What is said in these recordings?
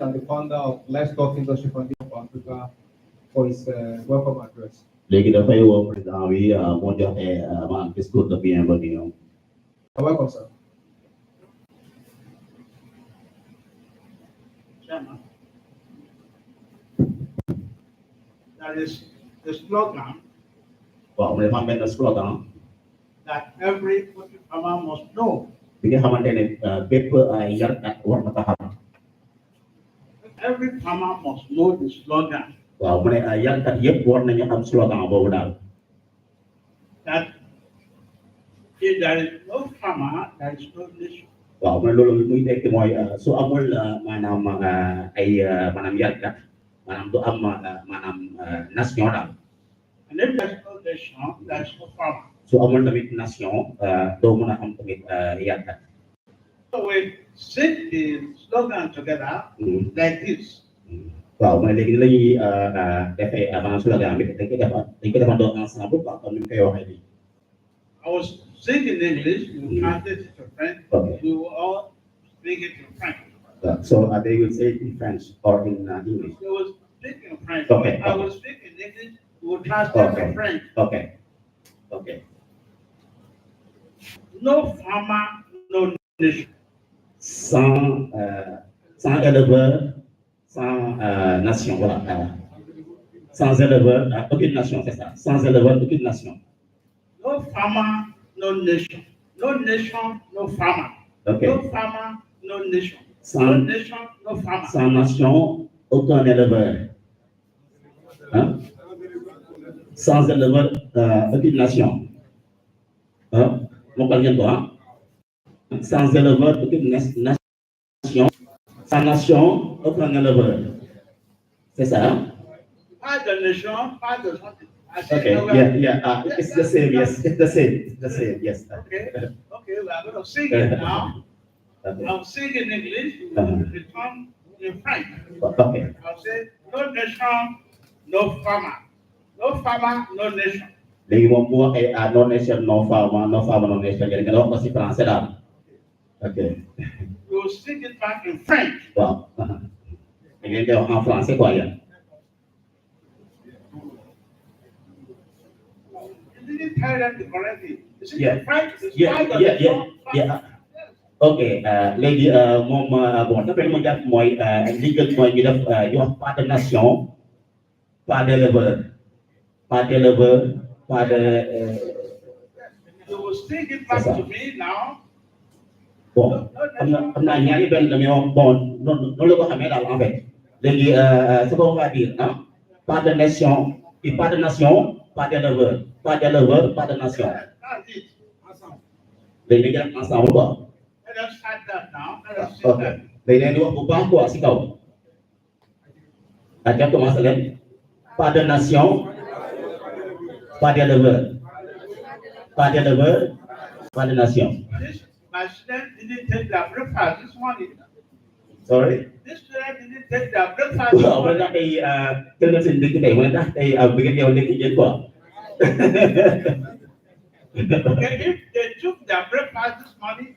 and the founder of Livestock Industry Foundation of Africa, for his welcome address. léegi dafay woo président bi moo joxe maanaam discours de bienvenue. You're welcome, sir. Chairman, that is the slogan waaw mu ne ma benn slogan that every poultry farmer must know. bi nga xamante ne bépp yarkat war na ko xam. Every farmer must know the slogan waaw mu ne yarkat yëpp war nañu xam slogan boobu daal. that if there is no farmer, there is no nation. waaw mu ne loolu muy tekki mooy su amul maanaam ay maanaam yarkat maanaam du am maanaam nation daal. And if there is no nation, there is no farmer. su amul tamit nation doo mën a am tamit yarkat. So we sing the slogan together like this. waaw mooy léegi la ñuy defee maanaam slogan bi dañ ko defandoo ensemble quoi comme ni mu koy waxee nii. I was singing in English, you translate it to French, Okay. you all speak it in French. So they will say it in French or in English. They will speak in French. Okay. I will speak in English, you will translate Okay. to French. Okay. Okay. No farmer, no nation. Sans éleveur, sans nation, voilà. Sans éleveur, aucune nation, c'est ça. Sans éleveur, aucune nation. No farmer, no nation. No nation, no farmer. Okay. No farmer, no nation. No Sans, nation, no farmer. sans nation, aucun éleveur. Hein? Sans éleveur, aucune nation. Hein? Mon collègue, toi, hein? Sans éleveur, aucune nation. Sans nation, aucun éleveur. C'est ça, hein? Pas de nation, pas de something. I said, Okay, no, yeah. It's the same, yes. It's the same, yes. Okay, we are going to sing it now. Okay. I'll sing in English, you Uh-huh. will return in French. Okay. I'll say, no nation, no farmer. No farmer, no nation. léegi moom bu waxee no nation no farmer no nation ngeen nga wax ko si français daal. Ok. We will sing it back in French. waaw. da ngeen koy wax en français quoi yéen. You didn't tell them the correct thing. You see, Yeah. in French, it's Yeah, part of yeah, the yeah, song. yeah. ok léegi moom bon dafa li ma jàpp mooy li gën mooy ñu def ñu wax pas de nation pas d'éleveur pas d'éleveur pas de You will sing it back to me now. bon xam naa ñaari benn mais moom bon noonu la ko xamee daal en fait léegi ce qu'on va dire ah pas de nation et pas de nation pas d'éleveur pas d'éleveur pas de nation That's it. léegi dañuy def ensemble quoi. Let us start that now. Let us sing ok that. léegi dañuy wax bu baax quoi si kaw ah jàpp commencé leen pas de nation pas d'éleveur pas d'éleveur pas de nation. My students didn't take their breakfast this morning. sorry. This student didn't take their breakfast this waaw man morning. ndax tey teel na seen ndekki tey man ndax tey bi ngeen yow ndekki ngeen quoi. Okay, if they took their breakfast this morning,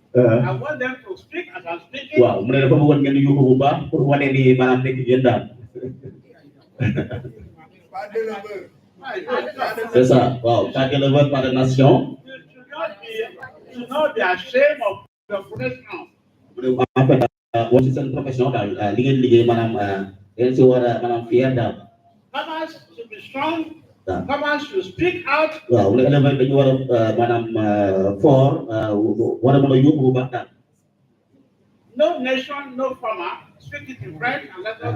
I want them to speak as I'm speaking. waaw mu ne dafa bëggoon ngeen yuuxu bu baax pour wane ni maanaam ndekki ngeen daal. c'est ça waaw pas d'éleveur pas de nation. You should not be ashamed of your profession. en fait boo ci seen profession daal li ngeen liggéey maanaam ngeen si war a maanaam fier daal. Farmers should be strong. waaw Farmers should speak out. waaw mu ne éleveur dañu war a maanaam fort war a mën a yuuxu bu baax daal. No nation, no farmer. Speak it in French and let us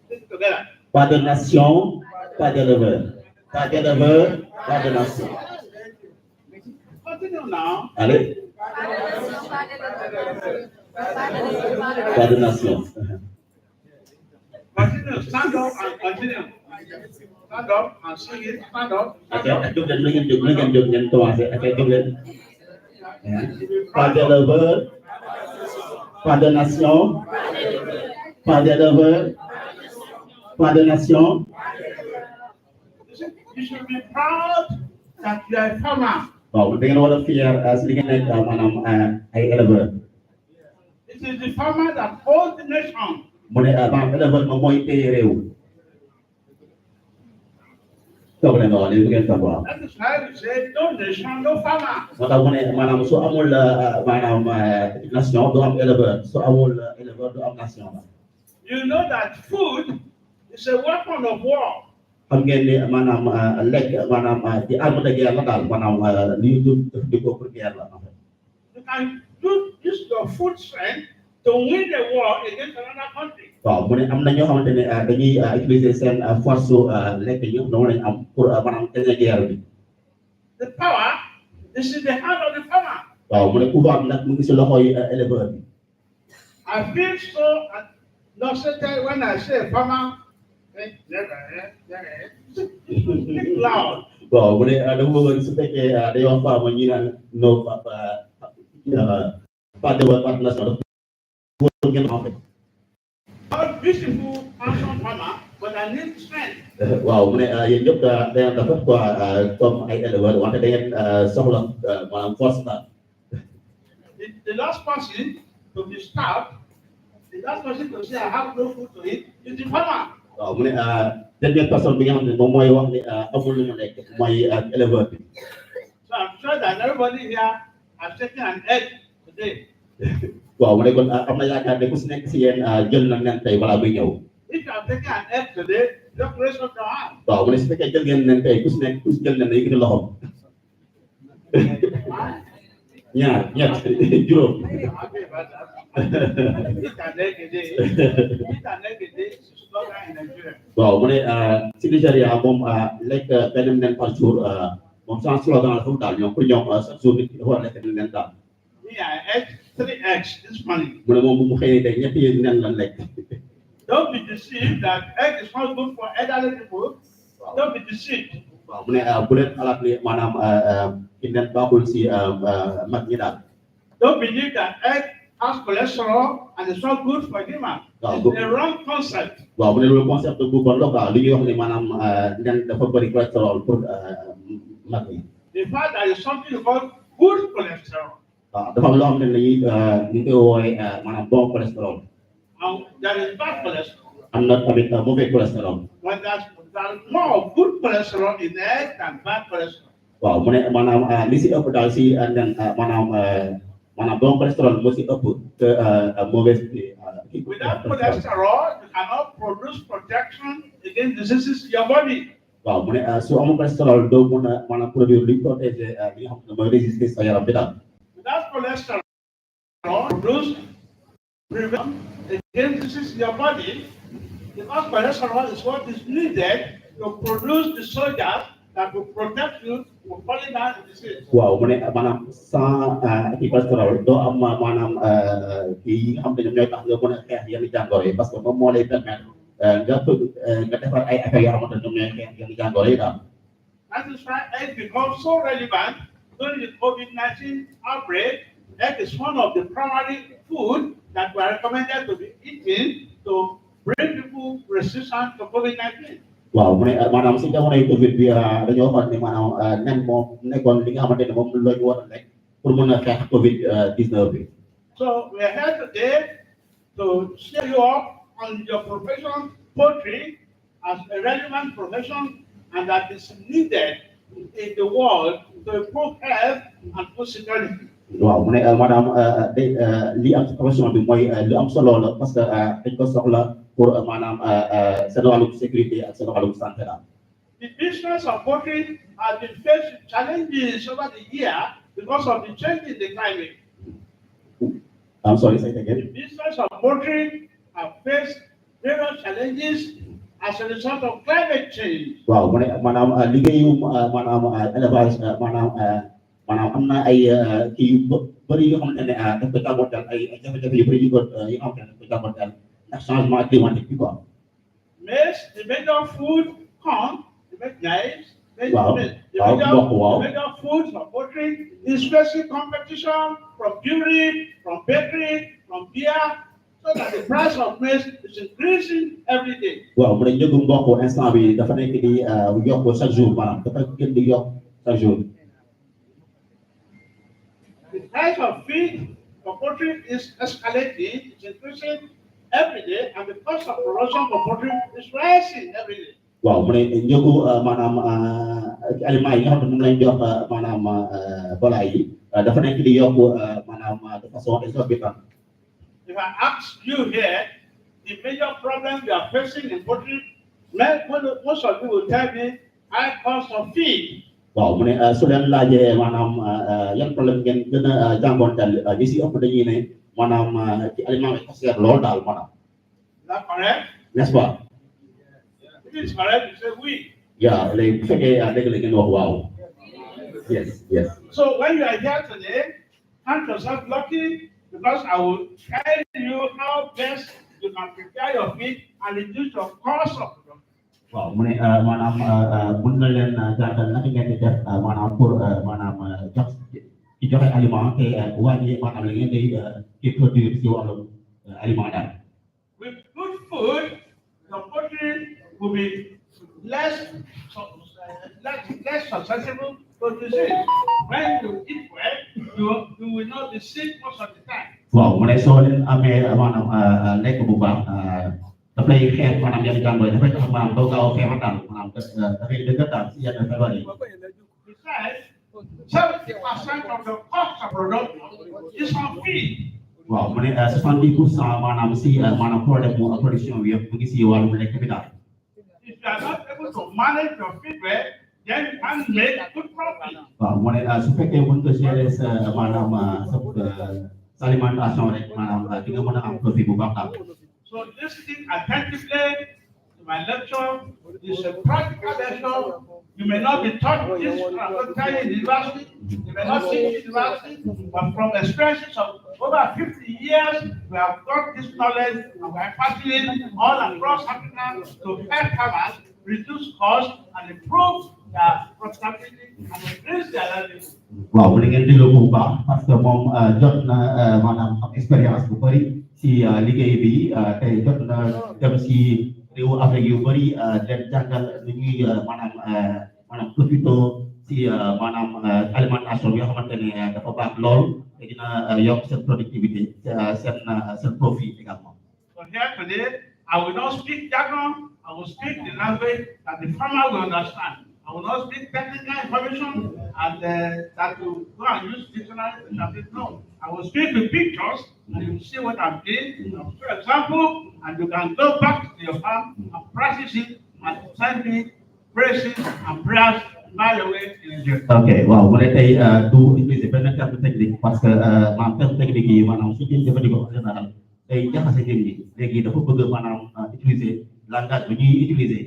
speak it together. Pas de nation, pas d'éleveur. Pas d'éleveur, pas de nation. Continue now. Allez, pas de nation. Continue. Stand up and continue. Stand up and sing it. Stand up. Ok, Stand up. jóg leen na ngeen jóg ngeen commencé ok jóg leen. Pas d'éleveur, pas de nation, pas d'éleveur, pas de nation. You should be proud that you are a farmer. waaw da ngeen war a fier si li ngeen nekk maanaam ay éleveur. It is the farmer that holds the nation. mu ne maanaam éleveur moom mooy téye réew toog leen nga wax léegi ngeen toog waaw That is why we say no nation, no farmer. moo tax mu ne maanaam su amul maanaam nation du am éleveur su amul éleveur du am nation You know that food is a weapon of war. xam ngeen ni maanaam lekk maanaam ci arme de guerre la daal maanaam li ñu jëfandikoo pour guerre la en fait. You can use your food strength to win the war against another country. waaw mu ne am na ñoo xamante ne dañuy utiliser seen force su lekk yi dama lañ am pour maanaam gagner guerre bi. The power is in the hand of the farmer. waaw mu ne pouvoir bi nag mu ngi si loxoy éleveur bi. I feel so nauseated when I say farmer. Think loud. waaw mu ne dama bëggoon su fekkee dañoo wax farmer ñi naan no pas de nation dafa ngeen en fait. Not beautiful, handsome farmer, but I need strength. waaw mu ne yéen ñëpp da ngeen dafa quoi comme ay éleveur wante da ngeen soxla maanaam force la. The last person to be starved, the last person to say I have no food to eat is the farmer. waaw mu ne dernière personne bi nga xam ne moom mooy wax ni amul lu mu lekk mooy éleveur bi. So I'm sure that everybody here has taken an egg today. waaw mu ne kon am na yaakaar ne ku si nekk si yéen jël na nen tey balaa muy ñëw. If you have taken an egg today, just raise up your hand. waaw mu ne su fekkee jël ngeen nen tey ku si nekk ku si jël nen yëkkati loxoom. ñaar ñett juróom. Happy about that. Eat an egg a day. Eat an egg a day is slogan in Nigeria. waaw mu ne si Nigéria moom lekk benn nen par jour moom sans slogan la foofu daal ñoom pour ñoom chaque jour nit ki dafa war a lekk nen daal. Me, I ate 3 eggs this morning. mu ne moom bu mu xëyee tey ñetti nen lan lekk. Don't be deceived that egg is not good for elderly people. Don't be deceived. waaw mu ne bu leen xalaat ni maanaam ki nen baaxul si mag ñi daal. Don't believe that egg has cholesterol and it's not good for human. Wow. It's a wrong concept. waaw mu ne loolu concept bu bon la quoi li ñuy wax ni maanaam nen dafa bëri cholestérol pour mag ñi. In fact, there is something called good cholesterol. waaw dafa am loo xam ne dañuy ñu koy woowee maanaam bon cholestérol. And there is bad cholesterol. am na tamit mauvais cholestérol. When there's more good cholesterol in egg than bad cholesterol. waaw mu ne maanaam li si ëpp daal si nen maanaam bon cholestérol moo si ëpp que mauvais. Without cholesterol, you cannot produce protection against diseases in your body. waaw mu ne su amul cholestérol doo mën a maanaam produire luy protéger li nga xam ne mooy résister sa yaram bi daal. Without cholesterol, produce prevent against diseases in your body. Because cholesterol is what is needed to produce the soldiers that will protect you from falling down in disease. waaw mu ne maanaam sans kii cholestérol doo am maanaam kii yi nga xam ne ñoom ñooy tax nga mën a xeex yenn jàngoro yi parce que moom moo lay permettre nga defar ay affaires yoo xamante ne ñoom ñooy xeex yenn jàngoro yi daal. That is why egg becomes so relevant during the COVID-19 outbreak. Egg is one of the primary food that we are recommended to be eaten to bring people resistant to COVID-19. waaw mu ne maanaam si jamonoy Covid bi dañoo waxoon ne maanaam nen moom nekkoon li nga xamante ne moom la ñu war a lekk pour mën a xeex Covid 19 bi. So we are here today to cheer you up on your profession, poultry, as a relevant profession, and that is needed in the world to improve health and food security. waaw mu ne maanaam li am ci profession bi mooy lu am solo la parce que dañ ko soxla pour maanaam seen wàllum sécurité ak seen wàllum santé daal. The business of poultry has been faced with challenges over the year because of the change in the climate. I'm sorry, say it The again. business of poultry have faced various challenges as a result of climate change. waaw mu ne maanaam liggéeyu maanaam élevage maanaam am na ay kii yu bëri yoo xamante ne daf ko jànkuwanteel ay jafe-jafe yu bëri yu ko yoo xamante ne daf ko jànkuwanteel ndax changement climatique bi quoi. Maize, the major food, corn, the Wow. major food for poultry is facing competition from brewery, from bakery, from beer, so that the price of maize is increasing every day. waaw mu ne njëgu mboq instant bi dafa nekk di yokk chaque jour maanaam dafa gën di yokk chaque jour. The price of feed for poultry is escalating, it's increasing every day, and the cost of production for poultry is rising every day. Wow, mune njogu manam aliment yi nga xam ne moom lañ jox manam bola yi dafa nekk di yokku manam de façon exorbitante. If I ask you here, the major problem you are facing in poultry, most of you will tell me high cost of feed. Wow, mune su leen laajee manam yan problème ngeen gën a jàngonteel ñi si ëpp dañuy ne manam ci aliment yi cher lool daal manam. Is that correct? N'est-ce pas? If it is correct, you say we. Yeah, léegi bu fekkee dégg la ngeen wax waaw. Yes, yes. So when you are here today, count yourself lucky because I will tell you how best you can prepare your feed and reduce your cost of production. Waaw mu ne maanaam mën na leen jàngal naka ngeen di def maanaam pour maanaam jox ci joxe aliment te wàññi maanaam la ngeen di ci produire ci wàllum aliment daal. With good food, the poultry will be less susceptible to disease. When you eat well, you will not be sick most of the time. Waaw mu ne soo leen amee maanaam lekk bu baax daf lay xeex maanaam yenn jàngoro yi dafay tax maanaam doo gaaw a feebar daal maanaam dafay dëgg daal si yenn feebar yi. Besides, 70% of the cost of production is on feed. Waaw mu ne 70% maanaam si maanaam problème mu production bi yëpp mu ngi si wàllum lekk bi daal. If you are not able to manage your feed well, then you can make good profit. Waaw mu ne su fekkee mën nga gérer sa maanaam sa alimentation rek maanaam di nga mën a am profit bu baax daal. So listening attentively to my lecture is a practical lecture. You may not be taught this from in university, you may not see in university, but from experiences of over 50 years, we have got this knowledge and we are passing it all across Africa to help farmers reduce costs and improve their profitability and increase their revenue. Waaw mu ne ngeen déglu bu baax parce que moom jot na maanaam am expérience bu bëri si liggéey bi te jot na dem si réewu Afrique yu bëri leen jàngal nu ñuy maanaam profito si maanaam alimentation bi nga xamante ne dafa baax lool te dina yokk seen productivité seen profit également. So here today, I will not speak jargon, I will speak the language that the farmer will understand. I will not speak technical information and that will go and use dictionary to translate. No, I will speak with pictures and you will see what I'm doing. For example, and you can go back to your farm and practice it and send me praises and prayers by the way in Nigeria. Ok, waaw mu ne tey du utiliser benn terme technique parce que maanaam terme technique yi maanaam su ñu jëfandikoo en général day jaxase nit ñi léegi dafa bëgg maanaam utiliser langage bi ñuy utiliser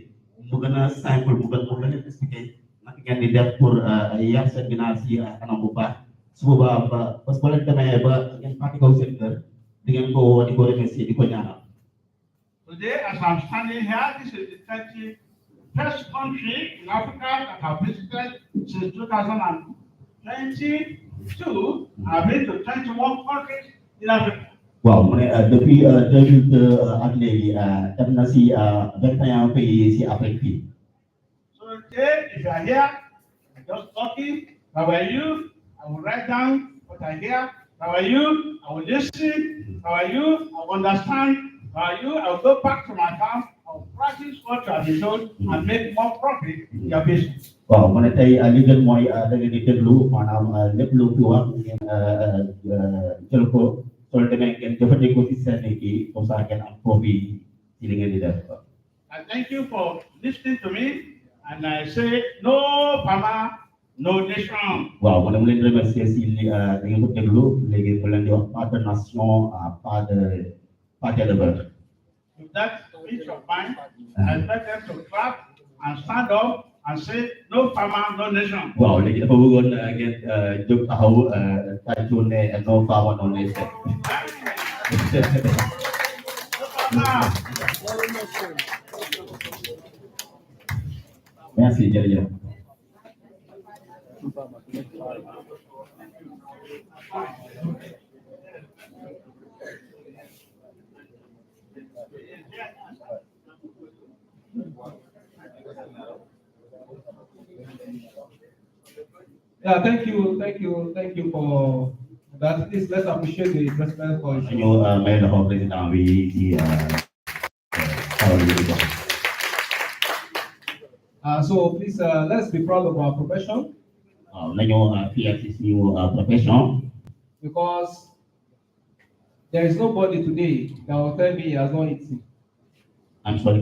mu gën a simple mu gën a expliquer naka ngeen di def pour yar seen ginaar si anam bu baax su boobaa ba parce que boo leen demee ba ngeen pratiquer seen kër di ngeen ko di ko remercier di ko ñaanal. Today, as I'm standing here, this is the 31st country in Africa that I've visited since 2022. I've been to 21 countries in Africa. Waaw mu ne depuis 2002 ak léegi dem na si 21 pays si Afrique fii. So today, if you are here, I'm just talking. How are you? I will write down what I hear. How are you? I will listen. How are you? I will understand. How are you? I will go back to my farm. I will practice what you have been told and make more profit in your business. Waaw mu ne tey li gën mooy da ngeen di déglu maanaam lépp lu fi wax ngeen jël ko. So demee ngeen jëfandikoo ci seen kii comme ça ngeen am profit ci li ngeen di def. I thank you for listening to me and I say no farmer, no nation. Waaw mu ne mu leen remercier si li da ngeen ko déglu léegi mu leen di wax pas de nation pas d'éleveur. With that speech of mine, I expect them to clap and stand up and say no farmer, no nation. Waaw léegi dafa bëggoon ngeen jóg taxaw tàccu ne no farmer no nation. Merci jërëjëf. Yeah, thank you for that please let's appreciate the president for his ñu may loxo président bi ci so please let's be proud of our profession waaw nañu fier ci suñu profession because there is nobody today that will tell me he has not eaten. I'm sorry.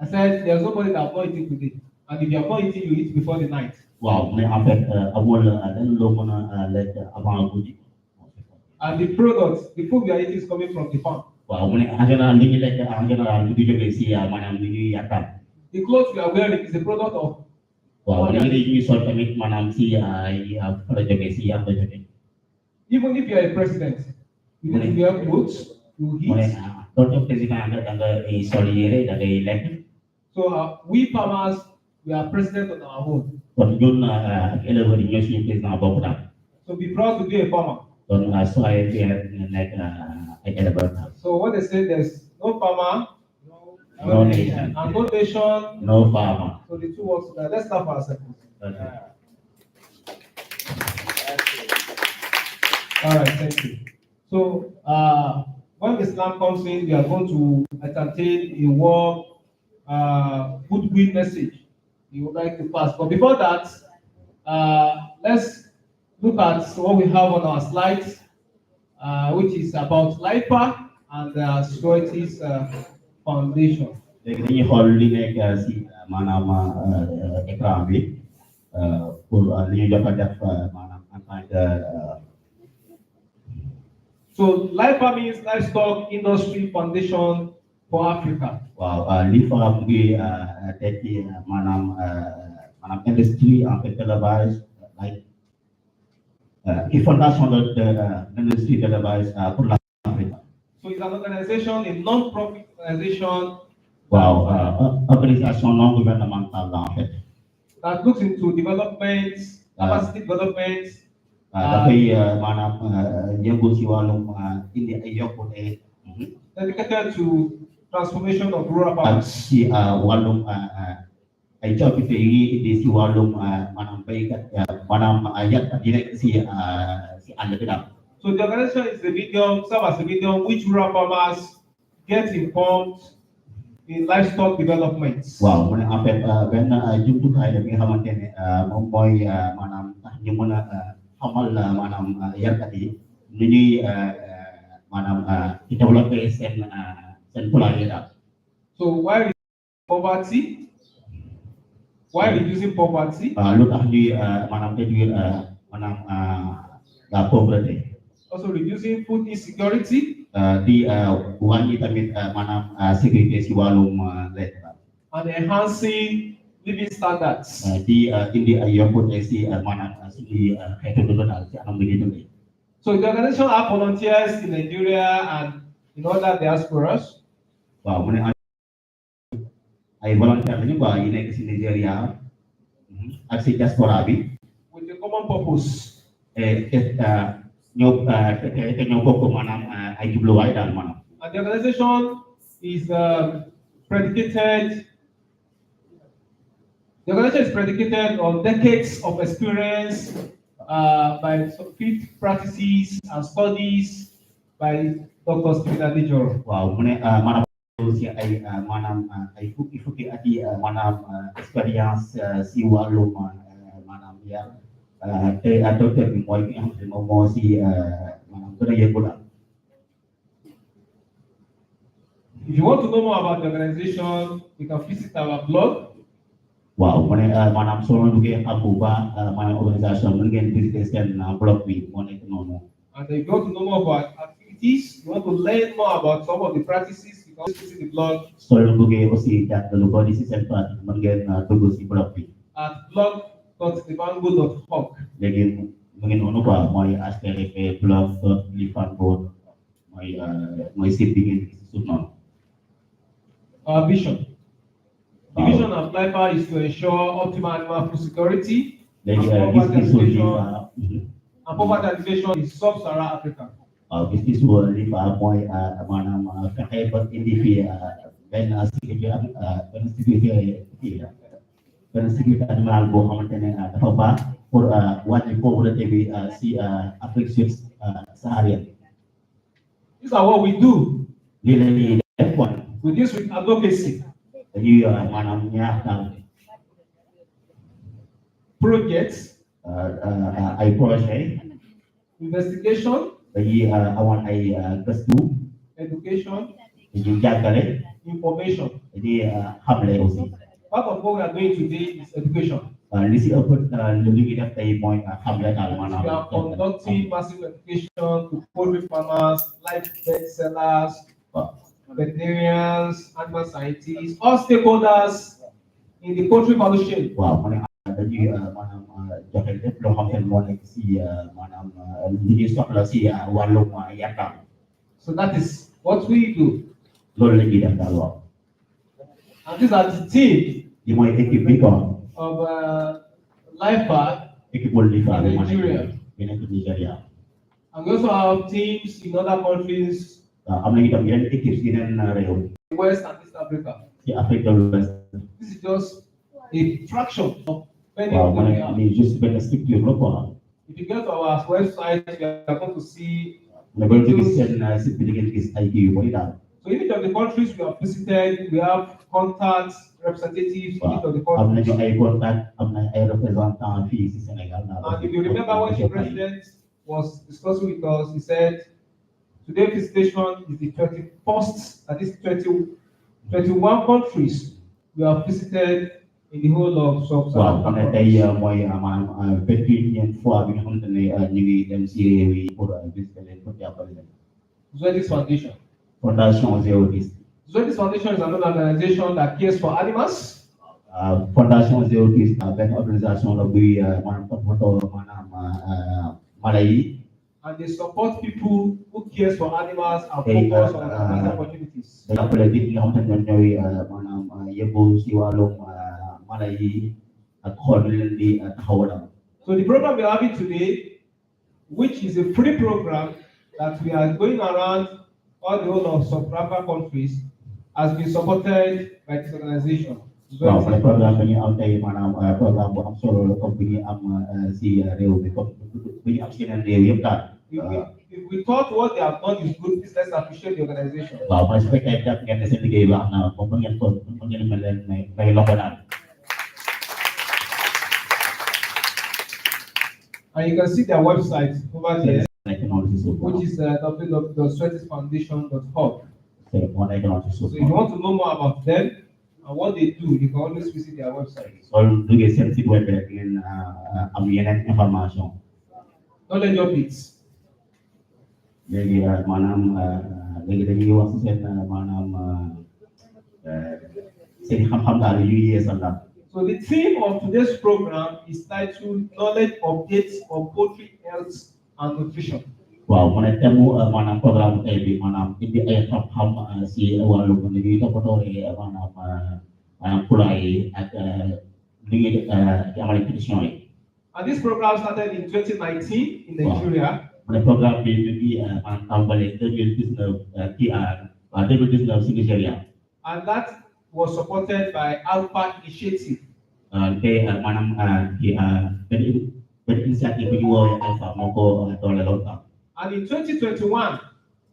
I said there's nobody that has not eaten today. And if you have not eaten, you eat before the night. Waaw mais en fait amul dañ loo mën a lekk avant guddi. And the product, the food we are eating is coming from the farm. Waaw mu ne en général li ñu lekk en général lu jógee si maanaam li ñuy yàttal. The clothes we are wearing is a product of. Waaw li ñuy sol tamit maanaam si ay fa la jógee si yàlla jógee. Even if you are a president, you need to wear clothes, you eat. Mu ne doonte président nga da nga sol yére da ngay lekk. So we farmers, we are president on our own. Kon ñun éleveurs yi ñooy suñu président bopp daal. So be proud to be a farmer. Kon soyez fiers nekk ay éleveurs. So what they say, there's no farmer, no nation, and no nation, no farmer. So the two works together. Let's start for ourselves. Okay. All right, thank you. So when Islam comes in, we are going to entertain a warm goodwill message. You would like to pass, but before that, let's look at what we have on our slides, which is about LIPA and the Securities Foundation. léegi dañuy xool li nekk si maanaam écran bi pour li ñu jot a def maanaam en tant que. So LIPA means Livestock Industry Foundation for Africa. Waaw li fa mu ngi tekki maanaam industrie en fait d'élevage like fondation de l'industrie d'élevage pour l'Afrique. So it's an organization, a non-profit organization. Wow, organisation non gouvernementale en fait. That looks into development, capacity development. Dafay maanaam yëngu si wàllum indi ay yokkute. Dedicated to transformation of rural ak farmers. si wàllum ay coppite yi indi si wàllum maanaam béykat maanaam yàq yi nekk si àll bi daal. So the organization is a medium, serve as a medium which rural farmers get informed in livestock development. Waaw mu ne en fait benn jumtukaay la bi nga xamante ne moom mooy maanaam tax ñu mën a xamal maanaam yarkat yi nu ñuy maanaam di développer seen poulailler daal. So why reducing poverty? Why reducing poverty? Lu tax ñuy maanaam réduire maanaam la pauvreté. Also reducing food insecurity. Di wàññi tamit maanaam sécurité si wàllum lekk. And enhancing living standards. Di indi ay yokkute si maanaam suñuy xeetu dund daal si anam bi ñuy dundee. So the organization have volunteers in Nigeria and in other diasporas. Waaw mu ne ay volontaires lañu quoi yi nekk si Nigeria ak si diaspora bi. With a common purpose. ñoo bokk maanaam ay jubluwaay daal maanaam. And the organization is predicated. The organization is predicated on decades of experience by field practices and studies by Dr. Stephen Adijoro. Waaw mu ne maanaam si ay maanaam ay fukki at yi maanaam expérience si wàllum maanaam yar te docteur bi mooy ki nga xamante ne moom moo si maanaam gën a yëngu daal. If you want to know more about the organization, you can visit our blog. Waaw mu ne maanaam soo duggee xam bu baax maanaam organisation mën ngeen visiter seen blog bi moo nekk noonu. And if you want to know more about activities, you want to learn more about some of the practices, you can visit the blog. Soo leen bëggee aussi jàng lu bari si seen pratique mën ngeen dugg si blog bi. At blog.lifango.org. Léegi mu ngi noonu quoi mooy http blog.lifango mooy site bi ngeen gis suuf noonu. Our vision. The vision of LIFA is to ensure optimal animal food security and poverty alleviation in sub-Saharan Africa. Gis-gisu LIFA mooy maanaam fexe ba indi fi benn sécurité animale boo xamante ne dafa baax pour wàññi pauvreté bi si Afrique Saharian. These are what we do. Lili F1. We deal with advocacy, Jadi manamnya projects, I project. investigation, Jadi awan I kestu. education, Jadi jaga information. Jadi hamle aussi. Part of what we are doing today is education. Lisi apa lebih kita tay point hamle kalau mana. We are conducting massive education to poultry farmers, live bird sellers, veterinarians, animal scientists, all stakeholders in the poultry value chain. Wow, mana jadi mana jaga belum hamle mana si mana jadi soal si walung yakam. So that is what we do. Lalu lagi dah kalau. And these are the team Di mana ekip bikon. of livestock Ekip boleh in Nigeria. Nigeria. And we also have teams in other countries, Amna kita bilang ekip sini reo. West and East Africa. Di Afrika West. This is just a fraction of many Wow, of them we mana have. ni just benda stick to Eropa. If you go to our website, you are going to see. Mana boleh kita sedikit kis IQ boleh dah. So in each of the countries we have visited, we have contacts, representatives in each of the Amna countries. jo ay contact, amna ay representant fi si Senegal na. And if you remember when the president was discussing with us, he said, today's visitation is the 21st, that is 21 countries we have visited in the whole of Wow, Sub-Saharan mana Africa. day moy amam veterinarian fois bi nga xamantene ñu ngi dem ci réew yi pour visiter leen pour jàppale leen. Zoetis Foundation. Fondation Zero Risk. Zoetis Foundation is another organization that cares for animals. Fondation Zero Risk benn organisation la buy maanaam toppatoo maanaam mala yi. And they support people who cares for animals and Hey, focus on business opportunities. Day jàppale nit ñi nga xamante ne ñooy maanaam yëngu si wàllum mala yi ak xool bi leen di taxawal. So the program we are having today, which is a free program that we are going around all the whole of sub-Saharan countries, has been supported by this organization. Waaw mooy programme bi ñu am tey maanaam programme bu am solo la comme bi ñu am si réew mi comme bi ñu am si yeneen réew yëpp daal. If we thought what they have done is good, please let's appreciate the organization. Waaw mooy su fekkee jàpp ngeen ne seen liggéey baax na moom ba ngeen ko ba ngeen mel leen may loxo daal. And you can see their website over there, Nekk noonu si suuf. which is www.sweatisfoundation.org. Moo nekk noonu si So suuf. if you want to know more about them and what they do, you can always visit their website. Soo duggee seen site web rek ngeen am yeneen information. Knowledge of it. Léegi maanaam léegi dañuy wax si seen maanaam seen xam-xam daal yu yeesal daal. So the theme of today's program is titled Knowledge Updates on Poultry Health and Nutrition. Waaw mu ne thème maanaam programme tey bi maanaam indi ay xam-xam si wàllu li ñuy toppatoo maanaam poulailler yi ak li ñuy amale nutrition yi. And this program started in 2019 in Nigeria. Mu ne programme bi ñu ngi maanaam tàmbale 2019 2019 si Nigeria. And that was supported by Alpha Initiative. Te maanaam benn initiative bu ñu woowee Alpha moo ko dooleel tam. And in 2021,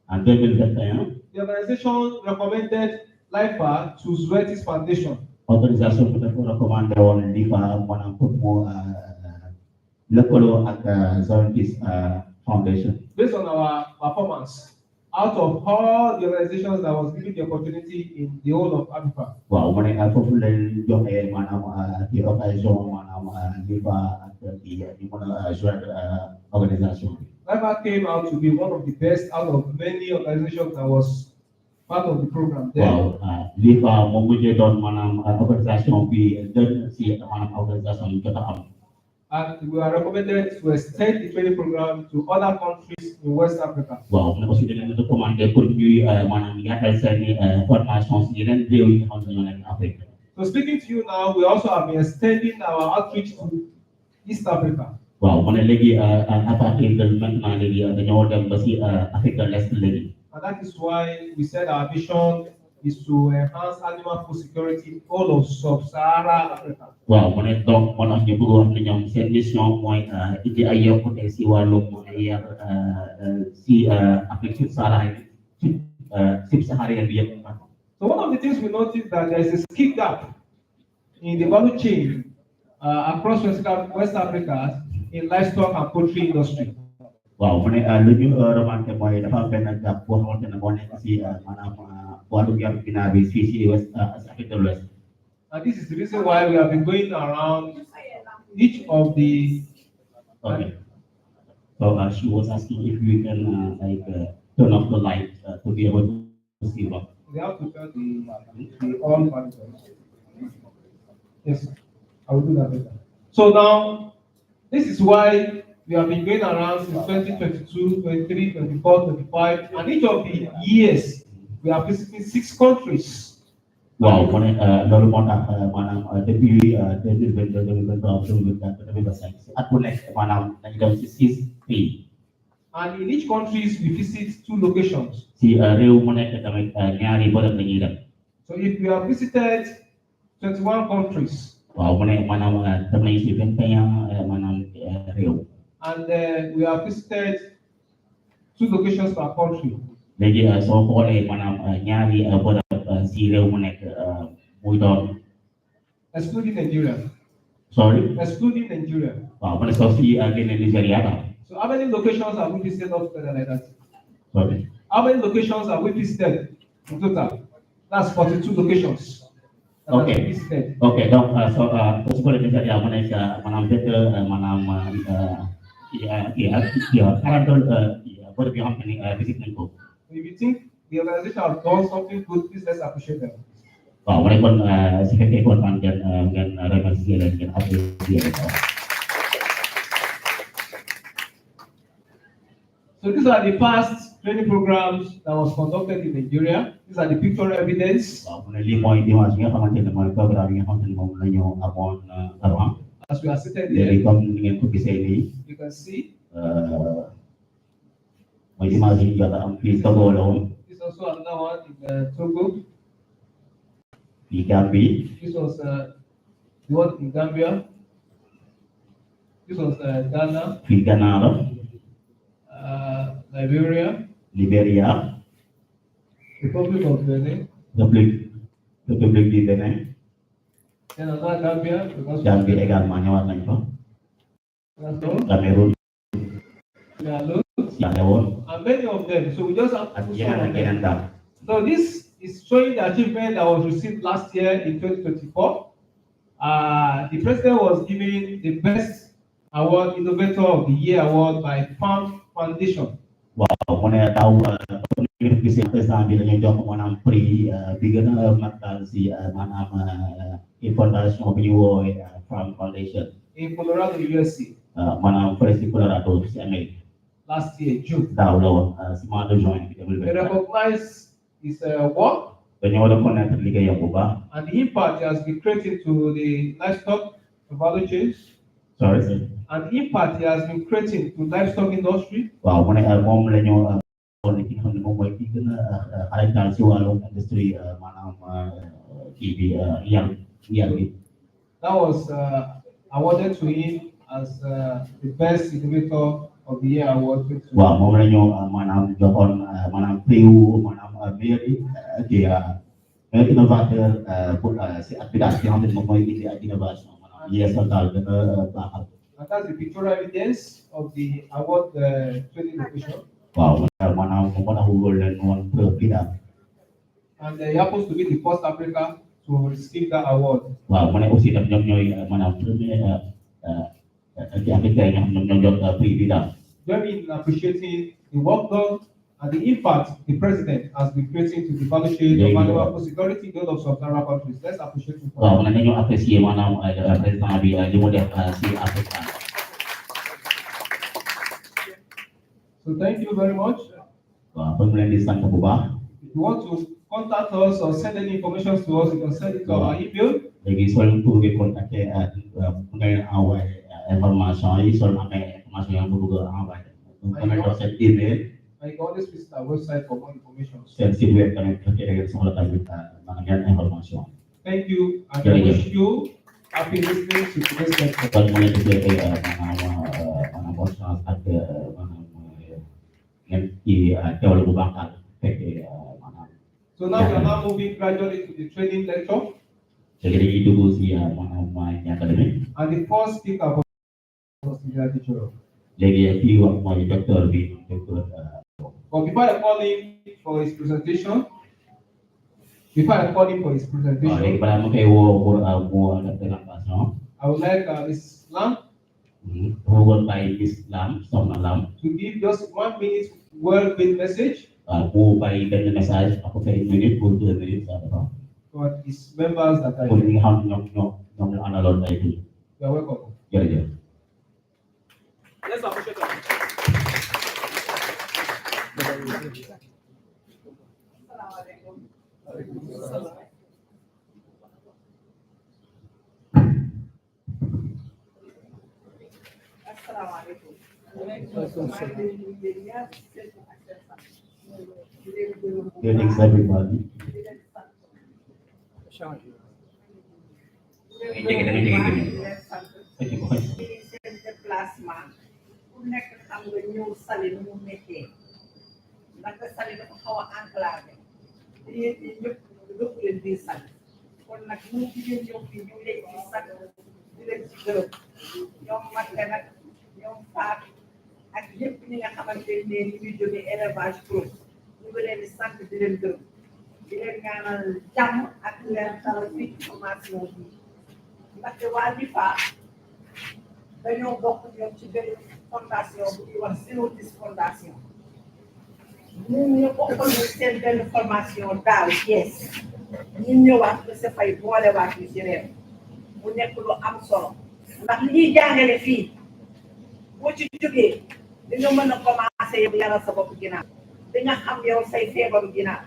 En 2021, the organization recommended LIFA to Zoetis Foundation. organisation bi dafa recommandé woon lii fa maanaam pour mu lëkkaloo ak Zoetis Foundation. Based on our performance, out of all the organizations that was given the opportunity in the whole of Africa. Waaw mu ne foofu lañ joxe maanaam ci occasion maanaam lii fa ak kii ñu mën a joindre organisation bi. LIFA came out to be one of the best out of many organizations that was part of the program there. Waaw lii fa moom mujjee doon maanaam organisation bi gën si maanaam organisation yu jot a am. And we are recommended to extend the training program to other countries in West Africa. Waaw mu ne aussi dinañ recommandé pour ñuy maanaam yaatal seen formation si yeneen réew yi nga xam ne ñoo nekk Afrique. So speaking to you now, we also have been extending our outreach to East Africa. Waaw mu ne léegi à partir de maintenant léegi dañoo dem ba si Afrique de l'Est léegi. And that is why we said our vision is to enhance animal food security all of sub-Saharan Africa. Wow, mana dok mana nyebut dengan mission point ide ayah potensi walum ayah si Afrika Utara sip seharian dia. So one of the things we noticed that there is a skill gap in the value chain across West Africa in livestock and poultry industry. Wow, mana lebih roman kembali dapat benar buah orang yang boleh si mana walum yang kena sisi West Africa West. And this is the reason why we have been going around each of the. Okay. So she was asking if we can turn off the light to be able to see what. They have to turn the on function. Yes, I will do that later. So now, this is why we have been going around since 2022, 23, 24, 25, and each of the years we are visiting 6 countries. Wow, mana lalu mana depuis 2022 aku next mana dalam sisi P. And in each countries we visit 2 locations. Si reu mana kita nyari boleh mengira. So if we have visited 21 countries. Wow, mana teman isi yang mana reu. And we have visited 2 locations per country. Jadi so boleh mana nyari boleh si reu mana muidon. Excluding Nigeria. Sorry. Excluding Nigeria. Wow, mana so si Nigeria. So how many locations have we visited altogether like that? Sorry. How many locations have we visited in total? That's 42 locations. Okay. Okay. Donc, so boleh jadi mana betul mana current boleh bilang ini visit nanti. If you think the organization has done something good, please let's appreciate them. Wow, mereka pun seperti ikut dengan referensi dan apresiasi. So these are the past training programs that was conducted in Nigeria. These are the pictorial evidence. As we are seated here, you can see. This is also another one in Togo. This was the one in Gambia. This was Ghana. Liberia. Republic of Benin. Republik di Benin. Then another Gambia. Gambia également ñëwaat nañ fa. Cameroon. And many of them. So we just have to put some of them. So this is showing the achievement that was received last year in 2024. The president was given the best award, Innovator of the Year award by Farm Foundation. Wow, mana tahu president bila jox manam prix bi gëna matal si manam fondation bi ñu Farm Foundation in Colorado, USA. Manam presi Colorado si America. Last year, June. Daaw la woon si mois de juin. They recognize his work. Dañoo reconnaître liggéeyam bu baax. And the impact he has been creating to the livestock value chains. Sorry, sir. And the impact he has been creating to livestock industry. Wow, mana moom la ñu ki nga xam ne moom mooy ki gën a xarañtal si wàllum industrie maanaam kii bi yar bi. That was awarded to him as the best innovator of the year award. Wow, moom la ñu maanaam joxoon maanaam prix maanaam meilleur innovateur pour si activité yi nga xam ne moom mooy indi ak innovation maanaam yeesal daal gën a baaxal. And that's the pictorial evidence of the award training location. Wow, maanaam moo tax wóor leen woon prix daal. And he happens to be the first Africa to receive that award. Wow, mana aussi daf ñoom ñooy maanaam premier ci Afrique yi nga xam ñoom ñoo jot prix bi daal. Very in appreciating the work done and the impact the president has been creating to the value chain of animal food security in all of sub-Saharan countries. Let's appreciate him. Wow, mana nañu apprécier maanaam président bi li mu def si Afrique. So thank you very much. Wow, ba mu leen di sant bu baax. If you want to contact us or send any information to us, you can send it to our email. Léegi soo leen bëggee contacter ngay envoyer information yi soo amee information yoo bëgg a envoyer. Mën na jox seen email. And you can always visit our website for more information. Site web kami terkait dengan soal tadi mengenai informasi. Thank you, and Yeah, I yeah. wish you happy listening to today's lecture. Kalau mulai dari mana bos ada mana yang di jauh lebih bakal mana. So now we are now moving gradually to the training lecture. Jadi itu sih mana yang akademik. And the first speaker was the teacher. Jadi itu mau doktor di doktor. But before I call him for his presentation, Jadi pada mungkin wo dalam bahasa. I would like Islam Hubungan baik Islam sama Islam. to give just 1 minute well-being message Aku baik dengan message aku beri minit pun 2 minit sahaja. for his members that are Kau here. ini nyok analog itu. You are welcome. Ya. Let's appreciate that. Greetings everybody. Déplacement ku nekk xam nga ñëw Saly nu mu nekkee ndaxte Saly dafa xaw a enclavé te yéen ñi ñëpp dëkk leen biir Saly kon nag ñu jigéen ñëw fii ñu leen ci sant di leen ci gërëm ñoom Maguette nag ñoom Fatou ak ñëpp ñi nga xamante ne ñu ngi jógee élevage pro ñu ngi leen di sant di leen gërëm di leen ñaanal jàmm ak leen xaral fii ci formation bi ndaxte waa LIFA dañoo bokk ñoom ci benn fondation bu ñuy wax Zérotis fondation ñu bokkal ñu seen benn formation daaw Thiès ñu ñëwaat monsieur Faye boolewaat ñu ci réew mu nekk lu am solo ndax li ñuy jàngale fii boo ci jógee di nga mën a commencé yow yaral sa bopp ginaar di nga xam yow say feebaru ginaar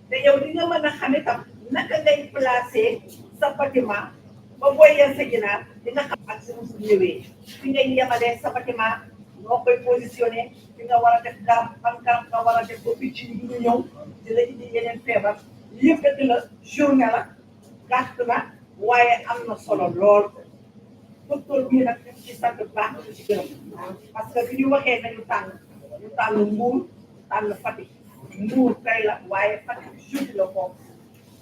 te yow di nga mën a xam itam naka ngay placé sa bâtiment ba booy yar sa ginaar di nga xam ak suñu ñëwee fi ngay yemalee sa bâtiment noo koy positionné fi nga war a def garab ban garab nga war a def ba picc yi ñu ñëw di la indi yeneen feebar yëpp dëgg la journée la gàtt na waaye am na solo lool docteur bii nag ñu ci sant baax na ci gërëm parce que bi ñu waxee nañu tànn Mbour tànn Fatick Mbour tey la waaye Fatick jeudi la foofu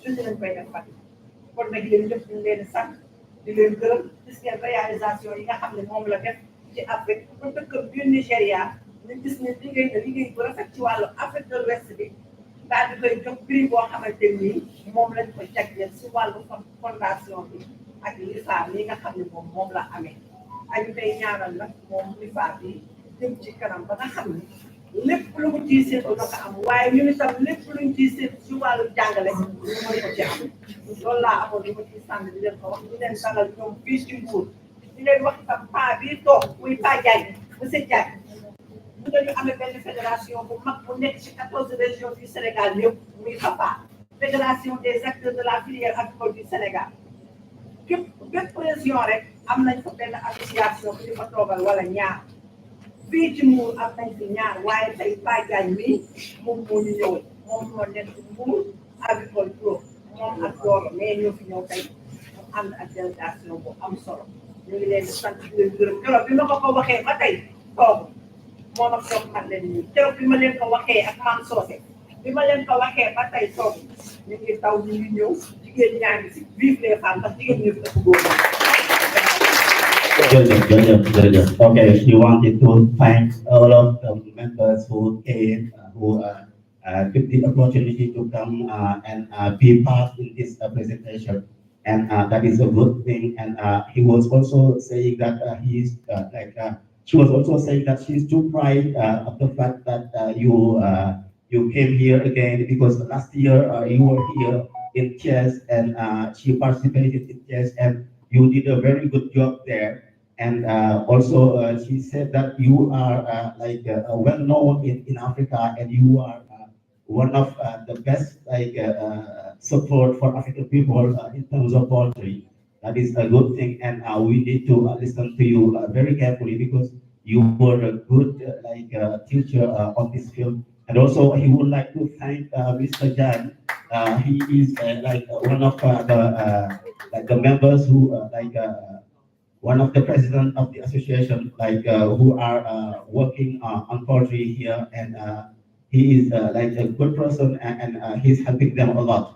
jeudi lañ koy def Fatick kon nag yéen ñëpp ñu leen di sant di leen gërëm gis ngeen réalisation yi nga xam ne moom la def ci Afrique ba dëkk biir Nigéria ñu gis ne liggéey na liggéey bu rafet ci wàllu Afrique de l'Ouest bi daal di koy jox prix boo xamante ni moom lañ ko jagleel si wàllu fondation bi ak LIFA li nga xam ne moom la amee ak ñu koy ñaanal nag moom LIFA bi jëm ci kanam ba nga xam ne lépp lu mu ciy seetlu na ko am waaye ñun itam lépp luñ ciy seetlu ci wàllu jàngale ñu mën ko ci am loolu laa amoon li ma ciy sànni di leen ko wax di leen dalal ñoom fii ci Mbour di leen wax itam paa bii toog muy paa Diagne monsieur Diagne ñu dañu amee benn fédération bu mag bu nekk ci 14 régions du Sénégal yëpp muy FAPA fédération des acteurs de la filière agricole du Sénégal bépp région rek am nañ fa benn association bu ñu fa toogal wala ñaar fii ci Mbour am nañ fi ñaar waaye tey paa Diagne mi moom moo ñu ñëw moom moo nekk Mbour agricole pro moom ak Doro mais ñoo fi ñëw tey mu ànd ak délégation bu am solo ñu ngi leen di sant di leen gërëm keroog bi ma ko waxee ba tey toog moom ak ñoom man leen nii keroog bi ma leen ko waxee ak maam Socé bi ma leen ko waxee ba tey toog ñu ngi taw ñu ngi ñëw jigéen ñaa ngi si vive les femmes ndax jigéen ñi fi ëpp góor Jërëjëf. Okay, she wanted to thank all of the members who came, who took the opportunity to come and be part in this presentation, and that is a good thing. And he was also saying that she was also saying that she's too proud of the fact that you came here again, because last year you were here in chess and she participated in chess and you did a very good job there. And also she said that you are well known in Africa, and you are one of the best support for African people in terms of poultry. That is a good thing, and we need to listen to you very carefully, because you were a good teacher on this field, And also, he would like to thank Mr. Jan. He is one of the members who one of the president of the association, who are working on poultry here, and he is a good person, and he's helping them a lot.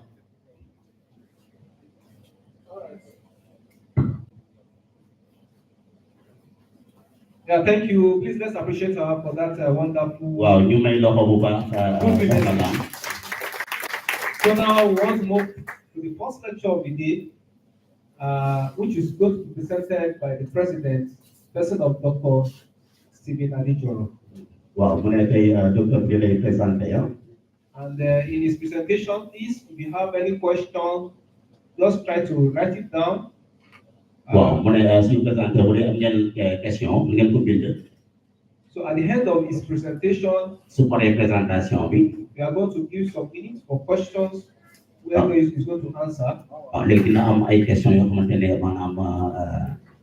Yeah, thank you. Please let's appreciate her for that wonderful. Wow, you may love So now we want to move to the first lecture of the day, which is going to be presented by the president, person of Dr. Stephen Adijoro. Wow, Dr. Billy present here. And in his presentation, please, if you have any question, just try to write it down. Wow, si presenter boleh ambil question, dengan kumpul. So at the end of his presentation, supaya presentasi we are going to give some minutes for questions whoever is going to answer. Lekin am ay question yang kemudian mana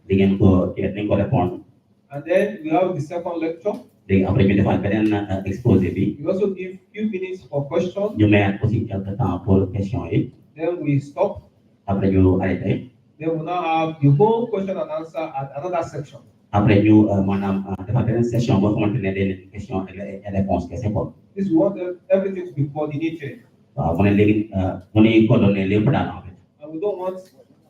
dengan ko respond. And then we have the second lecture. Dengan apa yang dapat kalian expose We also give few minutes for questions. You may posisi tentang pour question ini. Then we stop. Après you arrêter. Then we now have the whole question and answer at another section. Après you mana dapat kalian session buat kemudian ada question et réponse que c'est quoi. This we want everything to be coordinated. Mana lagi mana coordonner les plans. And we don't want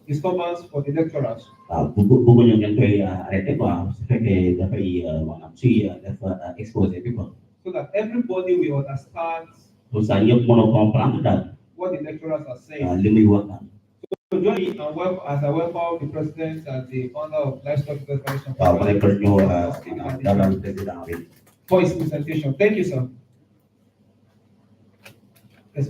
disturbance for the lecturers. Buku yang kau arrêter quoi, sebagai dapat mana si dapat expose people. So that everybody will understand Saya mau comprendre what the lecturers are saying. Lebih waktu. So join me and as I welcome the president and the founder of Livestock Vaccination for his presentation. Thank you, sir. Yes.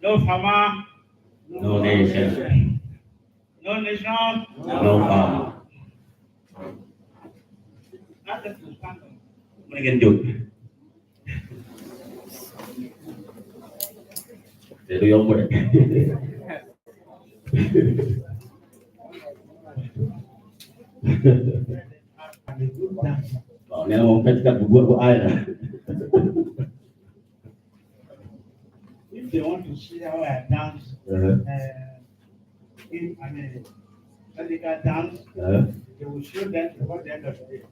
No farmer, No nation. no nation, No farmer. not the standard. Mungkin juk. Jadi yang boleh. Kalau ni orang kata buat air. If they want to see how I dance, Senegal dance, they will show them before the end of the day.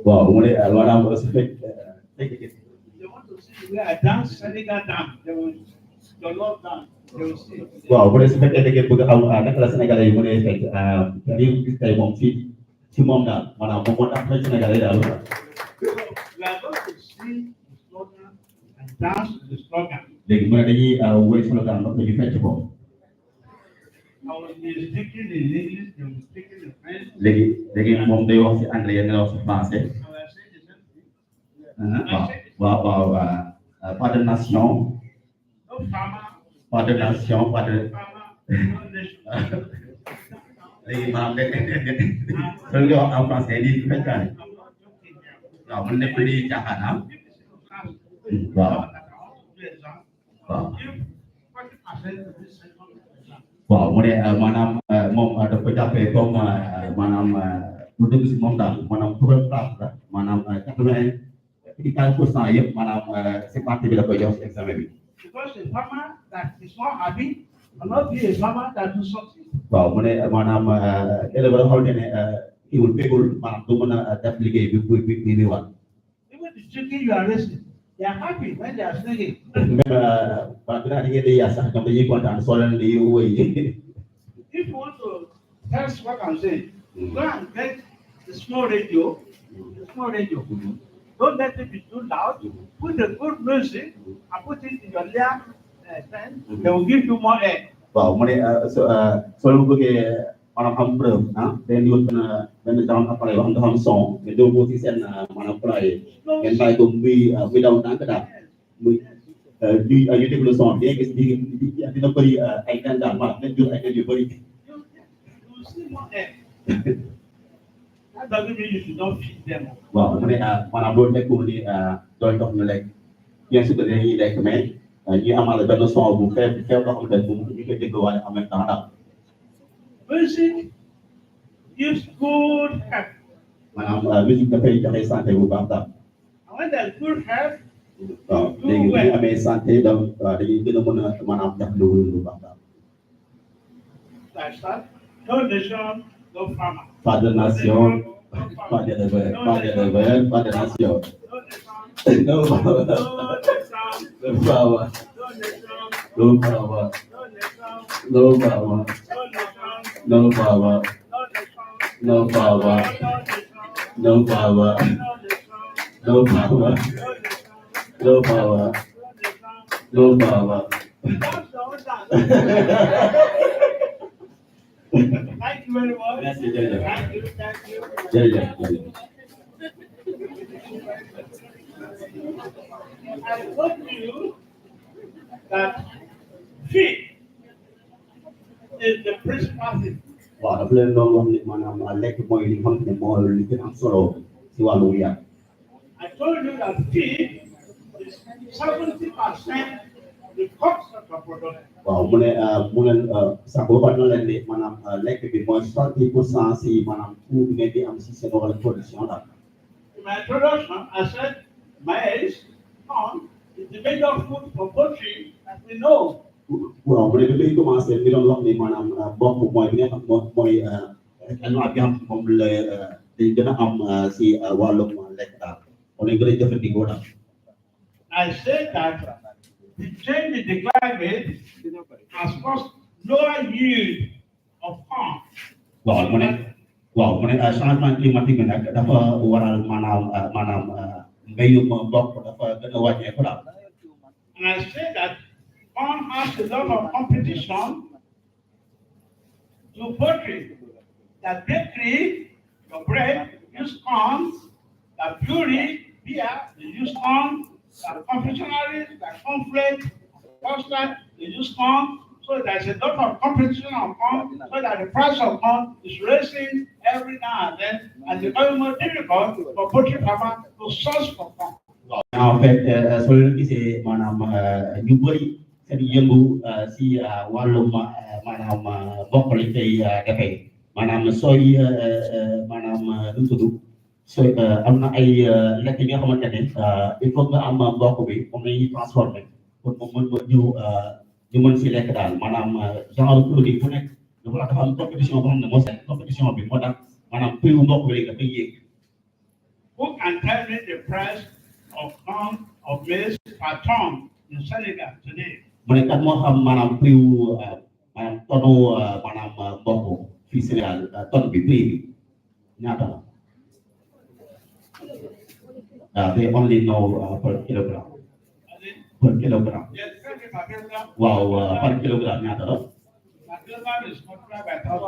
Wow, mulai luar nama respect. If they want to see the way I dance, Senegal dance, they will love dance, they will see. Wow, boleh respect dia bukan anak kelas Senegal ini boleh respect. Jadi kita mau si mom dah mana mau dah Senegal ini dah. We are going to see the slogan and dance to the slogan. Jadi mana lagi way slogan untuk jadi festival. I will be speaking in English, they will be speaking in French. Lagi mom dia orang si Andre yang orang si Fransai. I will say the same thing. Wow, pas de nation, No farmer, pas de nation, pas de. farmer, no nation. Lagi malam dek. Kalau orang Fransai di I'm kan. not joking here. Kalau mana beli jahat am. Wow. Wow. If 40% of this second exam, Wow, mana mom ada pejabat kom mana untuk si mom dah mana turun kelas dah mana kata kita pun saya mana seperti bila kau jawab exam ini. because a farmer that is not happy will not be a farmer that will succeed. Wow, mana ele berapa ni iul pegul mana tu mana aplikasi bibi wan. Even the chicken you are raising, they are happy when they are singing. Pada hari ini ya sah kami ikut dan soalan di UI. If you want to test what I'm saying, go and get the small radio, Don't let it be too loud. Put the good music and put it in your lap, then they will give you more air. Wow, selalu bagi orang hampir, dan dia dan dalam apa lagi orang dalam song, itu posisi mana pelai, yang baik tu without nak dah, di ayat itu song, dia di nak beri ikan dah, mak dan juga ikan dia beri. You will see more air. That doesn't mean you should not feed them. Wow, mana boleh aku ni join of like, yang sudah ni like main, ni amal benar song bukan, kalau orang dah tu, ni kita jual amal tanah. Music gives good health. maanaam musique dafay joxe santé bu baax daal. And when there's good health, waaw léegi bu ñu amee santé donc dañuy gën a mën a maanaam def lu baax daal. livestock, no nation, no farmer. Pas de nation, pas d'éleveur, pas d'éleveur, pas de nation. No nation, No no power, nation, no power, no no nation, power, no no nation, power, no no nation, power, no no nation, power, no no nation, power, no nation, no power, no no nation. power. That's all done. Thank you very much. Merci, jërëjëf. Thank you, thank you. Jërëjëf, jërëjëf. I told you that feed is the principal thing. waaw dafa leen doon wax ni maanaam lekk mooy li nga xamante ne moo li gën a am solo si wàllu yàq. I told you that feed is 70% the cost of the product. waaw mu ne sax boo xam ne leen ni maanaam lekk bi mooy 60% si maanaam coût bi ngeen di am si seen wàllu production daal. In my introduction, I said maize, corn is the major food for poultry, as we know. waaw mu ne bi muy commencé mi doon wax ni maanaam mboq mooy bi nga xam mooy aliment bi nga xam moom la dañ gën a am si wàllum lekk daal moom lañ gën a jëfandikoo daal. I said that the change in the climate has caused lower yield of corn. waaw mu ne changement climatique bi nag dafa waral maanaam mbéyum mboq dafa gën a wàññeeku daal. And I said that corn has a lot of competition to poultry. That bakery, the bread, use corn, the brewery, beer, they use corn, the confectionaries, the cornflakes, custard, they use corn. So there's a lot of competition on corn, so that the price of corn is raising every now and then, and it's becoming more difficult for poultry farmers to source for corn. en fait soo leen gisee maanaam ñu bëri seen yëngu si wàllum maanaam mboq lañ koy defee maanaam sooy maanaam lu mu tudd sooy am na ay lekk yi nga xamante ne il faut nga am mboq bi moom la ñuy transformé pour moom mën ñu mën si lekk daal maanaam genre produit bu nekk dafa am compétition boo xam ne moo seen compétition bi moo tax maanaam prix wu mboq bi léegi dafay yéeg. Who can tell me the price of corn or maize per ton in Senegal today? mu ne kat moo xam maanaam prix wu maanaam tonu maanaam mboq fii Sénégal tonne bi prix bi ñaata la. They only know per kilogram. Per kilogram. Yes, per kilogram. Waaw per kilogram ñaata la. Per kilogram is multiplied by 1,000.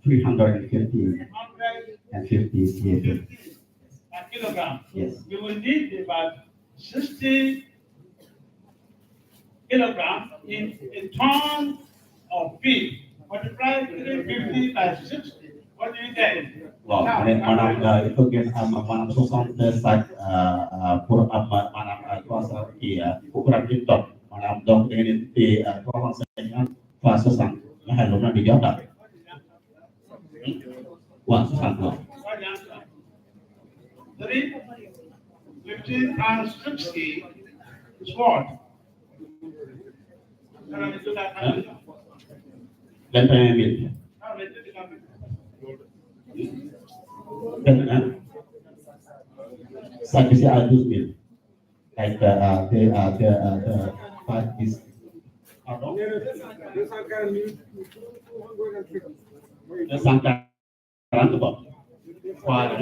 350 and 50 CFA. Per kilogram. Yes. You will need about 60 kilograms in a ton of feed. Multiply 350 by 60. What do you get? Waaw mu ne maanaam il faut ngeen am maanaam 60 sacs pour am maanaam 300 kii pour am une tonne maanaam donc da ngeen di 350 fois 60 nga xam ne loolu la di jox daal. waaw 60 waaw. What the answer? 3, 15 times 60 is what? Can I do that? 21 000. How many did you come with? 21 sac bi c'est à 12 000. Like the part is pardon 240 quoi. Voilà.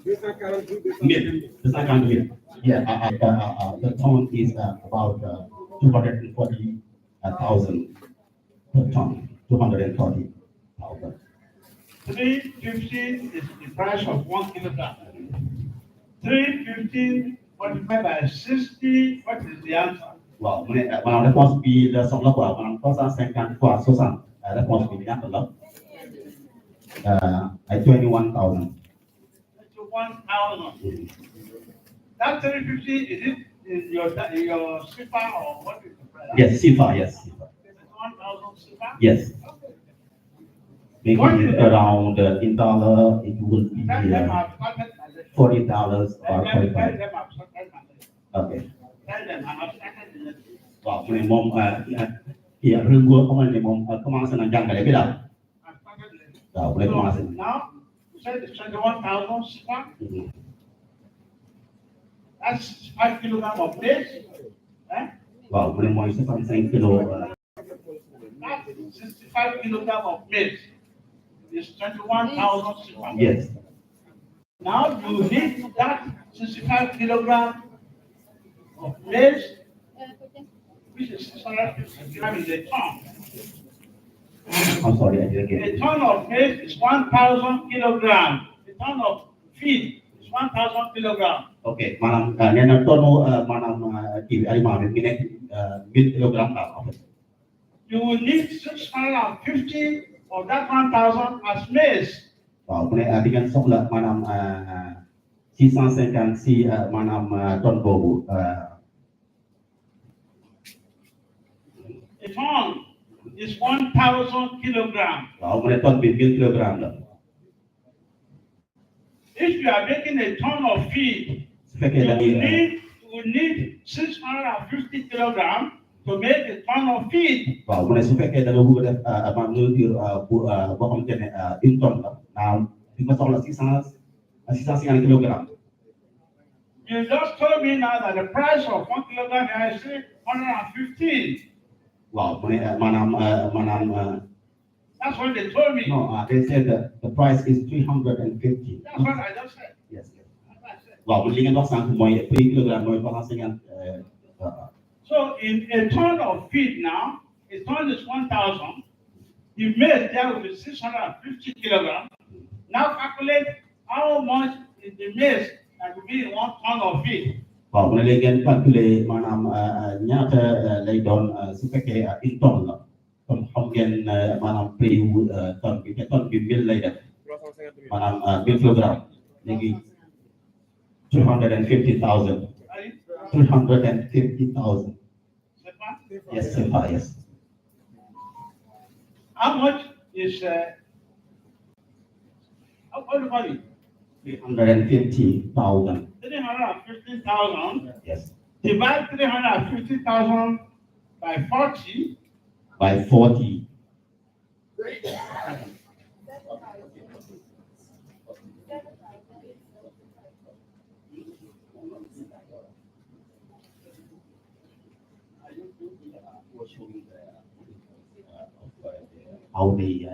240 000. Yeah, the ton is about 240,000 per ton. 240,000. 315 is the price of 1 kilogram. 315 multiplied by 60, what is the answer? Wow, maanaam réponse bi la soxla quoi maanaam 350 fois 60 réponse bi ñaata la ay 21,000. 21,000. That 350 is it in your slipper or what is the price? Yes, SIFA, yes. SIFA. 1,000 SIFA? Yes. Maybe around in dollar, it would be Tell them I've started my lesson. $40 or Tell them 45. I've started my lesson. Okay. Tell them I've started the lesson. Wow, mình mong hiện hương của ông anh mong công an sẽ làm cái biết đâu. I've started the lesson. Đó, mình công an sẽ. So now, you said it's 21,000 SIFA? That's 5 kilograms of maize. Eh? Wow, mình mong sẽ phân 5 kilo. That's 65 kilograms of maize. It's 21,000 SIFA. Yes. Now you need that 65 kilograms of maize, which is 650 grams in a ton. I'm sorry, I didn't get A it. ton of maize is 1,000 kilograms. A ton of feed is 1,000 kilograms. Okay, manam nena tono manam TV alima min 1000 kilogram lah. You will need 650 of that 1,000 as maize. Wow, kemudian dengan sebelah manam 656 manam ton bobu. A ton is 1,000 kilograms. Wow, kemudian ton 1000 kilogram lah. If you are making a ton of feed, Sebagai dari you will need 650 kilograms to make a ton of feed. wow, kemudian sebagai dari buku ada mandu di bukan jenis inton lah. Nah, lima soal 600 kilogram. You just told me now that the price of 1 kilogram is 115. Wow, kemudian manam That's what they told me. no, they said that the price is 350. That's what I just said. Yes, yes. That's what I said. Wow, mendingan waksan kumoy 3 kilogram moy balansingan So in a ton of feed now, a ton is 1,000. The maize there will be 650 kilograms. Now calculate how much is the maize that will be in 1 ton of feed. wow, mendingan kalkule manam nyata lay don supeke inton la. Kon xamgen manam prix ton bi lay def. Manam 1000 kilogram. Legi 250,000. 350,000. Yes, SIFA, yes. How much is how do you call it? 350,000. 350,000. Yes. Divide 350,000 by 40. By 40. How they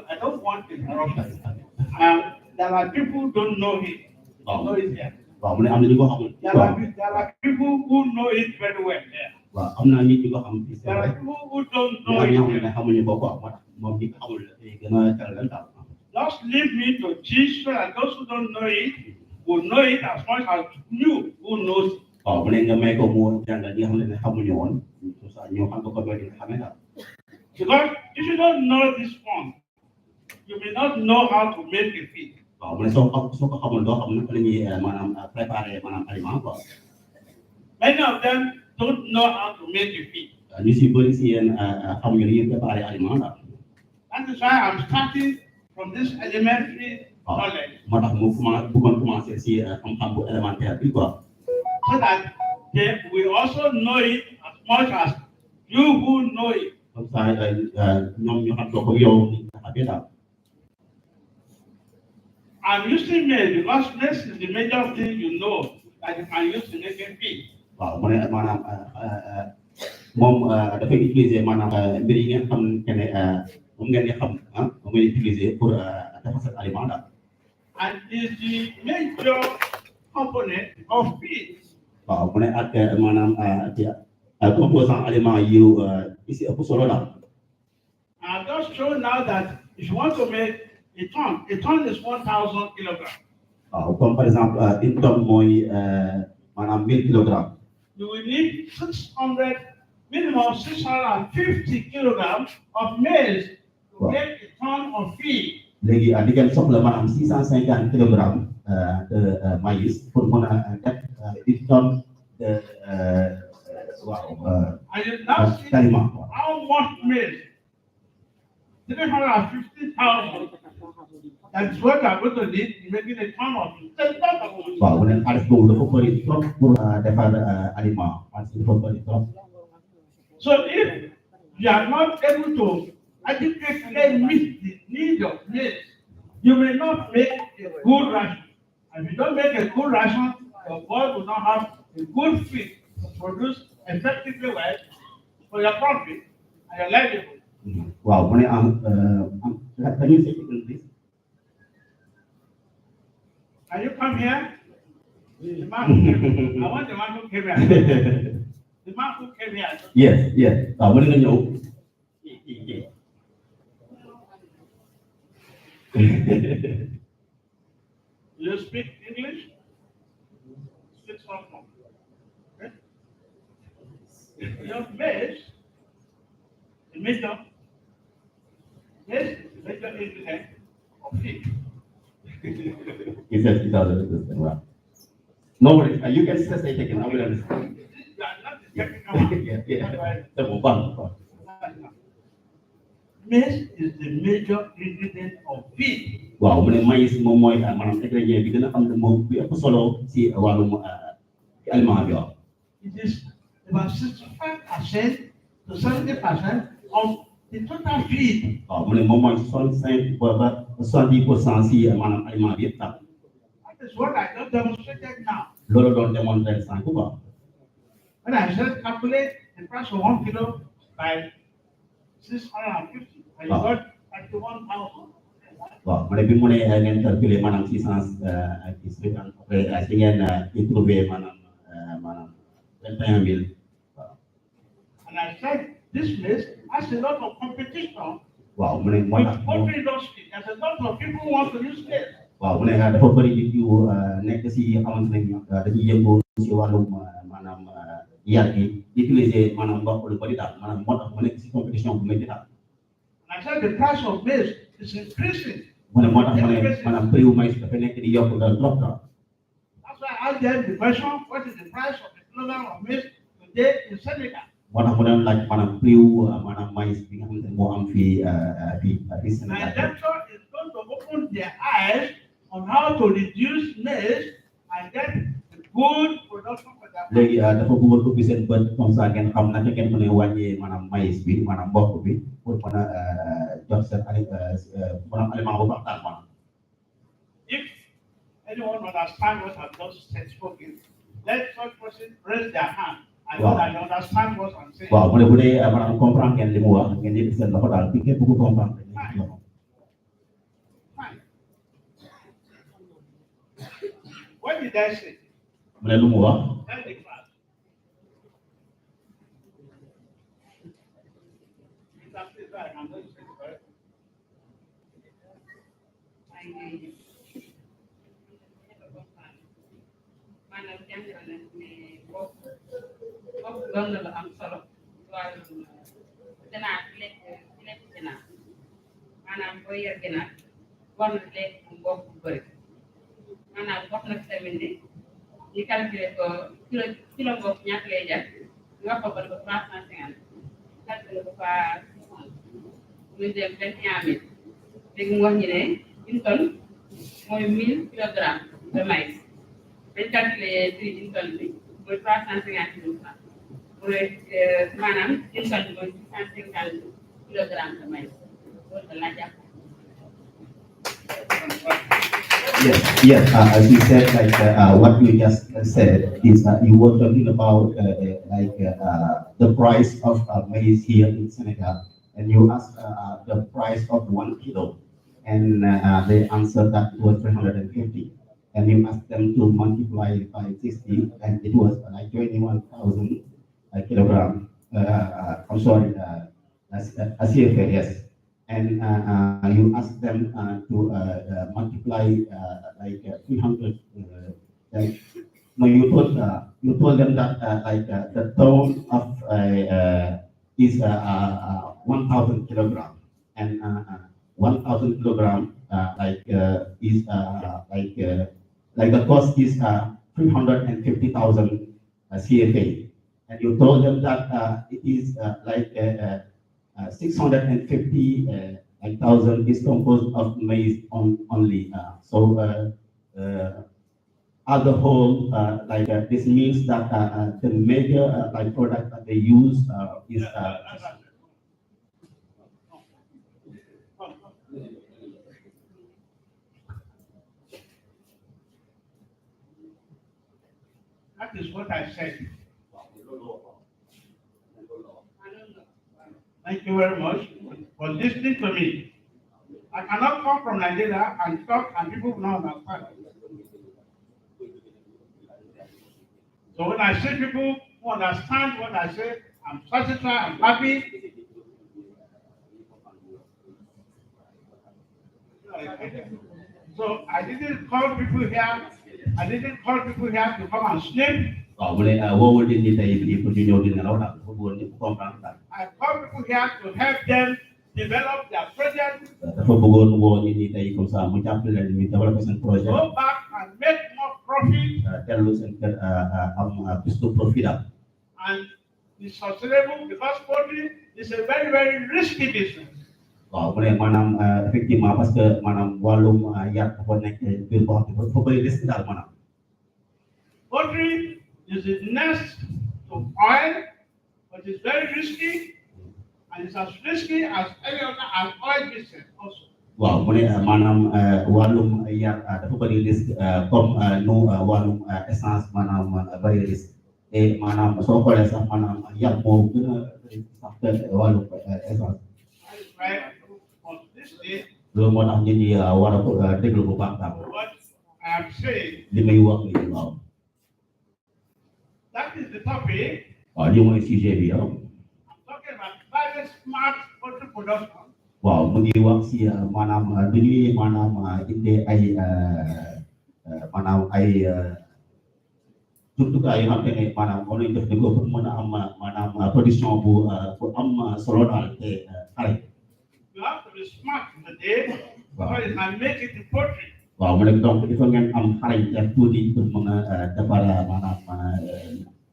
I don't want interruption. There are people who don't know it. Know it here. wow, am na juga xam There are people who know it very well here. waaw am na nit juga xam ci There are people who don't know am it. ñoo here. ne xamuñu bokk ak moom di xamul gëna tagal daal. Just leave me to teach so that those who don't know it will know it as much as you who knows it. waaw bu ne nga may ko mu jàngal ñi nga xam ne xamuñu woon so ñoo xam ko doy di xamee daal. Because if you don't know this one, you may not know how to make a feed. waaw bu ne soo ko xamul doo xam naka la ñuy maanaam préparer maanaam aliment quoi. Many of them don't know how to make a feed. ñu si bëri si yéen xamuñu ni ñuy préparer aliment daal. That is why I'm starting from this elementary knowledge, moo tax mu bëggoon commencer si xam-xam bu élémentaire bi quoi. so that we also know it as much as you who know it. comme ça ñoom ñu xam ko yow ni nga xamee daal. I'm using maize because maize is the major thing you know that you can use to make a feed. waaw mu ne maanaam moom dafay utiliser maanaam mbir yi ngeen xam ne moom ngeen di xam moom ngeen utiliser pour defar seen aliment daal. And is the major component of feed. waaw mu ne ak maanaam composant aliment yu si ëpp solo daal. I've just shown now that if you want to make a ton is 1,000 kilograms. waaw comme par exemple une tonne mooy maanaam 1000 kilogrammes. You will need 600, minimum 650 kilograms of maize to Wow. get a ton of feed. léegi di ngeen soxla maanaam 650 kilogrammes the maize pour mën a def it doon the waaw And you now see aliment. how much maize, 350,000. That's what I'm going to need in making a ton of it. waaw mu ne xaalis boobu dafa bëri trop pour defar aliment parce que dafa bëri trop. So if you are not able to adequately meet the need of maize, you may not make a good ration. And if you don't make a good ration, your board will not have a good feed to produce effectively well for your profit and your livelihood. Waaw mu ne can you say it in please? Can you come here? The man who came, I want the man who came here. The man who came here. Yes, yes. Waaw mu ne nga ñëw. You speak English? Speak something. Okay? Your base, the major ingredient of feed. He says he doesn't understand. Wow. No worries. You can just say it again. I will understand. You are not the technical Yeah, yeah. one. So, one. Maize is the major ingredient of feed. Waaw mu ne maïs moom mooy maanaam ingrédient bi gën a xam ne moom bi ëpp solo si wàllum aliment bi waaw. It is about 65% to 70% of the total feed. waaw mu ne moom mooy 65 ba 70% si maanaam aliment bi yëpp tax. That is what I just demonstrated now. Loolu doon démontrer sànq quoi. When I said calculate the price of 1 kilo by 650, and you got 31,000. waaw mu ne bi mu ne ngeen calculer maanaam 600 après si ngeen di trouver maanaam 21,000 waaw. And I said this place has a lot of competition waaw mu ne moo with tax poultry industry. There's a lot of people who want to use this. waaw mu ne dafa bëri nit yu nekk si xamante ne dañuy yëngu si wàllum maanaam yar gi utiliser maanaam mboq lu bëri daal maanaam moo tax mu nekk si compétition bu métti daal. And I said the price of maize is increasing. mu ne moo tax mu ne maanaam prix wu maïs dafa nekk di yokk daal trop daal. That's why I asked them the question, what is the price of the kilogram of maize today in Senegal? moo tax mu doon laaj maanaam prix wu maanaam maïs bi nga xamante ne moo am fii My Sénégal. lecture is going to open their eyes on how to reduce maize and get a good production for their léegi dafa bëggoon ubbi seen bët comme ça ngeen xam naka ngeen mën a wàññee maanaam maïs bi maanaam mboq bi pour mën a jox seen maanaam aliment bu baax daal maanaam. If anyone understands what I've just said spoken, let such person raise their hand. I know Wow. that you understand what I'm saying. waaw mu ne bu dee maanaam comprendre ngeen li mu wax ngeen yëg seen loxo daal bi képp ku comprendre ngeen yëg loxo. Fine. What did I say? mu ne lu mu wax. Tell the class. Exactly right. I'm going to say it correctly. maanaam jàngal nañ ne bopp doon na lu am solo wàllum ganaar lekk ganaar maanaam booy yor ganaar war na lekk mboq bu bëri maanaam wax na fi tamit ne ñu calculer ko kilo mboq ñaata lay jar nga ko ba 350 calculer ko par 600 muy dem 21 000 léegi mu wax ñu ne une tonne mooy 1000 kilogrammes de maïs dañ calculer prix d'une tonne bi mooy 350 000 francs mooy maanaam une tonne bi mooy 650 kilogrammes de maïs loolu da laa jàpp. Yes, yes. As you said, like what you just said is you were talking about the price of maize here in Senegal, and you asked the price of 1 kilo, and they answered that it was 350, and you asked them to multiply it by 60, and it was like 21,000 kilogram. I'm sorry, as CFA, yes. And you ask them to multiply like 300. No, you told them that the ton of is 1,000 kilogram, and 1,000 kilogram is like like the cost is 350,000 CFA, and you told them that it is 650,000 is composed of maize only. As a whole, this means that the major product that they use is That is what I said. Thank you very much for listening to me. I cannot come from Nigeria and talk and people will not understand. So when I see people who understand what I say, I'm satisfied, I'm happy. So I didn't call people here. I didn't call people here to come and sleep. I call people here to help them develop their project. Go back and make more profit. And it's sustainable because poultry is a very, very risky business. Effectivement parce que wàllum yàq dafa nekk biir boo xam ne dafa bëri risque daal Poultry is next to oil, but it's very risky, and it's as risky as any other oil business also. Waaw mu ne wàllum yàq dafa bëri risque comme nu wàllum essence bëri risque et soo xoolee sax yàq moo gën a sax wàllum essence. Loolu moo tax nit ñi war a déglu bu baax daal. What I am saying. Li may wax nii waaw. That is the topic. Waaw lii mooy sujet bi yow. I'm talking about very smart poultry production. Waaw mu ngi wax si du ñuy indi ay jumtukaay yoo xam ne moom lañ def ko pour mën a am production bu am solo daal te xale. You have to be smart today, so you can make it in poultry. Waaw mu nekk donc il faut ngeen am xarañ tuuti pour mën a defar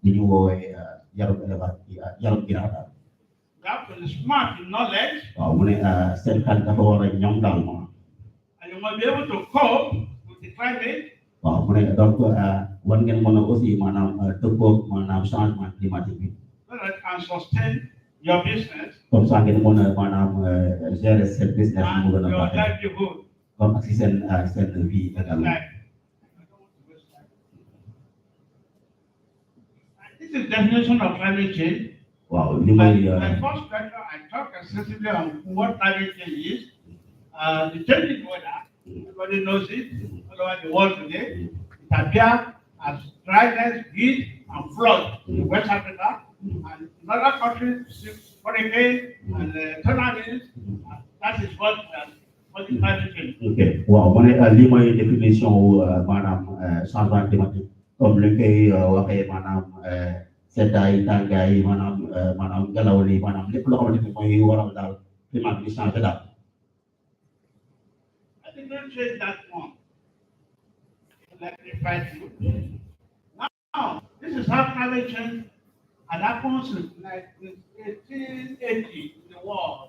li ñu woowee yarum ginaar daal. You have to be smart in knowledge. Waaw mu ne seen xel dafa war a ñoom daal moom. And you must be able to cope with the climate. Waaw mu ne donc war ngeen mën a aussi dëppoo changement climatique bi. So that can sustain your business. Comme ça ngeen mën a gérer seen business mu gën a your baax. livelihood. Comme ak si seen vie également. This is definition of climate change. Waaw li may My first lecture, I talk extensively on what climate change is. The changing weather, everybody knows it, all over the world today. It appears as dryness, heat, and flood in West Africa, and in other countries, hurricane and tornadoes. That is what the climate change. ok waaw mu ne lii mooy définition wu changement climatique comme li koy waxee seddaay tàngaay ngelaw li lépp loo xamante ni mooy waral daal climat bi changé daal. I think we'll change that one. Let me fight you. Now, this is how climate change had happened since 1880 in the world.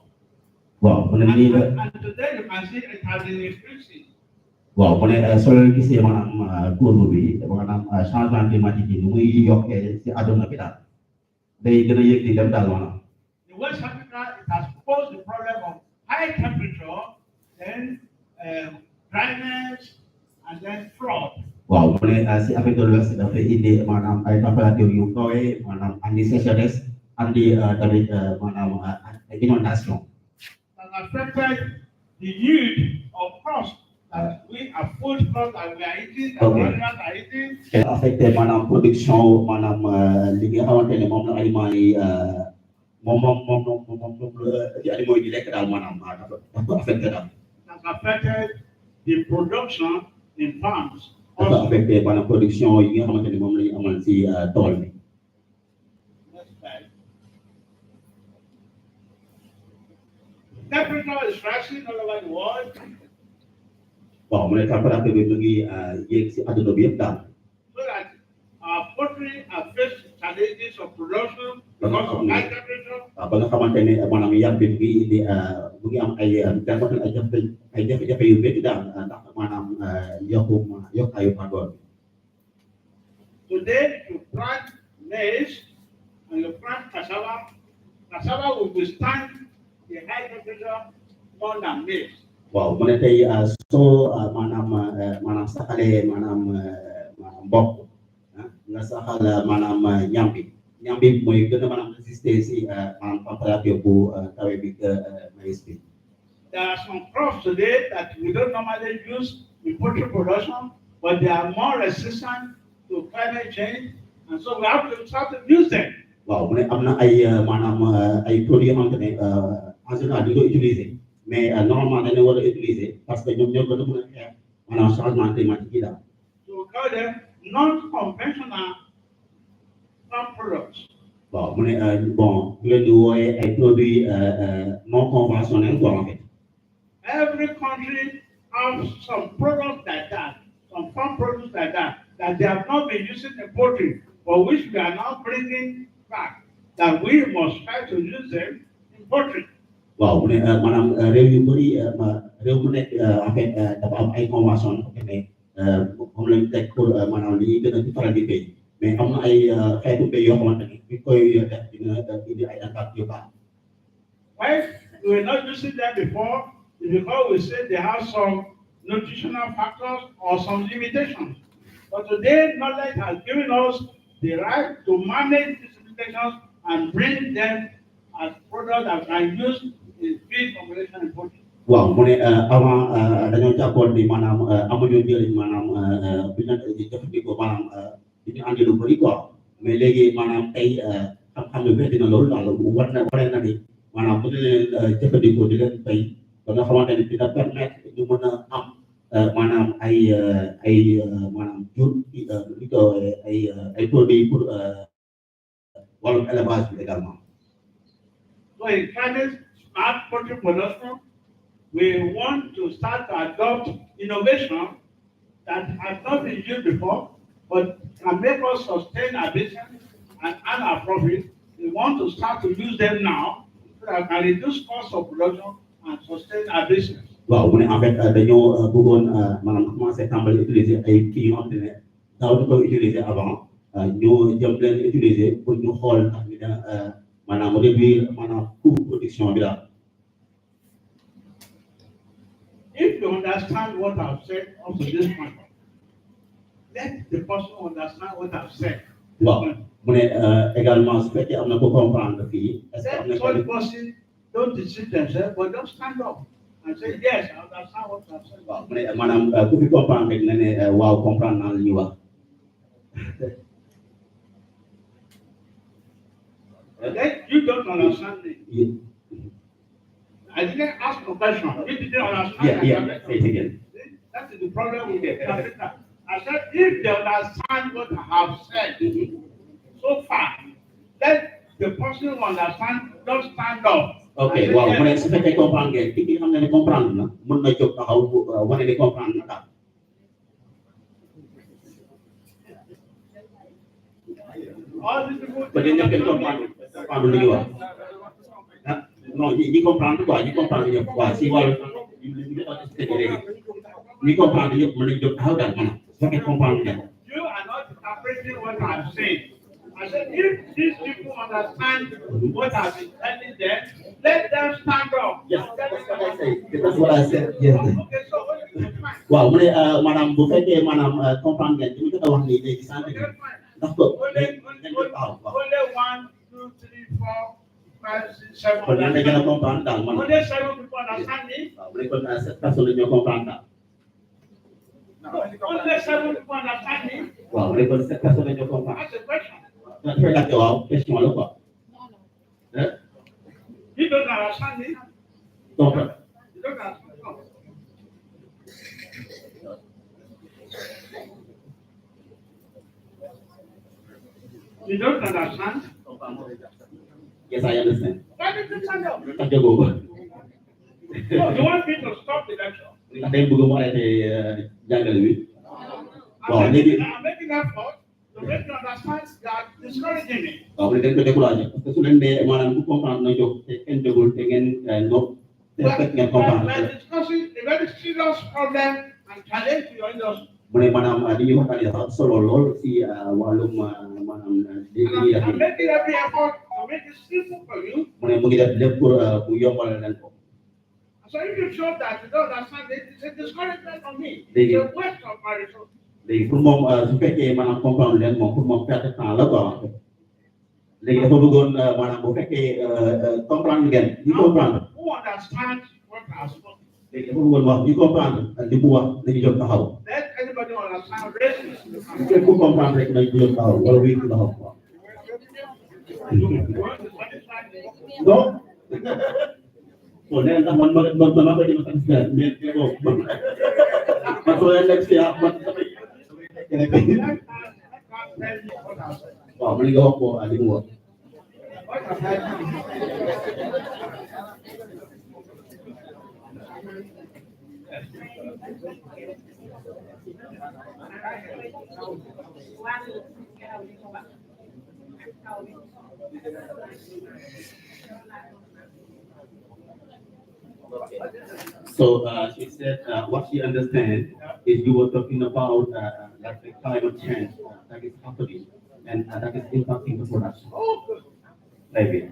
Waaw mu ne nii la. And today you can see it has been increasing. Waaw mu ne soo gisee courbe bi changement climatique yi ni muy yokkee si àdduna bi daal day gën a yëg di dem daal In West Africa, it has posed the problem of high temperature, then dryness, and then flood. Waaw mu ne si Afrique de l'Ouest dafay indi ay température yu kawe andi sécheresse andi tamit inondation. That affected the yield of crops that we are food crops that we are eating, that animals are eating. Affecté production li nga xamante ne moom la aliment yi animaux yi di lekk daal dafa affecté daal. That affected the production in farms. Dafa affecté production yi nga xamante ne moom la ñu amal si tool bi. Temperature is rising all over the world. waaw mu ne température bi mu ngi yéeg si àdduna bi yëpp daal. So that our poultry are faced challenges of production because of high temperature. waaw ba nga xamante ne maanaam yàpp bi mu ngi indi mu ngi am ay jafe-jafe yu bëri daal ndax maanaam yokkaayu tàngoor bi. Today, you plant maize and you plant cassava. Cassava will withstand the high temperature more than maize. waaw mu ne tey soo maanaam saxalee maanaam mboq nga saxal maanaam ñambi mooy gën a maanaam résister si maanaam température bu kawe bi maïs bi. There are some crops today that we don't normally use in poultry production, but they are more resistant to climate change, and so we have to start to use them. waaw mu ne am na ay maanaam ay produits yoo xamante ne en général di ko utiliser mais normalement dañu war a utiliser parce que ñoom ñoo gën a mën a xeex maanaam changement climatique yi daal. So we call them non-conventional farm products. waaw mu ne bon bu leen di wooyee ay produits non conventionnels quoi en fait. Every country has some products like that, some farm products like that they have not been using in poultry, but which we are now bringing back, that we must try to use them in poultry. waaw mu ne maanaam réew yu bëri réew mu nekk en fait dafa am ay convention yoo xam ne moom lañ teg pour maanaam li ñuy gën a faral di béy mais am na ay xeetu béy yoo xamante ne bi koy def dina indi ay impact yu baax. Why we were not using them before is because we said they have some nutritional factors or some limitations. But today, knowledge has given us the right to manage these limitations and bring them as products that can use in feed formulation and poultry. waaw mu ne avant dañoo jàppoon ni maanaam amuñu njëriñ maanaam bi ñu jëfandikoo maanaam bi ñu andi lu bëri quoi mais léegi maanaam tey xam-xam yu bëri na loolu daal waree na ni maanaam bu ñu leen jëfandikoo di leen béy ba nga xamante ni dina permettre ñu mën a am maanaam ay maanaam jur li ko ay produits pour wàllum élevage bi également. So in climate smart poultry production, we want to start to adopt innovation that has not been used before, but can make us sustain our business and earn our profit. We want to start to use them now so that we can reduce cost of production and sustain our business. waaw mu ne en fait dañoo bëggoon maanaam commencé tàmbali utiliser ay kii yoo xamante ne daaw di ko utiliser avant ñu jëm leen utiliser pour ñu xool ndax ñu dina maanaam réduire maanaam coût production bi daal. If you understand what I've said up to this point, let the person understand what I've said. waaw mu ne également su fekkee am na ko comprendre fii. est-ce que am na Let the person don't deceive themselves, but just stand up and say, yes, I understand what I've said. waaw mu ne maanaam ku fi comprendre rek na ne waaw comprendre naa li ñuy wax. Then you don't understand me. Yeah, I didn't ask a question. You didn't understand. say it again. That is the problem with Africa. I said, if they understand what I have said so far, let the person who understand just stand up. ok waaw mu ne su fekkee comprendre ngeen ki xam ne comprendre na mën na jóg taxaw wane ne comprendre na daal. All these people. ba ñun ñëpp kenn comprendre lu ñuy wax ah non ñi comprendre quoi ñi comprendre ñëpp waaw si wàllu ñi comprendre ñëpp mën nañu jóg taxaw daal maanaam su fekkee comprendre ngeen. You are not interpreting what I'm saying. I said, if these people understand what I've been telling them, let them stand up. Yes, that's what I say. That's what I said. Yes. Okay, so what is the fine? waaw mu ne maanaam bu fekkee maanaam comprendre ngeen li mu jot a wax nii léegi sant Okay, ngeen fine. ndax ko Only, day only, dañ ko taxaw waaw. only 1, 2, 3, 4, 5, 6, 7. kon yéen a gën a comprendre daal man. Only 7 people understand me. waaw mu ne kon 7 personnes ñoo comprendre daal. Only 7 people understand me. waaw mu ne kon 7 personnes ñoo comprendre. That's a question. dafay laajte waaw question la quoi. You don't understand me. donc You don't understand. No. You don't understand? yes I understand. Why did you stand up? tax déggoo ko. No, you want me to stop the lecture? ndax day bëgg mu arrêté jàngale bi. Bon, I'm léegi making effort to make you understand that discouraging me. waaw mu ne dañ ko découragé parce que su leen dee maanaam ku comprendre na jóg te kenn déggul te ngeen nopp te fekk ngeen comprendre. We're discussing a very serious problem and challenge to your industry. mu ne maanaam li ñuy waxtaanee dafa am solo lool si wàllum maanaam li ñuy def I'm making every effort to make it simple for you. mu ne mu ngi def lépp pour mu yombal leen ko. So if you show that you don't understand it, it's a discouragement for me. Thank you. It's a waste of my resources. léegi pour moom su fekkee maanaam comprendre leen moom pour moom perte temps la quoi. léegi dafa bëggoon maanaam bu fekkee comprendre ngeen ñu comprendre. Who understands what I spoke? léegi dafa bëggoon wax ñu comprendre li mu wax nañu jóg taxaw. Let anybody understand racism. bu fekkee ku comprendre rek nañu jóg taxaw wala wéy ci taxaw quoi. non. bon nee na man maa koy jëm satisfaire mais bon man soo leen nekk si man damay waaw man li nga wax ko li mu wax. So she said what she understands is you were talking about like the climate change that is happening and that is impacting the production. Oh, good. Maybe.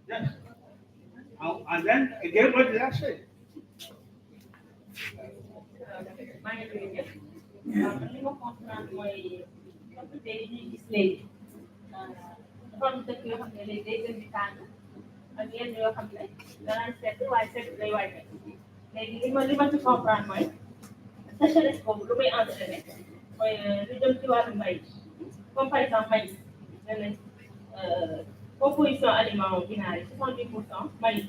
Yes. And then again, what did I say? maa ngi lay def waaw li ma comprendre mooy coppite yi ñuy gis léegi dafa am dëkk yoo xam ne léegi day gën di tàng ak yenn yoo xam ne danañ sedd waaye sedd day wàññi léegi li ma ci comprendre mooy sécheresse boobu lu muy entraîné mooy lu jëm ci wàllu mbay comme par exemple maïs nee nañ composition aliment binaire 70% maïs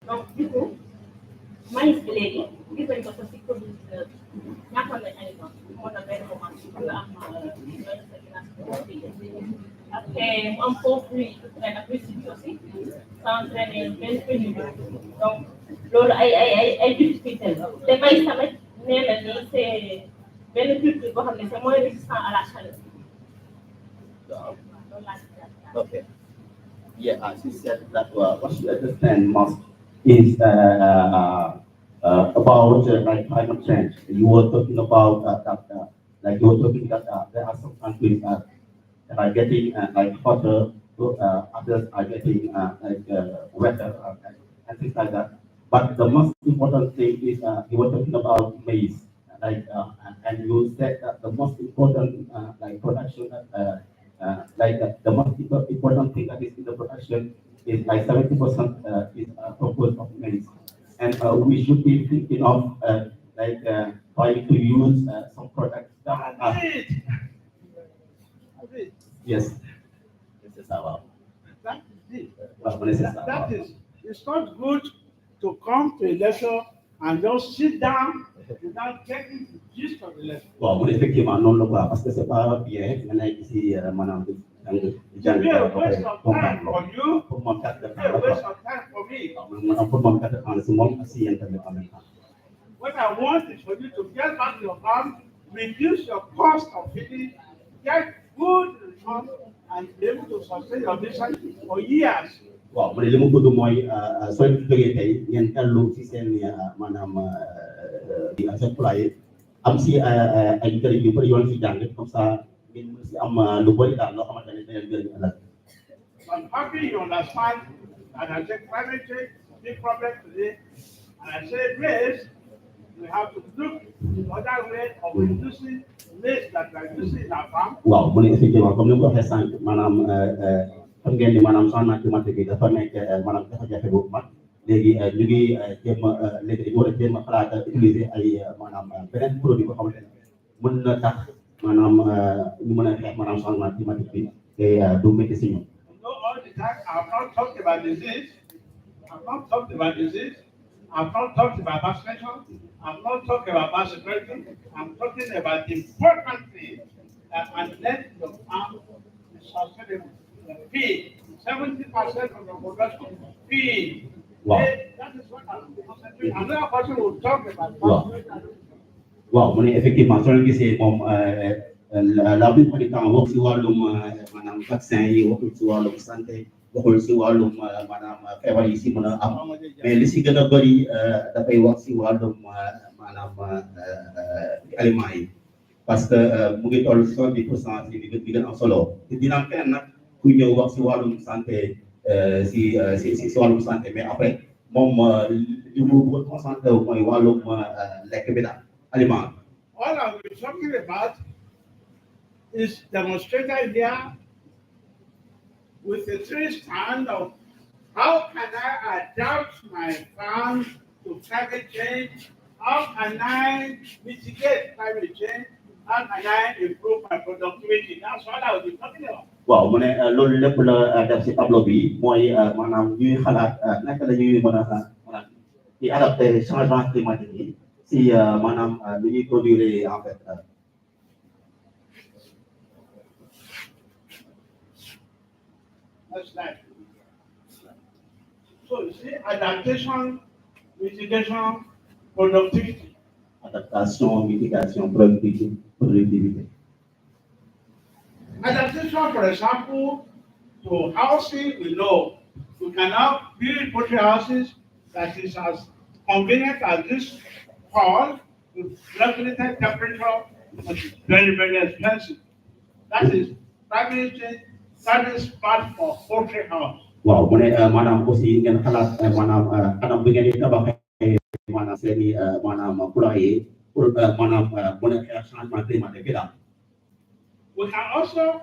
donc du coup maïs bi léegi gis nañ ko si producteur ñàkkoon nañ aliment moo tax benn moment pour nga am après mu am conflit ak Russie aussi ça entraîne benn pénurie donc loolu ay difficulté la te maïs tamit nee na ni c'est benn culture boo xam ne c'est moins résistant à la chaleur. Okay. Yeah, as you said that what you understand most is about like climate change. You were talking about that, like you were talking that there are some countries that are getting like hotter, others are getting like wetter and things like that. But the most important thing is you were talking about maize, like and you said that the most important like production the most important thing that is in the production is like 70% is composed of maize. And we should be thinking of trying to use some products that are. Yes. This is our. That is it. That is. It's not good to come to a lecture and just sit down without getting the gist of the lesson. Bon, effectivement, non, parce que c'est pas bien. On a ici, madame, It's a waste of time for you. pour mon cas de It's a waste of time for me. pour mon cas de temps, c'est mon aussi internet en même temps. What I want is for you to get back to your farm, reduce your cost of feeding, get good results, and be able to sustain your business for years. Waaw mu ne li ma bëgg mooy soo leen jógee tey ngeen dellu ci seen maanaam seen poulailler am si ay njëriñ yu bëri yoo leen si jàng comme ça ngeen mën si am lu bëri daal loo xamante ne dina leen jëriñ ëllëg. I'm happy you understand that I say climate change is a big problem today, and I say maize, we have to look the other way of reducing maize that we are using in our farm. Waaw mu ne effectivement comme ni ma ko waxee sànq maanaam xam ngeen ni maanaam changement climatique bi dafa nekk maanaam jafe-jafe bu mag léegi ñu ngi jéem a léegi dañu war a jéem a xalaat utiliser ay maanaam beneen produit boo xamante ne mën na tax maanaam ñu mën a xeex maanaam changement climatique bi te du métti si ñun. No, all the time I've not talked about disease. I've not talked about disease. I've not talked about vaccination. I'm not talking about biosecurity. I'm talking about the important thing that and let the farm be sustainable. Feed 70% of the production. Feed. Wow. That is what Another person will talk about Wow. Waaw mu ne effectivement soo leen gisee moom la plupart du temps wax si wàllum maanaam vaccin yi waxul si wàllum santé waxul si wàllum maanaam feebar yi si mën a am mais li si gën a bëri dafay wax si wàllum maanaam aliments yi parce que mu ngi toll 70% si di gën a am solo te dina am keneen nag ku ñëw wax si wàllum santé si wàllum santé mais après moom li mu bëgg a concentré wu mooy wàllum lekk bi daal. Aliment. all I will be talking about is demonstrated here with a three stand of how can I adapt my farm to climate change, how can I mitigate climate change, how can I improve my productivity. That's what I will be talking about. Waaw mu ne loolu lépp la def si tableau bi mooy maanaam ñuy xalaat naka la ñuy mën a di adapté changement climatique yi si maanaam lu ñuy produire en fait. That's right. So you see, adaptation, mitigation, productivity. Adaptation, mitigation, productivité. Adaptation, for example, to housing, we know we cannot build poultry houses that is as convenient as this hall with regulated temperature, which is very, very expensive. That is primary change, that is part for poultry house. Waaw mu ne maanaam aussi ngeen xalaat maanaam anam bi ngeen di tabaxee maanaam seen i maanaam poulailler pour maanaam mën a xeex changement climatique bi daal. We can also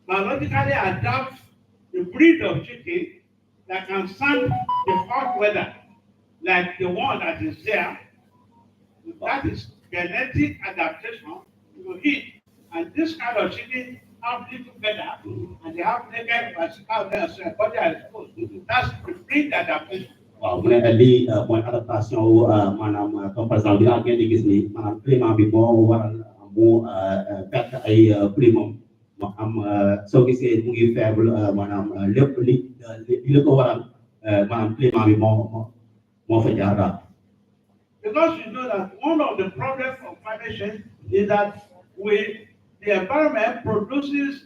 biologically adapt the breed of chicken that can stand the hot weather, like the one that is there. That is genetic adaptation to heat. And this kind of chicken have little feather and they have naked out there, so body are exposed. That's the breed adaptation. Waaw mu ne lii mooy adaptation wu maanaam comme par exemple dinaa ngeen di gis ni maanaam climat bi moo waral mu perte ay primam mu am soo gisee mu ngi faible maanaam lépp li ko waral maanaam climat bi moo fa jaar daal. Because you know that one of the problems of climate change is that the environment produces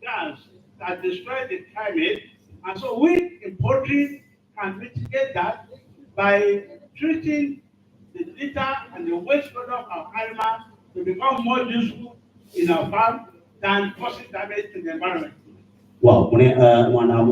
gas that destroy the climate, and so we in poultry can mitigate that by treating the litter and the waste product of animals to become more useful in our farm than causing damage to the environment. Waaw mu ne maanaam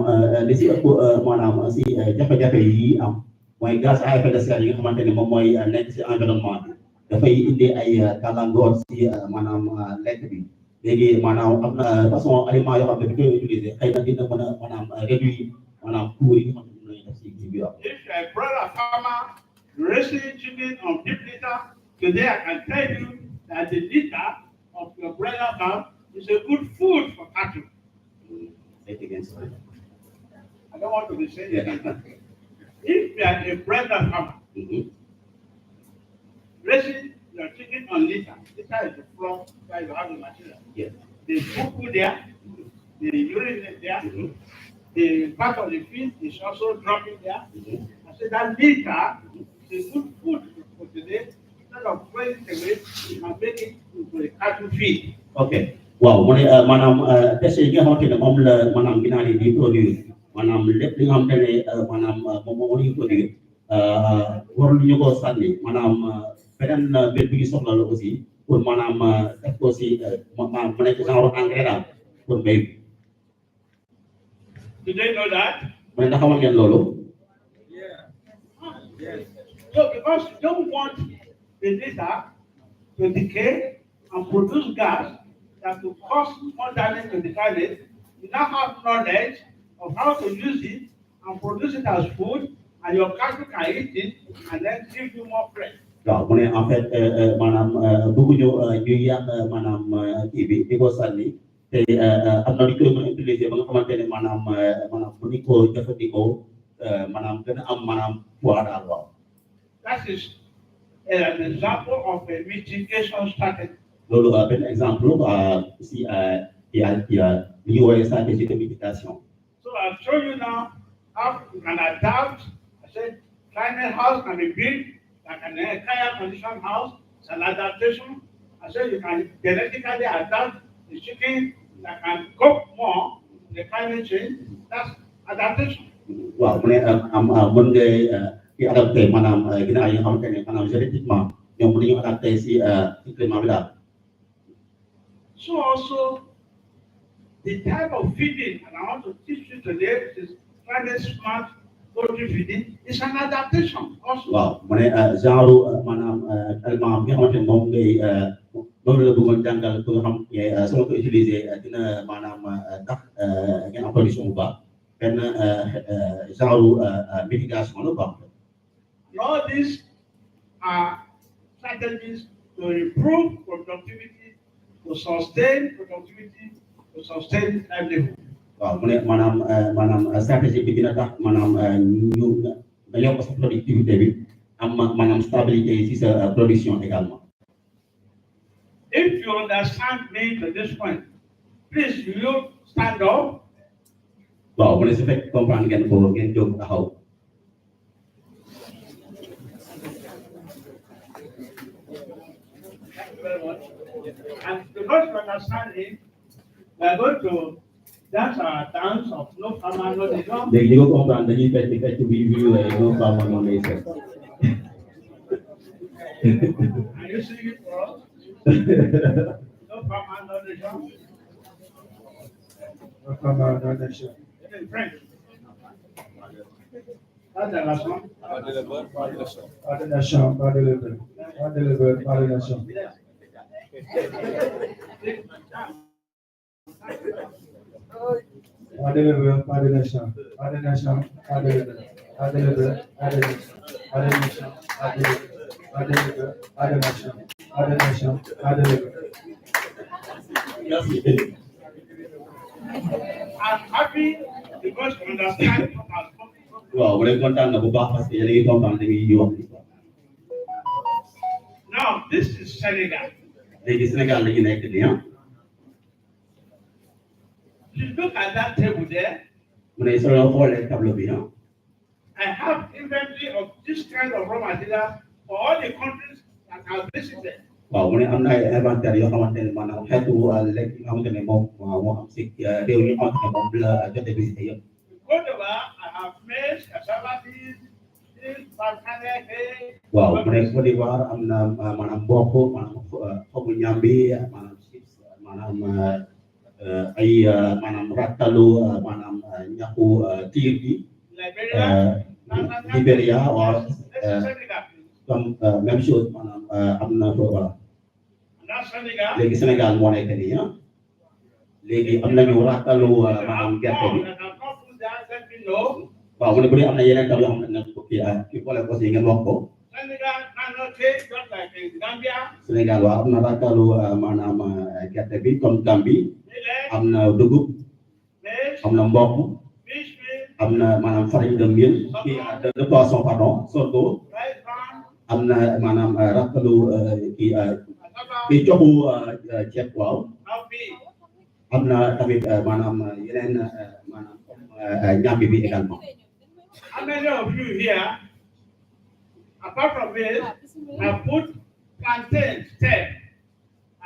li si ëpp maanaam si jafe-jafe yi am mooy gaz à effet de serre yi nga xamante ne moom mooy nekk si environnement bi dafay indi ay gàllankoor si maanaam lekk bi léegi maanaam am na façon aliment yoo xam ne dañ koy utiliser xëy na dina mën a maanaam réduire maanaam coût yi nga xamante ne def si kii bi waaw. If you are a brother farmer raising chicken on deep litter, today I can tell you that the litter of your brother farm is a good food for cattle. Say it again, sorry. I don't want to be saying it. If you are a brother farmer raising your chicken on litter is the floor where you have the material. Yes. The poo there, the urine is there, the part of the feed is also dropping there. I said that litter is a good food for today. Instead of throwing it away, you can make it into a cattle feed. Okay. Waaw mu ne maanaam déchets yi nga xamante ne moom la maanaam ginaar yi di produire maanaam lépp li nga xamante ne maanaam moom moo ñu produire waruñu ko sànni maanaam beneen mbir bi ñu soxla la aussi pour maanaam def ko aussi maanaam mu nekk genre engrais daal pour mbéy bi. Did they know that? mu ne ndax xamal ngeen loolu. Yes. So because you don't want the litter to decay and produce gas that will cause more damage to the climate, you now have knowledge of how to use it and produce it as food, and your cattle can eat it and then give you more fresh. waaw mu ne en fait maanaam bëgguñu ñuy yàq maanaam kii bi di ko sànni te am na lu koy mën a utiliser ba nga xamante ne maanaam bu ñu ko jëfandikoo maanaam gën a am maanaam poids daal waaw. That is an example of a mitigation strategy. Loolu benn exemple si il y a li ñuy woowee stratégie de mitigation. So I've shown you now how you can adapt. I said climate house can be built like an air conditioned house. It's an adaptation. I said you can genetically adapt the chicken that can cope more in the climate change. That's adaptation. Waaw mu ne am mën ngay ki adapté maanaam ginnaaw yi nga xamante ne maanaam génétiquement ñoom mën nañu adapté si climat bi daal. So also the type of feeding, and I want to teach you today, is climate smart poultry feeding, is an adaptation also. Waaw mu ne genre maanaam aliment bi nga xamante ne moom ngay moom la bëggoon jàngal pour nga xam ne soo ko utiliser dina maanaam tax ngeen am production bu baax benn genre mitigation la quoi. And all these are strategies to improve productivity, to sustain productivity, to sustain livelihood. Waaw mu ne maanaam stratégie bi dina tax maanaam ñu nga yokk sa productivité bi am maanaam stabilité ci sa production également. If you understand me to this point, please will you stand up? Waaw mu ne su fekk comprendre ngeen ko ngeen jóg taxaw. Thank you very much. And because you understand it, we are going to dance our dance of no farmer, no nation. Léegi di ko comprendre dañuy fecc bi no farmer no nation. Are you singing it for us? No farmer, no nation. No farmer, no nation. In French. That's the last one. Pas de nation, pas de leader. Pas de leader, pas de nation. Yes. Pas de leader, pas de nation. Pas de nation, pas de leader. Pas de leader, pas de nation. Pas de nation, pas de leader. Pas de leader, pas de nation. Pas de nation, pas de leader. Merci. I'm happy because you understand what I'm talking about. Waaw mu ne kontaan na bu baax parce que yéen a ngi comprendre li ñuy wax. Now, this is Senegal. Léegi Sénégal la ñu nekk nii ah. You look at that table there. Mu ne soo xoolee tableau bi ah. I have inventory of this kind of raw material for all the countries that I've visited. Waaw mu ne am na ay inventaire yoo xamante ne maanaam xeetu lekk yi nga xamante ne moom moo am si réew yi nga xamante ne moom la jot a visité yëpp. Côte d'Ivoire, I have maize, cassava beans, Waaw mu ne Côte d'Ivoire am na maanaam mboq maanaam xobu ñambi maanaam chips maanaam ay maanaam rattalu maanaam ñaxu tiir bi. Libéria waaw comme même chose maanaam am na fa voilà. Léegi Sénégal moo nekk nii ah léegi am nañu rattalu maanaam gerte bi. Waaw mu ne bu dee am na yeneen tam yoo xam ne kii boole ko si ngeen wax ko. Sénégal waaw am na rattalu maanaam gerte bi comme Gambie am na dugub am na mboq am na maanaam farine de mil de poisson pardon sorgho am na maanaam rattalu kii coxu ceeb waaw am na tamit maanaam yeneen maanaam ñambi bi également. How many of you here, apart from this, have put plantain stem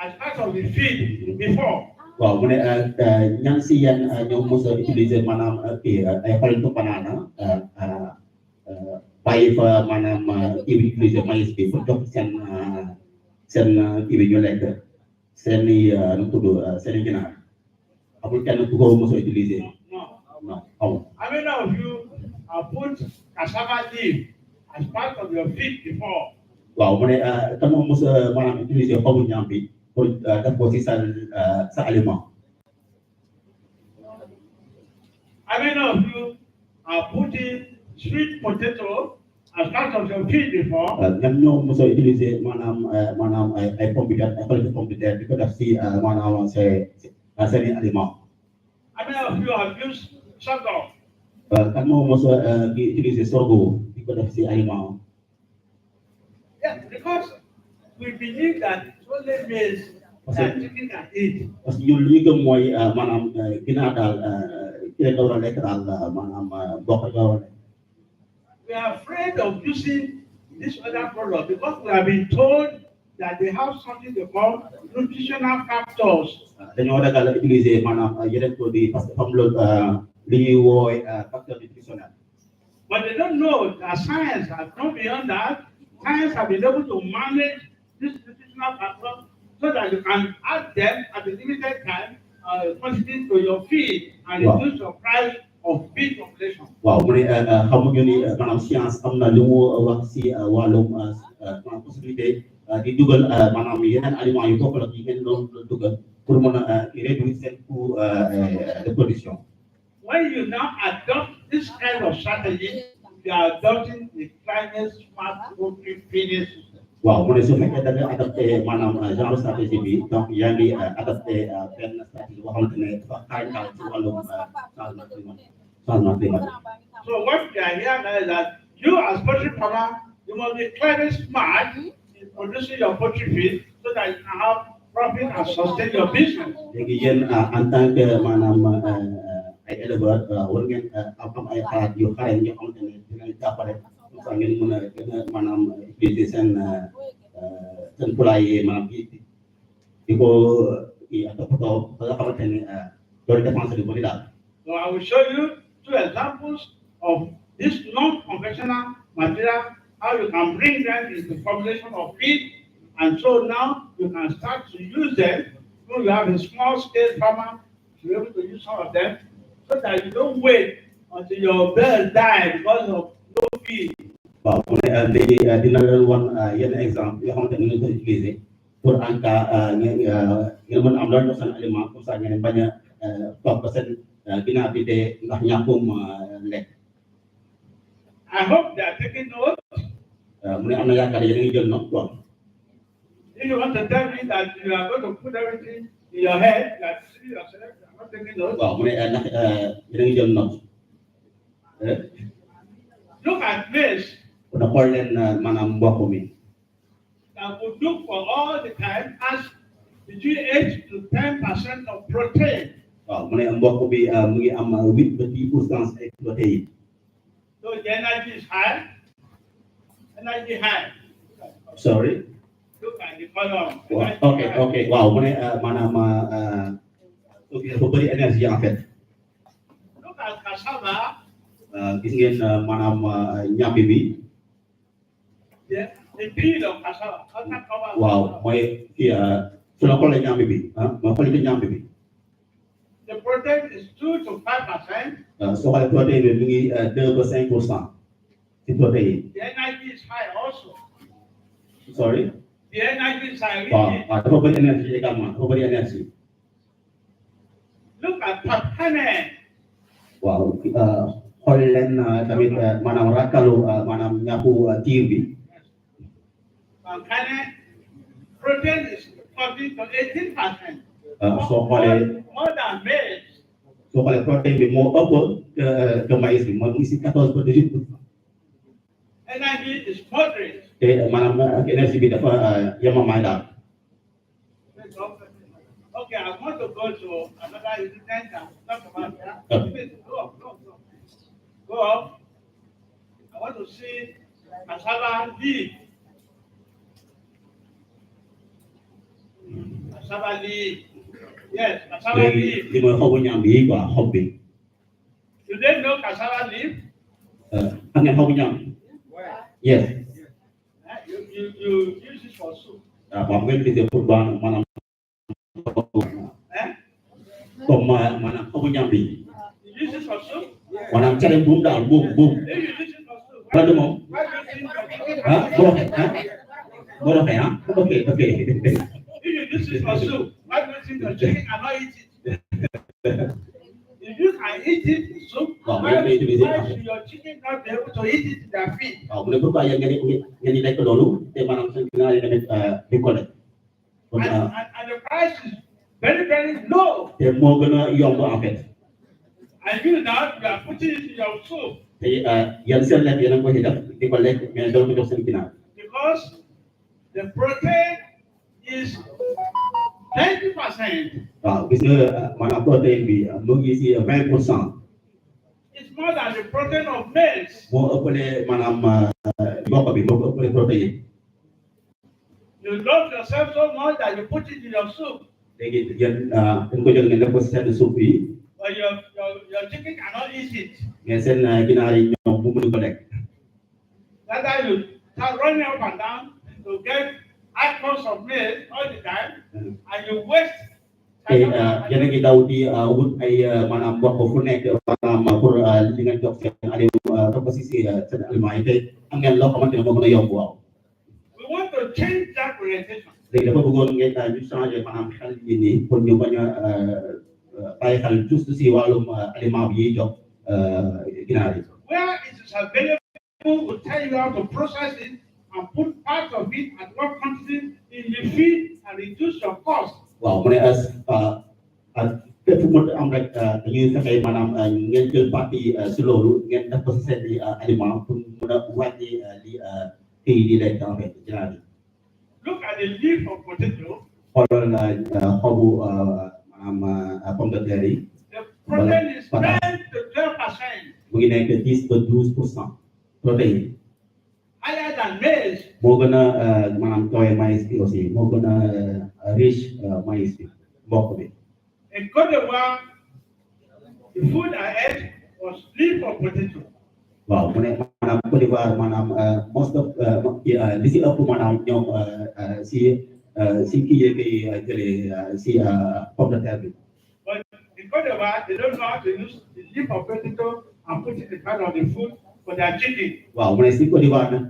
as part of the feed before? Waaw mu ne ñan si yéen ñoo mos a utiliser maanaam kii ay xolitu banana bàyyi fa maanaam kii bi utiliser maïs bi pour jox seen kii bi ñu lekk seen i nu mu tudd seen i ginaar amul kenn ku ko mos a utiliser. No. No. How many of you have put cassava leaf as part of your feed before? Waaw mu ne kan moo mos a maanaam utiliser xobu ñaam bi pour def ko ci sa aliment. How many of you are putting sweet potato as part of your feed before? Ñan ñoo mos a utiliser maanaam ay pomme de terre ay xolitu pomme de terre di ko def ci maanaam seen i aliment. How many of you have used sorghum? Kan moo mos a utiliser sorgho di ko def ci aliment. Yes, because we believe that it's only maize that chicken can eat. Parce que ñun li ñu gëm mooy maanaam ginaar daal ki la war a lekk daal maanaam bokk la war a lekk. we are afraid of using this other product because we have been told that they have something they call nutritional factors. Dañoo ragal utiliser maanaam yeneen produit parce que comme loolu li ñuy woowee facteur nutritionnel. But they don't know that science has gone beyond that. Science has been able to manage this nutritional factor so that you can add them at a limited time, quantity to your feed and reduce your price of feed population. Waaw mu ne xamuñu ni maanaam science am na lu mu wax si wàllum possibilité di dugal maanaam yeneen aliments yu bokkul ak yi ngeen doon dugal pour mën a réduire seen coût de production. When you now adopt this kind of strategy, you are adopting the climate smart poultry feeding system. Waaw mu ne su fekkee da nga adapté maanaam genre stratégie bi donc yaa ngi adapté benn stratégie boo xamante ne dafa xarañ ci wàllum changement climatique. So what we are here now is that you as poultry farmer, you must be climate smart in producing your poultry feed so that you can have profit and sustain your business. léegi yéen en tant que maanaam ay éleveurs war ngeen am ay xalaat yu xarañ yoo xamante ne dinañ jàppale comme ça ngeen mën a gën a maanaam utiliser seen poulailler maanaam di ko toppatoo ba nga xamante ne loolu dépense bi bëri daal. So I will show you two examples of this non-conventional material, how you can bring them into formulation of feed, and so now you can start to use them. So you have a small-scale farmer to be able to use some of them, so that you don't wait until your bird die because of no feed. Waaw mu ne léegi dina leen wan yenn exemple yoo xamante ne ngeen koy utiliser pour en cas ngeen mën a am loolu seen aliment comme ça ngeen bañ a toog ba seen ginnaaw bi dee ndax ñàkkum lekk. I hope they are taking note. mu ne am na yaakaar yéen a ngi jël note quoi. If you want to tell me that you are going to put everything in your head, that you yourself, you are not taking note. Waaw mu ne ndax yéen a ngi jël note. Look at this. Kon xool leen maanaam mboq mi. That would look for all the time as between 8 to 10% of protein. Waaw mu ne mboq bi mu ngi am 8 ba 10% ay protéines. So the energy is high. Energy high. Sorry. Look at the column. Okay. Waaw mu ne maanaam dafa bëri énergie en fait. Look at cassava. Gis ngeen maanaam ñàmbi bi. The peel of cassava. Waaw mooy kii su la xoolee ñàmbi bi ma xoolee ñàmbi bi. The protein is 2 to 5%. Soo xoolee protéine bi mu ngi 2 ba 5% ci protéine. The energy is high also. Sorry. The energy is high. Waaw dafa bëri énergie également dafa bëri énergie. Look at papane. Waaw xool leen tamit maanaam rakalu maanaam ñàkku tiir bi. Papane protein is 14 to 18%. Soo xoolee More than maize. soo xoolee protéine bi moo ëpp que maïs bi mooy mu ngi si 14 ba 18%. Energy is moderate. te maanaam énergie bi dafa yemamaay daal. Okay, I want to go to another ingredient and talk about that. Go up. I want to see cassava leaf. Cassava leaf. Yes, cassava léegi leaf. li mooy xobu ñàmbi yi quoi xob bi. Do they know cassava leaf? Xam ngeen xobu ñàmbi. Yes. You use it for soup. Waaw ngeen utiliser pour maanaam comme maanaam xobu ñàmbi yi. You use it for soup? Maanaam cere buum daal buum. If you use it for soup, Wala moom. why do you think that? Boo doxee ok. If you use it for soup, why do you think your chicken cannot eat it? If you can eat it in soup, Well, why we need to should your chicken not be able to eat it in their feed? waaw mu ne pourquoi yéen ngeen di lekk loolu te maanaam seen ginnaaw yi tamit di ko lekk. Kon And the price is very, very low. te moo gën a yomb en fait. And you now you are putting it in your soup te yéen seen lekk yéen a ngi ko ci def di ko lekk mais doo ko jox seen ginnaaw. because the protein is 20%. Waaw gis nga maanaam protéine bi mu ngi si 20%. It's more than the protein of maize. moo ëppale maanaam mboq bi moo ëppale protéine. You love yourself so much that you put it in your soup. léegi yéen dañ ko jël ngeen def ko si seen suuf yi But your chicken cannot eat it. mais seen ginaar yi ñoom bu mënu ko lekk. That's why you start running up and down to get high cost of maize all the time, and you waste. te yéen a ngi daw di wut ay maanaam mboq fu nekk maanaam pour li ngeen jox seen aliment topp si seen aliment yi te am ngeen loo xamante ne moo gën a yomb waaw. We want to change that orientation. léegi dafa bëggoon ngeen ñu changer maanaam xel yi nii pour ñu bañ a bàyyi xel juste si wàllum aliment bi ñuy jox ginaar yi. Where it is available, will tell you how to process it and put part of it at what quantity in the feed and reduce your cost. waaw mu ne fépp fu mu am rek dañuy fexe maanaam ngeen jël partie si loolu ngeen def ko si seen i aliment pour mun a wàññi li kii di lekk en fait ginaar yi. Look at the leaf of potato. xoolal xobu maanaam pomme de terre yi. The protein is 10 to 12%. mu ngi nekk 10 ba 12% protéine. Higher than maize. moo gën a maanaam tooy maïs bi aussi moo gën a riche maïs bi mboq bi. In Côte d'Ivoire, the food I ate was leaf of potato. waaw mu ne maanaam Côte d'Ivoire maanaam most of li si ëpp maanaam ñoom si kii yee koy jëlee si pomme de terre bi. But in Côte d'Ivoire, they don't know how to use the leaf of potato and put it in part of the food for their chicken. waaw mu ne si Côte d'Ivoire nag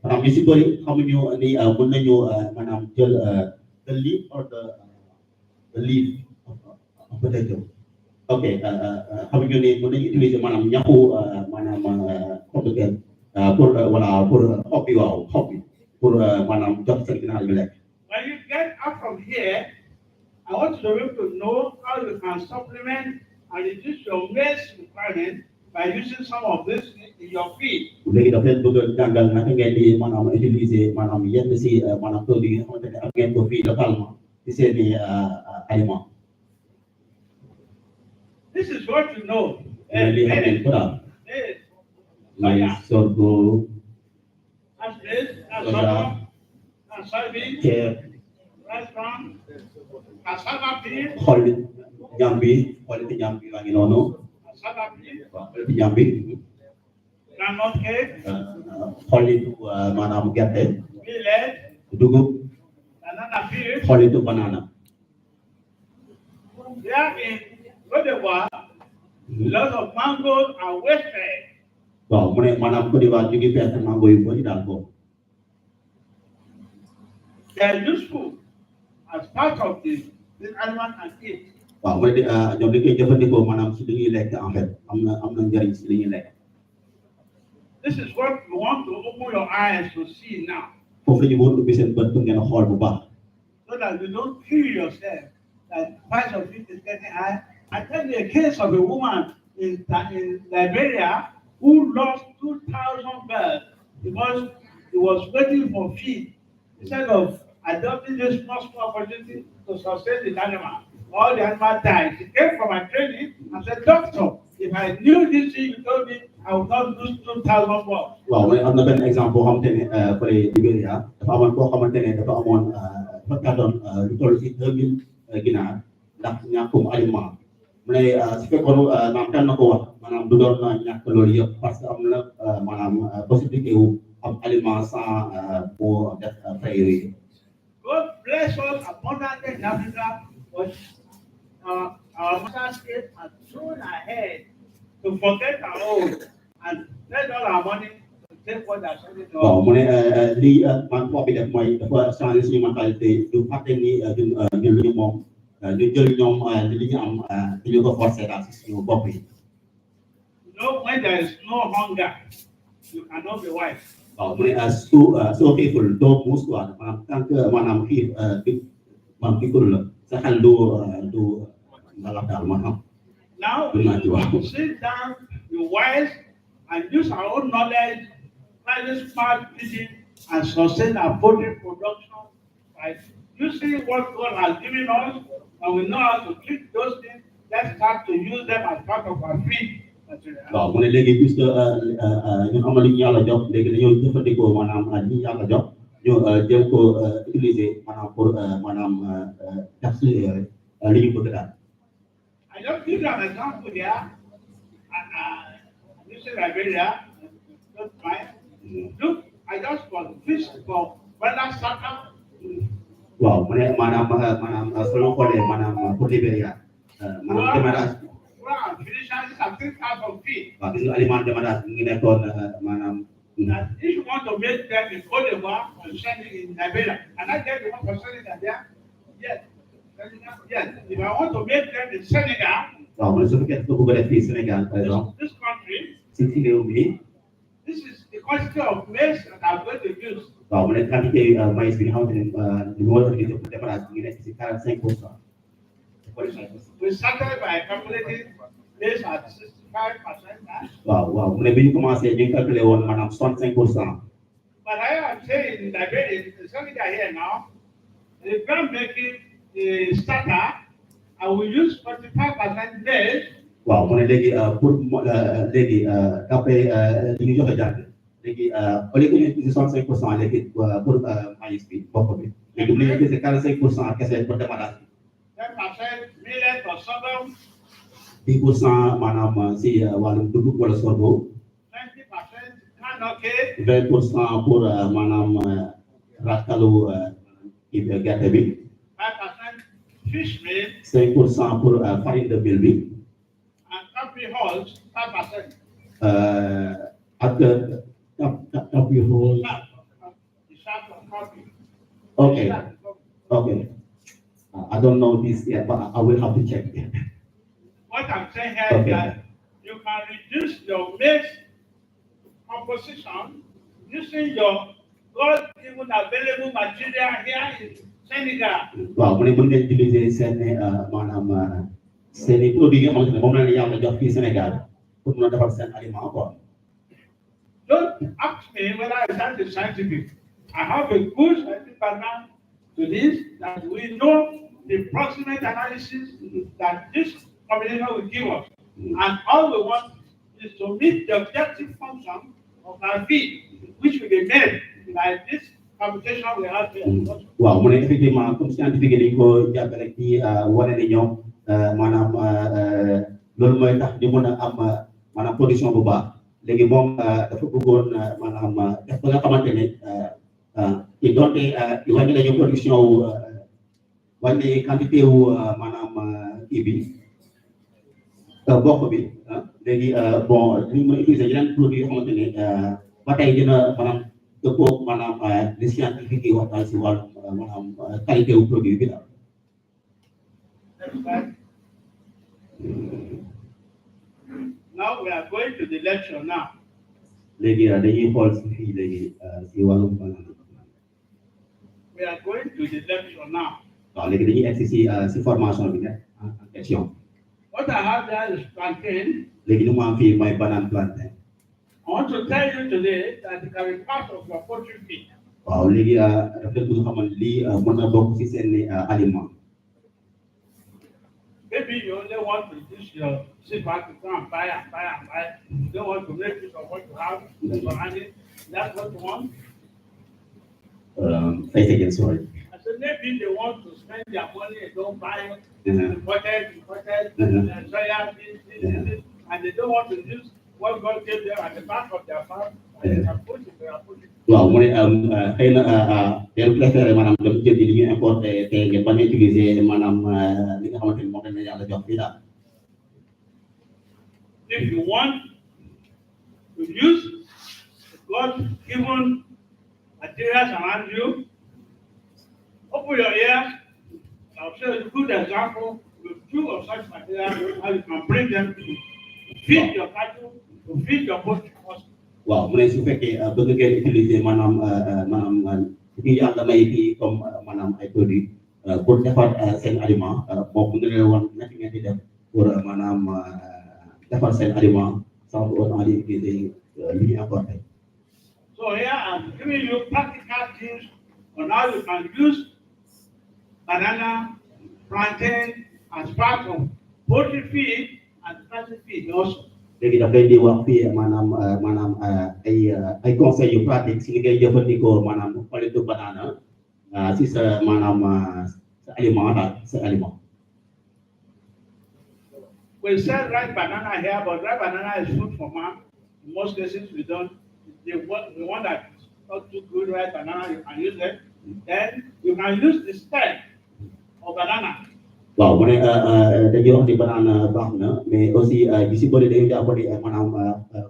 maanaam ñu si bëri xamuñu ni mën nañu maanaam jël the leaf or the leaf of potato. ok xamuñu ni mën nañu utiliser maanaam ñaxu maanaam pomme de terre pour voilà pour xob bi waaw xob bi pour maanaam jox seen ginaar yu lekk. When you get out from here, I want you to be able to know how you can supplement and reduce your maize requirement by using some of this in your feed. léegi daf leen bëgg a jàngal naka ngeen di maanaam utiliser maanaam yenn si maanaam produit yi nga xamante ne am ngeen ko fii localement si seen i aliments. This is what you know. li xam ngeen ko daal. Maize, maïs sorgho that's maize, that's soja sorghum, that's soybean, ceeb rice bran, cassava pea, xolli ñambi xolliti ñambi waa ngi noonu cassava pea, waaw xolliti ñambi groundnut cake, xollitu maanaam gerte millet, dugub banana peel. xollitu banana. There in Côte d'Ivoire, lots of mangoes are wasted. waaw mu ne maanaam Côte d'Ivoire ñu ngi perte mango yu bëri daal boobu. They are useful as part of this animal can eat. waaw mu ne ñoom dañ koy jëfandikoo maanaam si li ñuy lekk en fait am na njëriñ si li ñuy lekk. This is what you want to open your eyes to see now, foofu la ñu war a ubbi seen bët pour ngeen xool bu baax. so that you don't kill yourself. That price of it is getting high. I tell you a case of a woman in Liberia who lost 2,000 birds because he was waiting for feed instead of adopting this small opportunity to sustain the animal. All the animal died. She came from my training and said, "Doctor, if I knew this thing you told me, I would not lose 2,000 birds." waaw mooy am na benn exemple boo xamante ne fële Libéria dafa amoon koo xamante ne dafa amoon dafa gàddoon lu toll si 2000 ginaar ndax ñàkkum aliment mu ne su fekkoon maanaam teel na ko wax maanaam du doon ñàkk loolu yëpp parce que am na maanaam possibilité wu am aliment sans mu def frais yooyu. God bless us abundantly in Africa, but our master state has thrown ahead to forget our own and spend all our money to take what they're selling to waaw us. mu ne lii man foo bi def mooy dafa changé suñu mentalité du fàtte ni ñun lu ñu moom ñu jël ñoom li ñu am dañu ko forcé daal si suñu bopp yi. You know, when there is no hunger, you cannot be wise. waaw mu ne soo xiiful doo muus quoi maanaam tant que maanaam xiif maanaam xiiful la sa xel du ngalax daal maanaam. Now, Good night, we wow. should sit down, be wise, and use our own knowledge, practice smart feeding, and sustain our poultry production by using what God has given us, and we know how to click those things. Let's start to use them as part of our feed material. waaw mu ne léegi puisque ñun am na lu ñu yàlla jox léegi dañoo jëfandikoo maanaam li ñu yàlla jox ñu jëm ko utiliser maanaam pour maanaam def si li ñu bëgg daal. I just give you an example here. And this is Liberia, not mine. Look, I just got fish for whether startup. waaw mu ne maanaam soo leen xoolee maanaam pour Libéria maanaam démarrage. Well, I'm finishing some things out of feed. waaw gis nga aliment démarrage mu ngi nekkoon maanaam. That if you want to make them in Cote d'Ivoire or send it in Liberia, and I get the one for selling that there, yes. Yes, if I want to make them in Senegal, waaw mu ne su fekkee dafa bëgg a def fii Sénégal par exemple this country, si réew mi. this is the quantity of maize that I'm going to use. waaw mu ne quantité maïs bi nga xamante ne ñu war a utiliser pour démarrage bi ngi nekk si 45%. We started by calculating maize at 65% now. waaw mu ne bi ñu commencé ñu ngi calculé woon maanaam 65%. But I am saying in Liberia, in Senegal here now, if I'm making a starter, I will use 45% maize. waaw mu ne léegi pour léegi d'après li ñu joxe jàng léegi au lieu que ñu utiliser 65% léegi pour maïs bi bopp bi léegi bu ñu utiliser 45% kese pour démarrage bi. 10% millet or sorghum, 10% maanaam si wàllum dugub wala sorgho. 20% canola, 20% pour maanaam rakalu gerte bi. 5% fish meal, 5% pour farine de mil bi. and coffee hulls, 5%. Ak coffee hulls. The shop of coffee. Okay. Okay. I don't know this yet, but I will have to check. What I'm saying here is that you can reduce your maize composition using your God-given available material here in Senegal. waaw mu ne mën ngeen utiliser seen maanaam seen i produits yi nga xamante ne moom la ñu yàlla jox fii Sénégal pour mën a defar seen aliment quoi. Don't ask me whether that is scientific. I have a good scientific background to this, that we know the proximate analysis that this combination will give us. And all we want is to meet the objective function of our feed, which will be made like this computation we have here. waaw mu ne effectivement comme scientifique yi dañu ko jàpp rek ci wane ne ñoom maanaam loolu mooy tax ñu mën a am maanaam production bu baax léegi moom dafa bëggoon maanaam def ba nga xamante ne ci donte wàññi nañu production wu wàññi quantité wu maanaam kii bi bokk bi léegi bon ñu mën a utiliser yeneen produits yoo xamante ne ba tey dina maanaam dëppoo maanaam les scientifiques yi waxtaan si wàllu maanaam qualité wu produit bi daal. Now we are going to the lecture now. léegi dañuy xool si fii léegi si wàllum maanaam. We are going to the lecture now. waaw léegi dañuy egg si formation bi nekk en question. What I have there is plantain. léegi li mu am fii mooy banane plantain. I want to tell you today that it can be part of your poultry feed. waaw léegi daf leen bëgg xamal lii mën na bokk si seen aliment. Maybe you only want to use your silver to go and buy and buy and buy. You don't want to make use of what you have for honey. That's what you want. Say it again, sorry. I said maybe they want to spend their money and don't buy Mhm. imported, Mhm. soya, this, and they don't want to use what God gave them at the back of their farm. And they can put it, they are putting it. waaw mu ne xëy na ngeen préféré maanaam dem jëndi li ñuy importé te ngeen bañ a utiliser maanaam li nga xamante ni moom lañ la yàlla jox fii daal. If you want to use God-given materials around you, open your ears. I'll show you a good example with two of such materials, how you can bring them to feed your cattle, to feed your poultry. waaw mu ne su fekkee bëgg ngeen utiliser maanaam li yàlla may fii comme maanaam ay produits pour defar seen aliment moom mu ngi leen woon naka ngeen di def pour maanaam defar seen aliment sans pour autant di utiliser li ñuy importé. So here I'm giving you practical tips on how you can use banana, plantain as part of poultry feed and cattle feed also. léegi daf leen di wax fii maanaam ay conseils yu pratique si li ngay jëfandikoo maanaam xolitu banana si sa maanaam sa aliment daal sa aliment. We sell ripe banana here, but ripe banana is food for man. In most cases, we don't. The one that is not too good ripe banana, you can use it. Then you can use the stem of banana. Waaw mu ne dañuy wax ni banana baax na mais aussi bi si bëri dañuy jàpp ni maanaam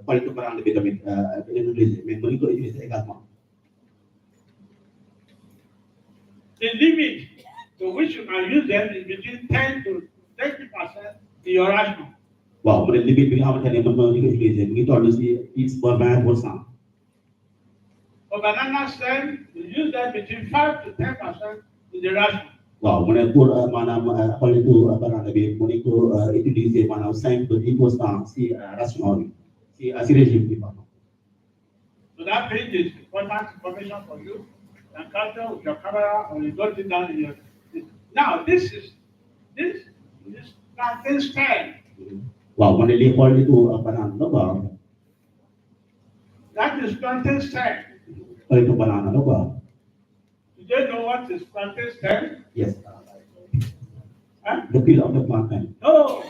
xolitu banana bi tamit dañuy utiliser mais mën ko utiliser également. The limit to which you can use them is between 10 to 30% in your ration. Waaw mu ne limite bi nga xamante ne mën nga ko utiliser mi ngi toll si 10 ba 20%. For banana stem, you use them between 5 to 10% in the ration. Waaw mu ne pour maanaam xolitu banana bi mu ne ko utiliser maanaam 5 ba 10% si ration bi si régime bi pardon. So that page is important information for you. You can capture with your camera or you got it down in your. Now this plantain stem. Waaw mu ne lii xolitu banana la quoi. That is plantain stem. Xolitu banana la quoi. Do you know what is plantain stem? Yes. Huh? The peel of the plantain. No.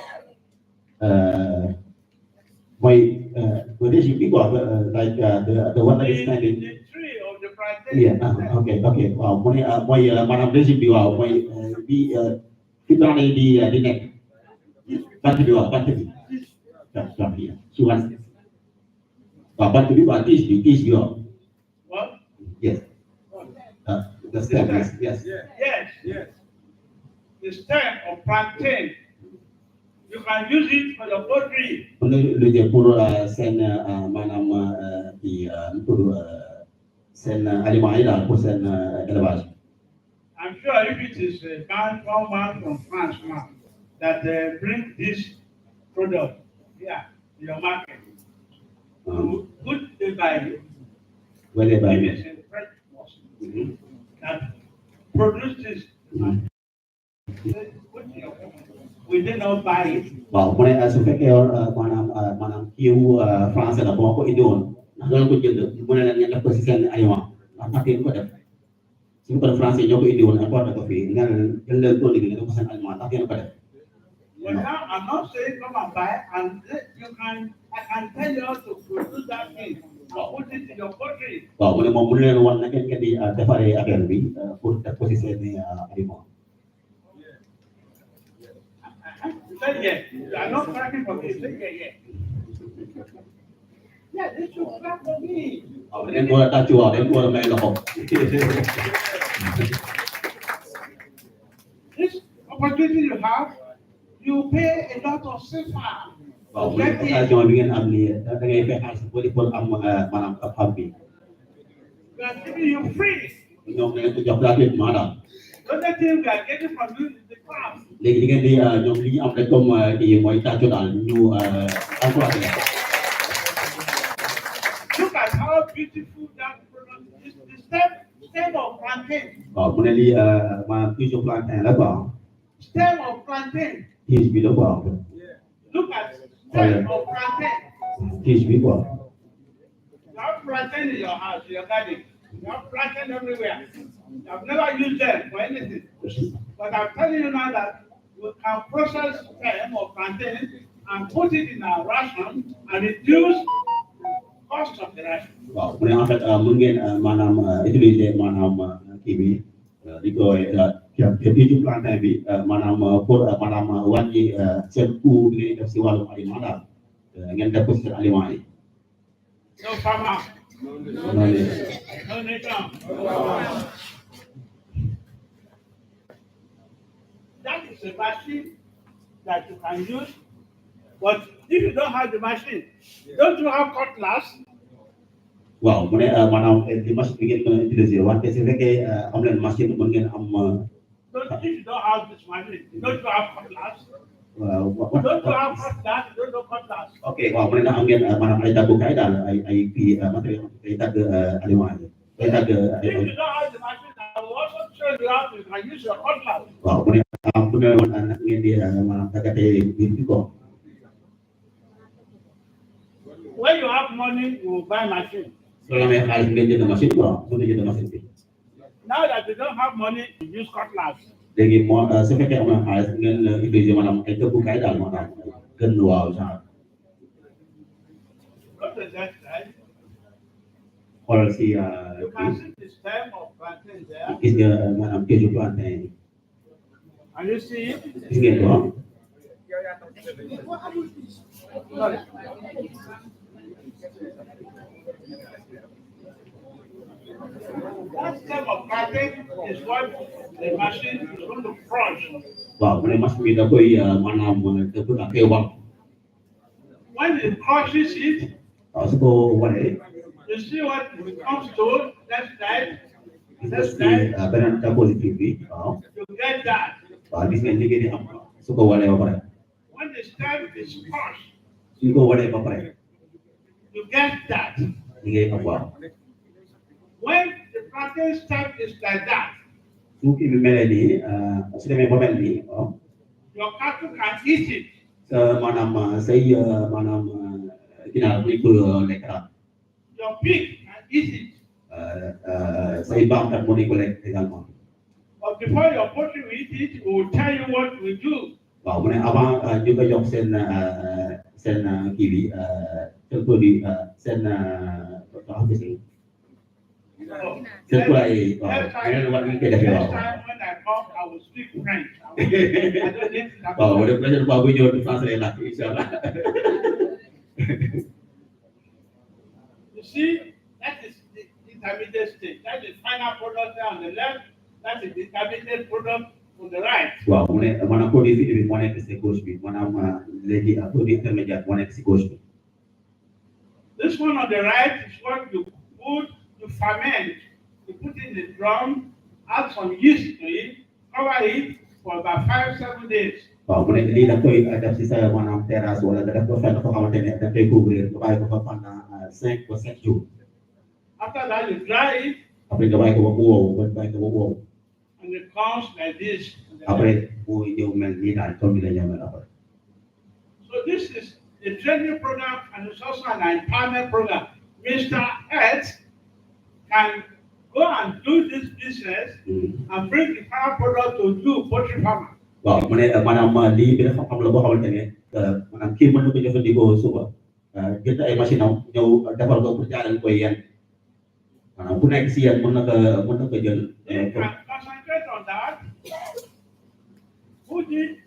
What is it people like the one that is standing? The tree of the plantain. Yeah. Okay. Wow. Mooy maanaam régime bi waaw mooy bi fi daanee di nekk. Bant bi waaw bant bi. Yeah. She wants. Waaw bant bi waaw tiis bi waaw. What? Yes. The stem. Yes. Yes. The stem of plantain. You can use it for your poultry. Mën nga utiliser pour seen maanaam pour seen aliments yi daal pour seen élevage. I'm sure if it is one man from France now that bring this product here in your market, good they buy it. Where they buy If it. it's a fresh person that produce this, we did not buy it. Waaw mu ne su fekkee maanaam kiiwu français la boo ko indi woon ndax doon ko jënd mu ne leen ngeen def ko si seen aliment ndax ndax ngeen ko def suñu ko français ñoo ko indi woon importé ko fii nga ne jël leen tool bi ngeen def ko seen aliment ndax ngeen ko def. Well, now I'm not saying come and buy, and I can tell you how to produce that thing and put it in your poultry. Waaw mu ne moom mu leen wan na ngeen di defaree affaire bi pour def ko si seen aliment. You said yes. You are not clapping for me. You said yes. Yeah, they should clap for me. Waaw dañ ko war a tàccu waaw dañ ko war a may loxo. This opportunity you have, you pay a lot of CFA. Waaw mu ne occasion bi ngeen am nii da ngay fay xaalis boo di pour am maanaam xam bi. We are giving you free. ñoom dañ ko jox gratuitement daal. The only thing we are getting from you is the clap. léegi li ngeen di ñoom li ñu am rek comme kii mooy tàccu daal ñu encouragé la. Look at how beautiful that product is. The stem of plantain. Waaw mu ne lii maanaam tige plantain la quoi. Stem of plantain. Tige bi la quoi. Look at stem of plantain. Tige bi quoi. You have plantain in your house, in your garden. You have plantain everywhere. I've never used them for anything. But I'm telling you now that we can process stem of plantain and put it in our ration and reduce the cost of the ration. Waaw mu ne en fait mën ngeen maanaam utiliser maanaam kii bi di ko tige plantain bi maanaam pour maanaam wàññi seen coût bi ngeen def si wàllum aliment daal ngeen def ko si seen aliment yi. No farmer. No income. That is a machine that you can use. But if you don't have the machine, don't you have cutlass? Waaw mu ne maanaam li machine bi ngeen mën a utiliser wante su fekkee am leen machine mën ngeen am. If you don't have this machine, don't you have cutlass? Waaw Don't you have cutlass? You don't know cutlass. ok waaw mu ne ndax am ngeen maanaam ay daggukaay daal ay kii matériel ay dagg aliment yi ay dagg If you don't have the machine, I will also show you how you can use your cutlass. waaw mu ne woon ngeen di maanaam daggatee biir bi ko. when you have money, you will buy machine. soo amee xaalis ngeen jënd machine quoi mën na jënd machine bi Now that you don't have money, you use cutlass. léegi moo su fekkee am na xaalis ngeen utiliser maanaam ay tëbbukaay daal maanaam gën waaw genre Go to that side. xoolal si You can see the stem of plantain there. gis nga maanaam keesu plantain yi And you see it? gis ngeen ko Sorry. That stem of plantain is what the machine is going to crush. waaw mu ne machine bi da koy maanaam dëbb da koy wàll When it crushes it, waaw su ko walee you see what comes to left side. gis nga si beneen positif bi waaw You get that. waaw gis ngeen liggéey di am su ko walee ba pare When the stem is crushed, suñ ko walee ba pare you get that. liggéey am waaw When the plantain stem is like that, su kii bi melee nii su demee ba mel nii waaw your cattle can eat it. sa maanaam say maanaam ginaar bu ñu ko lekk daal Your pig can eat it. say mbaam kat mën nañu ko lekk également But before your poultry will eat it, we will tell you what we do. waaw mu ne avant ñu ko jox seen kii bi seen produit seen seen poulailler yi waaw ñeneen war nañu koy defee waaw Next time when I come, I will speak French. I don't need to waaw mu ne prochaine fois bu ñëw di français lay laaj incha allah You see, that is the intermediate stage. That is final product there on the left. That is the intermediate product on the right. waaw mu ne maanaam produit fini bi moo nekk si gauche bi maanaam léegi produit intermédiaire moo nekk si gauche bi This one on the right is what you put to ferment. You put in the drum, add some yeast to it, cover it for about 5-7 days. waaw mu ne lii da koy def si sa maanaam terrasse wala nga def ko fenn foo xamante ne da koy couvrir nga bàyyi ko fa pendant 5 ba 7 jours After that, you dry it, après nga bàyyi ko ba mu wow ba bàyyi ko ba mu wow and it comes like this. après mu ñëw mel nii daal comme ni la ñëw mel après So this is a training program and it's also an empowerment program. Mr. Ed can go and do this business and bring the final product to you, poultry farmer. waaw mu ne maanaam lii bi dafa xam la boo xamante ne maanaam kii mën na ko jëfandikoo suba jënd ay machine am ñëw defal ko pour jaarale koy yéen maanaam ku nekk si yéen mën na ko jël You can concentrate on that. Put it,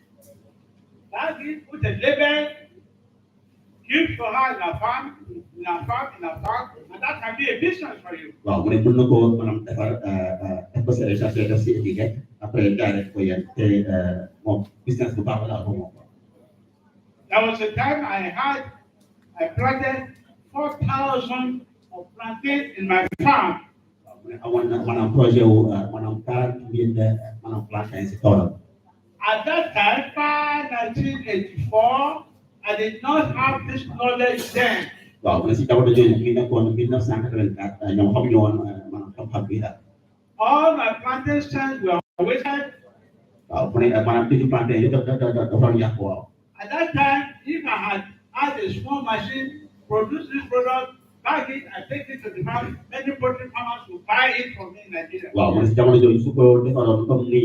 tag it, put a label, keep for her in a farm, and that can be a business for you. waaw mu ne mën na ko maanaam defar def ko si ay sachet def si étiquette après jaarale ko yéen te moom business bu baax la ko moom There was a time I planted 4,000 of plantain in my farm. waaw mu ne amoon na maanaam projet wu maanaam 40,000 maanaam plantain si toolam At that time, by 1984, I did not have this knowledge then. waaw mu ne si jamono jooju mi nekkoon 1984 ñoom xamuñu woon maanaam xam-xam bi daal All my plantain stems were wasted. waaw mu ne maanaam tëju plantain yi dafa doon yàqu waaw At that time, if I had a small machine, produce this product, bag it, and take it to the market, many poultry farmers will buy it from me in Nigeria. waaw mu ne si jamono jooju su ko defaroon comme ni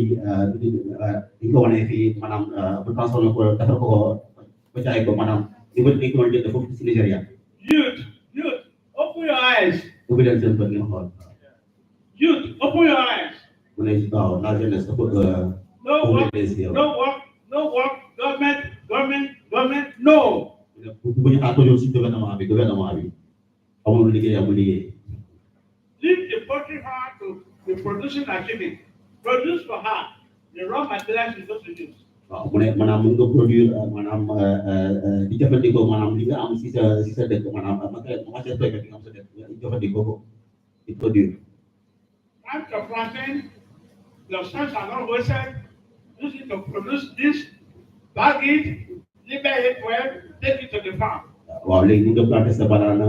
ñu ko wanee fii maanaam bu transformé ko defar ko ba jaay ko maanaam li bëri dañ ko doon jënd foofu si Nigéria Youth, open your eyes. ubbi leen seen bët ngeen xool Youth, open your eyes. mu ne waaw la jeunesse dafa No work, no work, government, no. bu ñu xaar toujours si gouvernement bi amul liggéey amul liggéey Leave the poultry farmer to the producing activity. Produce for her the raw materials you supposed to use. waaw mu ne maanaam mën nga produire maanaam di jëfandikoo maanaam li nga am si sa dëkk maanaam matière première bi nga am sa dëkk nga jëfandikoo ko di produire Plant your plantain, your stems are not wasted. Use it to produce this, bag it, label it well, take it to the farm. waaw léegi ñu nga planté sa banana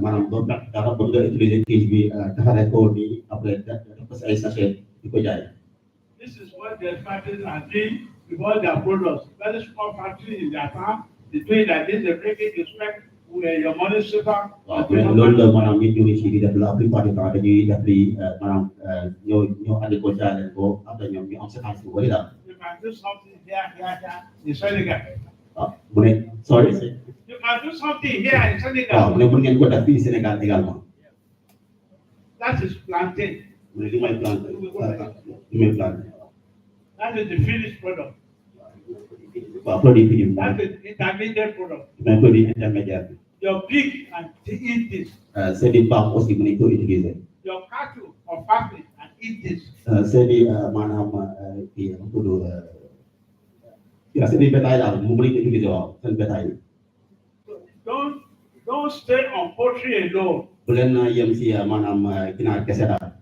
maanaam doo plant dara ba nga utiliser cage bi taxale ko nii après def ko si ay sachet di ko jaay This is what the factories are doing with all their products. Very small factory in their farm, they do it like this, they break it, they sweat, where your money super. waaw mu ne loolu la maanaam nit ñu ngi ci di def la plupart du temps dañuy def li maanaam ñoo andi ko jaarale ko après ñoom ñu am séquence bu bëri daal. You can do something here in Senegal. waaw mu ne sorry. You can do something here in waaw Senegal. mu ne mën ngeen ko def fii Sénégal également. That is plantain. mu ne li may planté li may planté. That is the finished product. waaw produit fini. That is intermediate product. mais produit intermédiaire bi. Your pig can eat this. seen i mbaam aussi mën nañu ko utiliser. Your cattle or family can eat this. seen i maanaam kii tudd seen i bétail daal mu mën nañu ko utiliser waaw seen bétail yi. So don't stay on poultry alone. bu leen yem si maanaam ginaar kese daal.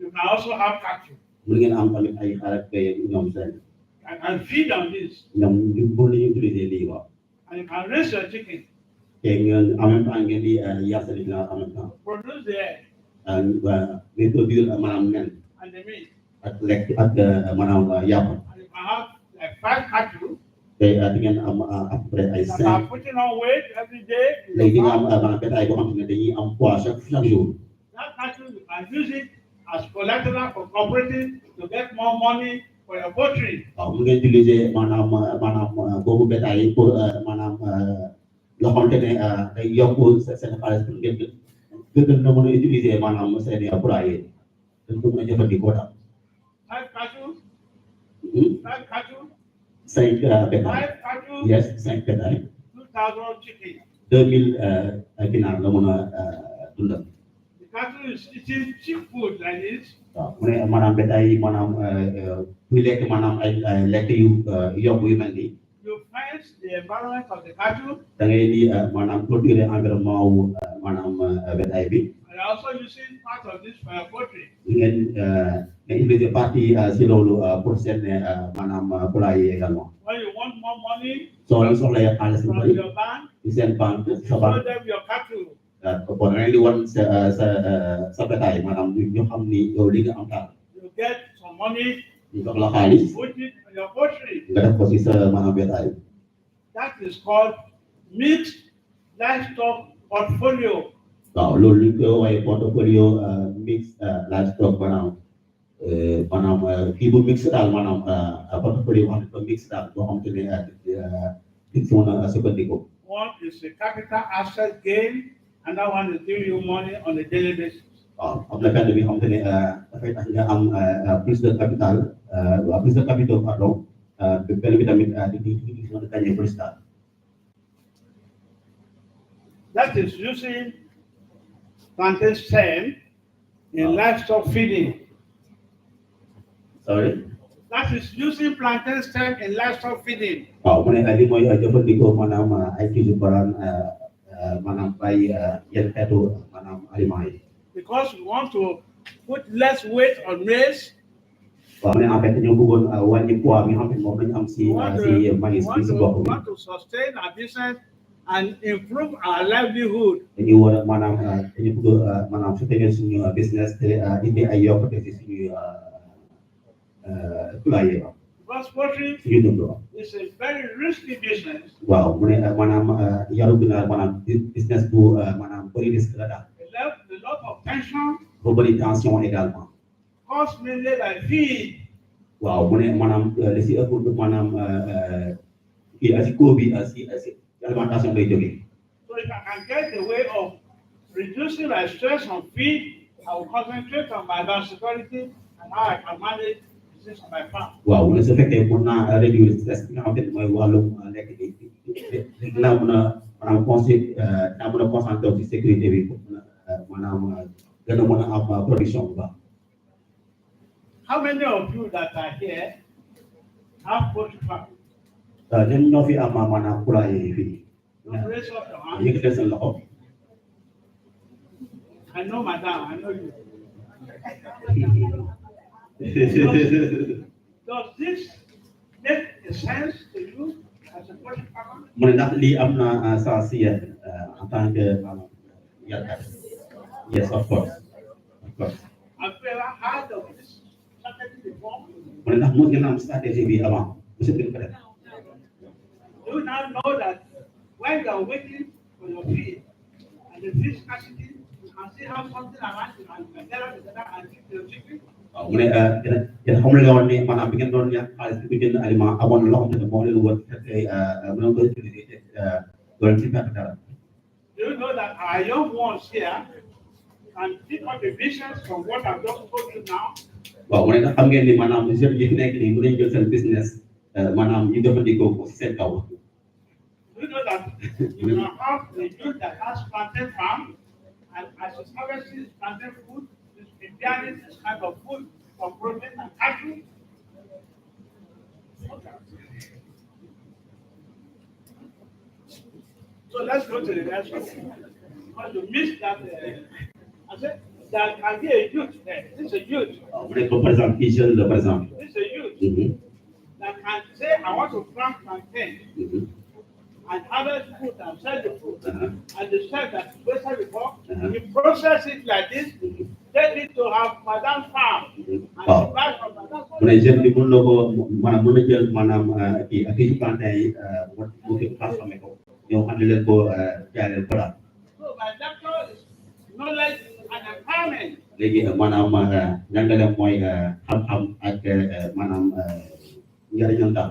You can also have cattle mën ngeen am tamit ay xar ak ñoom seen. and feed on this. ñoom ñu mën nañu utiliser lii waaw. And you can raise your chicken. te ngeen en même temps ngeen di yar seen ginaar en même temps. Produce the egg ngeen produire maanaam nen and the meat. ak lekk ak maanaam yàpp. And you can have like 5 cattle te di ngeen am à peu près ay that are 5. putting on weight every day. léegi di nga am maanaam bétail boo xam ne dañuy am poids chaque jour. That cattle, you can use it as collateral for cooperative to get more money for your poultry. waaw mu ngeen utiliser maanaam boobu bétail pour maanaam loo xamante ne day yokk seen xaalis pour ngeen gën a mën a utiliser maanaam seen poulailler dañ ko mën a jëfandikoo daal. 5 cattle, 5 cattle, 5 bétail 5 cattle, yes 5 bétail 2,000 chicken. 2000 ginaar la mën a dundal. The cattle is eating cheap food like this. waaw mu ne maanaam bétail maanaam muy lekk maanaam ay lekk yu yokk yu mel nii. You fence the environment of the cattle, da ngay di maanaam clôturer environnement wu maanaam bétail bi. and you're also using part of this for your poultry. ngeen utiliser partie si loolu pour seen maanaam poulailler également. When you want more money soo leen soxla xaalis bu from bëri your bank, ci seen banque sa show banque them your cattle. bon da ngeen di wan sa bétail maanaam ñu xam ni yow li nga am daal You get some money, ñu jox la xaalis put it on your poultry. nga def ko si sa maanaam bétail. That is called mixed livestock portfolio. waaw loolu li ñu koy woowee portfolio mix livestock maanaam kii bu mix daal maanaam portfolio boo xam ne ko mix daal boo xam te ne di si mën a sukkandiku. One is a capital asset gain, and that one is giving you money on a daily basis. waaw am na benn bi xam te ne dafay tax nga am plus de capital plus de capitaux pardon benn bi tamit di mën a gagner plus daal. That is using plantain stem in livestock feeding. sorry. That is using plantain stem in livestock feeding. waaw mu ne li mooy jëfandikoo maanaam ay kii yu baraan maanaam ay yenn xeetu maanaam aliments yi. Because we want to put less weight on maize, waaw mu ne en fait ñoo bëggoon wàññi poids bi nga xam ne moom lañu am si we want si maïs bi si bopp bi. to sustain our business and improve our livelihood. dañuy war a maanaam dañu bëgg maanaam soutenir suñu business te indi ay yokkute si suñu poulailler waaw Because poultry suñu dund waaw. is a very risky business. waaw mu ne maanaam yaru ginaar maanaam business bu maanaam bëri risque la daal. A lot of tension bu bëri tension également. caused mainly by feed. waaw mu ne maanaam li si ëpp maanaam kii si kóo bi si alimentation lay jógee. So if I can get the way of reducing my stress on feed, I will concentrate on my biosecurity and how I can manage disease on my farm. waaw mu ne su fekkee mën naa réduire stress bi nga xamante ne mooy wàllum lekk bi dinaa mën a maanaam dinaa mën a concentré ci sécurité bi pour maanaam gën a mën a am production bu baax. How many of you that are here have poultry farm? ñun ñoo fi am maanaam poulailler yi fii. Don't raise up your hand. yëkkati seen loxo. I know, madam, I know you. Does this make a sense to you as a poultry farmer? mu ne ndax lii am na sens si yéen en tant que yarkat. yes of course. Have you ever heard of this strategy before? mu ne ndax mën ngeen am stratégie bi avant monsieur le président. You now know that when you are waiting for your feed, the fish scarcity, you can still have something around you and you can get out together and keep your chicken. mu ne yéen xamul nga woon ne maanaam bi ngeen doon ñàkk xaalis di ko jënd aliment amoon na loo xamante ne moo leen wër te mën nga ko utiliser te doo leen ci perte dara. Do you know that our young ones here can pick up the business from what I've just told you now? waaw mu ne nag xam ngeen ni maanaam jeunes yi fi nekk nii bu leen jël seen business maanaam ñu jëfandikoo ko si seen kaw. Do you know that you can have a youth that has plantain farm and as it's harvesting plantain food, it's preparing this kind of food for protein and cattle? Okay. So let's go to the next one. Because you missed that. I said there can be a youth there. This is a youth. mu ne ko par exemple kii jeune la par exemple. This is a youth that can say, I want to plant plantain and harvest food and sell the food. And they said that before, you process it like this, take it to have Madame farm. And you buy from Madame farm. mu ne jeune bi mën na ko maanaam mën na jël maanaam kii ak kii plantain yi mu ko transformé ko ñëw andi leen ko jaay ko daal. So my doctor is knowledge and empowerment. léegi maanaam njàngale mooy xam-xam ak maanaam njëriñam daal.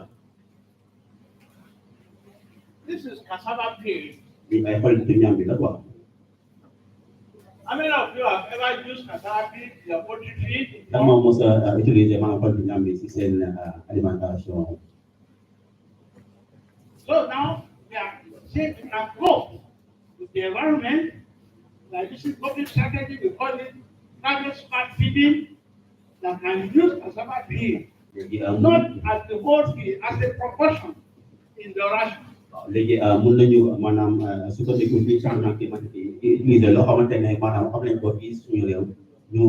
This is cassava peel. li ay xool ci ñam bi la quoi. How many of you have ever used cassava peel in your poultry feed? kan moo mos a utiliser maanaam xool ci ñam bi si seen alimentation. So now we are saying we can go with the environment, like this is public strategy, we call it private smart feeding, that can use cassava peel, not as the whole feed, as a proportion in the ration. léegi mun nañu maanaam sukkandiku ci changement climatique yi utiliser loo xamante ne maanaam xam nañ ko fii suñu réew ñu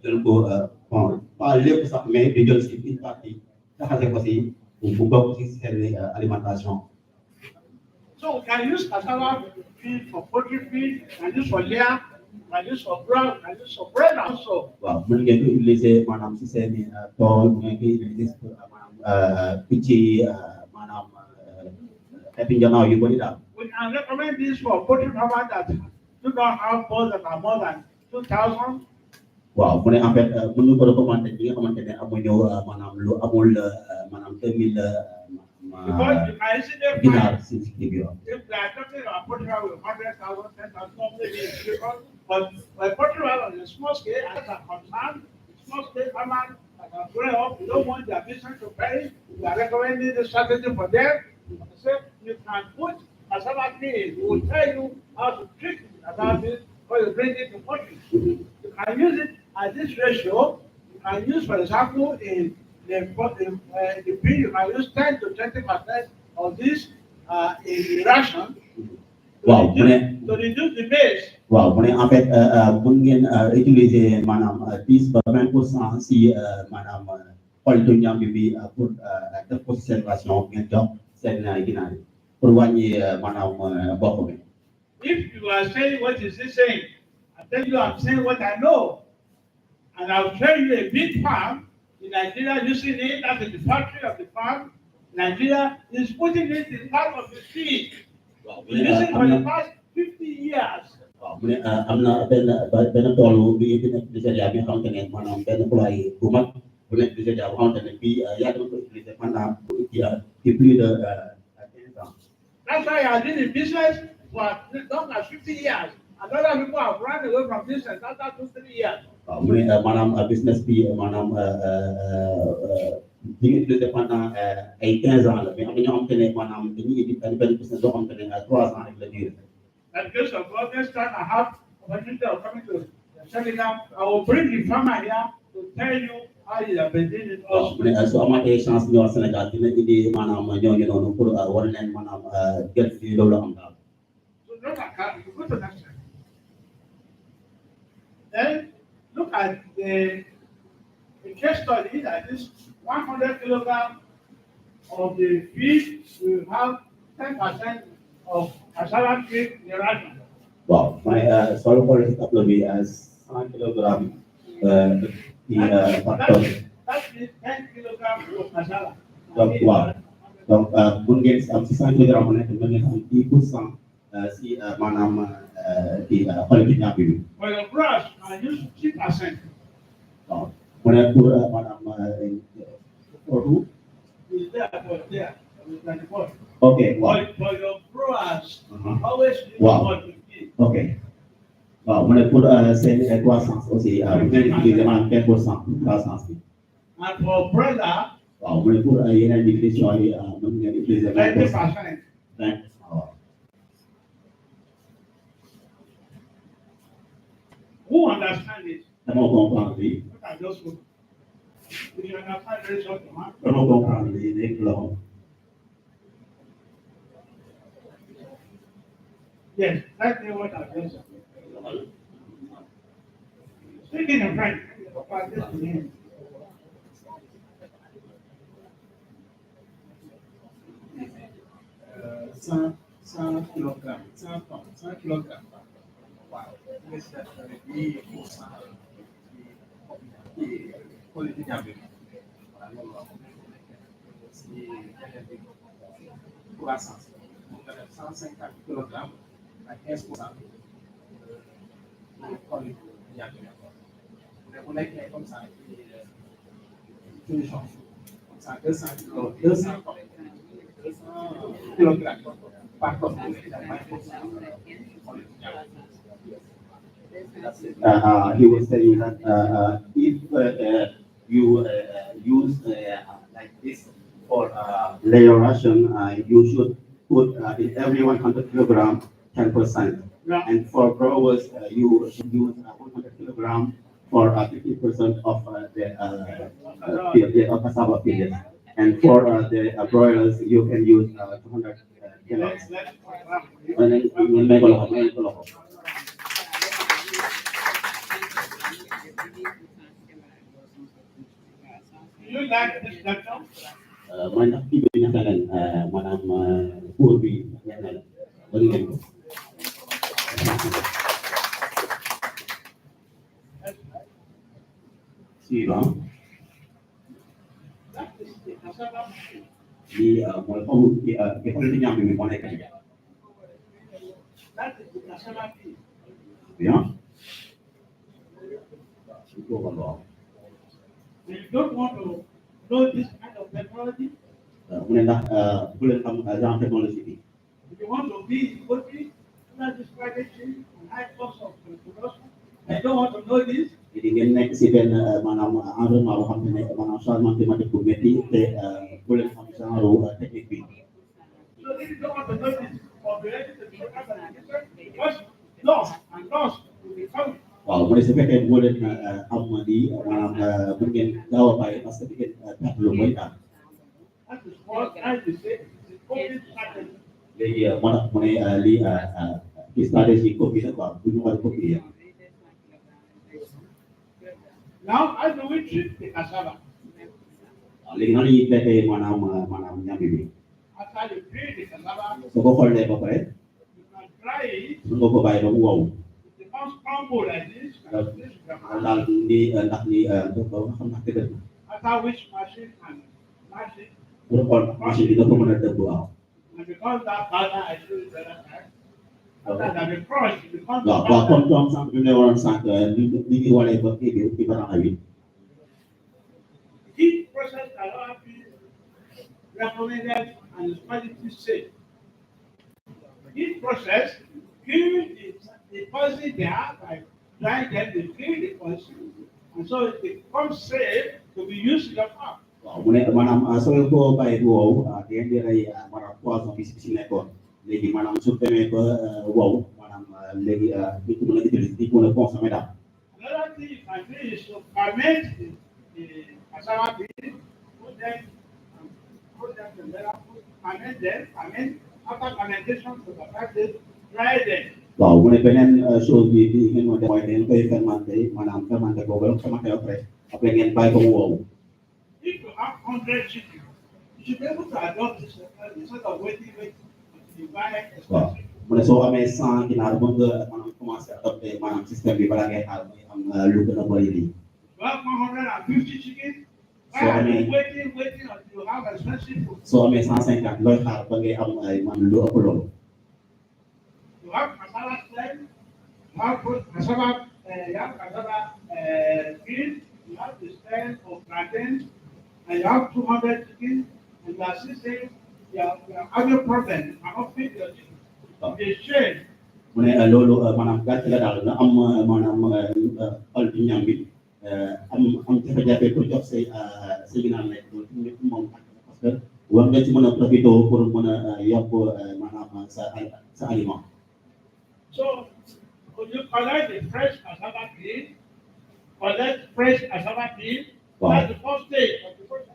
jël ko bon pas lépp sax mais ñu jël si une partie jaxase ko si bu bokk si seen alimentation. So we can use cassava feed for poultry feed, can use for layer, can use for brown, can use for bread also. waaw mën ngeen ko utiliser maanaam si seen tool ngeen koy utiliser maanaam picc yi maanaam xeetu njanaaw yu bëri daal. We can recommend this for poultry farmers that do not have birds that are more than 2,000. waaw mu ne en fait mën nga ko recommander ñi nga xamante ne amuñu maanaam lu amul maanaam 2000 Because you can easily ginaar find, si kii bi waaw. if they are talking about poultry farm with 100,000, 10,000, maybe it's different. But poultry farm on a small scale, as a concern, small scale farmers that are growing up, you don't want their business to perish. We are recommending this strategy for them. So you can put cassava peel. We will tell you how to treat cassava peel before you bring it to poultry. You can use it at this ratio. You can use, for example, in the peel, you can use 10 to 20% of this in the ration waaw mu ne to reduce the base. waaw mu ne en fait mun ngeen utiliser maanaam 10 ba 20% si maanaam xolitu ñam bi pour def ko si seen ration ngeen jox seen ginaar yi pour wàññi maanaam bokk bi. If you are saying what is he saying, I tell you I'm saying what I know. And I'll tell you a big farm in Nigeria using it as the factory of the farm. Nigeria is putting it in part of the feed. We're using it for the past 50 years. waaw mu ne am na benn tool bi nekk Nigéria bi nga xamante ne maanaam benn poulailler bu mag bu nekk Nigéria bu xamante ne bii yàgg na ko utiliser pendant plus de 15 ans. That's why I did the business for long as 50 years. And other people have run away from business after 2-3 years. waaw mu ne maanaam business bi maanaam bi nga utilisé pendant ay 15 ans la mais am na ñoo xamante ne maanaam dañuy indi benn business boo xamante ne 3 ans rek la durée. And because of God, next time I have opportunity of coming to Senegal, I will bring the farmer here to tell you how you have been doing it waaw also. mu ne su amaatee chance ñëwaat Sénégal dina indi maanaam ñooñu noonu pour war leen maanaam jël si loolu am daal. So look at that, you go to next slide. Then look at the case study that is 100 kilograms of the feed will have 10% of cassava feed in the ration. waaw mooy soo xoolee si tableau bi 100 kilogrammes ci par tonne. That is 10 kilograms of cassava. donc waaw donc mun ngeen si am 600 kilogrammes mu nekk mën ngeen am 10% si maanaam kii qualité ñàkk bi. For your brush, I use 3%. waaw mu ne pour maanaam produit. Is there, but there, with 24. ok waaw. For your brush, always use Wow. what you give. ok waaw mu ne pour seen croissance aussi bu ngeen utiliser maanaam 10% croissance bi. And for brother, waaw mu ne pour yeneen nutrition yi mën ngeen utiliser 20%. 20%. waaw. Who understand it? dama comprendre lii. Look at those people. If you understand, raise up your hand. dama comprendre lii léegi la moom. Yes, that's what I just said. Speaking in French, Papa, this is him. 100 kilogrammes, 100 tonnes, 100 kilogrammes. Wow. C'est avec 10% qui qualité d'abri. C'est croissance. Donc, 150 kilogrammes à 15% de qualité d'abri. On est comme ça, tous les jours. Comme ça, 200 tonnes. 200 kilogrammes par tonne. He was saying that if you use like this for layer ration, you should put in every 100 kilogram 10%. Yeah. And for growers, you should use 100 kilogram for 50% of the cassava field. And for the broilers, you can use 200 kilograms. And then you make a lot of Do you like this doctor? mooy ndax kii bi ñaata leen maanaam pour bi ñaata leen bëri ngeen ko. suivant That is the cassava. lii mooy xamu kii xool ci ñaam bi moo nekk nii. That is the cassava pea. bien. su ko waxoon If you don't want to know this kind of technology, mu ne ndax bu leen xam genre technologie bi. if you want to be in poultry, not this strategy and high cost of production, you don't want to know this, di ngeen nekk si benn maanaam environnement boo xam ne maanaam changement climatique bu métti te bu leen xam genre technique bi. so if you don't want to know this, formulation is because loss and loss will be coming. waaw mu ne su fekkee boo leen am lii maanaam bu ngeen gaaw a bàyyi parce que di ngeen perte lu bëri daal. That is what I will say, the COVID strategy. léegi moo tax mu ne lii ci stratégie copie la quoi bu ñu war a copier. Now, how do we treat the cassava? waaw léegi nan la ñuy traité maanaam ñambi bi. After you treat the cassava, soo ko xoolee ba pare you can dry it. mën nga ko bàyyi ba mu wow. It becomes crumble like this. And this is the daal ni ndax ni ba nga xam ndax dëgg la. after which machine can mash it. pour xool machine bi nga ko mën a dëbb waaw. And because that powder I showed you the other time, after that be crushed, it becomes waaw waaw comme sànq bi ñu ne waroon sànq li ñu walee ba kii bi ci banana bi. heat process cannot be recommended and is quality safe. Heat process kills the poison there by drying them, they kill the poison, and so it becomes safe to be used in your farm. waaw mu ne maanaam soo ko bàyyi du wow di ngeen di rey maanaam poison bi si nekkoon léegi maanaam su demee ba wow maanaam léegi di ko mën a utiliser di ko mën a consommer daal. Another thing you can do is to ferment the cassava beans, put them together, ferment them, ferment. After fermentation for the 5 days, dry them. waaw mu ne beneen chose bi ngeen mën a def mooy ngeen koy fermenté maanaam fermenté boobu la fermenté après ngeen bàyyi ko mu wow. If you have 100 chicken, you should be able to adopt this method instead of waiting until you buy waaw expensive. mu ne soo amee 100 ginaar mën nga maanaam commencé adopté maanaam système bi balaa ngay xaar muy am lu gën a bëri lii. You have 150 chickens, why So, I are you mean- waiting until you have expensive food? soo amee 150 looy xaar ba ngay am ay maanaam lu ëpp loolu. have cassava stem, you have cassava, bean, you have the stem of plantain, and you have 200 chickens, and you are still saying you are having a problem, you cannot feed your chicken. It's a shame. mu ne loolu maanaam gàcce la daal nga am maanaam xol bi ñam bi am jafe-jafe pour jox say ginaar lekk loolu moom parce que war nga ci mën a profité pour mën a yokk maanaam sa aliment. So, when you collect the fresh cassava bean, collect fresh cassava bean, that's the first stage of the process.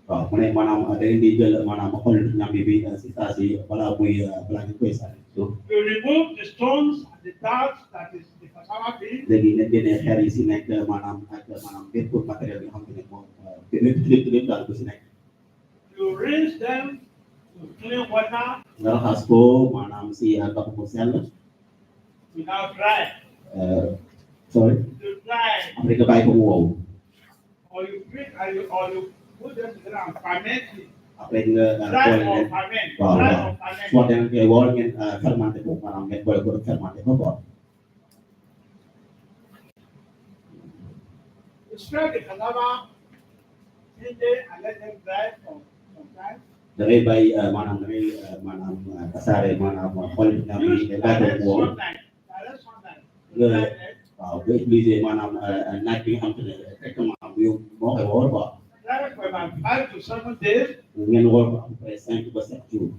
waaw mu ne maanaam da ngeen di jël maanaam xol ñam bi si saa si balaa ñu koy sànni. You remove the stones and the dirt that is the cassava bean. léegi nga génnee xeer yi si nekk maanaam ak maanaam bépp matériel bi nga xam ne moom lépp daal bu si nekk. You rinse them with clean water nga raxas ko maanaam si ndox mu sell. without dry. Sorry. You dry, après nga bàyyi ko mu wow. or you put them together and ferment it. après nga Dry boole or leen ferment. waaw Dry waaw or ferment. soit da nga koy woo ngeen fermenté ko maanaam ngeen boole ko fermenté ko quoi. You spread the cassava in there and let them dry for some time. da ngay bàyyi maanaam da ngay maanaam tasaare maanaam xool ñam bi Use nga bàyyi ko mu wow. direct sunlight. nga Dry them. waaw nga utiliser maanaam naaj bi nga xam te ne directement bu yow moo koy woo quoi. Dry for about 5 to 7 days. ngeen woo ko après 5 ba 7 jours.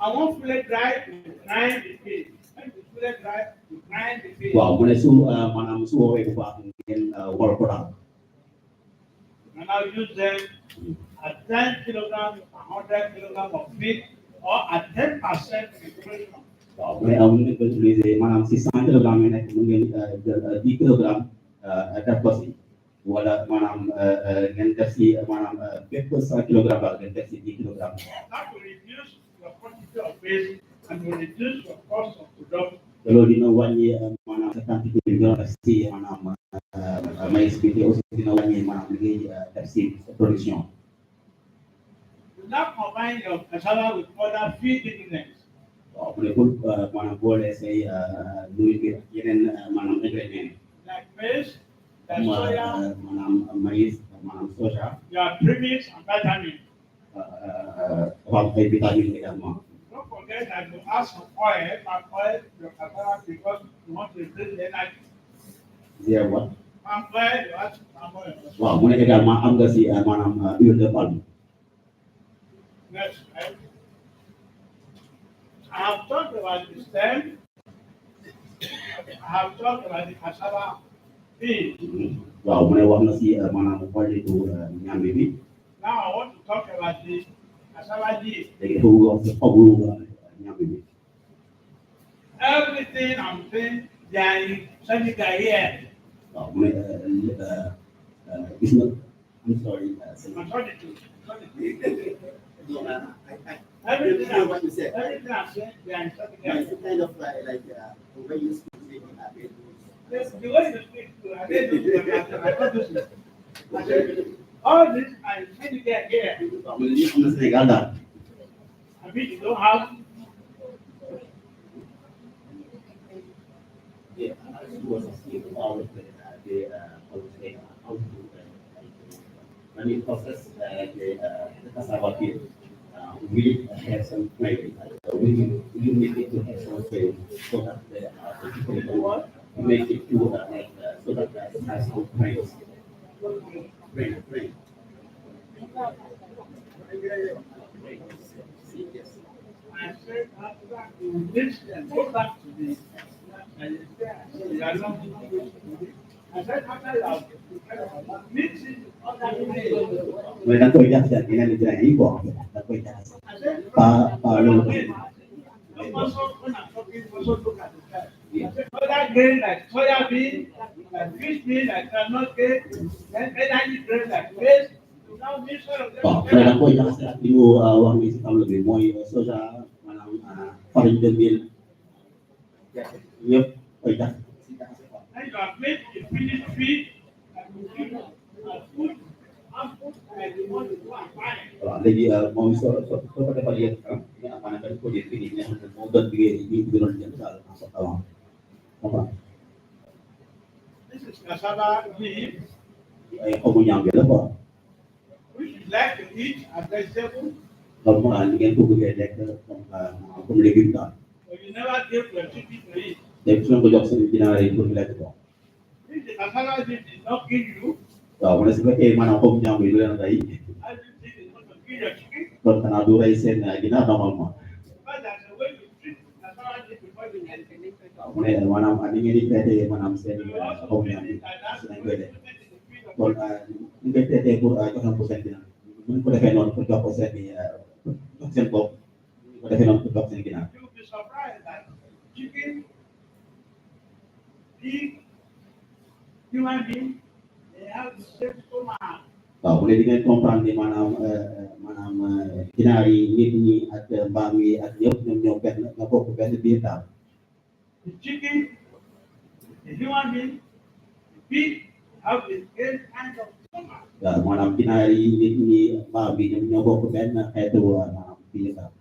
I won't fully dry to grind the feed. When it's fully dry to grind the feed. waaw mu ne su maanaam su woowee bu baax ngeen wol ko daal. And I'll use them at 10 kilograms, 100 kilograms of feed, or at 10% nutrition. waaw mu ne mun ngeen ko utiliser maanaam si 100 kilogrammes yi nekk mun ngeen jël 10 kilogrammes def ko si wala maanaam ngeen def si maanaam bépp 100 kilogrammes daal ngeen def si 10 kilogrammes. That will reduce your quantity of waste and will reduce your cost of production. te loolu dina wàññi maanaam sa quantité bi nga def si maanaam maïs bi te aussi dina wàññi maanaam li ngay def si production. Do not combine your cassava with other feed ingredients. waaw mu ne pour maanaam boole say nourriture ak yeneen maanaam ingrédients Like maize, like yi soya, maanaam maïs maanaam soja your premix and vitamins. dafa am ay vitamines également. Don't forget that you add some oil, palm oil, your cassava because you want to increase the energy. zero what. Palm oil, you add some palm oil. waaw mu ne également am nga si maanaam huile de palme. Next, right? I have talked about the stem. I have talked about the cassava bean. waaw mu ne wax na si maanaam xollitu ñambi bi. Now I want to talk about the cassava leaf. léegi dafa wax si xobu ñambi bi. Everything I'm saying, they are in Senegal here. waaw mu ne gis nga I'm sorry. I'm sorry to. Everything what you said. Everything I'm saying, they are in Yeah, Senegal. it's kind of like the way you speak in a bit. Yes, the way you speak to, I didn't do it, I don't do it. I said, all this I Senegal here. waaw mu ne lii am na Sénégal daal. I mean, you don't have. Yeah, it was all of the how to when you process the cassava bean, we have some flavor. We make it to have some flavor so that the people make it to like so that it has some brains. Brain. Yes. I said, after you mix and go back to this. And you are not I said, after you have mix it with other ingredients. Người ta tôi chắc chắn cái này là ý của ta tôi chắc I said, luôn. also, when I'm talking, also look at the time. I said, other grain like soya bean, like fish bean, like groundnut cake, then energy grain like maize. You now mix all of them Bon, người ta together. tôi chắc chắn cái mua hoàng mỹ sẽ lebih moi soja malam farine de mil. Yep, tôi chắc. And you have made a finished feed and you give food and food like you want to go and buy it. Léegi moom soo ko defal yéen nga amaana benn produit fini nga xam ne moo gën liggéey bi ñu doon jënd daal avant comprendre This is cassava leaf, ay xobu ñaam la quoi which you like to eat as vegetable, donc li ngeen ko bëggee lekk comme légume daal but you never give your chicken to eat. léegi su leen ko jox seen ginaar yi pour ñu lekk ko If the cassava leaf did not kill you, waaw mu ne su fekkee maanaam xobu ñaam yi du leen rey how do you think it's going to kill your chicken? kon xanaa du rey seen ginaar normalement Because there's a way to treat cassava leaf before you eat it. waaw mu ne maanaam ni ngeen di traité maanaam seen xobu ñaam yi su nañ koy def kon ñu koy traité pour jox ko seen ginaar bu ñu ko defee noonu pour jox ko seen jox seen bopp ñu ko defee noonu pour jox seen ginaar You'll be surprised that chicken, pig, human being, they have the same stomach. waaw mu ne di ngeen comprendre ni maanaam ginaar yi nit ñi ak mbaam yi ak ñëpp ñoom ñoo benn ñoo bokk benn biir daal The chicken, the human being, the pig have the same kind of stomach. waaw maanaam ginaar yi nit ñi mbaam yi ñoom ñoo bokk benn xeetu maanaam biir daal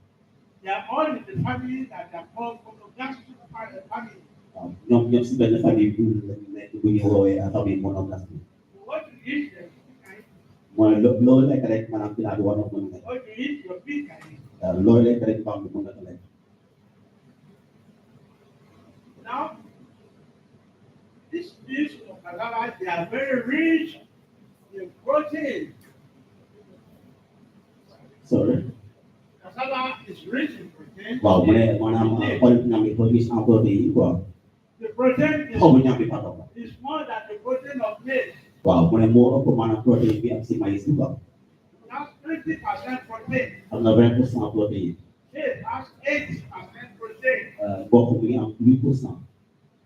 They are all in the family that are called monogastric family. waaw ñoom si benn famille bu nekk bu ñu woowee famille monogastrique So what you eat, the pig can eat. mooy loolu lekk rek maanaam ginaar bi war na ko mën a lekk What you eat, your pig can eat. waaw loolu lekk rek mbaam bi mën na ko lekk Now, these leaves of cassava, they are very rich in protein. sorry Cassava is rich in protein. waaw mu ne maanaam xool ñam yi ko gis en protéine quoi The protein xobu ñam bi pardon is more than the protein of maize. waaw mu ne moo ëpp maanaam protéine bi am si maïs bi quoi That's 20% protein. am na 20% protéine Maize has 80% protein. mboq bi ngi am 8%.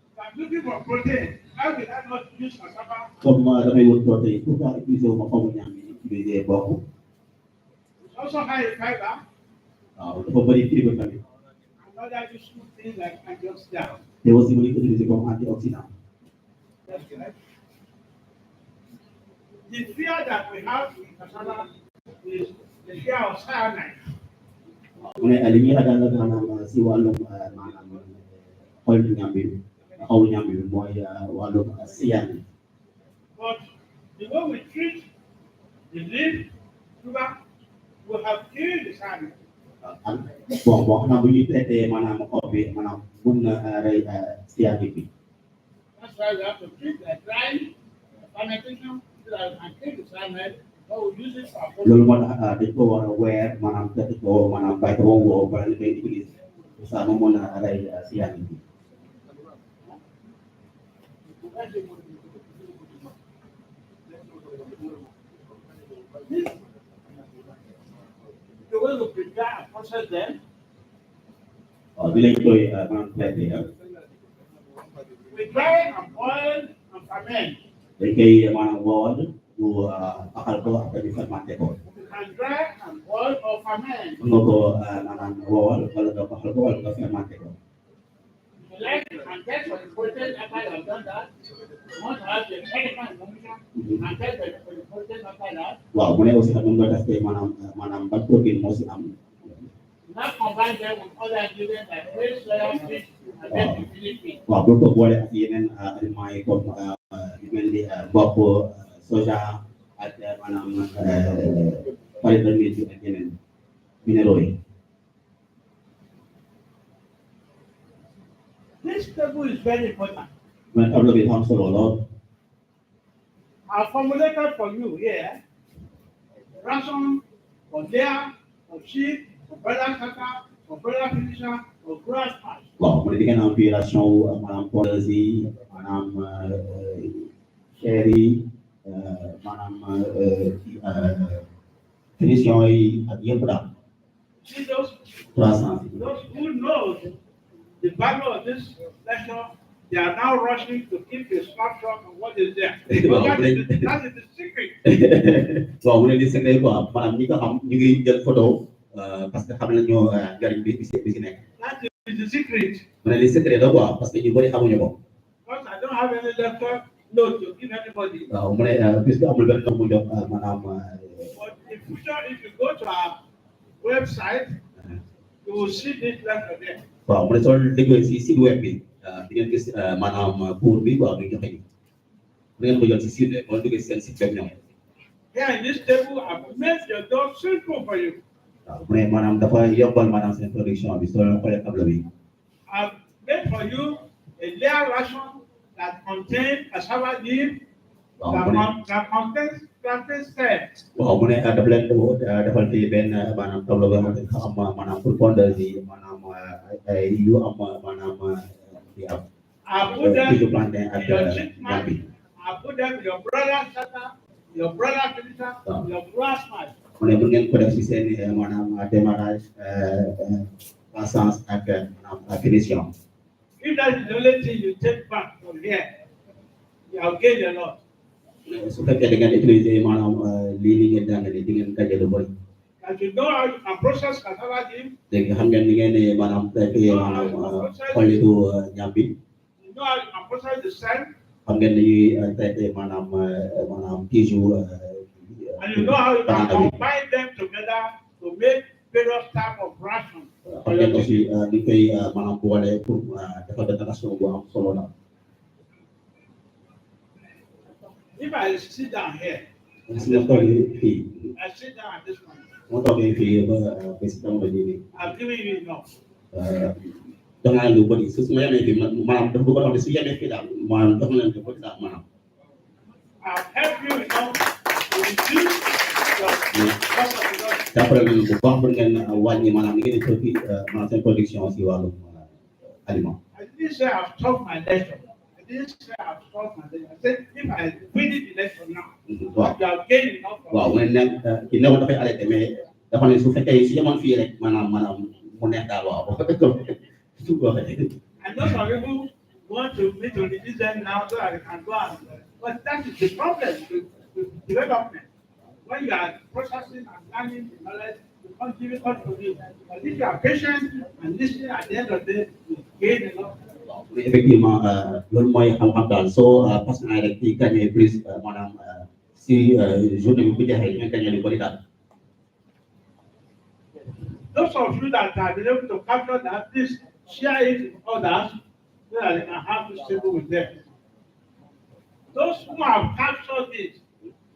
If I'm looking for protein, how will I not use cassava? comme damay wut protéine pourquoi utiliser wu ma xobu ñam yi utiliser mboq It's also high in fiber. waaw dafa bëri fibre tamit And other useful things like antioxidants. te aussi mu ngi ko utiliser comme antioxydant That's correct. The fear that we have in cassava is the fear of cyanide. mu ne li ñuy ragal maanaam si wàllum maanaam xool ñam bi xobu ñam bi mooy wàllum cyanure But the way we treat the leaf, sugar, we have killed the cyanide. bon xam naa bu ñuy traité maanaam xob bi maanaam mun na rey cyanure bi That's why we have to treat the drying, the fermentation, so that we can kill the cyanide, but we use it for loolu moo tax dañ ko war a weer maanaam traité ko maanaam bàyyi ko ba mu woo ba ñu koy utiliser pour ça mu mun a rey cyanure bi the way we prepare and process them. waaw bi lañ koy maanaam traité We dry and boil and ferment. dañ koy maanaam woowal ñu axal ko après ñu fermenté ko You can dry and boil or ferment. mën nga ko maanaam woowal wala nga axal ko wala nga fermenté ko You like and test for the protein after you have done that. You want to have the chemical information and test for the protein after that. waaw mu ne aussi tam mën nga testé maanaam ban protéine moo si am Now combine them with other ingredients like fish, soya, fish, and then you finish it. waaw bul ko boole ak yeneen aliments yi comme yu mel ni mboq soja ak maanaam farine de mil ak yeneen minéraux yi This table is very important. mais tableau bi dafa am solo lool I formulated for you here ration for layer, for sheep, for broiler cutter, for broiler finisher, for grass patch. waaw mu ne di ngeen am fii ration wu maanaam poudres yi maanaam chair yi maanaam finition yi ak yëpp daal See those 300 who knows the value of this lecture, they are now rushing to keep a snapshot of what is there. Wow, But that is the secret. waaw mu ne li secret quoi maanaam ñi ko xam ñu ngi jël photo parce que xam nañu njëriñ bi si nekk That is the secret. mu ne li secret la quoi parce que ñu bëri xamuñu ko Because I don't have any lecture note to give anybody. waaw mu ne puisque amul benn mu jox maanaam But in future, if you go to our website, You will see this letter there. waaw mu ne soo déggee si web bi di ngeen gis maanaam cours bi waaw ñu joxe bu ngeen ko jot si site wala duggee seen site web ñoom Here in this table, I've made your job simple for you. waaw mu ne maanaam dafa yombal maanaam seen production bi soo xoolee tableau bi I've made for you a layer ration that contains cassava leaf, that contains plantain stem. waaw mu ne dafa leen defal fii benn maanaam tableau boo xamante ne dafa am maanaam pour pondeurs yi maanaam yu am maanaam di am I put them kii plantain in ak your ñaar shipment. bi I put them in your brother's shelter, your brother's filter, your brother's smash. mu ne mën ngeen ko def si seen maanaam démarrage croissance ak maanaam finition If that is the only thing you take back from here, you have gained a lot. su fekkee da ngeen utiliser maanaam lii li ngeen jàngale di ngeen gaje lu bëri And you know how you can process cassava leaf, léegi xam ngeen ni ngeen ne maanaam traité maanaam xollitu ñam bi you know how you can process the stem, xam ngeen ni ñuy traité maanaam tiju and you know how you can banana bi combine them together to make various types of ration. xam ngeen aussi ni koy maanaam boole pour defar benn ration bu am solo la If I sit down here, su ma toogee fii I sit down at this point, ma toogee fii ba si jamono jii nii I've given you enough. jox naa leen lu bëri su ma yemee fii maanaam dafa bëgg a wax ne su yemee fii daal maanaam jox na leen lu bëri daal maanaam I've helped you enough to reduce your cost of production. jàppale leen bu baax pour ngeen wàññi maanaam li ngeen di produit maanaam seen production si wàllum aliment I didn't say I've stopped my lecture. I didn't say I've stopped my lecture. I said if I finish the lecture now, waaw you have gained enough from waaw mu ne nag ki newoon dafay arrêté mais dafa ne su fekkee si yemoon fii rek maanaam mu neex daal waaw su ko waxee I know some people want to me to release them now so that they can go and but that is the problem with development. When you are processing and learning the knowledge, it becomes difficult for you. But if you are patient and listening at the end of the day, you gain a lot. effectivement loolu mooy xam-xam daal soo parce que rek ci gagné plus maanaam si journée bi bu jeexee ñu gagné lu bëri daal Those of you that have been able to capture that, please share it with others so that they can have this table with them. Those who have captured it,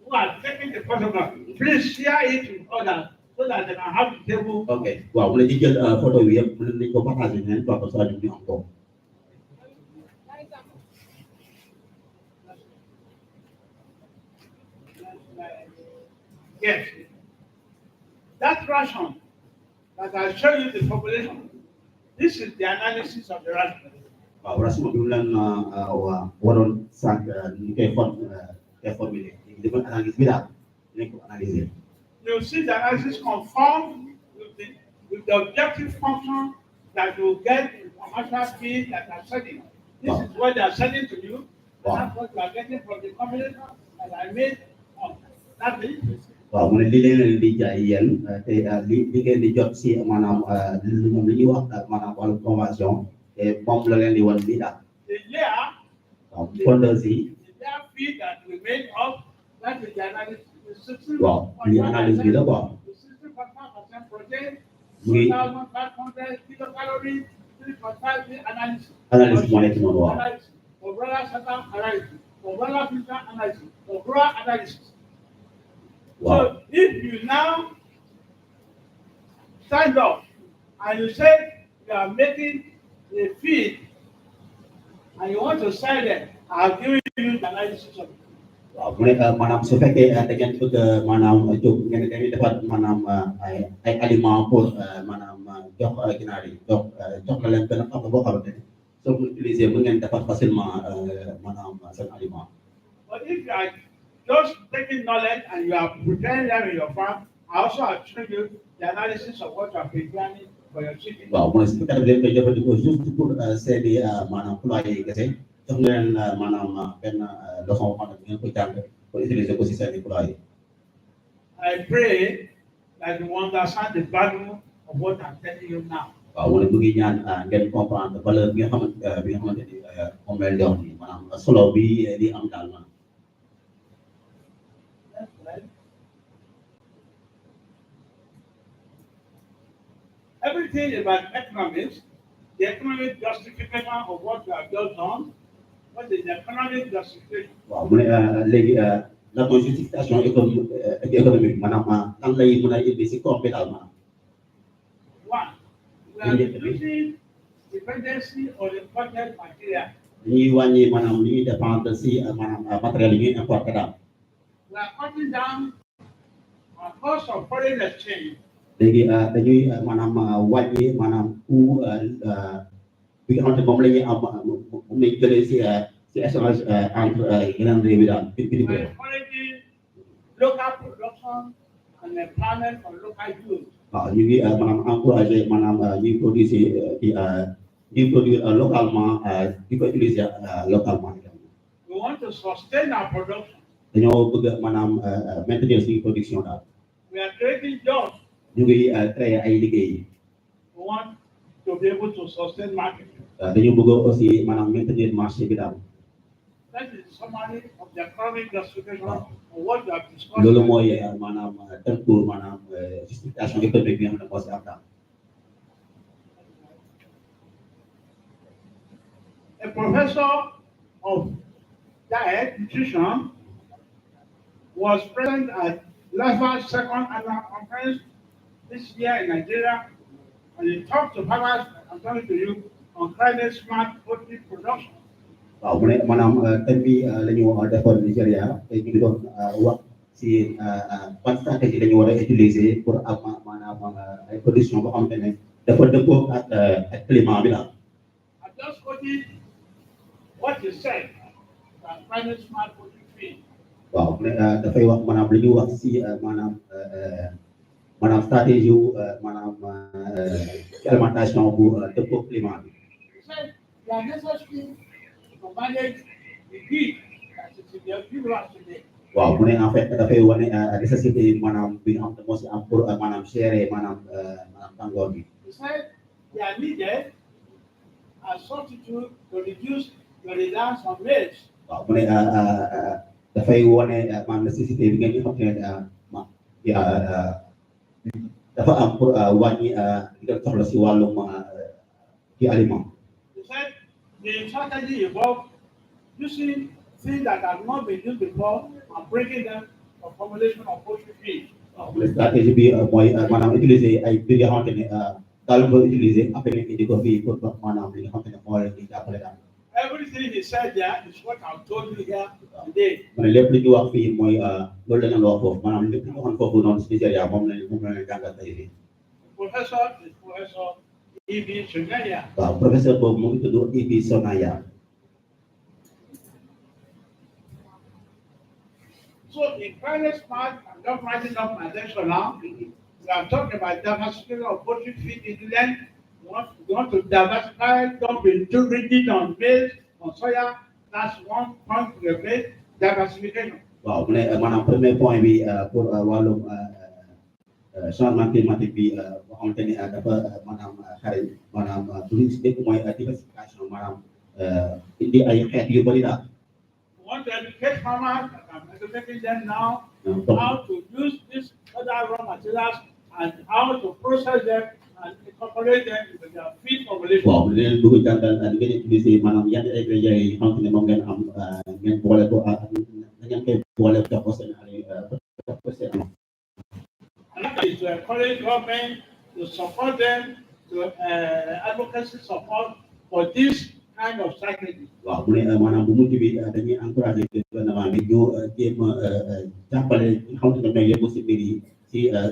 who are taking the photograph, please share it with others so that they can have the table. ok waaw mu ne di jël photo bi yëpp mën nañu ko partagé ñeneen quoi parce que ñu am ko Yes. That ration that I show you the population, this is the analysis of the ration. waaw rasuma bi mu leen waroon sànq ñu koy formulé dafa analyse bi daal dinañ ko analyser You see the analysis conform with the objective function that you get in commercial feed that are selling. This is what they are selling to you. And that's what you are getting from the combination that I made of that thing. waaw mu ne li leen di jaay yéen te li ngeen di jot si maanaam moom li ñuy wax maanaam wàllu convention te moom la leen di wan lii daal The layer, waaw fondeuse yi the layer feed that we made up, that is the analysis. waaw li analyse bi la quoi 60% protein, Oui. 1,500 kilocalories, 3.5 analysis. analyse moo nekk noonu waaw Analysis. For brother Satan analysis. For brother filter analysis. For brother analysis. waaw So if you now stand up and you say you are making a feed and you want to sell them, I'll give you the analysis of it. waaw mu ne maanaam su fekkee da ngeen bëgg maanaam jóg ngeen dañuy defar maanaam ay aliments pour maanaam jox ginaar yi jox la leen benn xam boo xamante ne soo ko utiliser mën ngeen defar facilement maanaam seen aliment But if you are just taking knowledge and you are preparing them in your farm, I also have shown you the analysis of what you are preparing for your chicken. waaw mu ne su fekkee da ngeen koy jëfandikoo juste pour seeni maanaam poulailler yi kese jox leen maanaam benn leçon boo xam ne ngeen koy jàng pour utiliser ko si seeni poulailler I pray that you understand the value of what I'm telling you now. waaw mu ne mu ngi ñaan ngeen comprendre valeur bi nga xamante ni moom lay jox nii maanaam solo bi di am daal maanaam Every everything about economics, the economic justification of what we have just done. What is the economic justification? waaw mu ne léegi la mooy justification économique maanaam lan lay mën a indi si koom bi daal maanaam. One, we are reducing dependency on imported material. dañuy wàññi maanaam li ñuy dépendre si maanaam matériel yi ñuy importé daal. We are cutting down our cost of foreign exchange. léegi dañuy maanaam wàññi maanaam coût bi nga xamante ne moom la ñuy am moom lañ jëlee si échange entre yeneen réew yi daal bi We are encouraging local production and empowerment for local youth. waaw ñu ngi maanaam encouragé maanaam ñuy produire si ñuy produire localement di ko utiliser localement. We want to sustain our production. dañoo bëgg maanaam maintenir suñu production daal. We are creating jobs. ñu ngi créer ay liggéey. We want to be able to sustain market. dañu bëgg aussi maanaam maintenir marché bi daal. That is the summary of the economic justification of what we have discussed. loolu mooy maanaam tënku maanaam justification économique bi nga xam ne moo si am daal. A professor of diet nutrition was present at LAFA's second annual conference this year in Nigeria, and he talked to farmers, I'm talking to you, on climate smart poultry production. waaw mu ne maanaam thème bi la ñu defoon Nigéria te ñu ngi doon wax si ban stratégie la ñu war a utiliser pour am maanaam ay production boo xamante ne dafa dëppoo ak climat bi daal. I just quoted what he said about climate smart poultry feed. waaw mu ne dafay wax maanaam li ñu wax si maanaam stratégie wu maanaam alimentation bu dëppoo climat bi. He said they are necessary to manage the heat that is in the universe today. waaw mu ne en fait dafay wane nécessité maanaam bi nga xam ne moo si am pour maanaam gérer maanaam tàngoor bi. He said they are needed as substitute to reduce the reliance on maize. waaw mu ne dafay wane maanaam nécessité bi ngeen xam ne dafa am pour wàññi li nga soxla si wàllum ci aliment. He said the strategy involved using things that have not been used before and breaking them for formulation of poultry feed. waaw mu ne stratégie bi mooy maanaam utiliser ay mbir yoo xamante ne daal ko utiliser après ñu indi ko fii pour maanaam li nga xamante ne moo leen di jàppale daal. Everything he said there is what I've told you here today. mu ne lépp li ñu wax fii mooy loolu la ñu wax foofu maanaam lépp li ñu waxoon foofu noonu si Nigéria moom la ñu jàngal tey fii. Professor is Professor E.B. Shungaya. waaw professeur boobu mu ngi tudd E.B. Sonaya. So in climate smart and not rising up my attention now, we are talking about diversification of poultry feed in the land. We want to diversify, don't be too rigid on maize, on soya. That's one point we have made, diversification. waaw mu ne maanaam premier point bi pour wàllum changement climatique bi boo xamante ni dafa maanaam xare maanaam lu si dëkk mooy diversification maanaam indi ay xeet yu bëri daal. We want to educate farmers, I'm educating them now, how to use these other raw materials and how to process them and incorporate them into their feed formulation. waaw li leen bëgg jàngal ngeen utiliser maanaam yan ingrédients yi xamante ne moom ngeen am ngeen boole ko ngeen koy boole jox ko seen Another is to encourage government to support them, to advocacy support for this kind of strategy. waaw mu ne maanaam bu mujj bi dañuy encouragé gouvernement bi ñu jéem a jàppale ñi nga xamante ne ñooy yëngu si mbir yi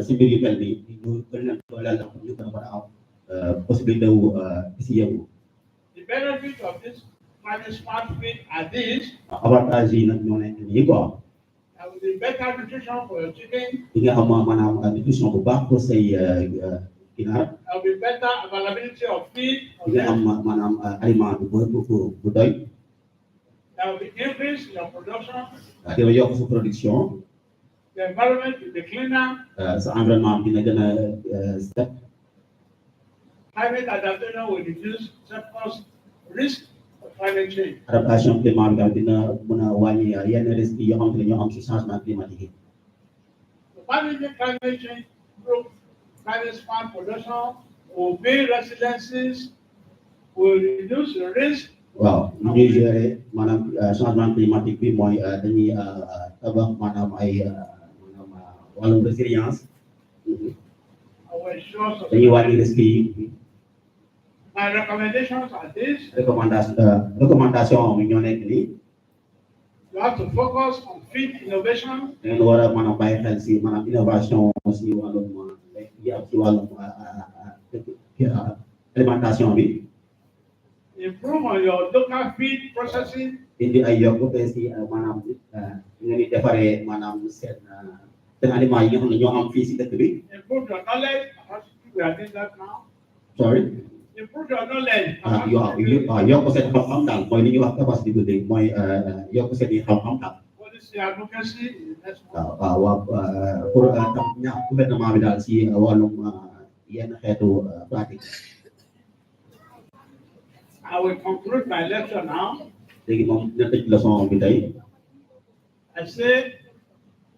si mbir yu mel nii ñu gën leen dooleel ndax ñu gën a mën a am possibilité wu si yëngu. The benefits of this climate smart feed are these. avantage yi nag ñoo nekk nii quoi. There will be better nutrition for your chicken. di nga am maanaam nutrition bu baax pour say ginaar. There will be better availability of feed. di nga am maanaam aliment bu doy. There will be increase in your production. dina yokk sa production. The environment will be cleaner. sa environnement dina gën a set. Climate adaptation will reduce surplus risk of climate change. adaptation climat bi dina mën a wàññi yenn risques yoo xamante ne ñoo am si changement climatique yi. To manage climate change through climate smart production, obey residences, will reduce the risk. Waaw ñu ñuy gérer maanaam changement climatique bi mooy dañuy tabax maanaam ay maanaam wàllum résilience Our ensure dañuy wàññi risque yi My recommendations are this. recommandation bi ñoo nekk nii You have to focus on feed innovation, da ngeen war a maanaam bàyyi xel si maanaam innovation si wàllum yi am si wàllum alimentation bi improve on your local feed processing, indi ay yokkute si maanaam ngeen di defaree maanaam seen aliments yi nga xam ne ñoo am fii si dëkk bi improve your knowledge. We are doing that now. sorry Improve your knowledge. yokk seen xam-xam daal mooy li ñuy wax capacité building mooy yokk seen i xam-xam daal Policy advocacy is the next one. waaw pour tam ñaax gouvernement bi daal si wàllum yenn xeetu pratique I will conclude my lecture now. léegi moom dina tëj leçon bi tey I say,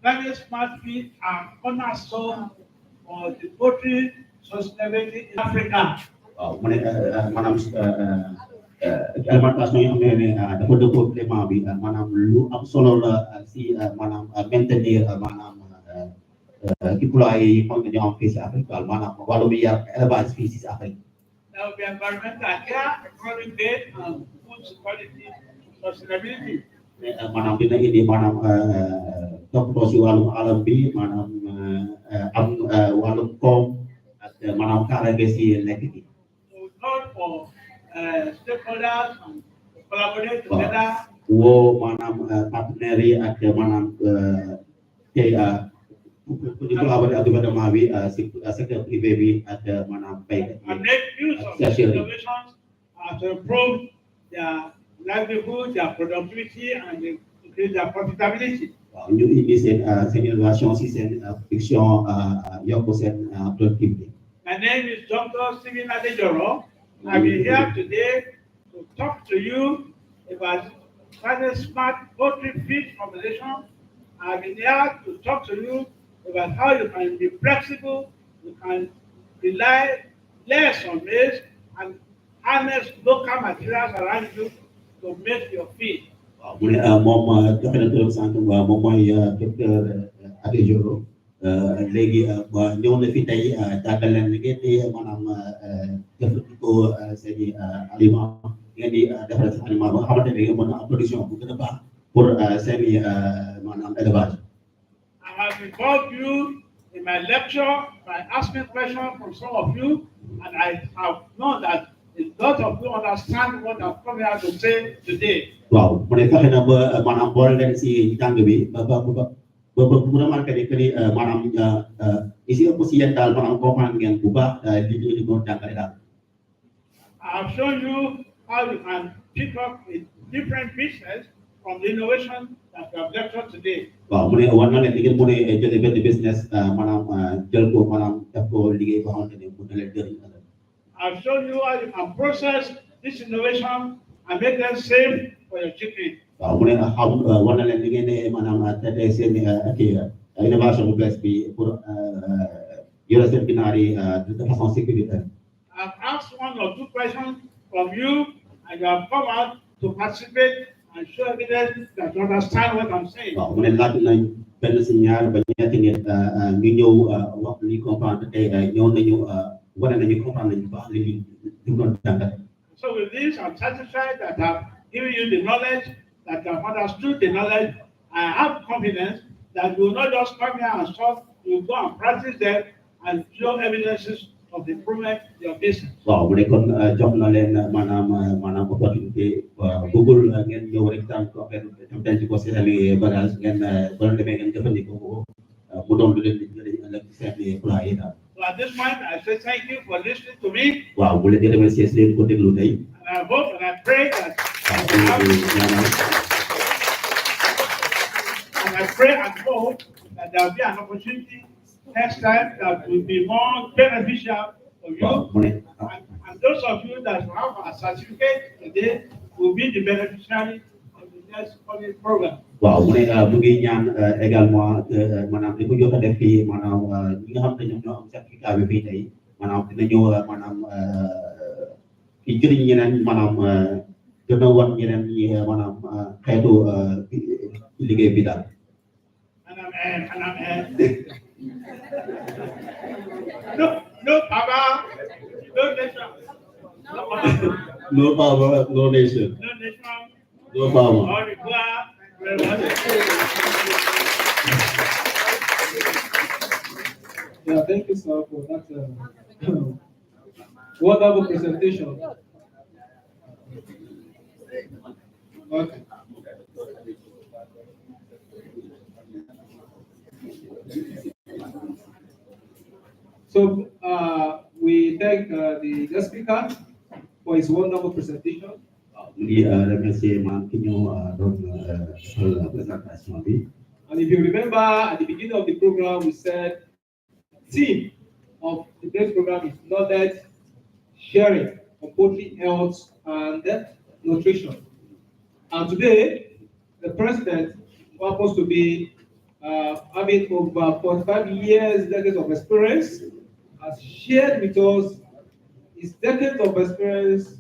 climate smart feed are cornerstone of the poultry sustainability in Africa. waaw mu ne maanaam alimentation yi xam ne dafa dëppoo climat bi maanaam lu am solo la si maanaam maintenir maanaam employé yi xam ne ñoo am fii si Afrique daal maanaam wàllum yar élevage fii si Afrique There will be environmental care, economic gain, and food quality sustainability. maanaam dina indi maanaam toppatoo si wàllum alam bi maanaam am wàllum koom ak maanaam kaaraange si lekk gi So we call for stakeholders and collaborate together. woo maanaam partenaires yi ak maanaam tey pour ñu collaborer ak gouvernement bi si secteur privé bi ak maanaam béykat And yi make use of these innovations to improve their livelihood, their productivity, and increase their profitability. waaw ñu indi seen innovation si seen production yokk seen productivité. My name is Dr. Stephen Adejoro. I've been here today to talk to you about climate smart poultry feed formulation. I've been here to talk to you about how you can be flexible, you can rely less on maize, and harness local materials around you to make your feed. waaw mu ne moom joxe na turam sànq moom mooy docteur Adejoro léegi ñëw na fi tey jàngal leen ngeen di maanaam jëfandikoo seen i aliment ngeen di defal seen aliment ba nga xamante ne ngeen mën a am production bu gën a baax pour seen i maanaam élevage. I have involved you in my lecture by asking questions from some of you, and I have known that a lot of you understand what I've come here to say today. waaw mu ne fexe na ba maanaam boole leen si jàng bi ba bu remarqué ni que ni maanaam ici aussi yéen daal maanaam comprendre ngeen bu baax li ñu doon jàngale daal. I have shown you how you can pick up a different business from the innovation that we have lectured today. waaw mu ne war na leen li ngeen mën a jëlee benn business maanaam jël ko maanaam def ko liggéey boo xamante ne mën na leen jëriñ. I've shown you how you can process this innovation and make them safe for your chicken. waaw mu ne xam war na leen li ngeen ne maanaam traité seen kii innovation bu bees bi pour yore seen ginaar yi de façon sécuritaire. I've asked one or two questions from you, and you have come out to participate and show evidence that you understand what I'm saying. waaw mu ne laaj nañ benn si ñaar ba ñetti nit ñu ñëw wax li comprendre tey ñëw nañu wane nañu comprendre nañu baax li ñu doon jàngal. So with this, I'm satisfied that I've given you the knowledge, that I've understood the knowledge. I have confidence that you will not just come here and talk, you will go and practice them and show evidences of the improvement in your business. waaw mu ne kon jox na leen maanaam opportunité bëggul ngeen ñëw rek tànn ko affaire tam denc ko seen i bagage ngeen ba leen demee ngeen jëfandikoo ko mu doon lu leen di jëriñ ëllëg seen i plat yi daal. So at this point, I say thank you for listening to me. waaw bu leen di remercier si leen ko déglu tey. And I hope and I pray that and I pray and hope that there will be an opportunity next time that will be more beneficial for you. waaw mu ne And those of you that have a certificate today will be the beneficiary of the next coming program. waaw mu ne mu ngi ñaan également maanaam li mu jot a def fii maanaam ñi nga xam ne ñoom ñoo am certificat bi fii tey maanaam dinañu maanaam ki jëriñ ñeneen maanaam gën a wan ñeneen ñi maanaam xeetu liggéey bi daal. No power, no nation. No power, no nation. No nation. No power. Au revoir. Yeah, thank you, sir, for that wonderful presentation. Okay. So we thank the guest speaker for his wonderful presentation. Jadi remercier man ki ñu doon présentation bi. And if you remember at the beginning of the program, we said theme of today's program is knowledge sharing on poultry health and nutrition. And today, the president, who happens to be having over 45 years, decades of experience, has shared with us his decades of experience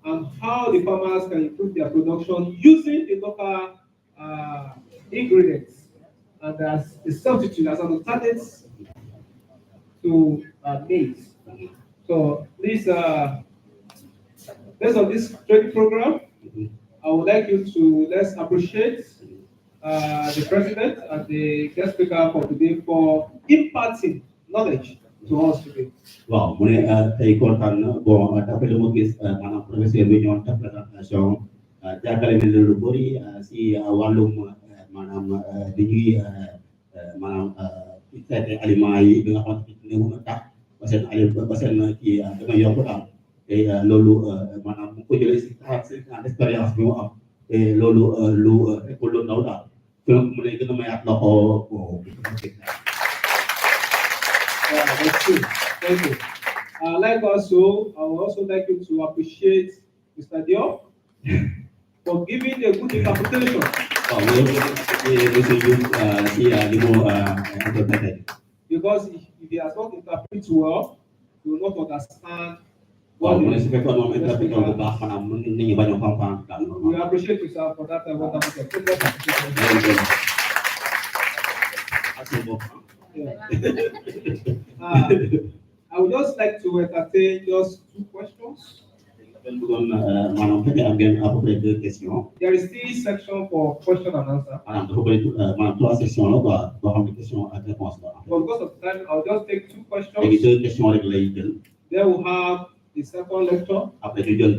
and how the farmers can improve their production using the local ingredients and as a substitute, as an alternative to maize. So please, based on this training program, I would like you to let's appreciate the president and the guest speaker for today for imparting knowledge to us today. Waaw mu ne tey kontaan na bon d'après lu ma gis maanaam professeur bi ñoon ta présentation jàngale na lu bëri si wàllum maanaam dañuy maanaam traité aliments yi bi nga xamante ne mën a tax ba seen aliment ba seen kii dana yokk daal te loolu maanaam mu ko jëlee si 45 ans d'expérience bi mu am te loolu lu ndaw daal donc mu ne gën a mayaat loxo bon. That's true. Thank you. Like also, I would also like you to appreciate Mr. Diop for giving a good interpretation. Because if he has not interpreted well, he will not understand what we appreciate you, sir, for that wonderful. I would just like to entertain just two questions. There is this section for question and answer. But because of time, I'll just take two questions. Then we'll have the second lecture. Then we can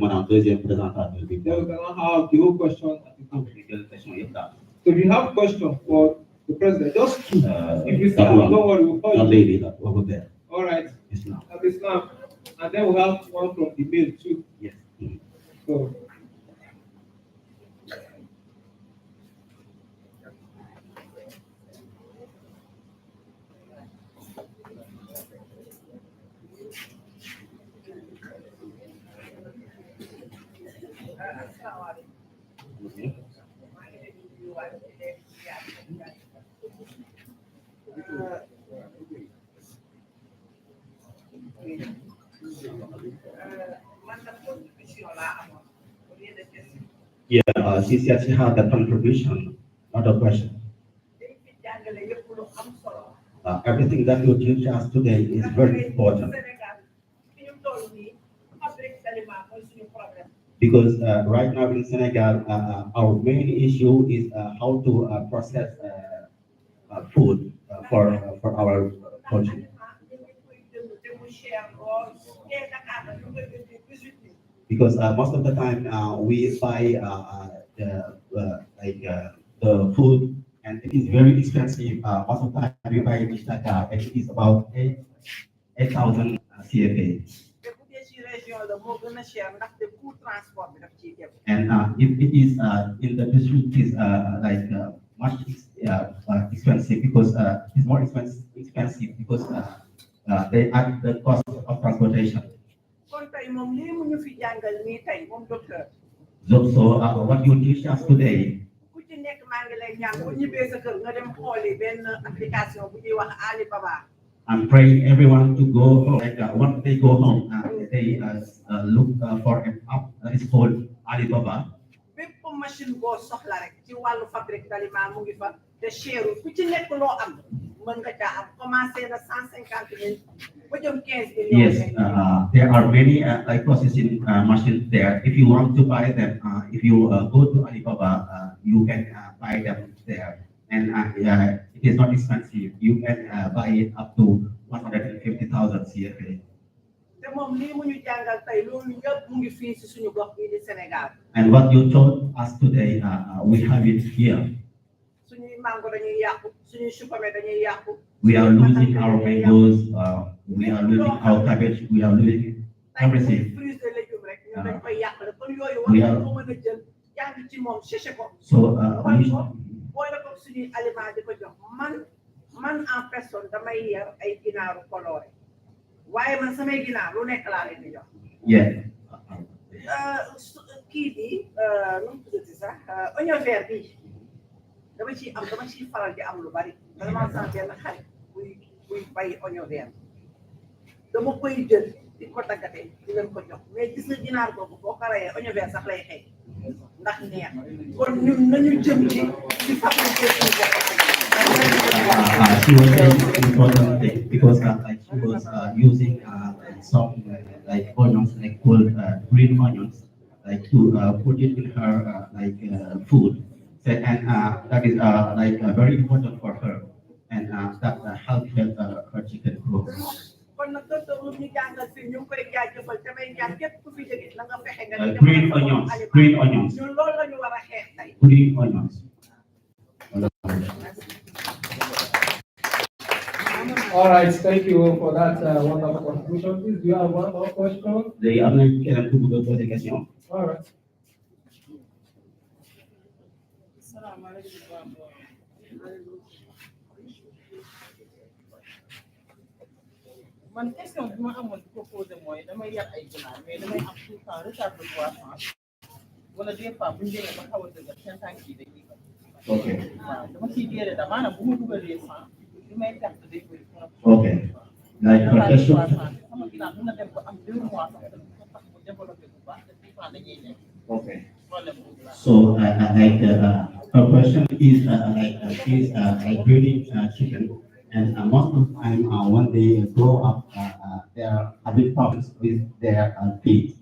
have the whole question at the end. So if you have questions for the president, just two. If you start, don't worry, we'll call you. Over there. All right. Islam. Islam. And then we'll have one from the mail too. Yes. So. Yeah, she said she had a contribution, not a question. Everything that you teach us today is very important. Because right now in Senegal, our main issue is how to process food for our country. Because most of the time we buy the food and it is very expensive. Most of the time we buy it and it is about 8,000 CFA. And if it is in the district is like much expensive because it's more expensive because they add the cost of transportation. So what you teach us today, I'm praying everyone to go home. Like once they go home, they look for an app that is called Alibaba. bépp machine boo soxla rek ci wàllu fabrique d'aliments mu ngi fa te cherul ku ci nekk loo am mën nga caa am commencé na 150 000 ba jëm 15 millions. Yes, there are many like processing machines there. If you want to buy them, if you go to Alibaba, you can buy them there, and it is not expensive. You can buy it up to 150,000 CFA. te moom lii mu ñu jàngal tey loolu yëpp mu ngi fii si suñu gox bii di Sénégal. And what you told us today, we have it here. suñuy mango dañuy yàqu suñuy supame dañuy yàqu. We are losing our mangoes, we are losing our cabbage, we are losing everything. fruits et légumes rek ñun dañ koy yàqale kon yooyu we war are- nañ ko mën a jël jàng ci moom séché ko. So xool ko boole ko suñuy aliment di ko jox man en personne damay yar ay ginaaru coloré waaye man samay ginaar lu nekk laa leen di jox. yeah. kii bi nu mu tuddati sax oignon vert bi dama ciy faral di am lu bari vraiment sans benn xarit buy bay oignon vert dama koy jël di ko daggate di leen ko jox mais gis nga ginaar boobu boo ko rayee oignon vert sax lay xëy ndax neex kon ñun nañu jëm ci fabriquer suñu bopp. She was saying important thing because like she was using some like onions like called green onions like to put it in her food. So, and that is like very important for her, and that helped her chicken grow. kon nag docteur lu ñu jàngal fii ñu ngi koy jaajëfal te may ñaan képp ku fi jóge na nga fexe nga di Green onions, green onions, ñun loolu la ñu war a xeex tey. green onions. All right, thank you for that wonderful contribution. Please, do you have one more question? They are not going to poser question. All right. man question bi ma amoon di ko posé mooy damay yar ay ginaar mais damay am tout le temps retard de croissance wala des fois bu ñu demee ba xaw a dëgër seen tànk yi dañuy ko. Okay. waaw dama ciy déedéet da maanaam bu ma dugalee sang li may perte day bëri trop. Okay. Like her question. sama ginaar mën na dem ba am 2 mois sax dafa tax mu développé bu baax te des fois dañuy nekk Okay. problème boobu la. So, her question is she's breeding chicken, and most of the time when they grow up, they are having problems with their feet.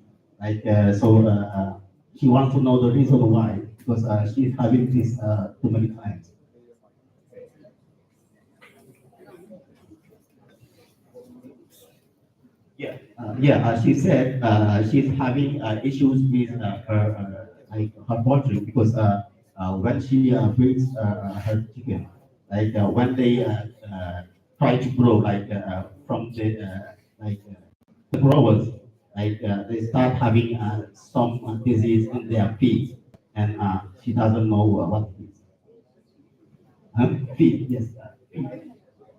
She wants to know the reason why, because she's having this too many times. She said she's having issues with her poultry because when she breeds her chicken, when they try to grow from the growers, they start having some disease in their feet, and she doesn't know what it is. Feet, yes, feet.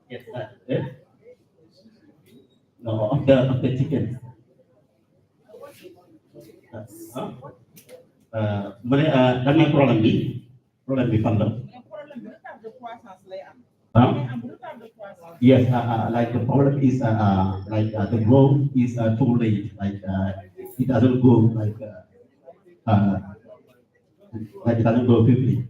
Yes, no, of the chicken. Dan may problem bi fan la. mais problème bi retard de croissance lay am. Huh? day am retard de croissance. Yes, the problem is the growth is too late. It doesn't go it doesn't go quickly.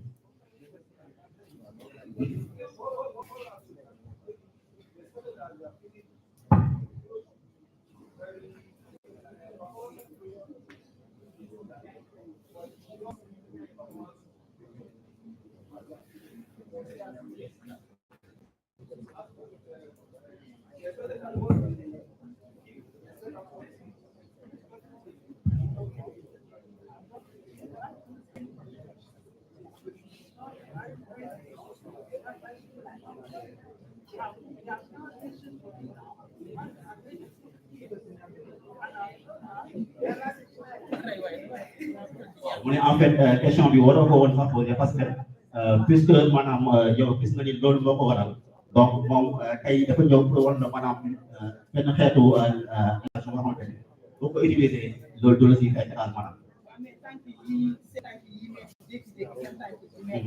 mu ne en fait question bi waroo ko woon sax posé parce que puisque maanaam yow gis nga ni loolu moo ko waral donc moom tey dafa ñëw pour war na maanaam benn xeetu nga xamante ne boo ko utilisé loolu du la siy fekk daal maanaam. mais tànk yi seen tànk yi mais jékki-jékki seen tànk yi mais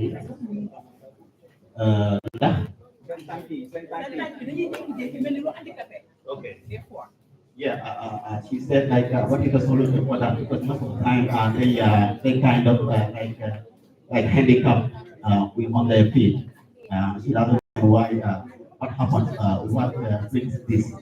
ndax Okay. Yeah, she said like what is the solution for that? Because most of the time they kind of like handicap with on their feet. She doesn't know why what happens what brings this.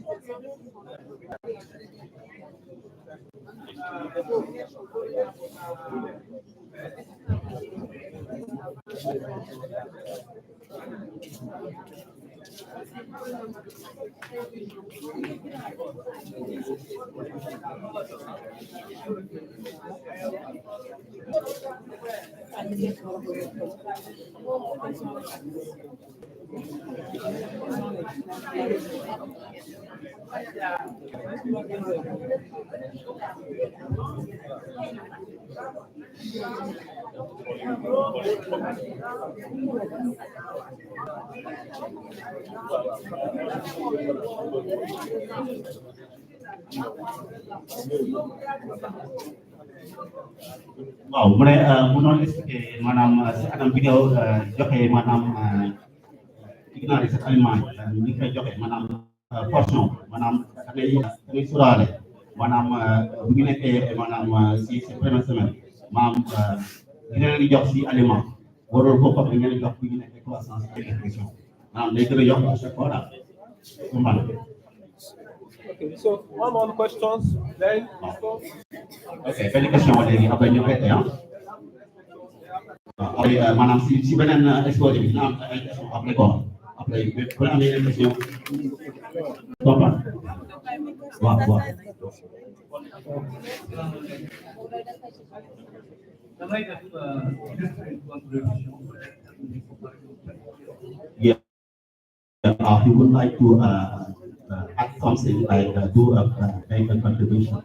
Wow, menurut manam anam video joxe manam ignoré cet aliment ni koy joxe manam portion manam ngay surale manam bu ñu nekkee manam si première semaine maam dina leen jox si aliment warul ko comme ngeen jox bu ñu nekkee croissance et nutrition manam day gën a yokk à chaque fois daal. Okay, so one more questions, then Okay, benn question léegi après ñu arrêté maanaam si beneen exposé bi dina am ay question après quoi après bu la amee yeneen question toppat waaw waaw. Yeah, he would like to add something like do make a contribution.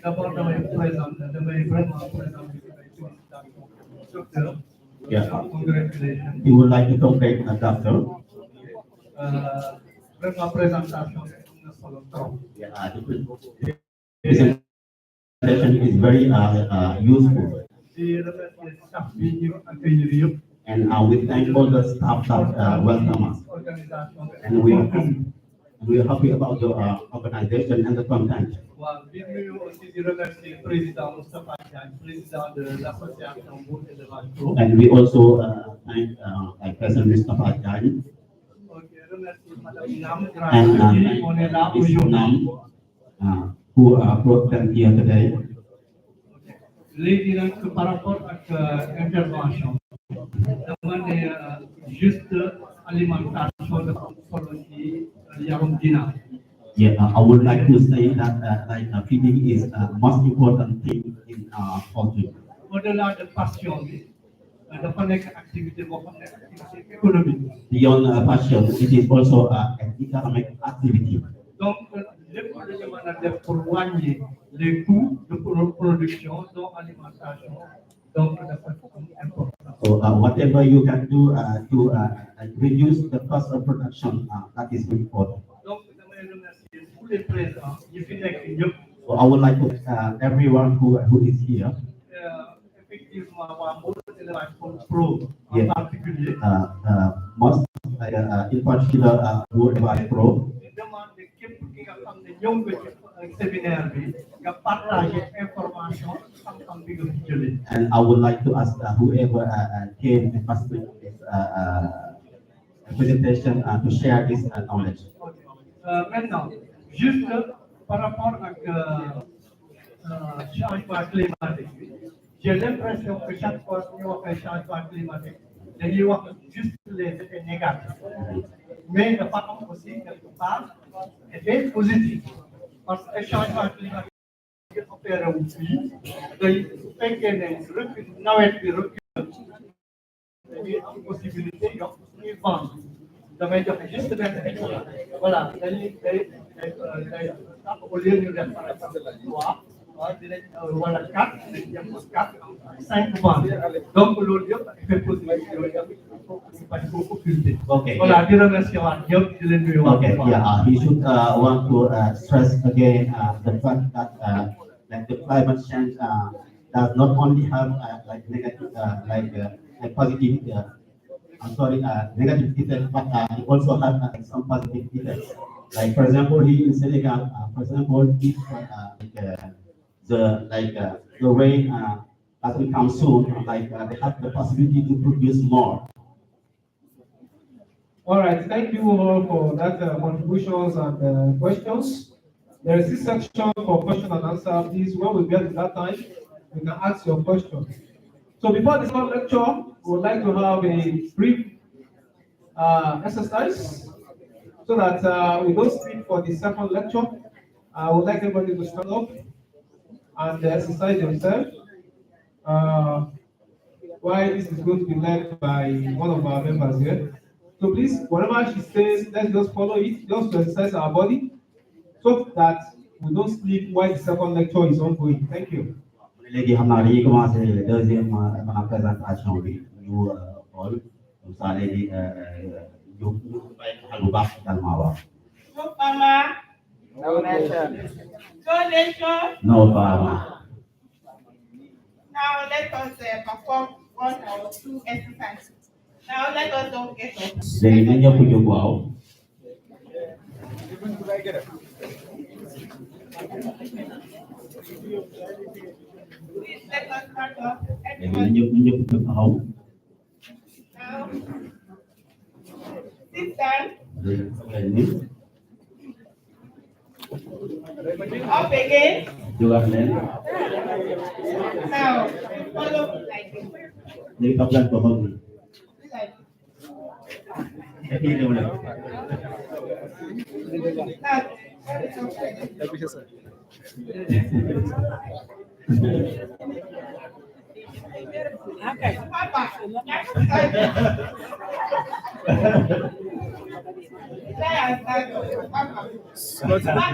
D'abord damay vraiment présenter docteur. Yeah. Congratulations. He would like to congratulate a doctor. Vraiment présentation na solo trop. Yeah, the presentation is very useful. Di remercier staff bi ñu accueillir yëpp. And we thank all the staff that welcome us. And we are happy about the organization and the content. Waaw di nuyu aussi di remercier président Moustapha Diagne, président de l'association Bourg et de Valpo. And we also thank like President Mustafa Diagne. Ok, remercier Madame Nam, And on est là Ms. aujourd'hui. Nam, who brought them here today. Léegi nag par rapport ak intervention dama ne juste alimentation dafa am solo ci yarum ginaar. Yeah, I would like to say that feeding is most important thing in poultry. Au-delà de passion bi dafa nekk activité boo xam ne activité économique. Beyond passion, it is also an economic activity. Donc lépp lu ñu mën a def pour wàññi les coûts de production dont alimentation donc dafa important. So whatever you can do to reduce the cost of production, that is important. Donc damay remercier tous les présents yi fi nekk ñëpp. So I would like to everyone who is here. Effectivement waa Mbour élevage pro en particulier. Most in particular Mbour élevage pro. Demande képp ki nga xam ne ñëw nga ci séminaire bi nga partager information xam-xam bi nga fi jëlee. And I would like to ask whoever came and participated in this presentation to share this knowledge. Maintenant, juste par rapport ak changement climatique, j'ai l'impression que chaque fois que ñu waxee changement climatique, dañuy wax juste les effets négatifs. Mais dafa am aussi quelque part effet positif. Parce que changement climatique yi opéré wu fii day su fekkee ne recul nawet bi recul dañuy am possibilité yokk suñuy vente. damay joxe juste benn exemple voilà dañuy day au lieu ñu def par exemple 3 dinañ wala 4 dinañ def 4 5 ventes donc loolu yëpp effet positif yooyu yëpp il faut que ñu bañ koo occulter. Okay. Voilà di remercier waat ñëpp di leen nuyu waat. Okay, yeah, he should want to stress again the fact that like the climate change does not only have like negative like positive negative effects, but it also has some positive effects. Like for example, here in Senegal, for example, if the rain doesn't come soon, they have the possibility to produce more. All right, thank you all for that contributions and questions. There is this section for question and answer. Please, when we get to that time, you can ask your question. So before this lecture, we would like to have a brief exercise so that we don't sleep for the second lecture. I would like everybody to stand up and exercise themselves. Why this is going to be led by one of our members here. So please, whatever she says, let's just follow it, just to exercise our body, so that we don't sleep while the second lecture is ongoing. Thank you. Léegi xam naa dañuy commencer deuxième présentation bi ñu xool comme ça léegi ñu bàyyi xel bu baax également waaw. No farmer. No nation. No nation. No farmer. Now let us perform one or two exercises. Now let us don't get up. Léegi na ñëpp jóg waaw. Please let us start off. Léegi na ñëpp jóg taxaw. Now, sit down. Léegi sama leen ni Up again. jógaat leen. Now, follow me like this. Léegi topp leen ko xool ni. Like Léegi ñëw leen. that. Papa,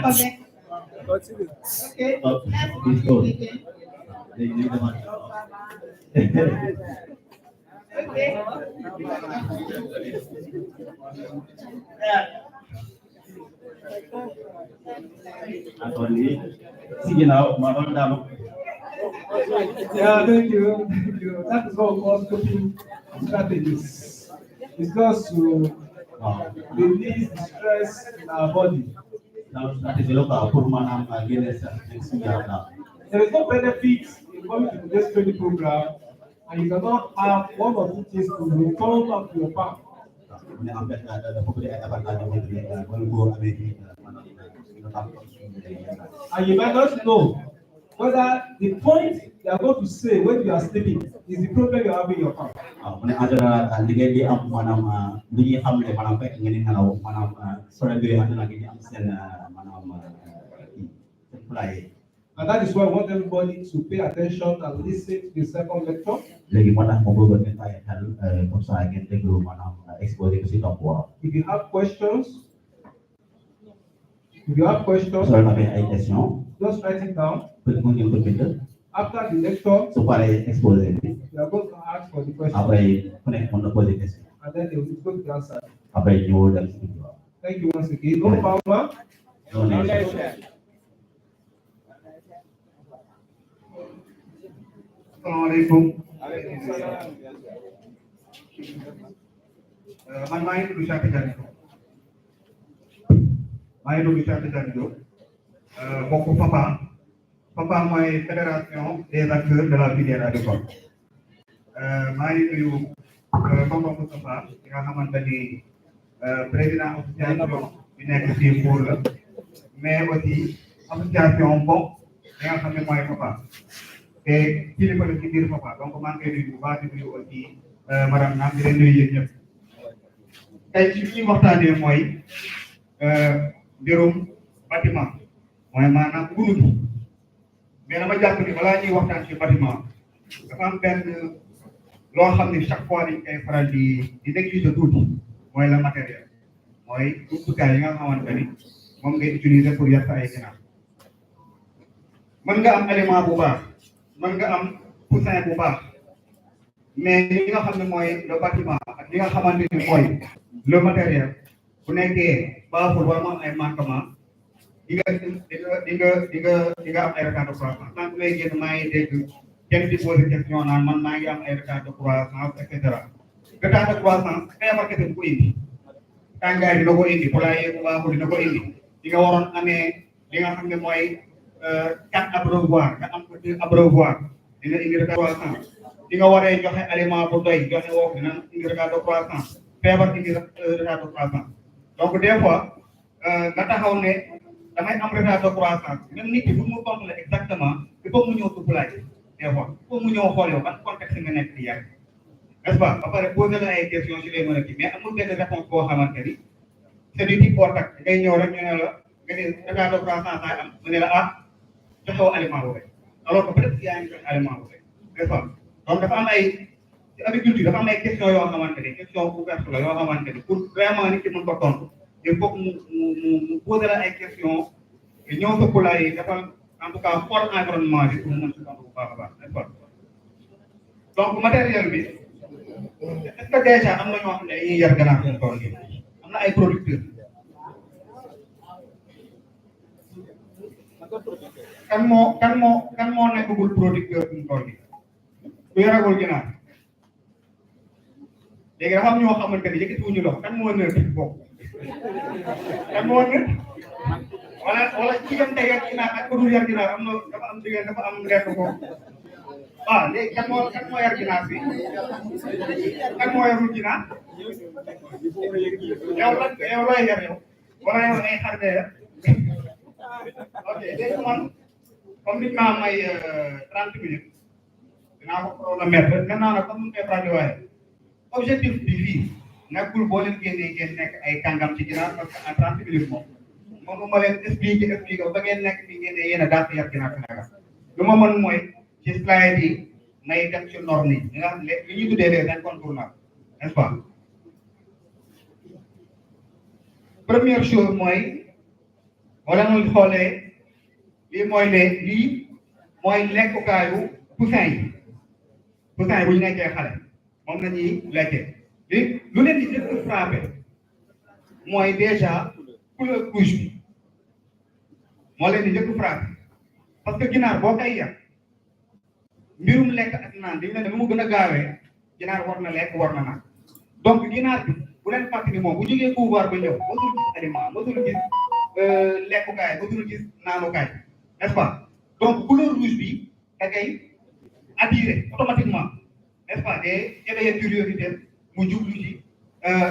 okay. Stop. Please go. Léegi ñu demaat. Okay. Encore nii si ginnaaw ma doon daanu. Yeah, thank you. Thank you. That is what we call coping strategies. It's just to release the stress in our body. Now stratégie locale pour maanaam génne sa si yaram. There is no benefit in coming to this training program, and you cannot have one or two things to return back to your farm. Mais en fait dafa bëri ay avantages yoo xamante ne mooy boo amee fii And you might not know whether the point they are going to say when you are sleeping is the problem you have in your farm. waaw mu ne en général li ngeen di am maanaam lu ñuy xamle maanaam fekk ngeen di nelaw maanaam problème yooyu en général ngeen di am seen maanaam seen poulailler. And that is why I want everybody to pay attention and listen to the second lecture. léegi moo tax ma bëgg ngeen bàyyi xel comme ça ngeen déglu maanaam exposé ko si topp waaw. If you have questions, soo amee ay questions. just write it down. peut-être mën ngeen ko bind. After the lecture, su paree exposé bi. you are going to ask for the question. après ku nekk mën na poser question. And then they will go to the answer. après ñu dem si biir waaw. Thank you once again. No farmer. No nation. Assalamualaikum. Man maa ngi tudd Cheikh Tidiane Diop. Bokk FAPA. FAPA mooy fédération des acteurs de la filière agricole. Maa ngi nuyu tonton Moustapha ki nga xamante ni président association bi nekk fii Mbour la mais aussi association mbokk li nga xam ne mooy FAPA. te kilifa la ci biir FAPA donc maa ngi koy nuyu bu baax di nuyu aussi madame Nam di leen nuyu yéen ñëpp tey ci fi ñuy waxtaanee mooy mbirum bâtiment mooy maanaam gunu gi mais dama jàpp ni balaa ñuy waxtaan ci bâtiment dafa am benn loo xam ne chaque fois dañ koy faral di négliger tuuti mooy le matériel mooy jumtukaay yi nga xamante ni moom ngay utiliser pour yar sa ay ginaar mën nga am aliment bu baax. mën nga am poussin bu baax mais li nga xam ne mooy le bâtiment ak li nga xamante ni mooy le matériel bu nekkee baaxul war mu am ay manquement di nga am ay retard de croissance tant que may génn maa ngi dégg kenn di posé question naan man maa ngi am ay retard de croissance et cetera retard de croissance feebar kese bu ko indi tàngaay dina ko indi poulailler bu baaxul dina ko indi di nga waroon amee li nga xam ne mooy 4 abreuvoirs nga am ko 2 abreuvoirs dina indi retard de croissance di nga waree joxe aliment bu doy joxe woo dina indi retard de croissance feebar indi retard de croissance donc des fois nga taxaw ne damay am retard de croissance même nit ki bu mu tontu la exactement il faut mu ñëw ci poulailler des fois il faut mu ñëw xool yow ban contexte nga nekk di yàgg n'est-ce pas ba pare poser la ay questions ci lay mën a kii mais amul benn réponse boo xamante ni c'est du type ortac ngay ñëw rek ñu ne la nga ne retard de croissance laay am mu ne la ah joxewoo aliment bu rek alors que peut-être yaa ngi joxe aliment bu rek n'est-ce pas donc dafa am ay ci agriculture dafa am ay questions yoo xamante ni question ouverte la yoo xamante ni pour vraiment nit ki mën ko tontu il faut que mu poser la ay questions ñëw sa poulailler yi dafa en tout cas xool environnement bi pour mu mën si tontu bu baax a baax n'est-ce pas donc matériel bi est-ce que déjà am na ñoo xam ne dañuy yar ganaar suñu tool yi am na ay producteurs kan moo nekkagul producteur suñu tool yi ku yaragul ginaar léegi dafa am ñoo xamante ni yëkkatiwuñu loxo kan moo nëb bokk kan moo nëb wala ci yam tey ak ginaar ak ku dul yar ginaar am na dafa am jigéen dafa am lenn ko waaw léegi kan moo yar ginaar bi kan moo yarul ginaar yow looy yar yow wala yow ay xar de yar ok léegi man comme nit maa may 30 minutes dinaa ko chronomètre maintenant nag comme ni koy faral di waaye objectif bi fii nekkul boo leen génnee ngeen nekk ay kàngam ci ginaar parce que en 30 minutes moom mënuma leen expliquer ba ngeen nekk fii ngeen ne yéen a daal di yar ginaar Sénégal lu ma mën mooy ci slide yi may dem ci norme yi nga xam ne li ñuy tuddee les incontournables n'est-ce pas première chose mooy wala nga xoolee lii mooy lekkukaayu poussin yi bu ñu nekkee xale moom la ñuy lekkee li lu leen di jëkk frappé mooy déjà couleur rouge bi moo leen di jëkk frappé parce que ginaar boo koy yar mbirum lekk ak naan dañu ne lu mu gën a gaawee ginaar war na lekk war na naan donc ginaar bi bu leen fàttali ni moom bu jógee pouvoir ba ñëw mësul gis aliment mësul gis lekkukaay mësul gis naanukaay n'est-ce pas donc couleur rouge bi da koy attiré automatiquement n'est-ce pas day éveiller curiosité mu jublu ci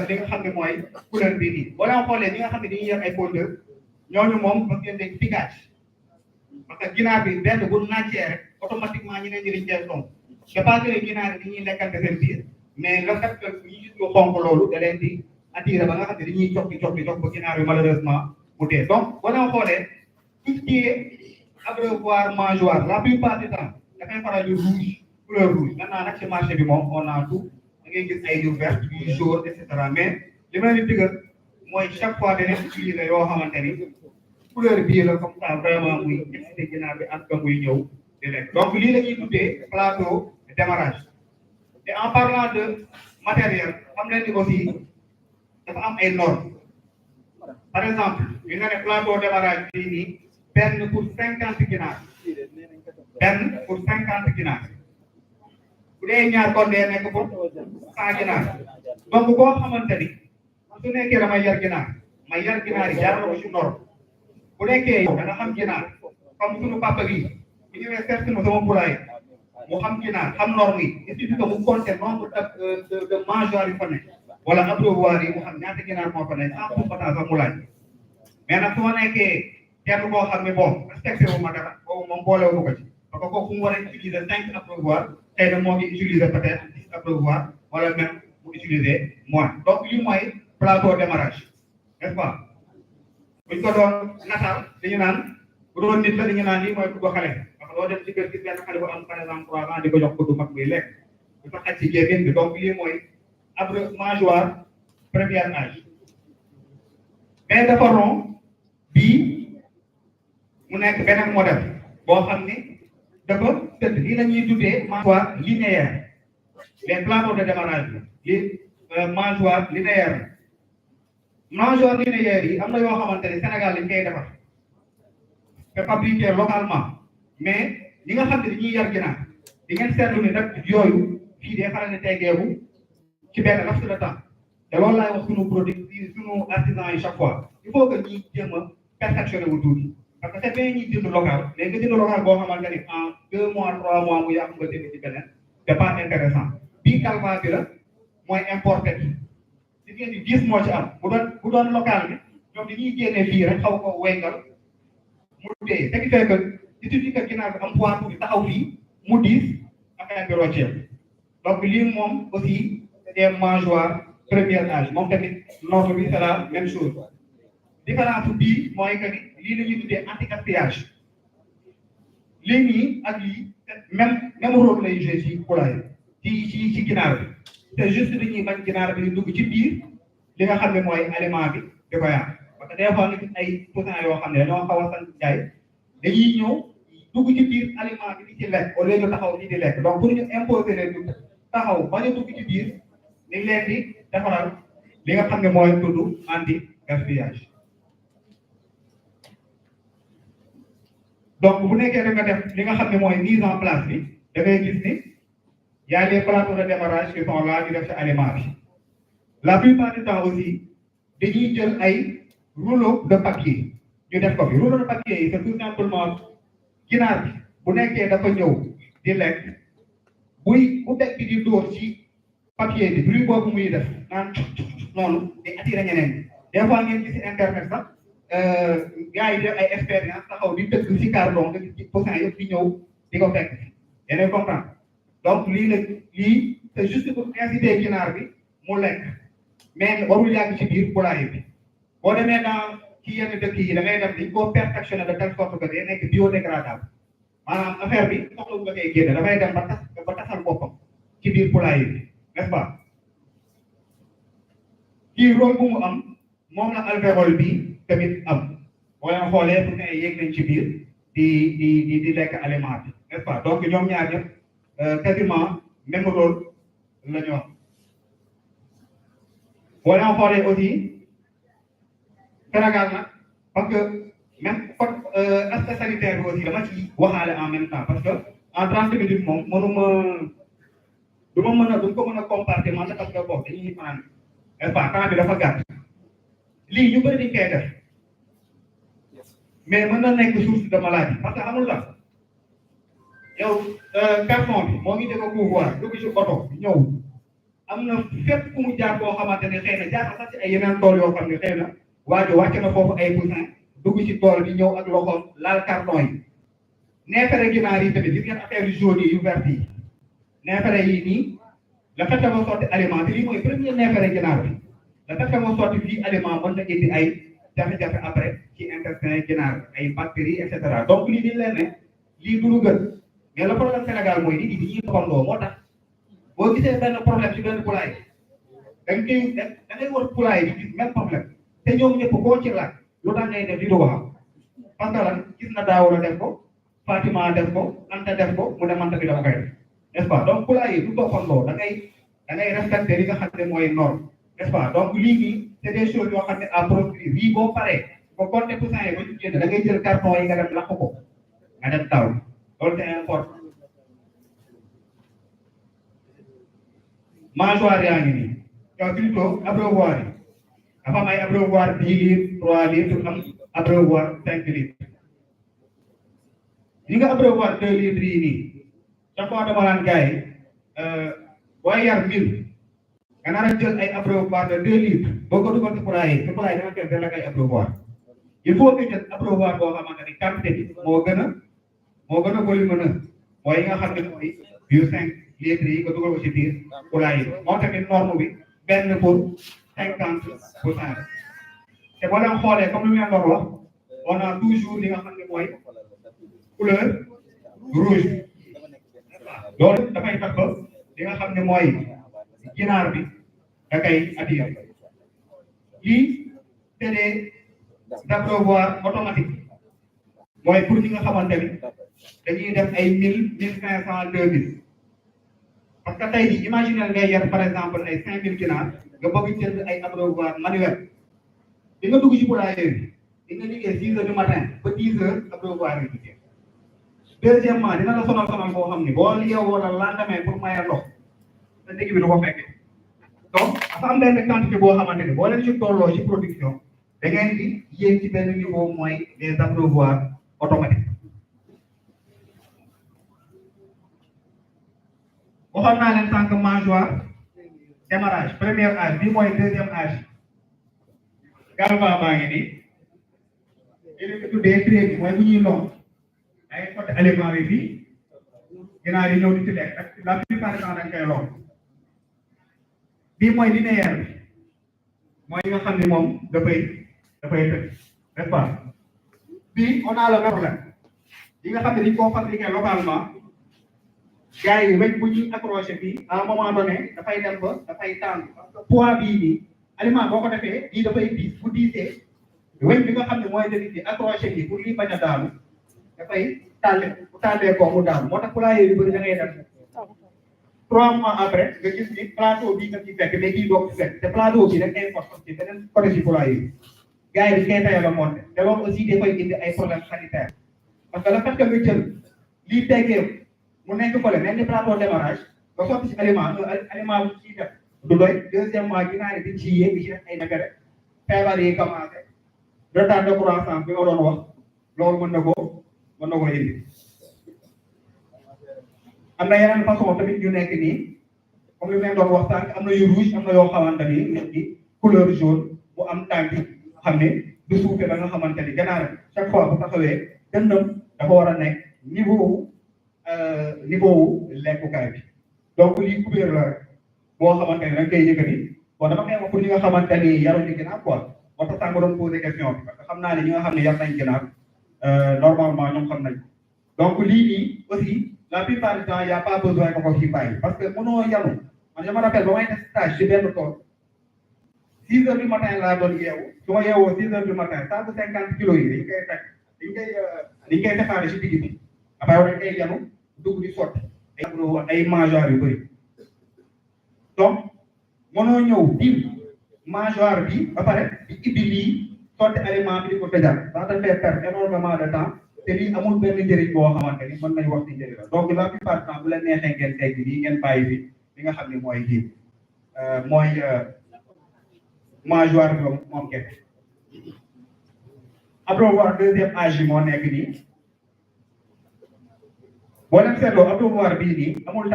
li nga xam ne mooy couleur bii nii boo leen xoolee ñi nga xam ne dañuy yor ay pondeur ñooñu moom ba ngeen dégg piquage parce que ginaar bi benn bu naajee rek automatiquement ñeneen ñi dañ cee sonn c'est pas que ginaar yi dañuy lekkante seen biir mais le fait que ñu gis lu xonk loolu da leen di attiré ba nga xam ne dañuy coppi ba ginaar bi malheureusement mu dee donc boo leen xoolee tout ce qui est abreuvoir mangeoire la plupart du temps dafay faral di rouge couleur rouge maintenant nag ci marché bi moom on a tout da ngay gis ay yu vert yu jaune et cetera mais li ma leen di digal mooy chaque fois dañuy utiliser yoo xamante ni couleur bii la comme ça vraiment muy excité ginaar bi ak muy ñëw di lekk donc lii la ñuy tuddee plateau de démarrage et en parlant de matériel xam leen ni aussi dafa am ay normes par exemple ñu ne plateau démarrage bii nii benn pour 50 ginaar benn pour 50 ginaar bu dee ñaar kon dee nekk pour 100 ginaar donc boo xamante ni su nekkee damay yar ginaar may yar ginaar yi jaar na ko ci norme bu nekkee yow da nga xam ginaar comme suñu papa gi bu ñëwee seet ma sama poulailler mu xam ginaar xam norme yi il suffit que mu compter nombre de mangeoires yu fa nekk wala abreuvoir yi mu xam ñaata ginaar moo fa nekk sans pour autant sax mu laaj mais nag su ma nekkee kenn boo xam ne bon respecté wu ma dara boobu moom boolewu ma ko ci parce que kooku mu war a utiliser 5 abreuvoir xëy na moo ngi utiliser peut-être 10 abreuvoir wala même mu utiliser moins donc lii mooy plateau démarrage n'est-ce pas buñ ko doon nataal dañu naan bu doon nit la dañu naan lii mooy ko xale parce que doo dem ci kër gis benn xale bu am par exemple 3 ans di ko jox ko du mag muy lekk du ko xaj ci gémmiñ bi donc lii mooy mangeoire premier âge mais dafa rond bii mu nekk beneen modèle boo xam ni dafa tëdd lii la ñuy tuddee mangeoire linéaire les plateaux de démarrage li mangeoire linéaire mangeoire linéaire yi am na yoo xamante ne Sénégal lañ koy defar c'est fabriqué localement mais ñi nga xam ne dañuy yar ginaar di ngeen seetlu ni nag yooyu fii day faral di teggeeku ci benn laps de temps te loolu laay wax sunu produit sunu artisan yi chaque fois il faut que ñuy jéem a perfectionné wu tuuti parce que c'est bien ñuy jënd local mais nga jënd local boo xamante ni en 2 mois 3 mois mu yàqu nga jënd ci beneen c'est pas intéressant bii calva bi la mooy importé bi si ngeen di 10 moo ci am bu doon local bi ñoom dañuy génne fii rek xaw ko wengal mu dee ce qui fait que il suffit que ginaar bi am poids tuuti taxaw fii mu diis affaire bi rocceeku donc lii moom aussi c'est des mangeoires premier âge moom tamit nootu bi c'est la même chose différence bii mooy que ni lii la ñuy tuddee anti-gaspillage lii nii ak lii même rôle lay joué ci poulailler ci ginaar bi c'est juste dañuy bañ ginaar bi di dugg ci biir li nga xam ne mooy aliment bi di ko yàq parce que des fois nga gis ay poussin yoo xam ne dañoo xaw a sant jaay dañuy ñëw dugg ci biir aliment bi di ci lekk au lieu de taxaw nii di lekk donc pour ñu imposer leen du taxaw bañ a dugg ci biir ni leen di defaral li nga xam ne mooy tudd anti-gaspillage donc bu nekkee da nga def li nga xam ne mooy mise en place bi da ngay gis ni y a les plateaux de démarrage qui sont là di def sa aliment bi la plupart du temps aussi dañuy jël ay rouleau de papier ñu def ko fi rouleau de papier yi c'est tout simplement ginaar bi bu nekkee dafa ñëw di lekk bu teg bi di dóor ci papier bi bruit boobu muy def naan noonu di attiré ñeneen des fois ngeen gis ci internet sax gars yi def ay expérience taxaw di tëgg ci carton nga gis ci poussin yëpp di ñëw di ko fekk yéen comprendre donc lii c'est juste pour inciter ginaar bi mu lekk mais warul yàgg ci biir poulailler bi boo demee dans ci yenn dëkk yi da ngay dem dañ koo perfectionné de telle sorte que day nekk biodégradable maanaam affaire bi soxla nga koy génne dafay dem ba tasal boppam ci biir poulailler bi n'est-ce pas kii rôle bu mu am moom la alvéole bi tamit am boo leen xoolee pour ne yéeg nañ ci biir di lekk aliment bi n'est-ce pas donc ñoom ñaar ñëpp quasiment même rôle la ñu wax boo leen xoolee aussi Sénégal nag parce que même aspect sanitaire bi aussi dama ci waxaale en même temps parce que en 30 minutes moom du ko mën a compartimenter parce que bon dañuy fanaan n'est-ce pas temps bi dafa gàtt lii ñu bëri dañ koy def mais mën na nekk source de maladie parce que amul la yow carton bi moo ngi dégg pouvoir dugg ci oto ñëw am na fépp fu mu jaar boo xamante ne xëy na jaar na sax ci ay yeneen tool yoo xam ne xëy na waajo wàcc na foofu ay poussin dugg ci tool bi ñëw ak loxoom laal carton yi neefere ginaar yi tamit gis ngeen affaire jaune yi yu vert yi neefere yi nii le fait que ma sotti aliment te lii mooy premier neefere ginaar bi le fait que ma sotti fii aliment mën na indi ay jafe-jafe après ci intestin ginaar ay bactéries et cetera donc lii di leen ne lii du lu gën mais le problème Sénégal mooy nit ñi dañuy toppandoo moo tax boo gisee benn problème ci benn poulailler da ngay war poulailler bi gis même problème te ñoom ñëpp koo ci laaj lu tax ngay def li du ko xam parce que lan gis na Daawuda def ko Fatima def ko Anta def ko mu ne man tamit dama koy def n'est-ce pas donc poulailler du toppandoo da ngay respecter li nga xam ne mooy norme n'est-ce pas donc lii nii c'est des choses yoo xam ne à proscrire lii boo paree ba compter poussin yi ba ñu génn da ngay jël carton yi nga dem lakk ko nga dem taw loolu c'est important mangeoire yaa ngi nii yow plutôt abreuvoir yi dafa am ay abreuvoir 10 litres 3 litres am abreuvoir 5 litres yi nga abreuvoir 2 litres yi nii chaque fois dama naan gars yi booy yar 1000 nga nar a jël ay abreuvoir de 2 litres boo ko dugal ci poulailler dama koy jël ay abreuvoir il faut que jël abreuvoir boo xamante ni quantité bi moo gën a volumineux mooy yi nga xam ne mooy yu 5 litres yi nga dugal ko ci biir poulailler moo tamit norme bi benn pour 50%. te boo leen xoolee comme lu ñu leen doon wax on a toujours li nga xam ne mooy couleur rouge loolu dafay tax ba li nga xam ne mooy ginaar bi da koy attiré lii c'est des abreuvoirs automatiques mooy pour ñi nga xamante ni dañuy def ay 1000 1500 2000 parce que tey jii imaginer ngay yar par exemple ay 5000 ginaar nga bëgg jënd ay abreuvoir manuel di nga dugg ci poulailler bi di nga liggéey 6 heures du matin ba 10 heures abreuvoir yi liggéey deuxièmement dina la sonal boo xam ne boo yeewoo la lendemain pour maye ndox te dégg bi du ko fekkee donc dafa am benn quantité boo xamante ni boo leen ci tolloo ci production da ngeen di yéeg ci benn niveau mooy les abreuvoirs automatiques. waxoon naa leen sànq mangeoire démarrage première âge bi mooy deuxième âge galva baa ngi nii li ñu tuddee trait bi mooy bu ñuy long ay côté aliment bi fii ginaar yi ñëw di ci lekk ak la plupart du temps dañ koy long bii mooy linéaire bi mooy nga xam ne moom dafay tëj n'est-ce pas bii on a le même problème yi nga xam ne dañ koo fabriqué localement gars yi weñ bu ñuy accroché fii à un moment donné dafay dem ba dafay tàng parce que poids bii nii aliment boo ko defee lii dafay diis bu diisee weñ bi nga xam ne mooy def di accroché nii pour lii bañ a daanu dafay tàlle bu tàllee ko mu daanu moo tax poulailler yu bëri da ngay dem 3 mois après nga gis ni plateau bii nga ci fekk mais kii doog ci fekk te plateau bi rek importe ci beneen côté ci poulailler yi gars yi dañ koy tayal a monté te loolu aussi dafay indi ay problèmes sanitaires parce que le fait que nga jël lii teggee mu nekk fële mel ni plateau démarrage nga sotti ci aliment bu ciy def du doy deuxièmement ginaar yi di ci yéeg di ci def ay nagare feebar yi commencé retard de croissance bi nga doon wax loolu mën na koo indi am na yeneen façon tamit yu nekk nii comme li leen doon wax sànq am na yu rouge am na yoo xamante ni nit ki couleur jaune bu am tànk xam ne du suufee ba nga xamante ni ganaar chaque fois bu taxawee dënnam dafa war a nekk niveau wu lekkukaay bi donc lii couleur la rek boo xamante ni dañ koy yëkkati bon dama koy wax pour ñi nga xamante ni yaruñu ginaar quoi moo tax sànq doon posé question bi parce que xam naa ne ñi nga xam ne yar nañ ginaar normalement ñoom xam nañ donc lii nii aussi la plupart du temps y' a pas besoin que ko ci bàyyi parce que mënoo yanu man je me rappelle ba may def stage ci benn tool 6 heures du matin laa doon yeewu su ma yeewoo 6 heures du matin 150 kilos yi dañ koy teg dañ koy defaale ci digg bi après dañ koy yanu dugg di sotti ay mangeoires yu bëri donc mënoo ñëw dim mangeoire bi ba pare di ibbi lii sotti aliment bi di ko tëjal ça te fait perdre énormément de temps te lii amul benn njëriñ boo xamante ni mën nañu wax ci njëriñ la donc la plupart du temps bu leen neexee ngeen tegg lii ngeen bàyyi fi li nga xam ne mooy kii mooy mangeoire bi moom kenn abreuvoir deuxième âge yi moo nekk nii boo leen seetloo abreuvoir bii nii amul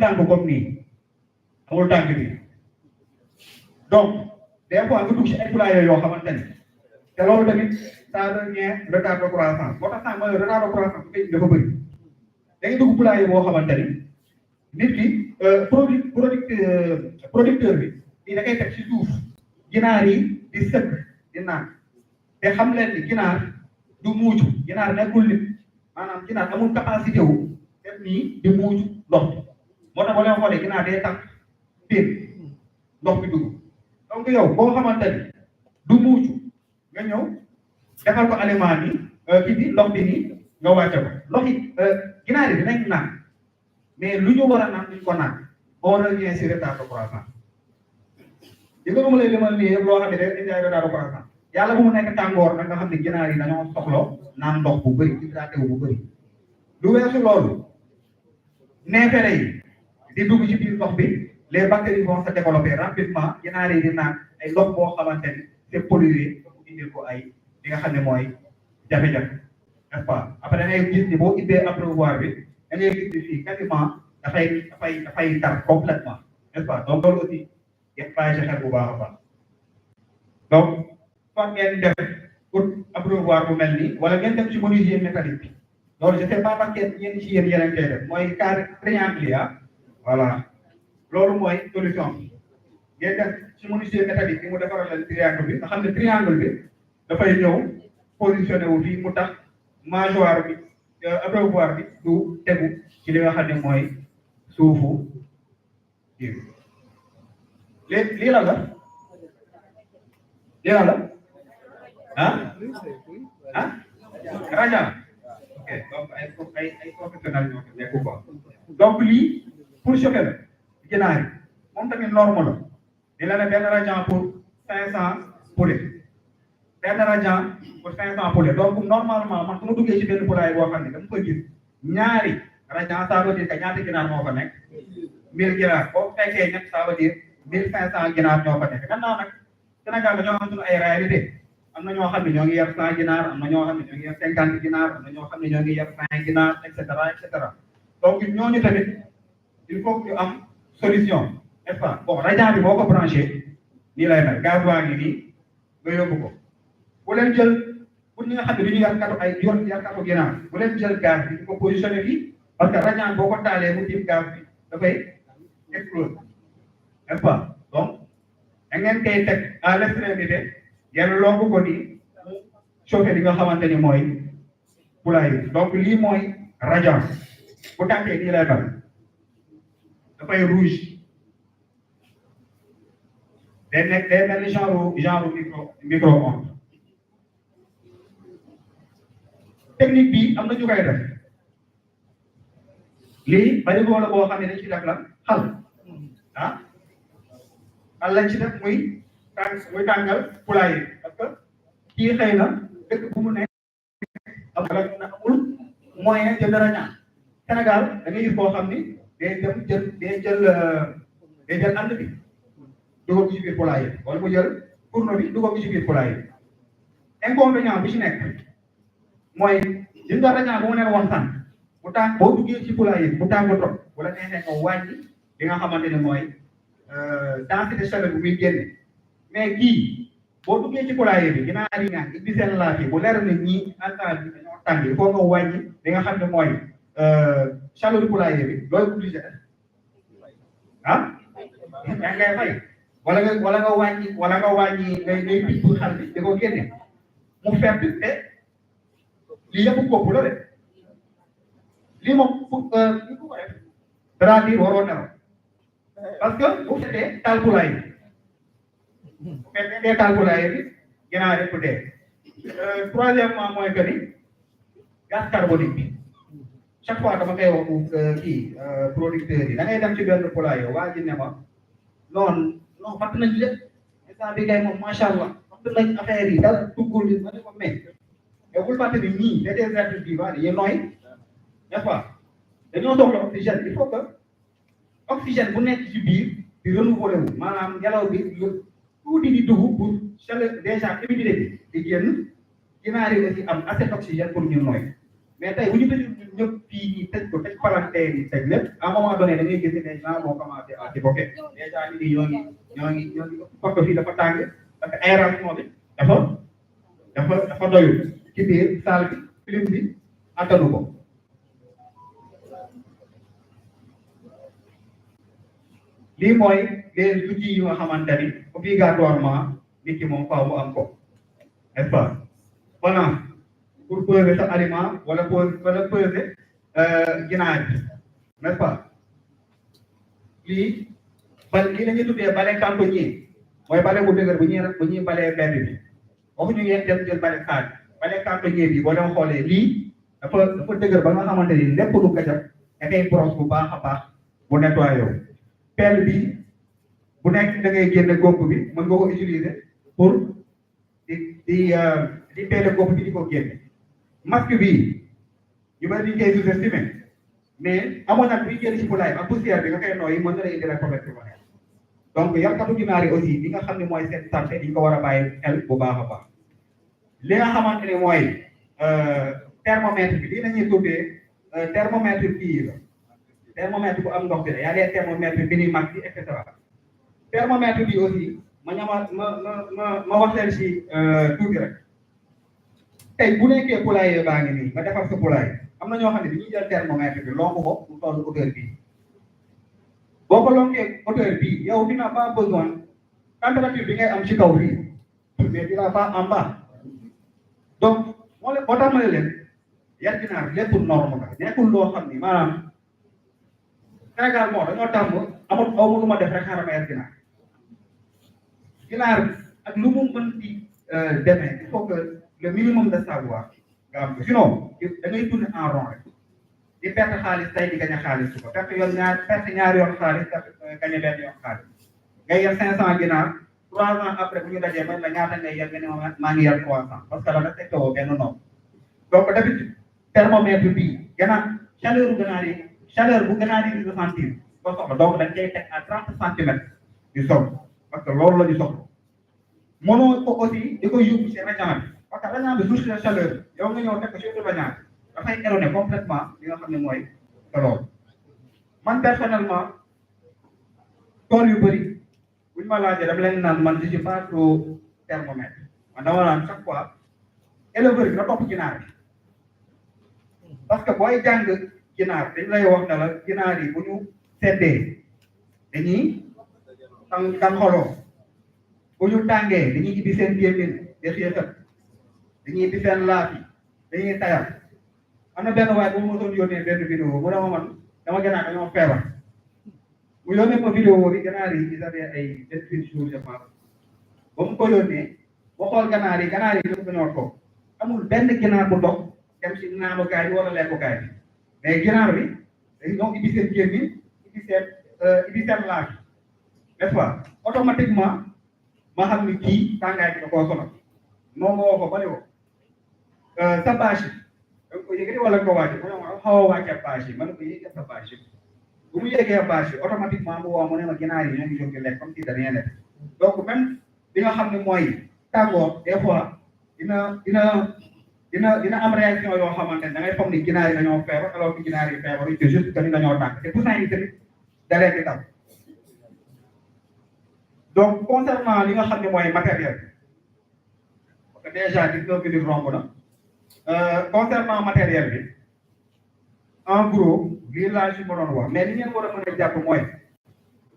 tànk comme nii amul tànk bi donc des fois nga dugg ci ay poulailler yoo xamante ni te loolu tamit ça devient retard de croissance moo tax sànq mooy retard de croissance bi dafa bëri da ngay dugg poulailler boo xamante ni nit ki producteur bi di da koy teg ci suuf ginaar yi di sëkk di naan te xam leen ni ginaar du muucu ginaar nekkul nit maanaam ginaar amul capacité wu def nii di muucu ndox moo tax boo leen xoolee ginaar day tax téen ndox bi dugg donc yow boo xamante ni du muucu nga ñëw defal ko aliment ni kii bi ndox bi nii nga wàcce ko ndox yi ginaar yi dinañ naan mais lu ñu war a naan duñ ko naan on revient sur retard de croissance li ko ma lay limal nii yëpp loo xam ne day indi ay retard de croissance yàlla bu mu nekk tàngoor nag nga xam ne ginaar yi dañoo soxla naan ndox bu bëri hydraté wu bu bëri lu weesu loolu neefere yi di dugg ci biir ndox bi les bactéries vont se développer rapidement ginaar yi di naan ay ndox boo xamante ni c'est pollué indil ko ay li nga xam ne mooy jafe-jafe n'est-ce pas après da ngay gis ni boo ibbee abreuvoir bi da ngay gis ni fii quasiment dafay tar complètement n'est-ce pas donc loolu aussi yëpp bàyyi xel bu baax a baax donc soit ngeen def pour abreuvoir bu mel nii wala ngeen dem ci menuisier métallique bi loolu je sais pas parce que ñenn ci yéen yeneen koy def mooy carré triangle ah voilà loolu mooy solution bi ngeen def ci menuisier métallique bi mu defaral leen triangle bi nga xam ne triangle bi dafay ñëw positionné wu fii mu tax mangeoire bi abreuvoir bi du tegu ci li nga xam ne mooy suufu kii lii la raja ok donc ay professionnel ñoo fi nekk quoi donc lii pour choquer la ginaar yi moom tamit norme la di la ne benn rajan pour 500 poulet benn rajan pour 500 poulet donc normalement man su ma duggee ci benn poulailler boo xam ne dama ko gis ñaari rajan ça veut dire que ñaata ginaar moo fa nekk 1000 ginaar boo fekkee ñett ça veut dire 1500 ginaar ñoo fa nekk gannaaw nag Sénégal dañoo am suñu ay réalité am na ñoo xam ne ñoo ngi yar 100 ginaar am na ñoo xam ne ñoo ngi yar 50 ginaar am na ñoo xam ne ñoo ngi yar 20 ginaar et cetera donc ñooñu tamit il faut que ñu am solution n'est-ce pas bon rajo bi boo ko branché nii lay mel gaz waa ngi nii nga yóbbu ko bu leen jël pour ñi nga xam ne dañuy yar katu ay yar katu ginaar bu leen jël gaz bi di ko positionné fii parce que rajo boo ko taalee mu tiim gaz bi dafay explose n'est-ce pas donc da ngeen koy teg à l'extrémité ngeen longu ko nii chauffé li nga xamante ni mooy poulailler bi donc lii mooy rajo bu tàkkee nii lay mel dafay rouge day nekk day mel ni genre micro-ondes technique bi am na ñu koy def lii barigo la boo xam ne dañ ci def la xal xal lañ ci def muy tàngal poulailler parce que kii xëy na dëkk bu mu nekk amul moyen jënd rañaan Sénégal da ngay gis boo xam ni day jël ànd bi dugal ko ci biir poulailler wala mu jël fourneau bi dugal ko ci biir poulailler inconvénient bi ci nekk mooy gis nga rañaan bu mu leen woon sànq bu tàng boo duggee ci poulailler bi bu tàng trop wala neexee nga wàññi li nga xamante ne mooy densité chaleur bi muy génne mais kii boo duggee ci poulailler bi ginaar yi ngaan ibbi seen laaf yi bu leer na ñii instant bi dañoo tàng il faut nga wàññi li nga xam ne mooy chaleur poulailler bi looy obligé ah yaa ngay fay wala nga wàññi ngay tibb xal bi di ko génne mu fekk te lii yëpp kopp la de lii moom li ko def dara lii waroo nelaw parce que bu fekkee taal poulailler bi bu fekkee taal poulailler bi ginaar yëpp dee troisièmement mooy que ni gaz carbonique bi chaque fois dama koy wax kii producteurs yi da ngay dem ci benn poulailler waa ji ne ma non fàtt nañ lépp instant bi kay moom macha allah fàtt nañ affaire yi dara tuggul ma ne ko mais yow bul fàtte ni ñii c'est des êtres vivants dañuy nooy n'est-ce pas dañoo soxla oxygène il faut que oxygène bu nekk ci biir di renouveler wu maanaam ngelaw bi tuuti di dugg pour chaleur déjà humidité bi di génn ginaar yi aussi am assez d'oxygène pour ñu nooy mais tey bu ñu tëjee ñun ñëpp fii nii tëj ko tëj palanteer yi tëj lépp à un moment donné da ngay gis ne les gens vont commencer à suffoquer déjà nit ñi ñoo ngi parce que fii dafa tàng parce que aération bi dafa doyul ci biir salle bi clim bi attanu ko lii mooy les outils yi nga xamante ni obligatoirement nit ki moom faaw mu am ko n'est-ce pas voilà pour peser sa aliment wala peser ginaar bi n'est-ce pas lii lii la ñuy tuddee balai cantonnier mooy balai bu dëgër bu ñuy balee mbedd bi waxuñu ngeen dem jël balai xaaj balai cantonnier bi boo dem xoolee lii dafa dëgër ba nga xamante ni lépp lu gajab da ngay brosse bu baax a baax bu nettoyé yow pelle bi bu nekk da ngay génne gopp bi mën nga ko utiliser pour di peele gopp bi di ko génne masque bi ñu bari dañ koy sous-estimé mais amoon nag buy génn ci poulailler ak poussière bi nga koy nooyi mën na la indi problème bi donc yarkatu ginaar yi aussi li nga xam ne mooy seen santé di nga ko war a bàyyi xel bu baax a baax li nga xamante ne mooy thermomètre bi lii la ñuy tuddee thermomètre kii la thermomètre bu am ndox bi la y a des thermomètres Minimax et cetera thermomètre bi aussi ma wax leen ci tuuti rek tey bu nekkee poulailler baa ngi nii nga defar sa poulailler am na ñoo xam ne dañuy jël thermomètre bi lonk ko mu toll hauteur bii boo ko lonkee hauteur bii yow dina pas besoin température bi ngay am ci kaw fii mais dina pas en bas donc moo tax ma ne leen yar ginaar lépp norme la nekkul loo xam ni maanaam Sénégal moo dañoo tàmm amul aw ma lu ma def rek xaaral ma yar ginaar ak lu mu mën di demee il faut que le minimum de savoir nga am ko sinon da ngay tourner en rond rek di perte xaalis tey di gañ a xaalis suba perte ñaari yoon xaalis gañ a benn yoon xaalis ngay yar 500 ginaar 3 ans après bu ñu dajee man la ñaata ngay yar nga ne maa ngi yar 300 parce que la respecté woo benn nombre donc d'habitude thermomètre bii gannaaw chaleur bu ganaar yi di ressentir ko soxla donc dañ koy teg à 30 centimètres du sol parce que loolu la ñu soxla mënoo ko aussi di ko yóbbu si régent bi parce que régent bi source de chaleur yow nga ñëw teg ko sur régent dafay éroné complètement li nga xam ne mooy te loolu man personnellement tool yu bëri bu ñu ma laajee dama leen naan man je suis pas trop thermomètre man dama naan chaque fois éleveur bi na topp ginaar bi parce que booy jàng ginaar dañ lay wax ne la ginaar yi bu ñu seddee dañuy tan xoloo bu ñu tàngee dañuy ibbi seen gémmiñ di xiixat dañuy ibbi seen laaf yi dañuy tayal am na benn waaye bu ma mosoon yónnee benn vidéo mu ne ma man dama ganaar dañoo feebar mu yónnee ma vidéo bi ganaar yi ils avaient ay 28 jours je pense ba mu ko yónnee ba xool ganaar yi dafa dañoo toog amul benn ginaar bu dox dem si naanukaay bi wala lekkukaay bi mais ginaar bi dañu ñoo ibbi seen gémmiñ ibbi seen laaf yi n'est-ce pas automatiquement ma xam ni kii tàngaay bi da koo sonal noo ma woo ko ba ne ko sa bâche da nga ko yëgati wala nga ko wàcce mu ne ma xaw a wàcce bâche yi ma ne ko yëgee sa bâche yi bu mu yëgee bâche yi automatiquement mu woo mu ne ma ginaar yi ñoo ngi jóg di lekk comme si da rien nekk donc même li nga xam ne mooy tàngoor des fois dina am réaction yoo xamante ne da ngay foog ni ginaar yi dañoo feebar alors que ginaar yi feebar yi c'est juste que ni dañoo tànk te pourtant yi tamit da leen di taw donc concernant li nga xam ne mooy matériel parce que déjà 19 minutes romb na concernant matériel bi en gros lii laa si mënoon wax mais li ngeen war a mën a jàpp mooy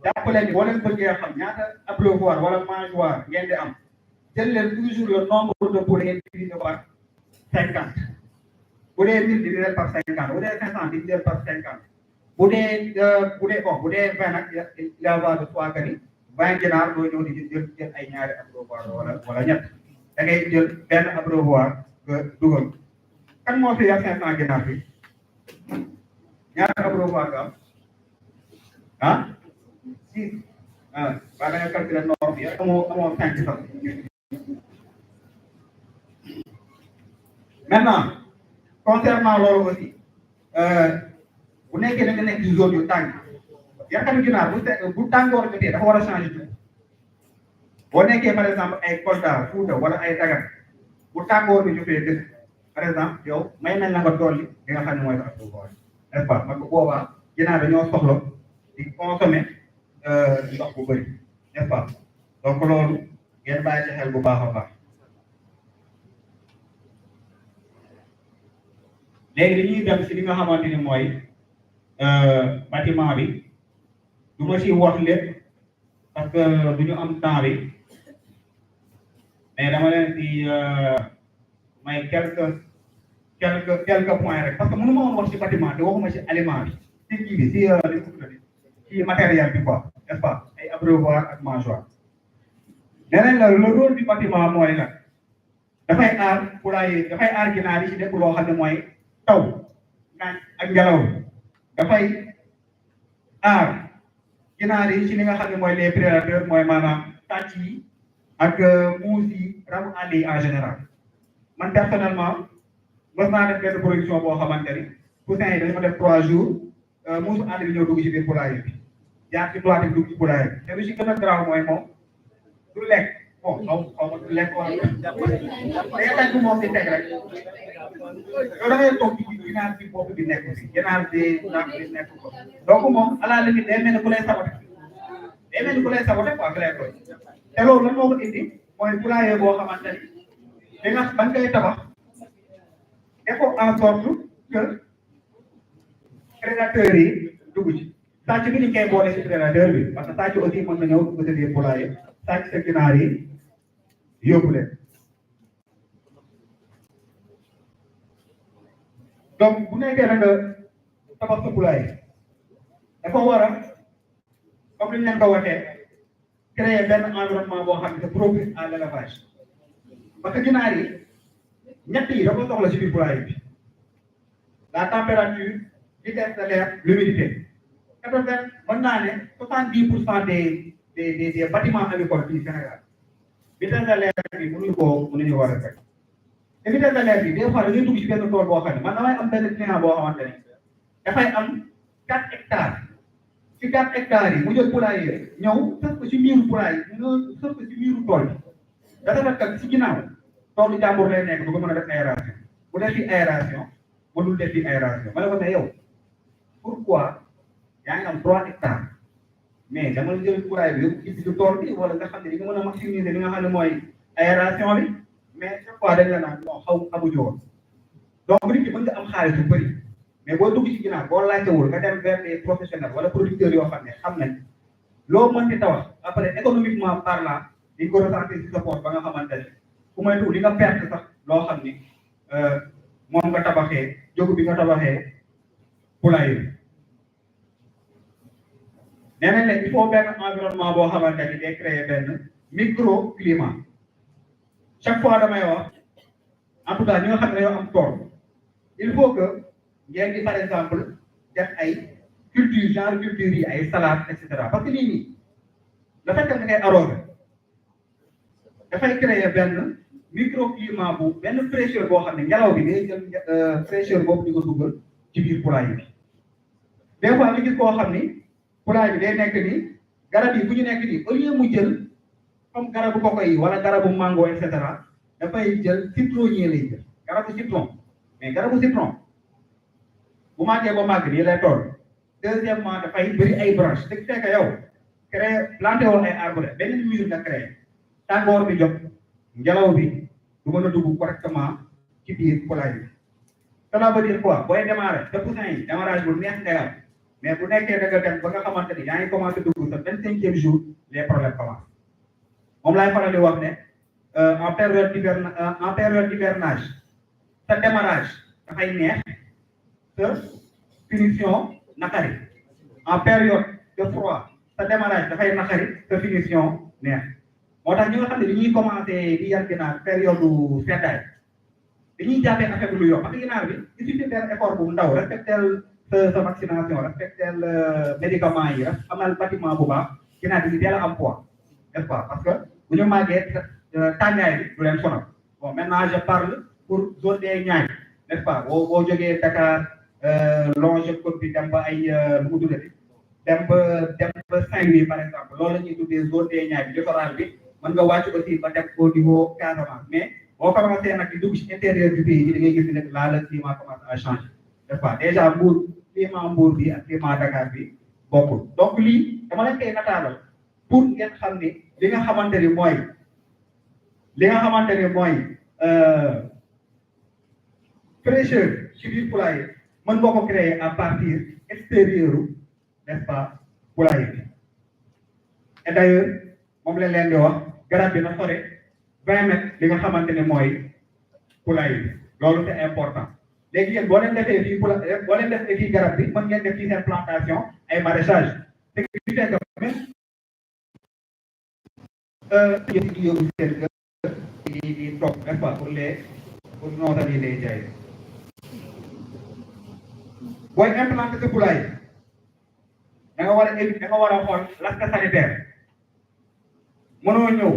jàpp leen ni boo leen bëggee xam ñaata abreuvoir wala mangeoire ngeen di am jël leen toujours le nombre de poules ngeen divisé par 50 bu dee 1000 divisé par 50 bu dee 500 divisé par 50 bu dee 20 nag il y va de soi que ni 20 ginaar doo ñëw di jël ay ñaari abreuvoir wala ñett da ngay jël benn abreuvoir nga dugal kan moo fi yar 500 ginaar bi ñaata abreuvoir nga am ah 6 ah waa da nga calculer norme bi amoo 5 sax maintenant concernant loolu aussi bu nekkee da nga nekk ci zone yu tàng yaakaar ginaar bu tàngoor jotee dafa war a changer tout boo nekkee par exemple ay Kolda Fuuta wala ay Dagana bu tàngoor bi jotee dëkk par exemple yow may nañ la nga dolli li nga xam ne mooy sa abreuvoir n'est-ce pas parce que boobaa ginaar dañoo soxla di consommer ndox bu bëri n'est-ce pas donc loolu ngeen bàyyi ci xel bu baax a baax léegi dañuy dem si li nga xamante ni mooy bâtiment bi du ma si wax lépp parce que du ñu am temps bi mais dama leen di may quelques points rek parce que mënu ma woon wax si bâtiment te waxuma si aliment bi si kii bi si matériel bi quoi n'est-ce pas ay abreuvoir ak mangeoire neneen la le rôle du bâtiment mooy nag dafay aar poulailler dafay aar ginaar yi si lépp loo xam ne mooy taw naaj ak ngelaw dafay aar ginaar yi ci li nga xam ne mooy les prédateurs mooy maanaam tàcc yi ak muus yi rabu àll yi en général man personnellement mos naa def benn production boo xamante ni poussin yi dañu ma def 3 jours muusu àll bi ñëw dugg ci biir poulailler bi jaar ci toit bi dugg ci poulailler bi te lu ci gën a garaaw mooy moom du lekk bon xaw ma du lekk wala day tànk moom di teg rek yow da ngay toog ci ginaar bi bopp bi nekk fi ginaar bi naak bi nekk ko donc moom à la limite day mel ni ku lay saboté quoi fi lay koy te loolu lan moo ko indi mooy poulailler boo xamante ni di nga ban koy tabax def ko en sorte que prédateurs yi dugg ci sàcc bi ni koy boole ci prédateur bi parce que sàcc aussi mën na ñëw dugg ci biir poulailler sàcc sa ginaar yi yóbbu leen donc bu nekkee na nga tabax sa poulailler dafa war a comme li ñu leen ko waxee créer benn environnement boo xam ne c'est propice à l'élevage parce que ginaar yi ñett yi dafa soxla ci biir poulailler bi la température vitesse de l'air l'humidité 80 mën naa ne 70% des bâtiments agricoles fii Sénégal vitesse de l'air bi mënuñu war a fekk te vitesse de l'air bi des fois dañuy dugg ci benn tool boo xam ne man damay am benn client boo xamante ne dafay am 4 hectares ci 4 hectares yi mu jël poulailler ñëw sëf ko ci miiru poulailler ñu sëf ko ci miiru tool bi dafa fekk ci ginnaaw toolu jàmbur lay nekk bu ko mën a def aération bu def fi aération mënul def fi aération ma ne ko ne yow pourquoi yaa ngi am 3 hectares mais dama jël poulailler bi yëpp ci tool bi wala nga xam ne di nga mën a maximiser li nga xam ne mooy aération bi mais chaque fois dañ la naan bon xaw amuñu woon donc nit ki mën nga am xaalis bu bëri mais boo dugg ci ginnaaw boo laajtewul nga dem vers des professionnels wala producteurs yoo xam ne xam nañ loo mën di tawax après économiquement parlant di ko ressentir ci sa poche ba nga xamante ne ku may tuuti li nga perte sax loo xam ni moom nga tabaxee jógu bi nga tabaxee poulailler bi nee nañ ne il faut benn environnement boo xamante ni day créer benn microclimat chaque fois damay wax en tout cas ñi nga xam ne dañoo am tool il faut que ngeen di par exemple def ay culture genre culture yi ay salade et cetera parce que lii nii le fait que nga koy arrosé dafay créer benn microclimat bu benn fraîcheur boo xam ne ngelaw bi day jël fraîcheur boobu di ko dugal ci biir poulailler bi des fois nga gis koo xam ni poulailler bi day nekk ni garab yi bu ñu nekk nii au lieu mu jël comme garabu koko yi wala garabu mango et cetera dafay jël citronnier lay jël garabu citron mais garabu citron bu màggee ba màgg nii lay toll deuxièmement dafay bëri ay branches ce qui fait que yow créé planté woon ay arbre benn mur nga créé tàngoor bi jot ngelaw bi du mën a dugg correctement ci biir poulailler bi cela veut dire quoi booy démarrer te poussin yi démarrage bu neex ngay am mais bu nekkee da nga dem ba nga xamante ni yaa ngi commencé dugg sa 25e jour les problèmes commencent moom laay faral di wax ne en période d'hivernage sa démarrage dafay neex sa finition naqari en période de froid sa démarrage dafay naqari sa finition neex moo tax ñi nga xam ne dañuy commencé di yar ginaar période seddaay dañuy jàppee affaire bi lu yomb parce que ginaar bi il suffit de faire effort bu ndaw respectel sa vaccination respectel médicament yi rek amal bâtiment bu baax ginaar bi teel a am poids n'est-ce pas parce que bu ñu màggee tàngaay bi du leen sonal bon maintenant je parle pour zone des Niayes n'est-ce pas boo jógee Dakar longe côte bi dem ba ay lu mu tuddati dem ba Saint-Louis par exemple loolu la ñuy tuddee zone des Niayes bi littoral bi mën nga wàcc aussi ba dem au niveau Casamance mais boo commencé nag di dugg ci intérieur du pays bi da ngay gis ne là le climat commence à changer n'est-ce pas déjà Mbour bi ak climat Dakar bi bokkul donc lii dama leen koy nataalal pour ngeen xam ne li nga xamante ni mooy fraîcheur ci biir poulailler mën nga ko créer à partir extérieur n'est-ce pas poulailler bi et d'ailleurs moom lañ leen di wax garab bi na sore 20 mètres li nga xamante ne mooy poulailler bi loolu c'est important léegi yéen boo leen defee fii poulailler boo leen defee fii garab bi mën ngeen def fii seen plantation ay maraîchage te fi fekk même yëpp di yóbbu seen kër di toog n'est-ce pas pour nootal yi lay jaay booy implanter sa poulailler da nga war a éviter da nga war a xool l'aspect sanitaire mënoo ñëw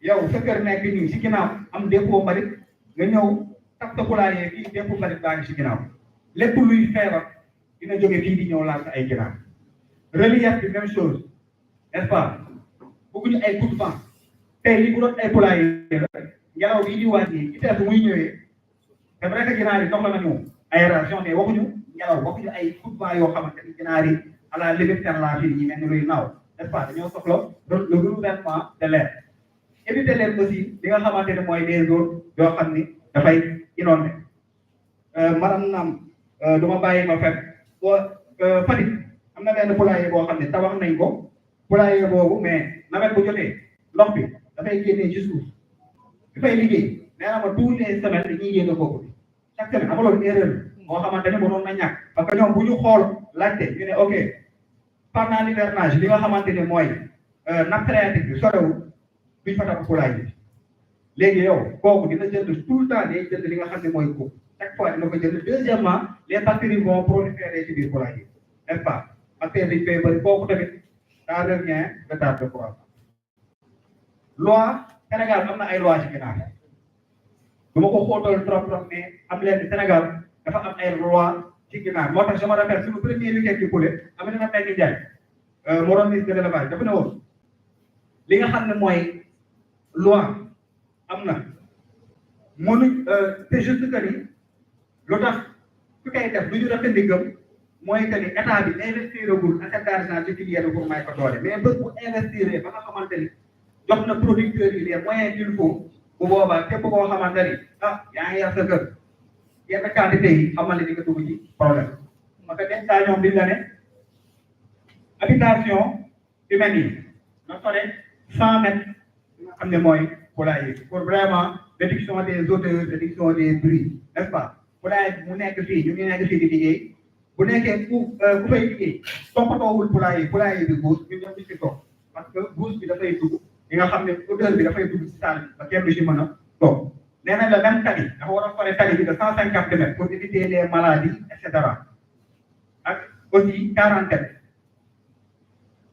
yow sa kër nekk nii si ginnaaw am dépôt mbalit nga ñëw tax sa poulailler fii dépôt mbalit baa ngi si ginnaaw lépp luy feebar dina jóge fii di ñëw laal sa ay ginnaaw relief bi même chose n'est-ce pas bëgguñu ay coup de vent tey li bu doon ay poulailler la ngelaw bii di wàññi vitesse bu muy ñëwee c'est vrai que ginaar yi soxla nañu aération mais waxuñu ngelaw waxuñu ay coup de vent yoo xamante ni ginaar yi à la limite seen la fii yi mel ni luy naaw n'est-ce pas dañoo soxla le renouvellement de l'air éviter leen aussi li nga xamante ne mooy des zones yoo xam ni dafay inondé maanaam naam du ma bàyyi ma fekk boo Fatick am na benn poulailler boo xam ne tabax nañ ko poulailler boobu mais nawet bu jotee ndox bi dafay génnee ci suuf dafay liggéey nee na ma tous les semaines dañuy génne kooku chaque semaine ama loolu erreur moo xamante ne mënoon na ñàkk parce que ñoom bu ñu xool laajte ñu ne ok pendant l'hivernage li nga xamante ne mooy nappe phréatique bi sorewul duñ fa tabax poulailler bi léegi yow kooku dina jënd tout le temps day jënd li nga xam ne mooy ko chaque fois dina ko jënd deuxièmement les bactéries vont proliférer ci biir poulailler n'est-ce pas bactéries dañ koy bëri kooku tamit ça revient retard de croissance loi Sénégal am na ay loi ci ginnaaw du ma ko xóotal trop mais am leen Sénégal dafa am ay loi ci ginnaaw moo tax je me rappelle suñu premier week-end ci poulet am na Mbengue Ndiaye moo doon ministre de l'élevage dafa ne woon li nga xam ne mooy loi am na mënuñ c'est juste que ni lu tax ku koy def lu ñu rafet ndigam mooy que ni état bi investiragul assez d'argent ci filière bi pour may ko doole mais bés bu investir ba nga xamante ni jox na producteurs yi les moyens qu'il faut bu boobaa képp koo xamante ni yaa ngi yar sa kër yenn quantité yi xamal ne di nga dugg ci problème parce que des fois ñoom diñ la ne habitation humaine yi na sore 100 mètres nga xam ne mooy poulailler pour vraiment réduction des odeurs réduction des bruits n'est-ce pas poulailler mu nekk fii ñu ngi nekk fii di liggéey bu nekkee ku fay liggéey toppatoowul poulailler bi buus ñu ñëw ci toog parce que buus bi dafay dugg li nga xam ne odeur bi dafay dugg ci salle bi ba kenn du ci mën a toog nee nañ la même tali dafa war a sore tali bi de 150 mètres pour éviter les maladies et cetera ak aussi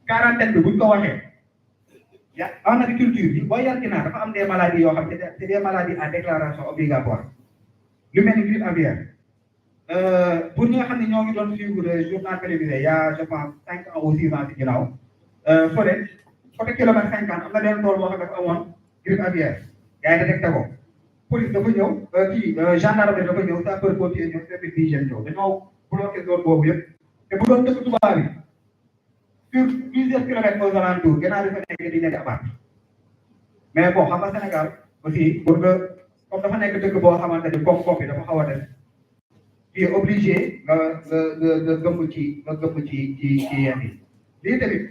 quarantaine bi buñ ko waxee en agriculture bi booy yar ginaar dafa am des maladies yoo xam ne c'est des maladies à déclaration obligatoire lu mel ni grippe aviaire pour ñi nga xam ne ñoo ngi doon suivre journal télévisé il y a je pense 5 ans ou 6 ans ci ginnaaw fële côté kilomètre 50 am na benn tool boo xam ne dafa amoon grippe aviaire gars yi détecté ko police dafa ñëw kii gendarmerie dafa ñëw sapeur pompier ñëw service d'hygiène ñëw dañoo bloqué zone boobu yëpp te bu doon dëkk tubaab bi sur plusieurs kilomètres aux alentours gannaaw bi fa nekk di nekk abat mais bon xam nga Sénégal aussi pour que comme dafa nekk dëkk boo xamante ni koom-koom bi dafa xaw a def tu es obligé nga gëmm ci yenn yi lii tamit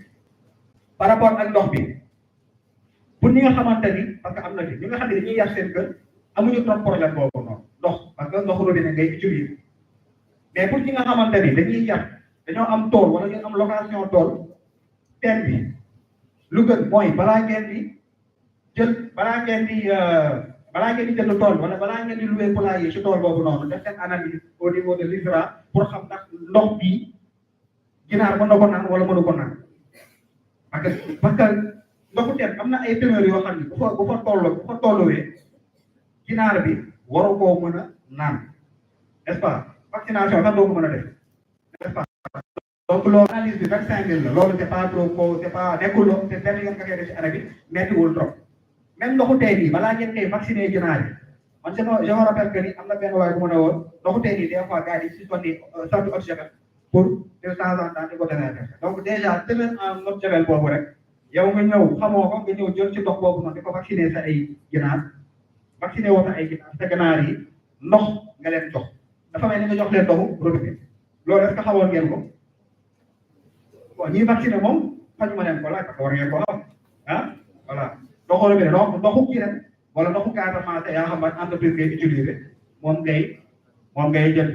par rapport ak ndox bi pour ñi nga xamante ni parce que am na fi ñi nga xam ne dañuy yar seen kër amuñu trop problème boobu noonu ndox parce que ndox robinet ngay utiliser mais pour ñi nga xamante ni dañuy yar dañoo am tool wala ñu am location tool teen bi lu gën mooy balaa ngeen di jël balaa ngeen di jënd tool wala balaa ngeen di louer poulailler ci tool boobu noonu def seen analyse au niveau de l'ISRA pour xam ndax ndox bi ginaar mën na ko naan wala mënu ko naan parce que ndoxu teen am na ay teneurs yoo xam ne bu fa tolluwee ginaar bi waru koo mën a naan n'est-ce pas vaccination sax doo ko mën a def n'est-ce pas donc loolu analyse bi 25000 la loolu c'est pas trop c'est pas nekkul loo te benn yoon nga koy def ci année bi méttiwul trop même ndoxu teen yi balaa ngeen koy vacciner ginaar yi man je me rappelle que ni am na benn waay bu ma ne woon ndoxu teen yi des fois gars yi si sonni sorti oxygène pour de temps en temps di ko désinfecter donc déjà tenir en oxygène boobu rek yow nga ñëw xamoo ko nga ñëw jël ci ndox boobu noonu di ko vacciner sa ay ginaar vacciner woo sa ay ginaar sa ginaar yi ndox nga leen jox dafa mel ni nga jox leen ndoxu robinet loolu est-ce que xawoon ngeen ko bon ñuy vacciner moom faju ma leen ko laaj parce que war ngeen ko xam voilà ndoxu robinet donc ndoxu kii rek wala ndoxu Casamance yaa xam ne entreprise ngay utiliser moom ngay jël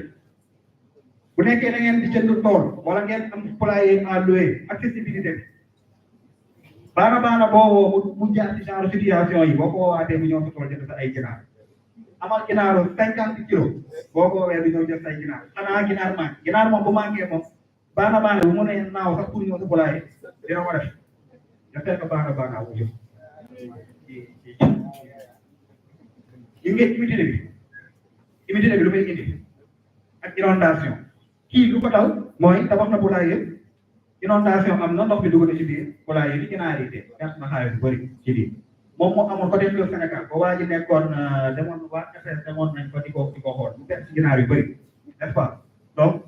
bu nekkee da ngeen di jënd tool wala ngeen am poulailler à louer accessibilité bi baana boo mu jaar ci genre situation yi boo ko woowaatee mu ñëw sa tool jënd sa ay ginaar amal ginaaru 50 kilos boo ko woowee bi ñëw jël say ginaar xanaa ginaar moom bu manqué moom baana bu mën a naaw sax pour ñëw sa poulailler dina ko def da fekk baana wu jëm yi ngeen humidité bi lu muy indi ak inondation kii lu ko dal mooy tabax na poulailler inondation am na ndox bi dugg na ci biir poulailler bi ginaar yi de perte na xaalis bu bëri ci biir moom moo amoon côté fleuve Sénégal ba waa ji nekkoon demoon waa FS demoon nañ ko di ko xool mu perte ci ginaar yu bëri n'est-ce pas donc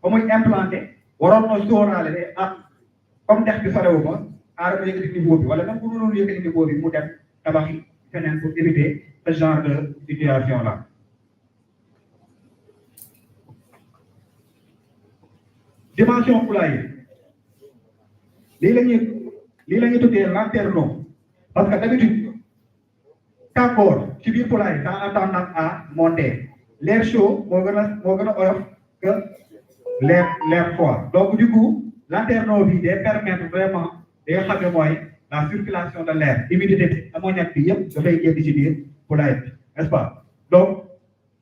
ba muy implanté waroon na sóoraale ne comme dex bi sorewu ma aar ma yëkkati niveau bi wala même bu mënoon yëkkati niveau bi mu dem tabaxi feneen pour éviter ce genre de situation là. Dimension poulailler lii la ñuy tuddee lanterneau parce que d'habitude tàngoor ci biir poulailler ça a tendance à monter l'air chaud moo gën a oyof que l'air froid donc du coup lanterneau bi day permettre vraiment li nga xam ne mooy la circulation de l'air humidité bi ammoniaque bi yëpp dafay génn ci biir poulailler bi n'est-ce pas donc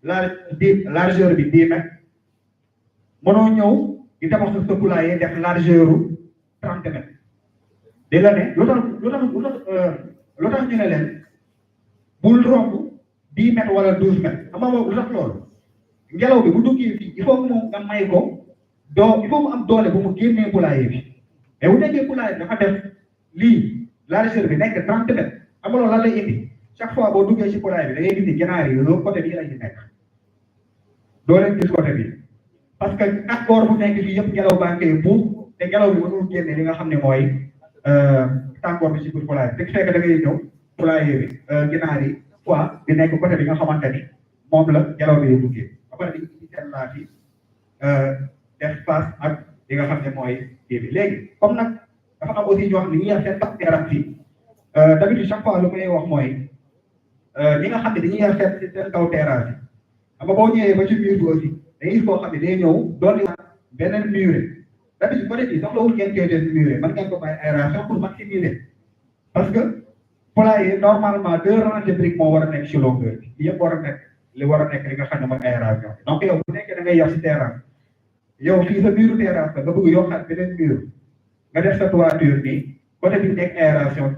largeur bi 10 mètres mënoo ñëw di tabax sa poulailler def largeur 30 mètres di la ne lu tax ñu ne leen bul romb 10 mètres wala 12 mètres xam nga lu tax loolu ngelaw bi bu duggee fii il faut que mu nga may ko il faut mu am doole bu mu génnee poulailler bi mais bu nekkee poulailler dafa def lii largeur bi nekk 30 mètres xam nga loolu lan lay indi chaque fois boo duggee ci poulailler bi da ngay gis ni ginaar yi loolu côté bii la ñu nekk doo leen gis côté bi parce que accord bu nekk fii yëpp ngelaw baa ngi koy buub te ngelaw bi mënul génne li nga xam ne mooy tàngoor bi ci biir poulailler bi te fekk da ngay ñëw poulailler bi ginaar yi fois di nekk côté bi nga xamante ni moom la ngelaw bi duggee ba pare dañuy indi seen laaj yi def face ak li nga xam ne mooy kii bi léegi comme nag dafa am aussi ñoo xam ne ñi yar seen tax yaram fii d'habitude chaque fois lu may wax mooy ñi nga xam ne dañuy yar seen kaw terrasse yi xam nga boo ñëwee ba ci biir bi aussi dañuy koo xam ne day ñëw doon beneen murée d'habitude côté bi soxlawul ngeen koy def murée mën ngeen ko bàyyi aération pour maximiser parce que poulailler normalement 2 rangs de briques moo war a nekk ci longueur bi yëpp war a nekk li war a nekk li nga xam ne mooy aération donc yow bu nekkee da ngay yar ci terrasse yow fii sa muru terrasse la nga bëgg yokkaat beneen mur nga def sa toiture nii côté bi nekk aération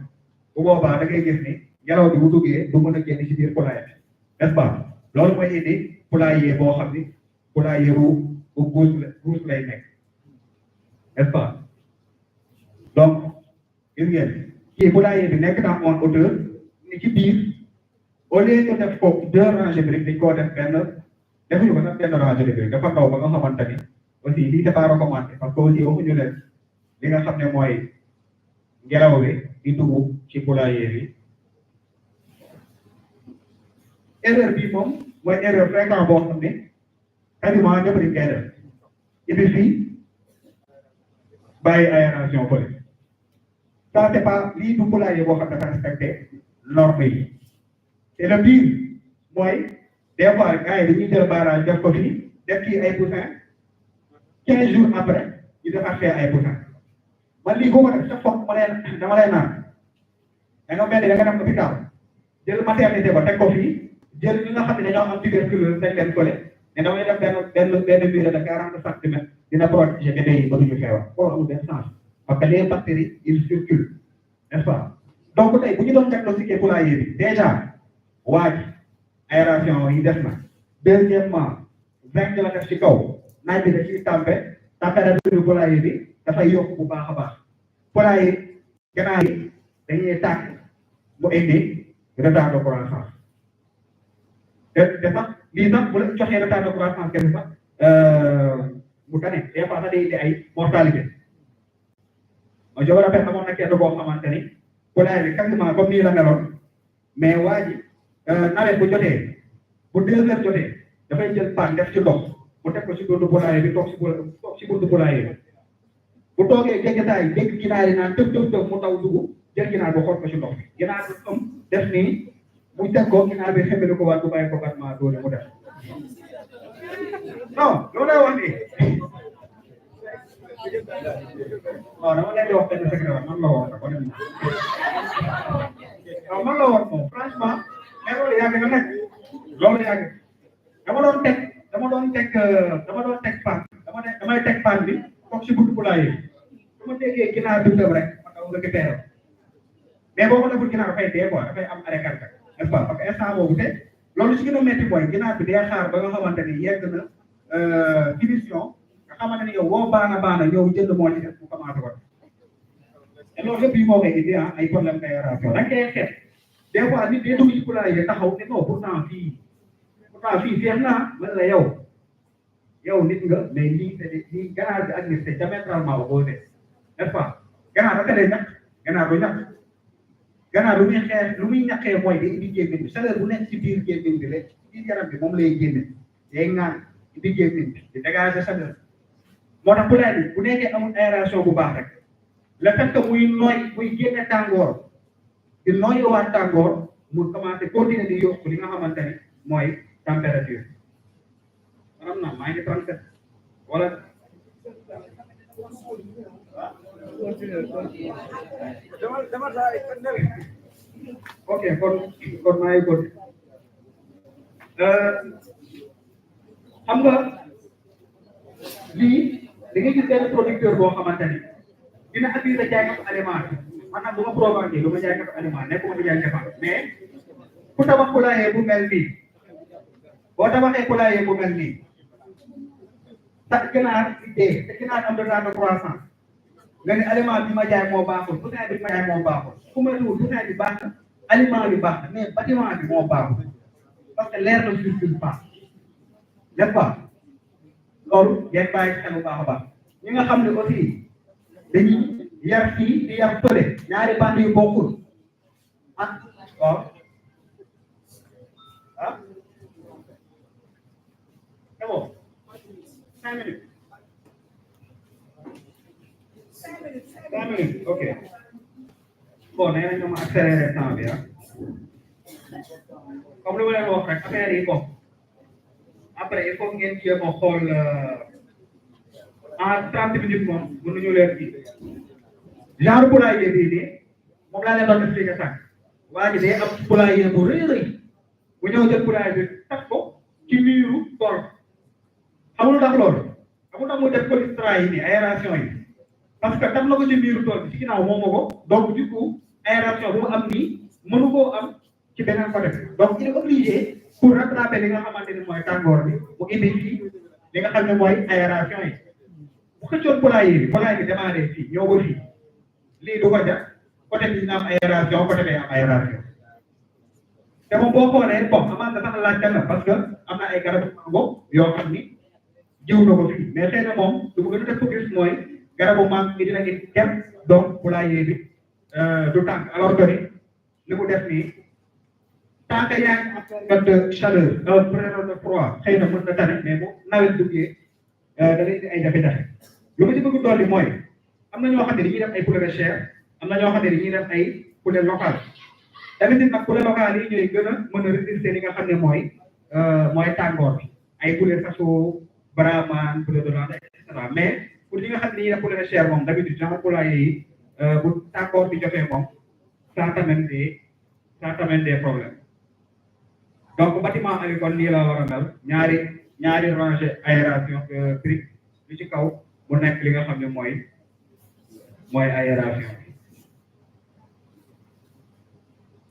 bu boobaa da ngay gis ni ngelaw bi bu duggee du mën a génn ci biir poulailler n'est-ce pas loolu mooy indi poulailler boo xam ni poulailler bu guus lay nekk n'est-ce pas donc gis ngeen kii poulailler bi nekk na en hauteur ni ci biir au lieu que def ko 2 rangées de briques dañ koo def benn defuñu ko sax benn rangée de briques dafa ndaw ba nga xamante ni aussi lii c'est pas recommandé parce que aussi waxuñu leen li nga xam ne mooy ngelaw bi di dugg ci poulailler bi erreur bi moom mooy erreur fréquent boo xam ne quasiment ñëpp dañ koy def et fii bàyyi aération fële ça c'est pas lii du poulailler boo xam ne dafa respecté normes yi te le pire mooy des fois gars yi dañuy jël barrage def ko fii def kii ay poussins 15 jours après ñu defaat fee ay poussins man lii boo ko def chaque fois dama lay naan da nga mel ni da nga dem hôpital jël maternité ba teg ko fii jël ñi nga xam ne dañoo am tuberculose dañ leen collé ne damay def benn mur de 40 centimètres dina protéger bébé yi ba duñu feebar boo amul benn sens parce que les bactéries ils circulent n'est-ce pas donc tey bu ñu doon diagnostiquer poulailler bi déjà waaj aération yi def na deuxièmement zinc la def ci kaw naaj bi da ciy tàmpe température poulailler bi dafay yokk bu baax a baax poulailler ganaar yi dañuy tàkk mu indi retard de croissance te sax lii sax bu la joxee retard de croissance kenn sax mu tane des fois sax day indi ay mortalité je me rappelle amoon na kenn boo xamante ni poulailler bi quasiment comme nii la meloon mais waa ji nawet bu jotee bu 2 heures jotee dafay jël paan def ci ndox mu teg ko ci buntu poulailler bi toog ci buntu poulailler bi bu toogee jéggi dégg ginaar yi naan tëb mu taw dugg jël ginaar bi xool ko ci ndox bi ginaar bi am def nii mu teg ko ginaar bi xembali ko waat bu bàyyi ko battement doole mu def non loolu lay wax nii waaw dama leen di wax benn secret man la woon ko dem waaw man la woon moom franchement mais loolu yàgg na nag loolu yàgg dama doon teg paan damay teg paan bi toog ci buntu poulailler bi su ma déggee ginaar bi tëb rek ma daw récupéré mais boo ko deful ginaar dafay dee quoi dafay am arrêt cardiaque n'est-ce pas parce que instant boobu te loolu si gën a métti mooy ginaar bi day xaar ba nga xamante ni yegg na finition nga xamante ni yow woo baana ñëw jënd moo ci def mu commencé ko te loolu yëpp yi moo koy indi ay problème d'aération da nga koy xeet des fois nit day dugg ci poulailler taxaw ne non pourtant fii feex naa mën la yow nit nga mais lii ganaar bi ak nit c'est diamétralement opposé n'est-ce pas ganaar dafa lay ñàkk ganaar du ñàkk ganaar lu muy ñàkkee mooy day indi gémmiñ bi chaleur bu nekk ci biir gémmiñ bi rek ci biir yaram bi moom lay génne day ngaan indi gémmiñ bi di dégager chaleur moo tax poulailler bi bu nekkee amul aération bu baax rek le fait que muy génne tàngoor di noyyiwaat tàngoor mu commencé continuer di yokk li nga xamante ni mooy température maanaam naa maa ngi 37 wala ok kon maa ngi continuer xam nga lii da ngay gis benn producteur boo xamante ni dina attirer jaaykatu aliment bi maanaam du ma provoqué du ma jaaykatu aliment nekkuma di jaay defar mais ku tabax poulailler bu mel nii boo tabaxee poulailler bu mel nii sa ganaar di dee te ganaar am retard de croissance nga ne aliment bi ma jaay moo baaxul poussin bi ma jaay moo baaxul ku ma tuur poussin bi baax na aliment bi baax na mais bâtiment bi moo baaxul parce que leer na sur une part n'est-ce pas loolu ngeen bàyyi xel bu baax a baax ñi nga xam ne aussi dañuy yar fii di yar fële ñaari bande yu bokkul ah waaw ah c'est bon 5 minutes 5 minutes ok bon nee nañ ma accélérer temps bi ah comme lu ma leen wax rek affaire yi bon après il faut ngeen jéem a xool en 30 minutes moom mënuñu leen ji genre poulailler bii nii moom laa leen doon expliqué sànq waa ji day am poulailler bu rëy rëy bu ñëw jël poulailler bi teg ko ci miiru tool xamul tax loolu xamul tax mu def polistrat yi nii aération yi parce que tam na ko ci miiru tool bi ci ginnaaw moom moo ko donc du coup aération bu mu am nii mënu koo am ci beneen côté donc il est obligé pour rattraper li nga xamante ni mooy tàngoor bi mu indi fii li nga xam ne mooy aération yi bu xëccoon poulailler bi démarré fii ñëw ba fii lii du ko def côté bi dina am aération côté bi am aération te moom boo xoolee bon amaan na sax laajte na parce que am na ay garabu mango yoo xam ni jiw na ko fii mais xëy na moom lu mu gën a def focus mooy garabu mango gi dina indi dem donc poulailler bi du tànk alors que ni li mu def nii tant que yaa ngi am période de chaleur période de froid xëy na mën na tane mais bu nawet duggee da ngay indi ay jafe-jafe lu ma ci bëgg dolli mooy am na ñoo xam ne dañuy def ay poulet de chair am na ñoo xam ne dañuy def ay poulet local tamit nag poulet local yi ñooy gën a mën a résister li nga xam ne mooy tàngoor bi ay poulet saso brahman poulet de viande et cetera mais pour li nga xam ne dañuy def poulet de chair moom d'habitude genre poulailler yi bu tàngoor bi jotee moom ça t'amène des problèmes donc bâtiment agricole nii la war a mel ñaari rangée aération brique li ci kaw mu nekk li nga xam ne mooy aération bi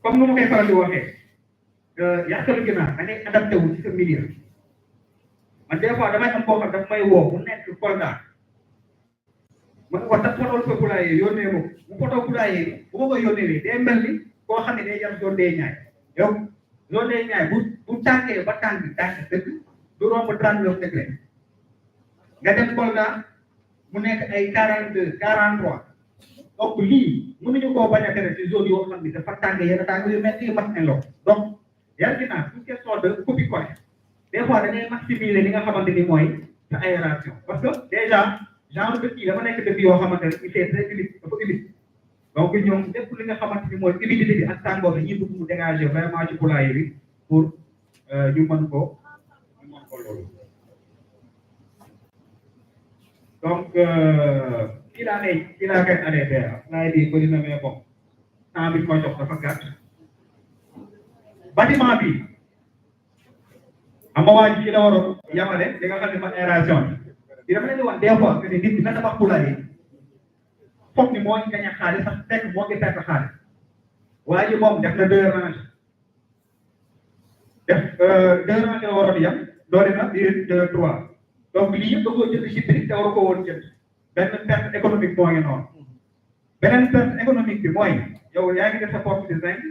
comme nu ma koy faral di waxee yàqalu ginaar da ngay adapté wu ci sa milieu man des fois damay am koo xam daf may woo mu nekk Kolda ma ne ko tax potol sa poulailler yónnee ma mu potol poulailler bu ma koy yónnee day mel ni koo xam ne day yar zone des ñaay yow zone des ñaay bu tànkee ba tànk dëgg du romb 39 degré nga dem Kolda mu nekk ay 42 43 donc lii mënuñu koo bañ a tere ci zone yoo xam ne dafa tàng yenn tàng yu metti mat nañ loo donc yar ginnaaw une question de copie coller des fois da ngay maximiser li nga xamante ni mooy sa aération parce que déjà genre dëkk yi dama nekk dëkk yoo xamante ne il fait très humide dafa humide donc ñoom lépp li nga xamante ni mooy humidité bi ak tàngoor bi ñuy bëgg mu dégager vraiment ci poulailler bi pour ñu mën ko loolu donc kii laa koy arrêté laay di bëri na mais bon temps bi ko jox dafa gàtt bâtiment bi am nga waa ji ci la waroon yamale li nga xam ne mooy aération bi dama leen di wax des fois que ni nit dina tabax poulailler foog ni moo ngi gañ a xaalis sax fekk moo ngi perte xaalis waa ji moom def na 2 ranges def 2 ranges la waroon yam doole na 2 3 donc lii yëpp da koo jënd ci prix te war ko woon jënd benn perte économique moo ngi noonu beneen perte économique bi mooy yow yaa ngi def sa porte de zinc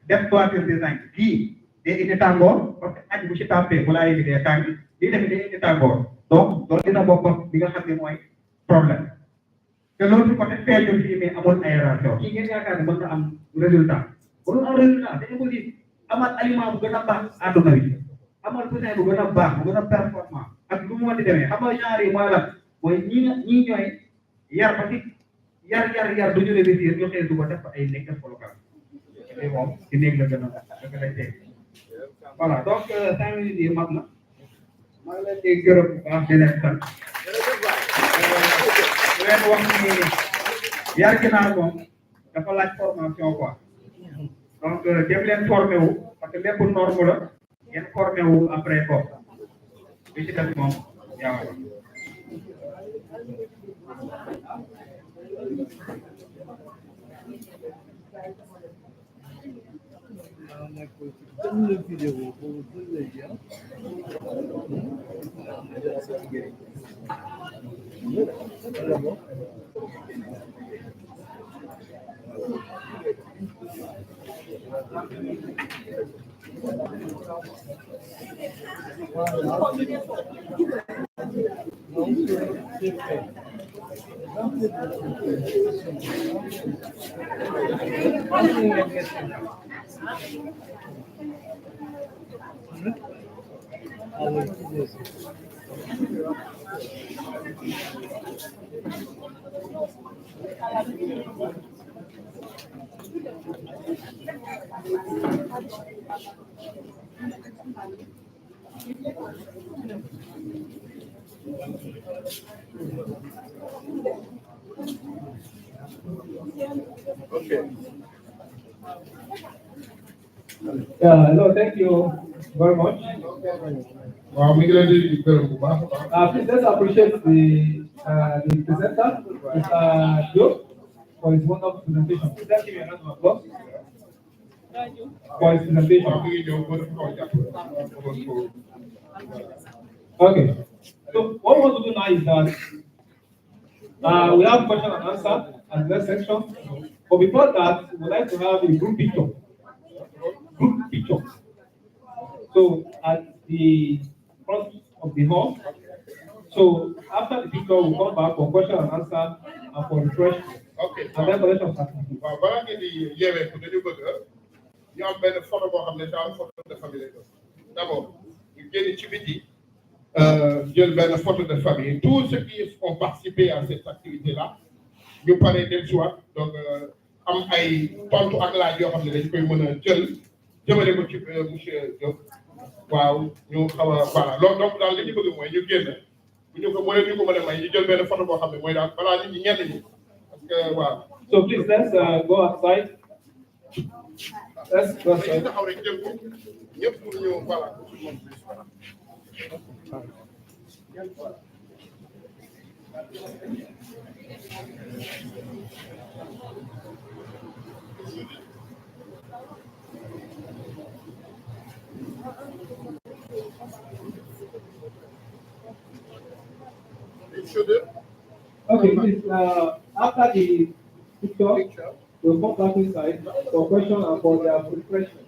def toiture de zinc kii day indi tàngoor parce que añ bu ci tàmpee bu laay bi dee tàng lii tamit day indi tàngoor donc loolu dina boppam bi nga xam ne mooy problème te loolu côté feeñul fii mais amul aération kii ngeen yaakaar ne mën na am résultat mënul am résultat dañu ko gis amal aliment bu gën a baax àdduna bi amal poussin bu gën a baax bu gën a performant ak lu mu mën di demee xam nga genre yi mooy lan mooy ñii ñooy yar ba ci yar du ñu réussir ñu xëy suba def ay nekk def ko local te moom ci néeg la gën a lay teg voilà donc 5 minutes yi mat na maa ngi leen di gërëm bu baax di leen sant leen wax ni yar ginaar moom dafa laaj formation quoi donc dem leen formé wu parce que lépp norme la ngeen formé wu après ko li ci def moom yaa vidéo Okay. Yeah, no, thank you very much. Please Please let's appreciate the presenter, Mr. Joe, for his wonderful presentation. Please let's give him a round of applause for his presentation. Okay. So what we want to do now is that we have question and answer at the next section. But before that, we'd like to have a group picture. Group picture. So at the front of the hall. So after the picture, we'll come back for question and answer and for refreshment. Okay. And then collection of certificates. waaw balaa ngeen di yeewee ko dañu bëgg ñu am benn photo boo xam ne genre photo de famille lay doon d'abord ñu génn ci biti jël benn photo de famille tous ceux qui ont participé à cette activité là ñu paree del soit donc am ay tontu ak laaj yoo xam ne dañ koy mën a jël jëmale ko ci monsieur Diop waaw ñu xaw a voilà loolu donc daal li ñu bëgg mooy ñu génn bu ñu ko mënee ñu ko mën a may ñu jël benn photo boo xam ne mooy daal balaa nit ñi ñenn ñi parce que waaw. So please let's go outside. Let's go outside. taxaw rek jël ko ñëpp pour ñu voilà. Okay, please, after the picture, we'll come back inside for question and for their refreshment.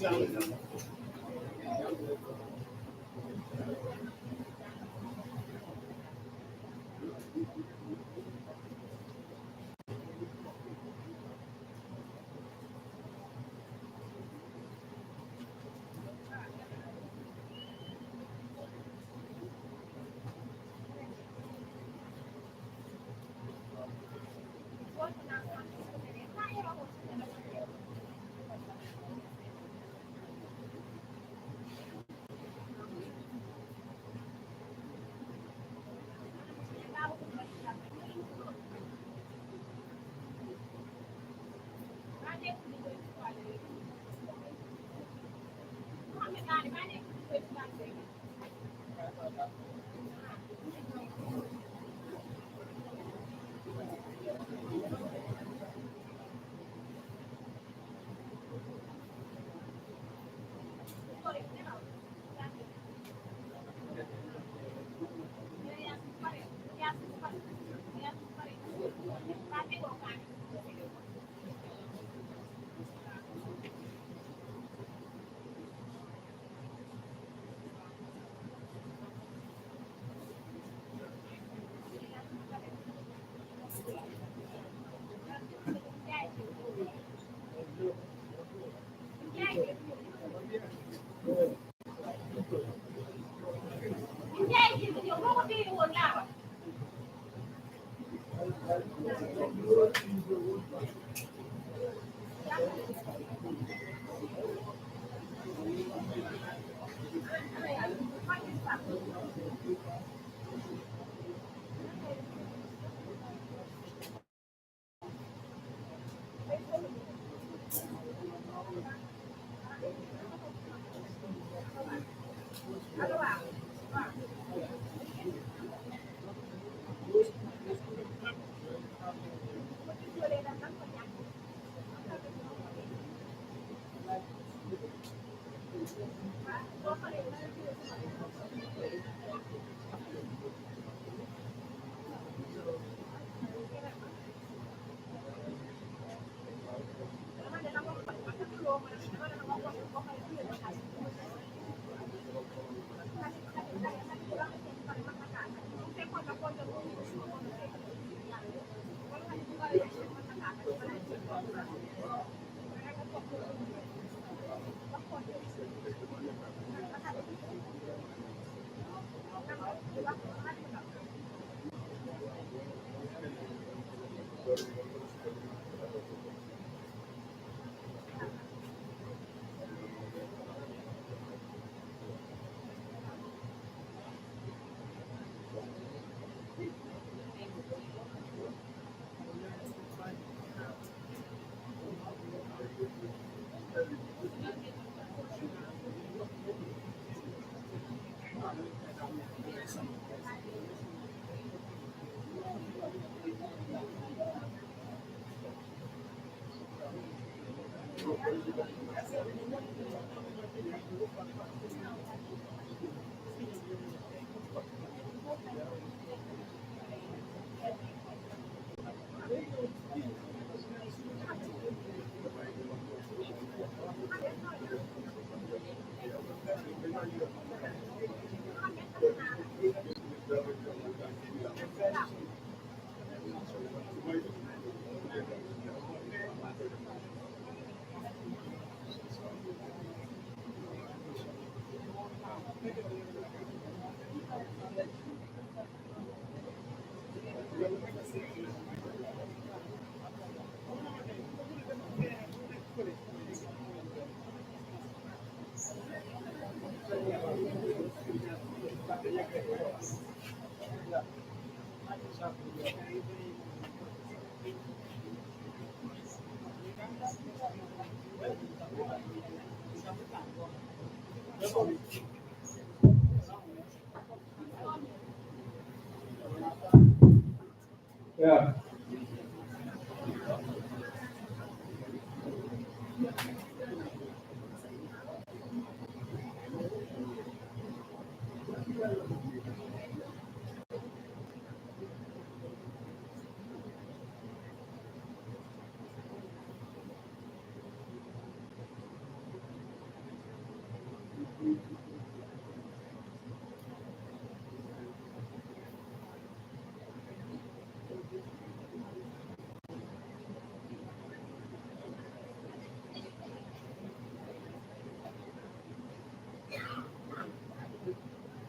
Yeah.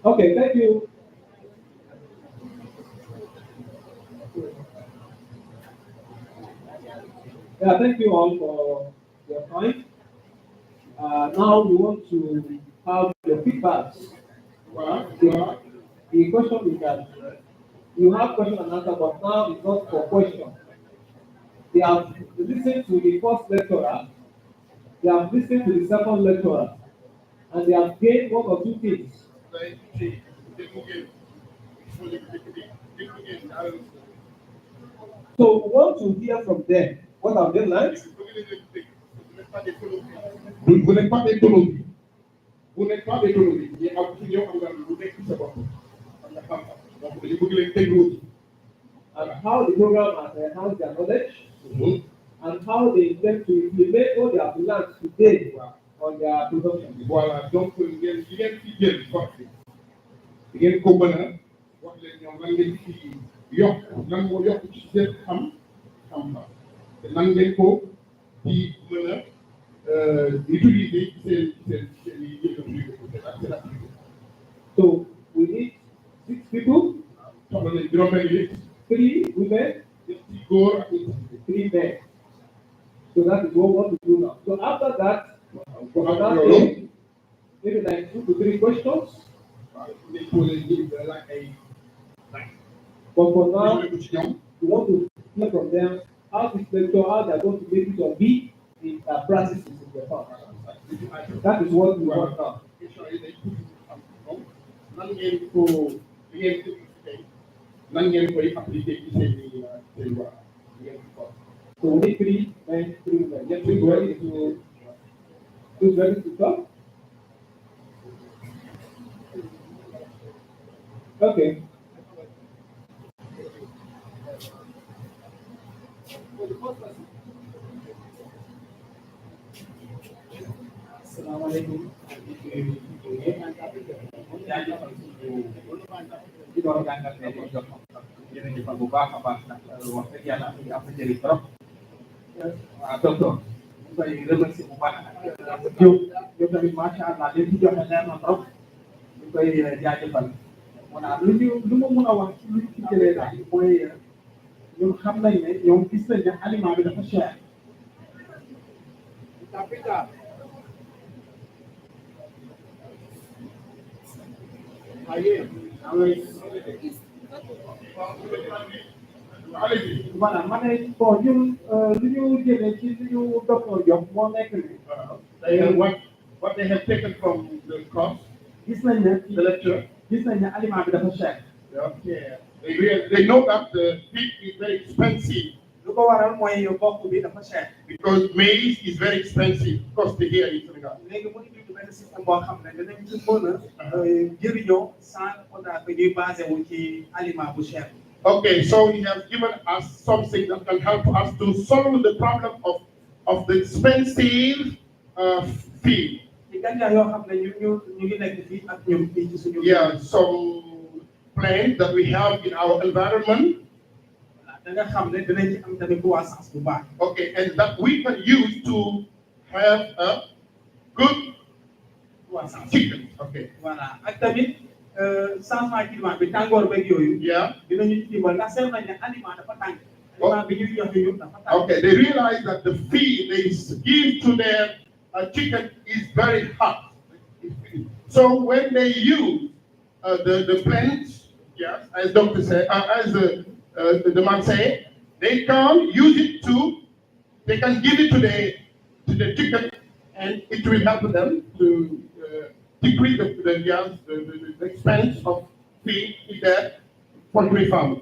Okay, thank you. Yeah, thank you all for your time. Now we want to have your feedbacks. The question is that you have question and answer, but now it's not for question. They have listened to the first lecturer, they have listened to the second lecturer, and they have gained one or two things. So we want to hear from them. What have they learned? Vous n'êtes pas d'économie. Vous n'êtes pas d'économie. Il y a un client qui vous dit que c'est bon. Donc, il faut que les technologies. And how the program has enhanced their knowledge, and how they intend to implement what they have learned today on their production. Voilà, donc il y a une filière forte. Il y a une commune, wax leen ñoom lan ngeen ci yokk lan moo yokk ci seen xam-xam te nan ngeen ko di mën a utiliser seen yëngatu. So we need 6 people, soxla nañ juróom-benn yi 3 women, ci góor ak 3 men. So that is what we want to do now. So after that, ko am that loolu is maybe like 2 to 3 questions. dañ posé ñi laaj ay But for now, ko ci ñoom. we want to hear from them how this lecture, how they are going to make it or be in their practices in their farm. That is what we want now. nan ngeen ko li ngeen ko tey nan ngeen koy appliquer ci seen waa So we need 3 men, 3 women. Yes, who's ready to talk? Okay. Assalamu alaikum. Di doon jàngal ne ko jox jërëjëf bu baax a baax ndax wax dëgg yàlla am na njëriñ trop. waaw docteur ñu koy remercier bu baax yow tamit macha allah li ci joxe leer na trop ñu koy jaajëfal. voilà lu ma mën a wax ci lu ñu ci jëlee daal mooy ñun xam nañ ne ñoom gis nañ ne aliment bi dafa cher. voilà ma ne bon ñun lu ñu jëlee ci lu ñu docteur jox moo nekk ni what they have taken from the cost, gis nañ ne the lecture. gis nañ ne aliment bi dafa cher. Okay. They know that the feed is very expensive lu ko waral mooy bokk bi dafa cher. because maize is very expensive, cost here in Senegal. léegi mu ngi dugg benn système boo xam ne danañ ci mën a jëriñoo sans que ñuy basé wu ci aliment bu cher. Okay, so he has given us something that can help us to solve the problem of the expensive feed. ci gàncax yoo xam ne ñu ngi nekk fii ak ñoom fii ci suñu. Yeah, some plants that we have in our environment. da nga xam ne dinañ ci am tamit croissance bu baax. Okay, and that we can use to have a good croissance chicken. Okay. voilà ak tamit changement climat bi tàngoor beeg yooyu. Yeah. dinañu dimbal ndax seetlu nañ ne aliment dafa tàng. aliment bi ñuy jox ñu dafa tàng. Okay, they realize that the feed they give to their chicken is very hot. So when they use the plants, yes, as doctor said, as the man said, they can use it they can give it to the chicken, and it will help them to decrease the expense of feed in their poultry farm.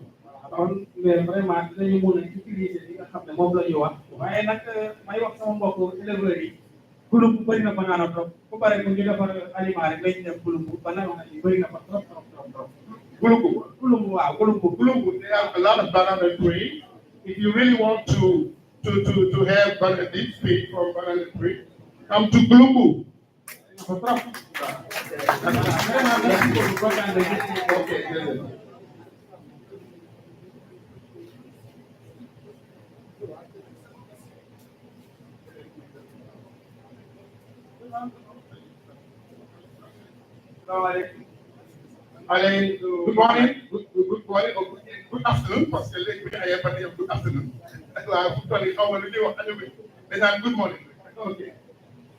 kon vraiment dinañu mën a utiliser li nga xam ne moom la ñuy wax waaye nag may wax sama mbokk éleveurs yi groupe bu bëri na ba naan trop bu bare bu ñu defar aliment rek lañu def groupe ba naan yi bëri na fa trop. Groupe waaw groupe. They have a lot of banana tree. If you really want to have this feed from banana tree, come to Glumbu. Okay. Alain, good morning, good morning or good afternoon, parce que léegi bi ay ba yow good afternoon. Waaw fu toll nii xaw ma lu ñuy wax aju bi. Déjà good morning. Okay.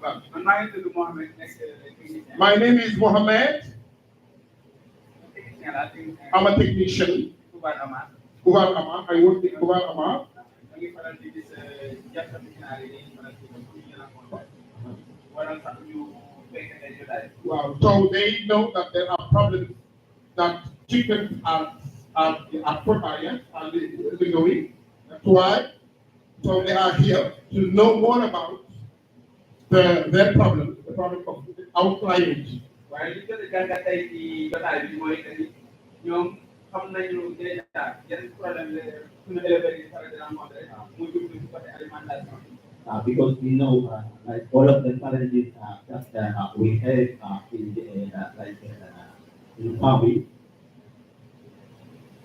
Waaw. Man maa ngi tudd Mohamed nekk technicien. My name is Mohamed. Technicien laa I'm a technician. Touba Amar. Touba Amar. I work in Touba Amar. Da ngay faral di gis jàppati ginaar yi dañuy faral di ko pour ñu rencontre. Waral sax ñu fekk ay jotaay. Wow. So they know that there are problems that chickens are living. That's why. So they are here to know more about their problem, the problem of our climate. waaye li jot a jàngat tey ci jotaay bi mooy que ni ñoom xam nañu déjà yan problème la suñu éleveurs yi faral di rencontré muy jëm ci côté alimentation. Because we know like all of the challenges that we have in farming.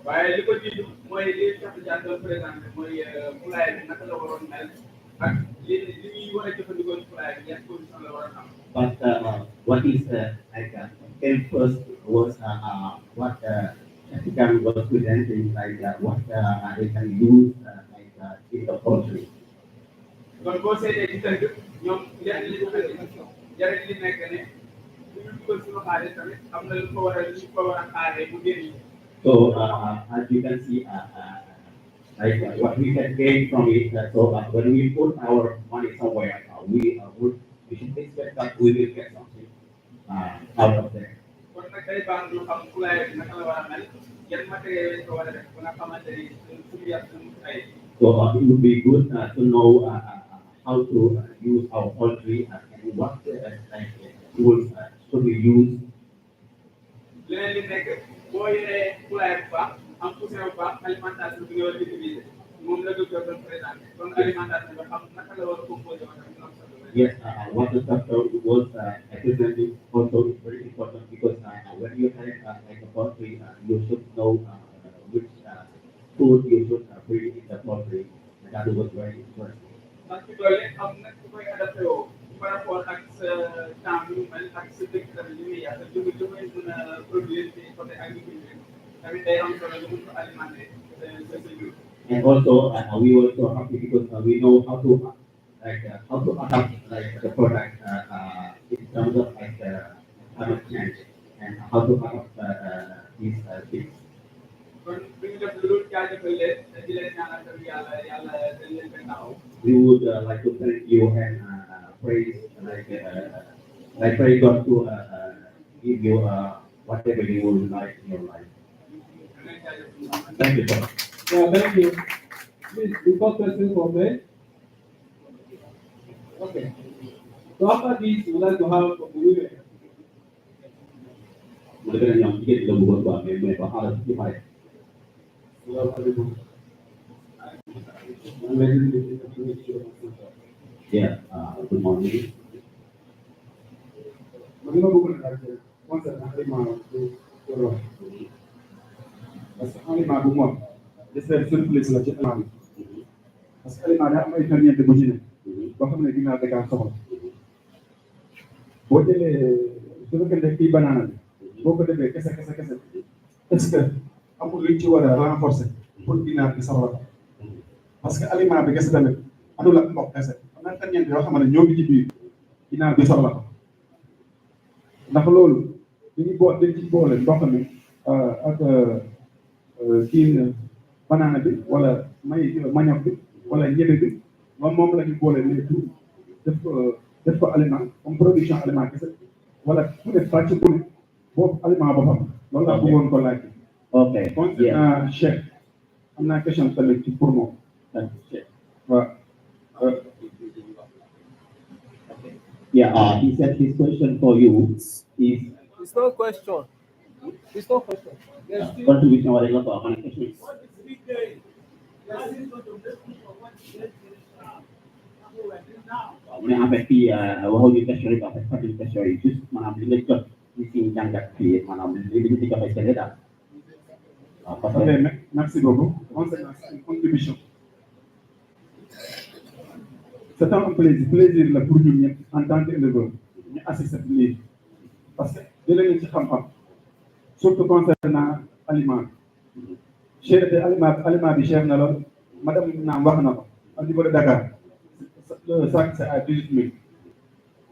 waaye li ko jiitu mooy li Cheikh Diagne doon présenté mooy poulailler bi naka la waroon mel ak li ñuy war a jëfandikoo ci poulailler bi yan condition la war a am. But what is came first was what African was presenting, like what they can use in the poultry. kon boo seetee ci tënk ñoom njëriñ li njëriñ li nekk ne bu ñu dugal suñu xaalis tamit am na lu ko war a xaaree bu génn. So as you can see, like what we can gain from it. So when we put our money somewhere, we should expect that we will get something out of there. kon nag day baax ñu xam poulailler bi naka la war a mel yan matériel lañ ko war a def ba nga xamante ni suñu yàq suñu ay. So it would be good to know how to use our poultry and what tools should we use. leneen li nekk boo yoree poulailler bu baax am poussière bu baax alimentation bi nga war a utiliser moom la docteur doon présenté kon alimentation bi xam naka la war a composé woon ak ñoom sax. Yes, what the doctor was presenting also is very important because when you have like a poultry, you should know which food you should bring in the poultry, and that was very interesting. ndax ci doole am nag ku koy adapté woo par rapport ak sa temps bi mu mel ak sa dëkk tamit li muy yàq li muy mën a produire ci côté agriculture tamit day am solo nga mën ko alimenter sa jur. And also, we also happy because we know how to adapt like the product in terms of like climate change and how to adapt these things. kon bi ñu def lu dul jaajëfal leen di leen ñaanal tamit yàlla dañ leen koy taxaw. We would like to thank you and praise pray God to give you whatever you would like in your life. Thank you, sir. Yeah, thank you. Please, the first question from me. Okay. So after this, we would like to have from the women. Mula yang kita tidak buat buat memang bahasa kita. Yeah, good morning. Maganda po na kasi kung sa alima ko parce que alima bu moom dessert surplus la ci alima parce que alima da am ay ferñeent bu ci ne boo xam ne ginnaaw da kaa soxla boo jëlee su fekkee kii banana bi boo ko defee kese est-ce que amul luñ ci war a renforcer pour ginnaaw bi soxla parce que aliment bi kese tamit adul ak ndox kese am na ferñeent yoo xam ne ñoo ngi ci biir ginnaaw bi soxla ko ndax loolu dañ ci boole ndox mi ak kii banana bi wala manioc bi wala ñebe bi moom la ñu boole les tout def ko aliment comme production aliment kese wala ku def pàcc bu ne boobu aliment boppam loolu laa bëggoon ko laaj. Ok. Concernant chef am naa question tamit ci pour moom. waaw. Yeah, he said his question for you is. It's not a question. It's not a question. Contribution or a lot of questions. Muna amati wahaw ñu question rek après fatu question yi juste manam li nga jot ci ci jangat fi manam li ñu ci joxe c'est là. Merci beaucoup. Concernant cette contribution. C'est un plaisir la pour ñun ñëpp en tant qu'éleveur ñu assister lii parce que jëlee nañ ci xam-xam surtout concernant aliment cherté aliment bi cher na lool madame naam wax na ko au niveau de Dakar le sac c'est à 18 000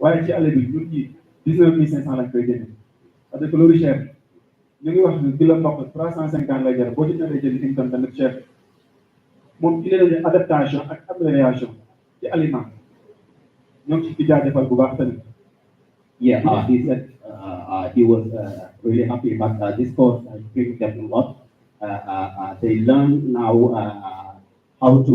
waaye ci àll bi ñun ñii 19 500 lañ koy jëndee parce que loolu cher ñu ngi wax kilo mboq 350 lay jar boo ci naree jënd une tonne tamit cher moom ci leen adaptation ak amélioration ci aliment ñoo ngi ci jaajëfal bu baax tamit. Yeah, he said he was really happy, but this course brings them a lot. They learn now how to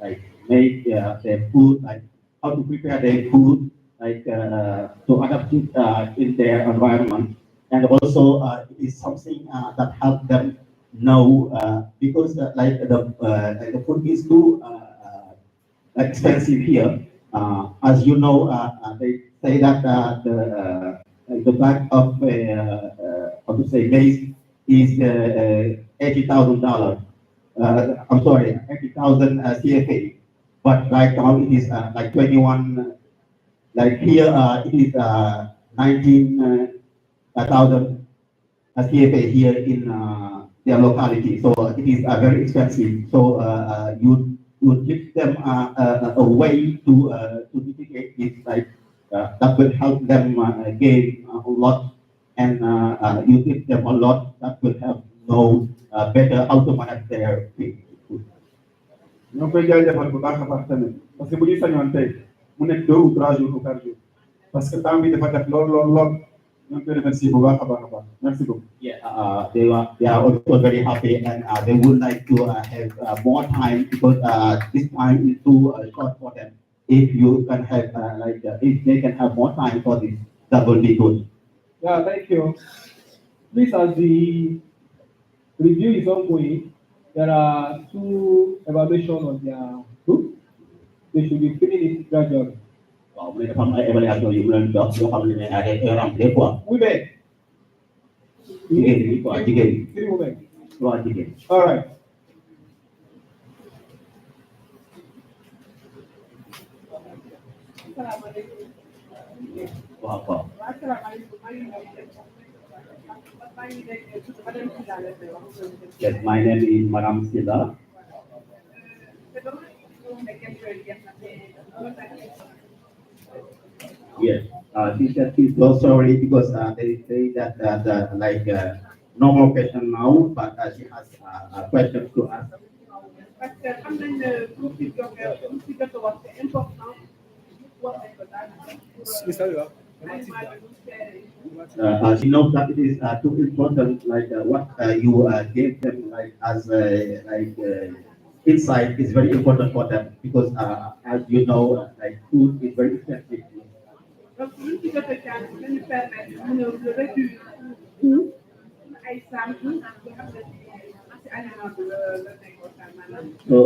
like make their food, like how to prepare their food, like to adapt it in their environment, and also it is something that helps them know because the food is too expensive here. As you know, they say that the bag of how to say maize is $80,000. I'm sorry, 80,000 CFA. But right now it is like 21. Like here it is 19,000 CFA here in their locality. So it is very expensive. So you give them a way to mitigate it, like that will help them gain a lot, and you give them a lot that will help know better how to manage their food. ñoo koy jaajëfal bu baax a baax tamit parce que bu ñu sañoon tey mu nekk 2 ou 3 jours ou 4 jours parce que temps bi dafa def lool lool lool ñoo koy remercier bu baax a baax a baax merci beaucoup. Yeah, they are also very happy, and they would like to have more time because this time is too short for them. If you can have if they can have more time for this, that will be good. Yeah, thank you. Please, as the review is ongoing, there are 2 evaluations on their group. They should be filling it gradually. Waaw mu ne dafa am ay évaluation yu mu leen jox yoo xam ne ay remplir quoi. Women. Jigéen ñi quoi jigéen ñi. 3 women. Waaw jigéen. All right. Waaw waaw. Yes, my name is Madam Sila. Yes, she said she's so sorry because they say that no more question now, but she has a question to ask. Parce que xam nañ ne lu fi joxe lu fi jot a wax c'est important wax nañ ko daal. She knows that it is too important, like what you gave them, like as insight is very important for them because as you know, like food is very expensive. Donc lu fi jot a jàng nañu permettre mu ñëw le réduire ay samples yoo xam ne ci aliment bi la nekkoon maanaam. So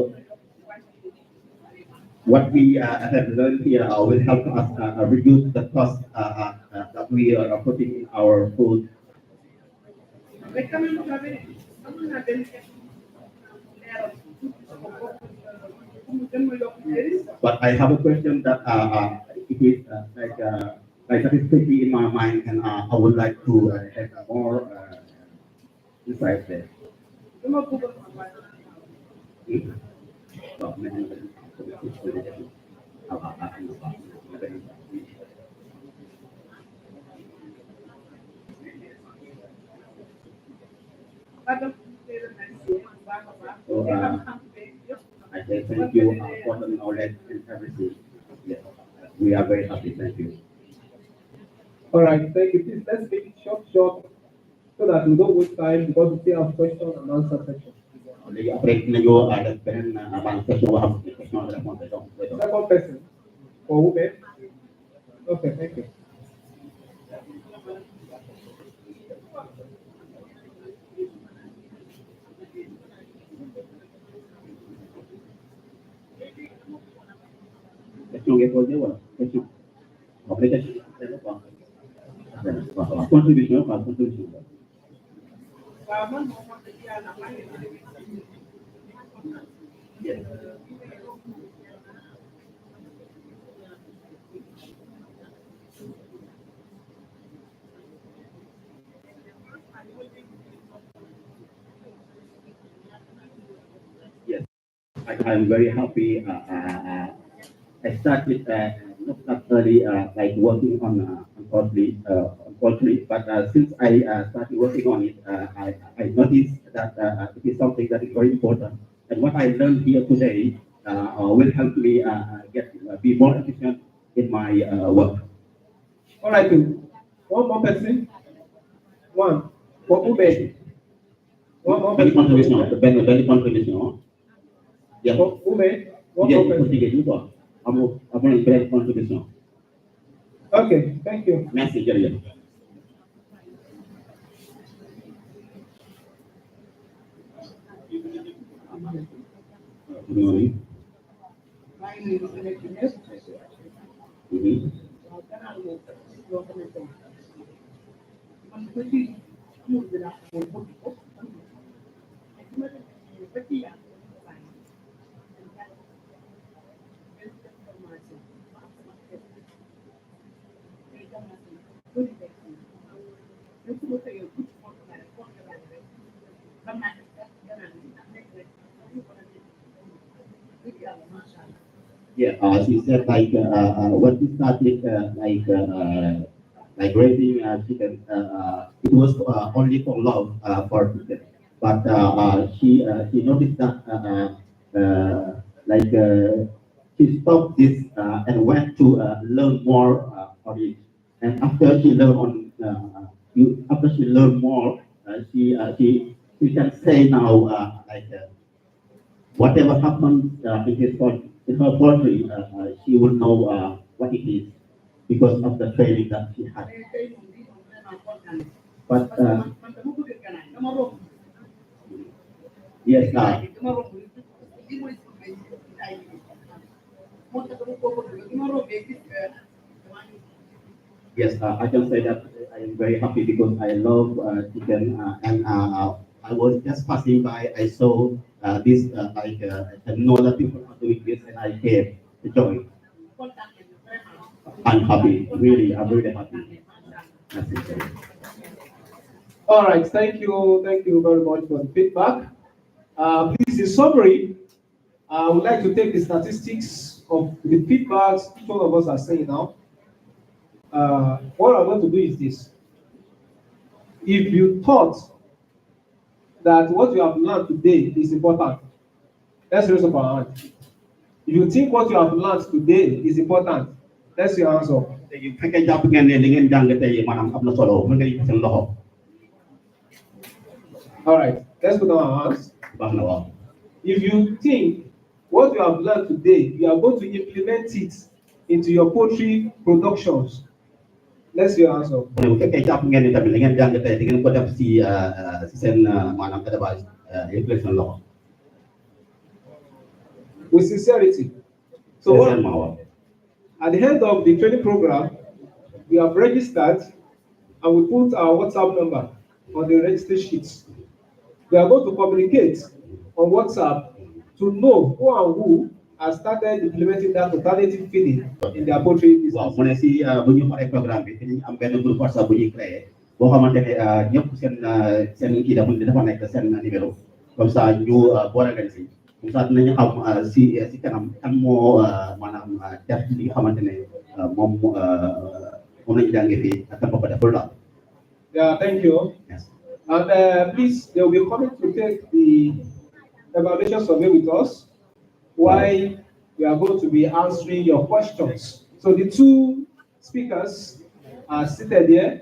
what we have learned here will help us reduce the cost that we are putting in our food. Mais quand même, amoon naa benn leeral pour mu gën ma yokk njëriñ. But I have a question that it is that is quickly in my mind, and I would like to have more insight there. Dama bëgg I say thank you for the knowledge and everything. Yes, we are very happy. Thank you. All right, thank you. Please let's make it short, so that we don't waste time because we still have question and answer section. Léegi après nañoo def beneen avant question boo xam ne question de réponse la donc. Second person for women. Okay, thank you. Question ngeen posé wala question. Après question contribution par contribution. waaw man moom wax dëgg yàlla maa ngi leen Yes. I'm very happy. I started not early, like working on poultry, but since I started working on it, I noticed that it is something that is very important. And what I learned here today will help me be more efficient in my work. All right, one more person. One. For Ube. One more Very person. contribution, very contribution. Yeah. For Ube. One Yeah, more person. juga. Kamu yang very contribution. Okay, thank you. Merci, Jerry. Good morning. Mhm. Yeah, she said when we started like raising chicken, it was only for love for chicken. But she noticed that like she stopped this and went to learn more on it. And after she learned after she learned more, she can say now whatever happens in her poultry, she will know what it is because of the training that she had. But yes, yes, I can say that I am very happy because I love chicken and I was just passing by. I saw this I know that people are doing this and I came to join. I'm happy, really, I'm really happy. That's it. All right, thank you very much for the feedback. Please, in summary, I would like to take the statistics of the feedbacks each one of us are saying now. What I'm going to do is this. If you thought that what you have learned today is important, let's raise up our hand. If you think what you have learned today is important, let's see your hands up. You fekkee jàpp ngeen ne li ngeen jàng tey maanaam am na solo mën nga yëkkati seen loxo. All right, let's put down our hands. Baax na waaw. If you think what you have learned today, you are going to implement it into your poultry productions, let's see your hands up. Bu fekkee jàpp ngeen ne tamit li ngeen jàng tey di ngeen ko def si seen maanaam élevage yëkkati seen loxo. With sincerity. So at the end of the training program, we have registered and we put our WhatsApp number on the register sheets. We are going to communicate on WhatsApp to know who and who has started implementing that alternative feeding in their poultry business. Waaw mu ne si bu ñu paree programme bi dañuy am benn groupe WhatsApp bu ñuy créé boo xamante ne ñëpp seen kii dafa nekk seen numéro comme ça ñu boole leen si comme ça dinañu xam si kanam kan moo maanaam def li nga xamante ne moom lañu jàngee fii ak kan moo ko deful daal. Yeah, thank you. Yes. And please, they will be coming to take the evaluation survey with us while we are going to be answering your questions. So the two speakers are seated here.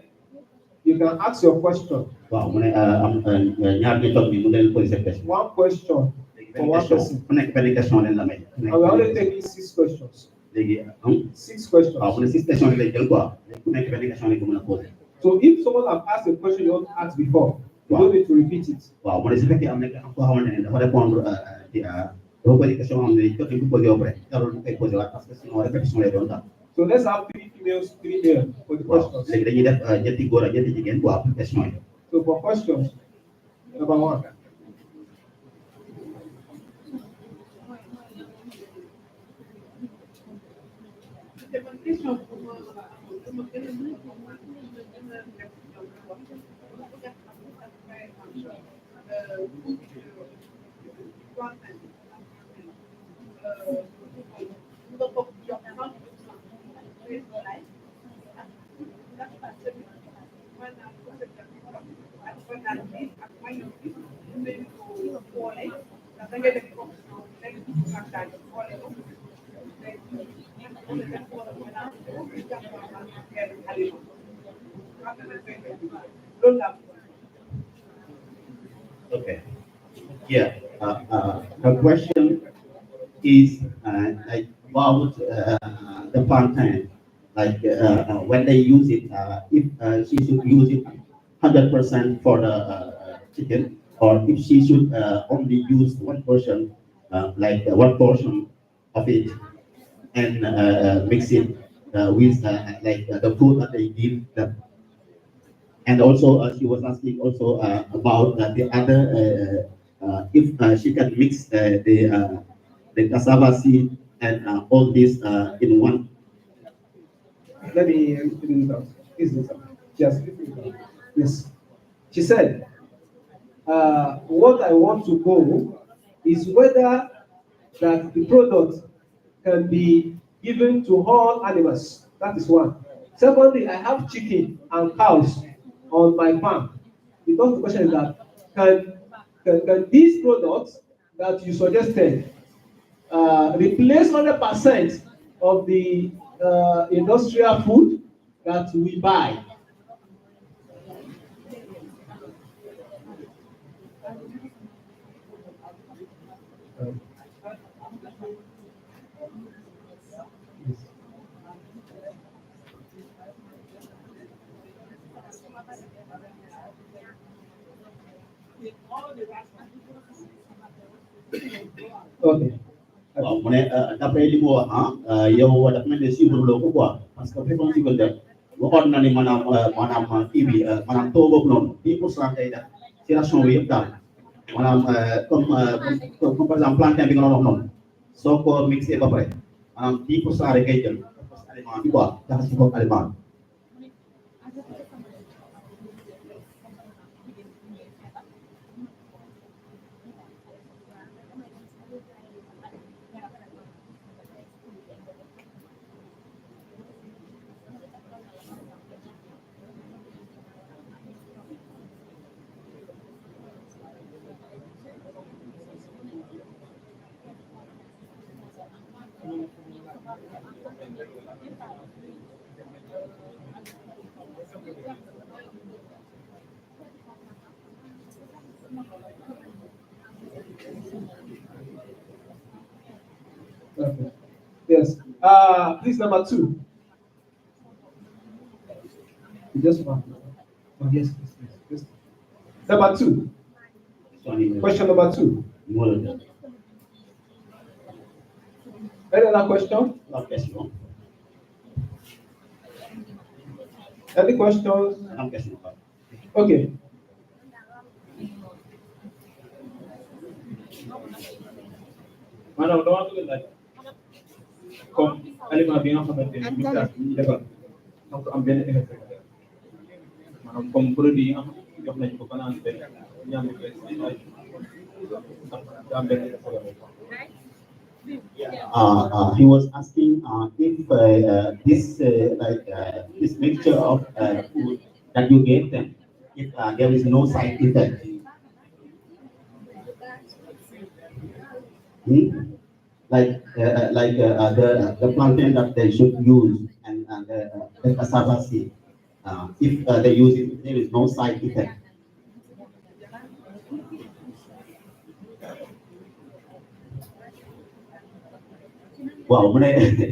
You can ask your question. Wow, ñaar ñi toog bi mu leen poser question. One question for one person. Ku nekk benn question leen la may. And we're only taking 6 questions. Léegi 6 questions. waaw mu ne 6 questions lañ jël quoi ku nekk benn question lañ ko mën a poser. So if someone has asked a question you want to ask before, you don't need to repeat it. Waaw mu ne su fekkee am na koo xamante ne dafa répondre dafa poser question am ne jot nañ ko poser ba pare jarul mu koy poser waat parce que sinon répétition lay doon daal. So let's have 3 females, 3 males for the questions. Léegi dañuy def ñetti góor ak ñetti jigéen quoi pour question yi. So for questions, number 1. Okay. Yeah. Her question is like about the plantain. Like when they use it, if she should use it 100% for the chicken, or if she should only use one portion, like one portion of it, and mix it with the food that they give them. And also, she was asking also about the other, if she can mix the cassava seed and all this in one. Let me read it out. Yes. Yes. She said, what I want to know is whether that the product can be given to all animals. That is one. Secondly, I have chicken and cows on my farm. Because the question is that can these products that you suggested replace 100% of the industrial food that we buy? Okay. Waaw mu ne d'après li mu wax yow dafa mel ne suivre loo ko quoi parce que fekkoon si gën def waxoon na ni maanaam kii bi maanaam taux boobu noonu 10% day def ci ration bi yëpp daal maanaam comme par exemple plantain bi nga doon wax noonu soo ko mixé ba pare maanaam 10% rek ngay jël aliment bi quoi jaxase ko aliment bi. Okay. Yes. Please, number 2. Just one. Oh, yes, yes. Number 2. Question number 2. Any other question? Any questions? Okay. maanaam dama bëgg laaj comme aliment bi nga xamante ni mixage bi ñu defar donc am benn effet secondaire maanaam comme produit yi nga xam jox nañu ko banaan benn ñaam yu bees yi ay daa am benn effet secondaire. He was asking if this mixture of food that you gave them, if there is no side effect. Like the plantain that they should use and the cassava seed, if they use it, there is no side effect. Wow, mu ne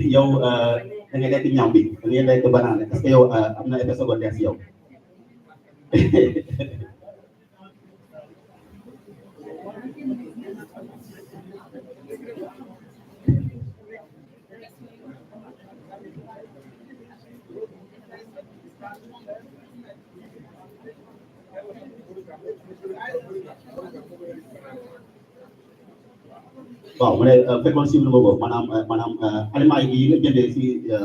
yow da ngay lekk ñam bi da ngay lekk banane parce que yow am na effet secondaire si yow. Waaw mu ne fekkoon si boobu maanaam aliment yi nga jëndee si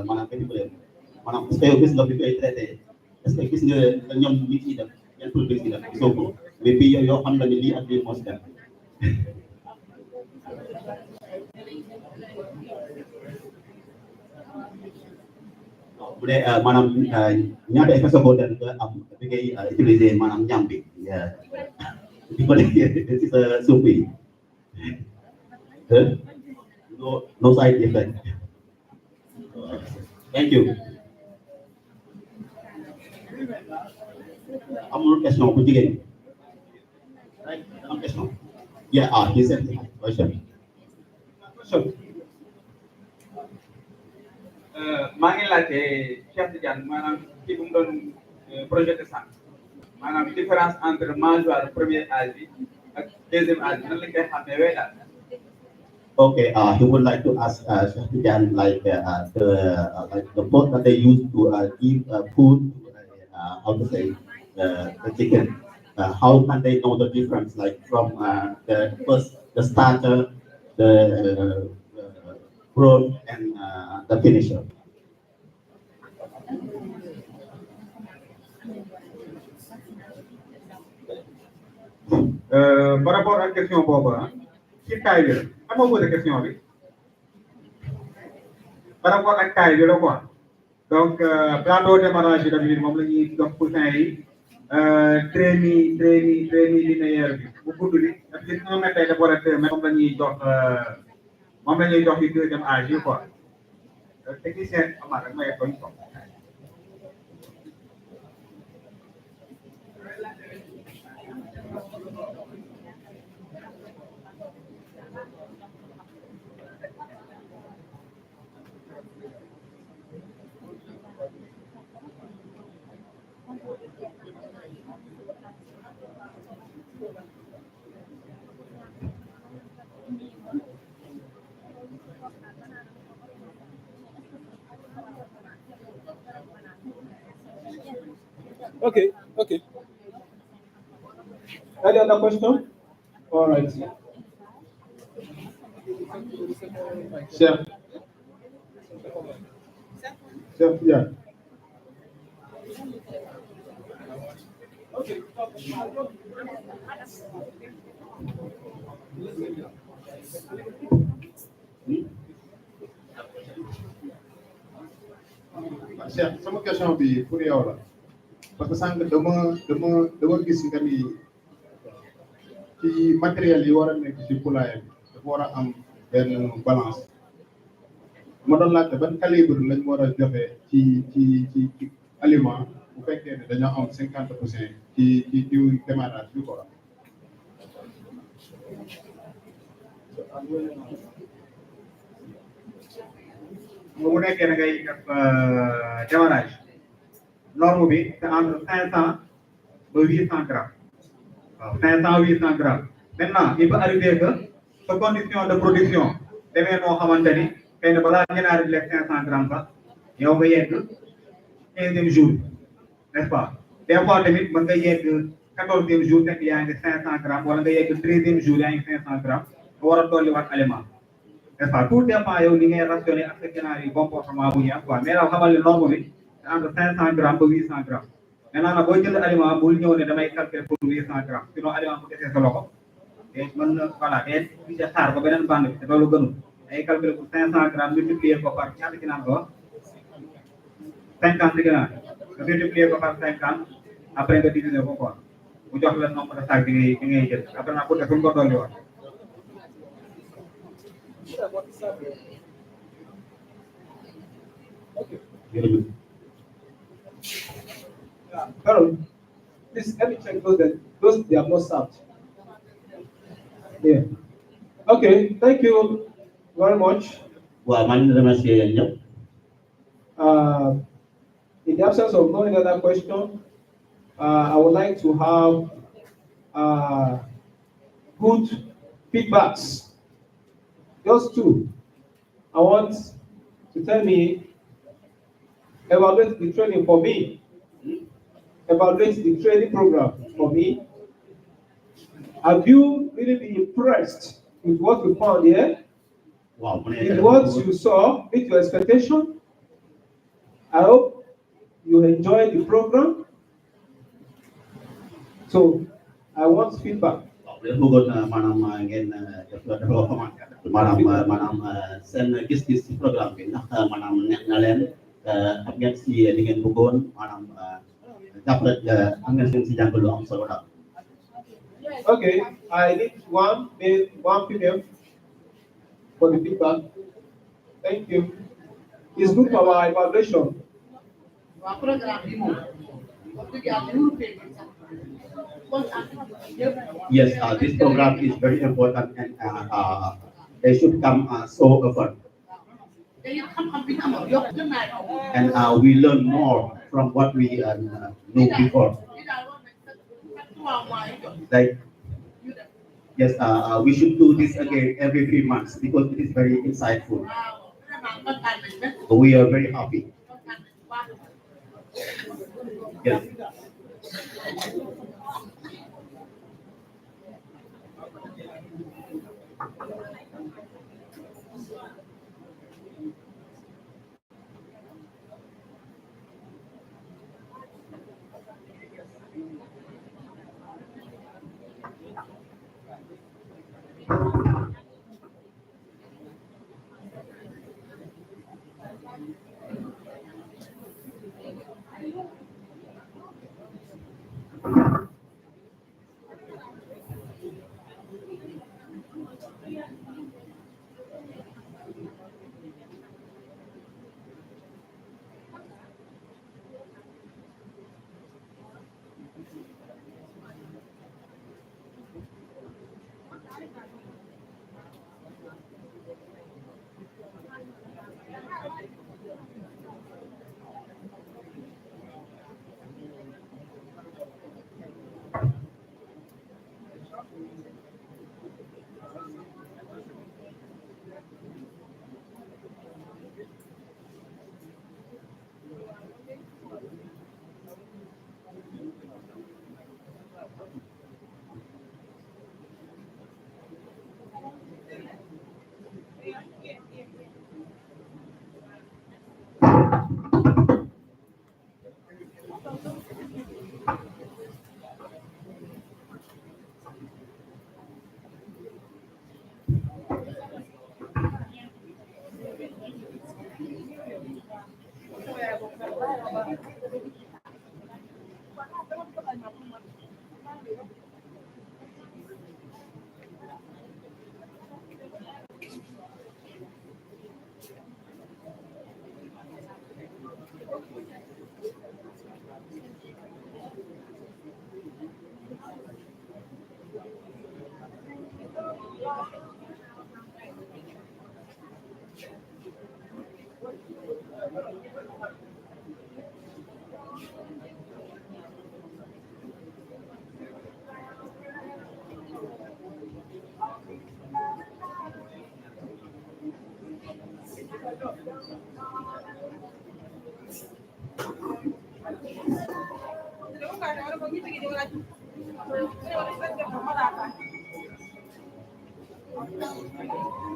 maanaam bépp maanaam est-ce que yow gis nga fi koy traité est-ce que gis nga ñoom nit yi def yan produits yi def gisoo ko mais bii yow xam nga ni lii ak lii moo si def. bu dee maanaam ñaata espèce boo dem nga am bi ngay utiliser maanaam ñam bi di ko def ci sa suuf yi no side effect. Thank you. Amul question bu jigéen right am question yeah he said question. maa ngi laajte Cheikh Tidiane maanaam ci bu mu doon projet de santé maanaam différence entre mangeoire premier âge bi ak deuxième âge bi nan lañ koy xamee wee daal. Okay, he would like to ask Chef Jan like the pot that they use to give food, how to say, the chicken. How can they know the difference, like from the starter, the growth, and the finisher? Par rapport ak question boobu ci taay bi la xam nga posé question bi par rapport ak taay bi la quoi donc plateau démarrage bi d'habitude moom la ñuy jox poussin yi traînée linéaire bi bu gudd bi d'habitude 1 mètre dafa war a 2 mètres moom la ñuy jox ci deuxième âge yi quoi technicien amaat rek may koñ ko. Okay. Any other question? All right. Chef. Chef, yeah. Okay. Cheikh, sama question bi pour yow la parce que sànq dama gis nga ni ci matériel yi war a nekk ci poulailler bi dafa war a am benn balance ma doon laajte ban calibre lañ war a joxe ci aliment bu fekkee ne dañoo am 50% ci démarrage bi quoi. bu nekkee da ngay def démarrage norme bi c'est entre 500 ba 800 grammes waaw 500 800 grammes maintenant il peut arriver que sa condition de production demee noo xamante ni xëy na balaa ginaar di lekk 500 grammes sax yow nga yegg 15e jour n'est-ce pas des fois tamit mën nga yegg 14e jour fekk yaa ngi 500 grammes wala nga yegg 13e jour yaa ngi 500 grammes nga war a dolliwaat aliment n'est-ce pas tout dépend yow li ngay rationné ak sa ginaar yi comportement bu ñu am quoi mais daal xamal ni norme bi c'est entre 500 grammes ba 800 grammes maintenant nag booy jënd aliment bul ñëw ne damay calculer pour 800 grammes sinon aliment bu desee sa loxo te mën na voilà te di xaar ba beneen bande bi te loolu gënul day calculer pour 500 grammes multiplier ko par ñaata ginaar ko 50 ginaar nga multiplier ko par 50 après nga diviser ko quoi bu jox la nombre de sac bi ngay jël après nag pour def ko dolli woon. Carol, please let me check those they have not served. Yeah. Okay, thank you very much. Well, maa ngi remercier yéen ñëpp. In the absence of no other question, I would like to have good feedbacks. Just two. I want to tell me, evaluate the training for me. Evaluate the training program for me. Have you really been impressed with what you found here? Wow. With what you saw, with your expectation? I hope you enjoyed the program. So I want feedback. Bëggoon maanaam ngeen def maanaam seen gis-gis ci programme bi ndax maanaam neex na leen xam ngeen si li ngeen bëggoon maanaam jàpp am ngeen seen si jàng lu am solo daal. Okay, I need one male, one female for the feedback. Thank you. It's good for our evaluation. Yes, this program is very important and they should come so often. And we learn more from what we knew before. Like, yes, we should do this again every 3 months because it is very insightful. We are very happy. Yes.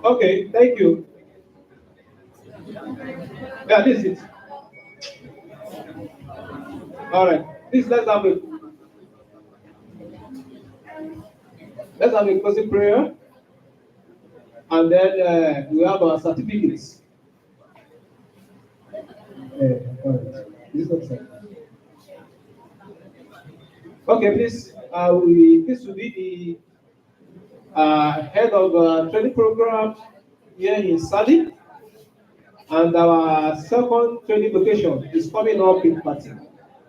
Okay, thank you. Yeah, this is it. All right, please let's have a closing prayer, and then we have our certificates. All right. This is not okay, please. This will be the head of training program here in Saly, and our second training location is coming up in Pati.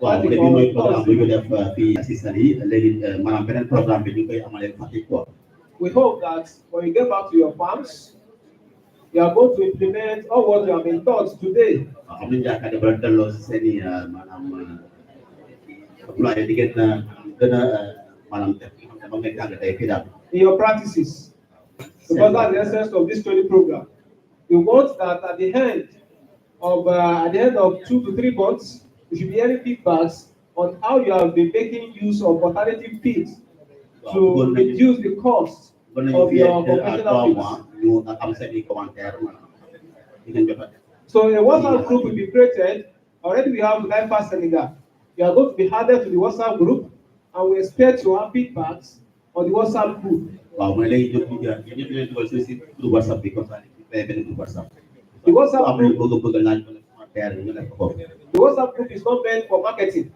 Waaw léegi mooy programme bi ñu def fii si Saly léegi maanaam beneen programme bi ñu koy amalee Fatick quoi. We hope that when you get back to your farms, you are going to implement all what you have been taught today. Xam nañu yaakaar ne ba delloo si seen i maanaam employé di gën a maanaam def dama ngay jàng tey fii daal. In your practices, because that's the essence of this training program. We want that at the end of 2 to 3 months, you should be hearing feedbacks on how you have been making use of alternative feeds to reduce the cost of your conventional feeds. So a WhatsApp group will be created. Already we have Livestock Senegal. You are going to be added to the WhatsApp group, and we expect to have feedbacks on the WhatsApp group. waaw mooy léegi ñoom ñëpp ñu leen dugal si groupe WhatsApp bi comme ça benn groupe WhatsApp. The WhatsApp am lu group, bëgg laaj wala commentaire ñu def ko foofu. the WhatsApp group is not meant for marketing.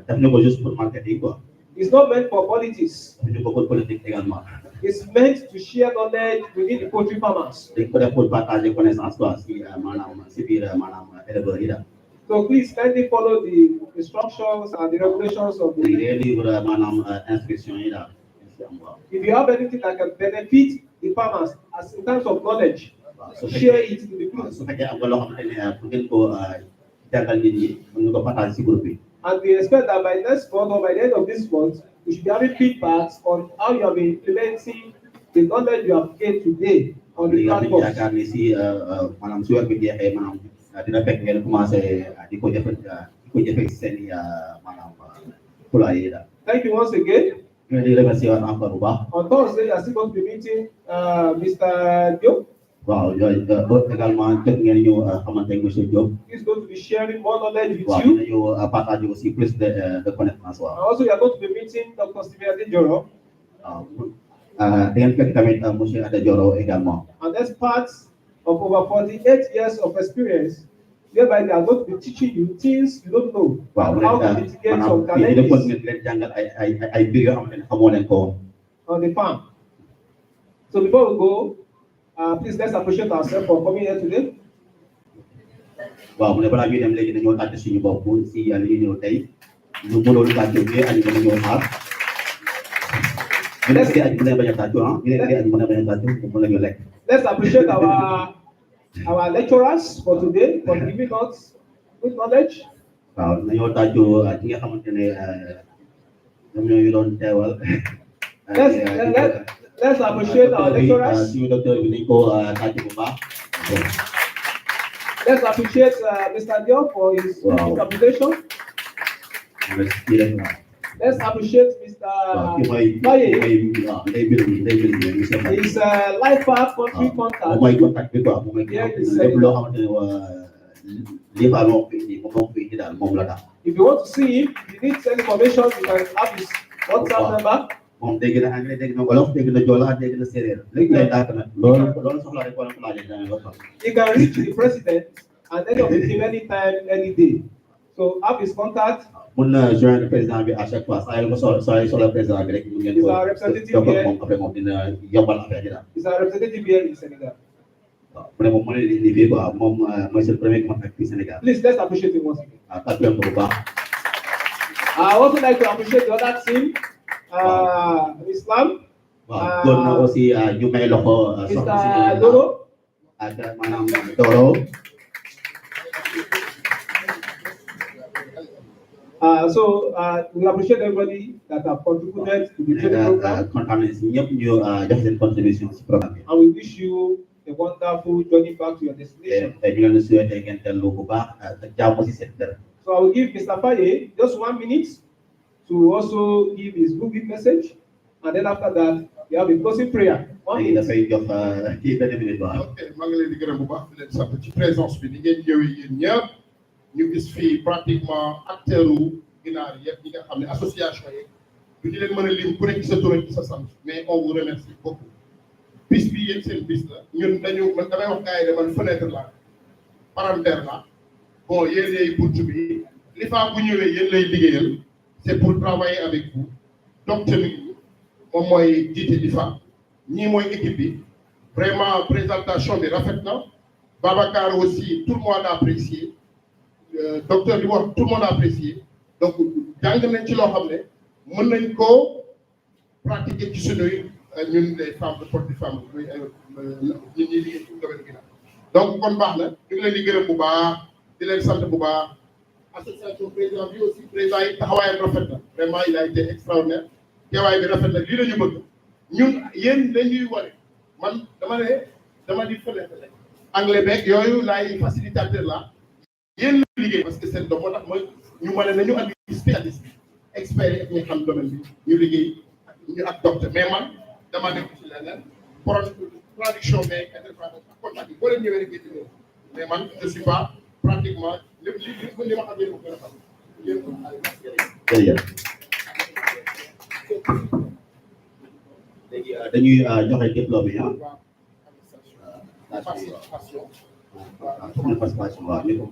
def na ko juste pour marketing quoi. It's not meant for politics. ñu ko pour politique également. It's meant to share knowledge within the poultry farmers. dañ ko def pour partager connaissance quoi si maanaam si biir maanaam éleveurs yi daal. So please kindly follow the instructions and the regulations of dañ the. dee livre maanaam instruction yi daal. If you have anything that can benefit the farmers as in terms of knowledge, share it in the group. su fekkee am nga loo xamante ne bu ngeen ko jàngal nit ñi mën nga ko partager si groupe bi. And we expect that by next month or by the end of this month, we should be having feedbacks on how you have been implementing the knowledge you have gained today on the platform. yaakaar ni si maanaam su weer bi jeexee maanaam dina fekk ngeen commencé di ko jëfe seen i maanaam poulailler yi daal. Thank you once again. ñu ngi remercier waat encore bu baax. On Thursday, you are still going to be meeting Mr. Diop. waaw yooyu également jot ngeen ñëw xamante ne monsieur Diop. He's going to be sharing more knowledge with waaw you. dinañu partager aussi plus de connaissances And waaw. also, you are going to be meeting Dr. Stephen Adejoro. waaw da ngeen fekk tamit monsieur Adejoro également. And that's part of over 48 years of experience, whereby they are going to be teaching you things you don't know, waaw and mu how to nekk mitigate maanaam some fii dafa challenges continuer di leen jàngal ay mbir yoo xamante ne xamoo leen ko woon. on the farm. So before we go, please let's appreciate ourselves for coming here today. waaw mu ne balaa ñuy dem léegi dañoo tàggat suñu bopp si li ñu ñëw tey ñu mënoon tàggoo bi ak ñu mën a ñëw xaar. ñu nekk di ak mën a bañ a tàggoo ah ñu nekk di ak mën a bañ a tàggoo mën a ñu lekk. Let's appreciate our lecturers for today for giving us good knowledge. waaw dañoo tàggoo ki nga xamante ne ñoom ñoo ñu doon teewal. Let's appreciate our lecturers. suñu docteur bi nañ ko tàggu bu baax. Let's appreciate Mr. Diop for his interpretation. Let's appreciate Mr. Faye. He's life path country contact. mooy contact bi quoi mooy Yeah, lépp loo xamante ne lii baa moo fi indi moom fi indi daal moom la daal. If you want to see him, you need some information, you can have his WhatsApp number. moom dégg na anglais dégg na wolof dégg na joola dégg na séeréer léegi lay dàkk nag loolu soxla rek wala ko laajee dana la fa. You can reach the president and any of him anytime, any day. So have his contact. mun na joindre président bi à chaque fois saa yu ko soxla président bi rek mu ngeen ko. He's our representative here. moom après moom dina yombal affaire yi daal. He's our representative here in Senegal. waaw mu ne moom moo leen di indi fii quoi moom mooy seen premier contact fii Sénégal. Please let's appreciate him once again. waaw tàggu leen ko bu baax. I also like to appreciate the other team, Islam. waaw doon na aussi ñu may loxo. Mr. Loro. ak maanaam Doro. We appreciate everybody that have contributed to the training program. kontaan nañ si ñëpp ñu jox seen contribution si programme bi. And we wish you a wonderful journey back to your destination. te ñu leen di souhaité ngeen dellu bu baax ak jàmm si seen kër. So I will give Mr. Faye just 1 minute to also give his good message. And then after that, we have a closing prayer. 1 léegi minute. dafay jox kii benn minute waaw. ok maa ngi leen di gërëm bu baax di leen sant ci présence bi ni ngeen ñëwee yéen ñëpp ñu gis fii pratiquement acteur u ginaar yëpp ñi nga xam ne association yi du ñu leen mën a lim ku nekk sa tur ak sa sant mais on vous remercie beaucoup bis bi yéen seen bis la ñun dañu man damay wax gars yi de man fenêtre la parenthèse la bon yéen lay bunt bi li fa bu ñëwee yéen lay liggéeyal c'est pour travailler avec vous docteur bi moom mooy jiite di fa ñii mooy équipe bi vraiment présentation bi rafet na Babacar aussi tout le monde a apprécié docteur bi wax tout le monde a apprécié donc jàng nañ ci loo xam ne mën nañ koo pratiquer ci sunuy ñun les femmes de porte des femmes muy ñun ñi liggéey ci domaine bi donc kon baax na ñu ngi leen di gërëm bu baax di leen sant bu baax association président bi aussi président yi taxawaayam rafet na vraiment il a été extraordinaire teewaay bi rafet na lii la ñu bëgg ñun yéen dañuy wane man dama di fenêtre rek anglais beeg yooyu laay facilitateur la yéen la liggéey parce que seen doom moo tax mooy ñu wane nañu ak spécialiste expert yi ak ñi xam domaine bi ñu liggéey ñu ak docteur mais man dama nekk ci leneen production beeg interprétation ak contact yi boo leen ñëwee rek ngeen di mais man je suis pas pratiquement li ma xam yéen ko gën a xam yéen ko jërëjëf. léegi dañuy joxe diplôme yi participation participation waaw ni ko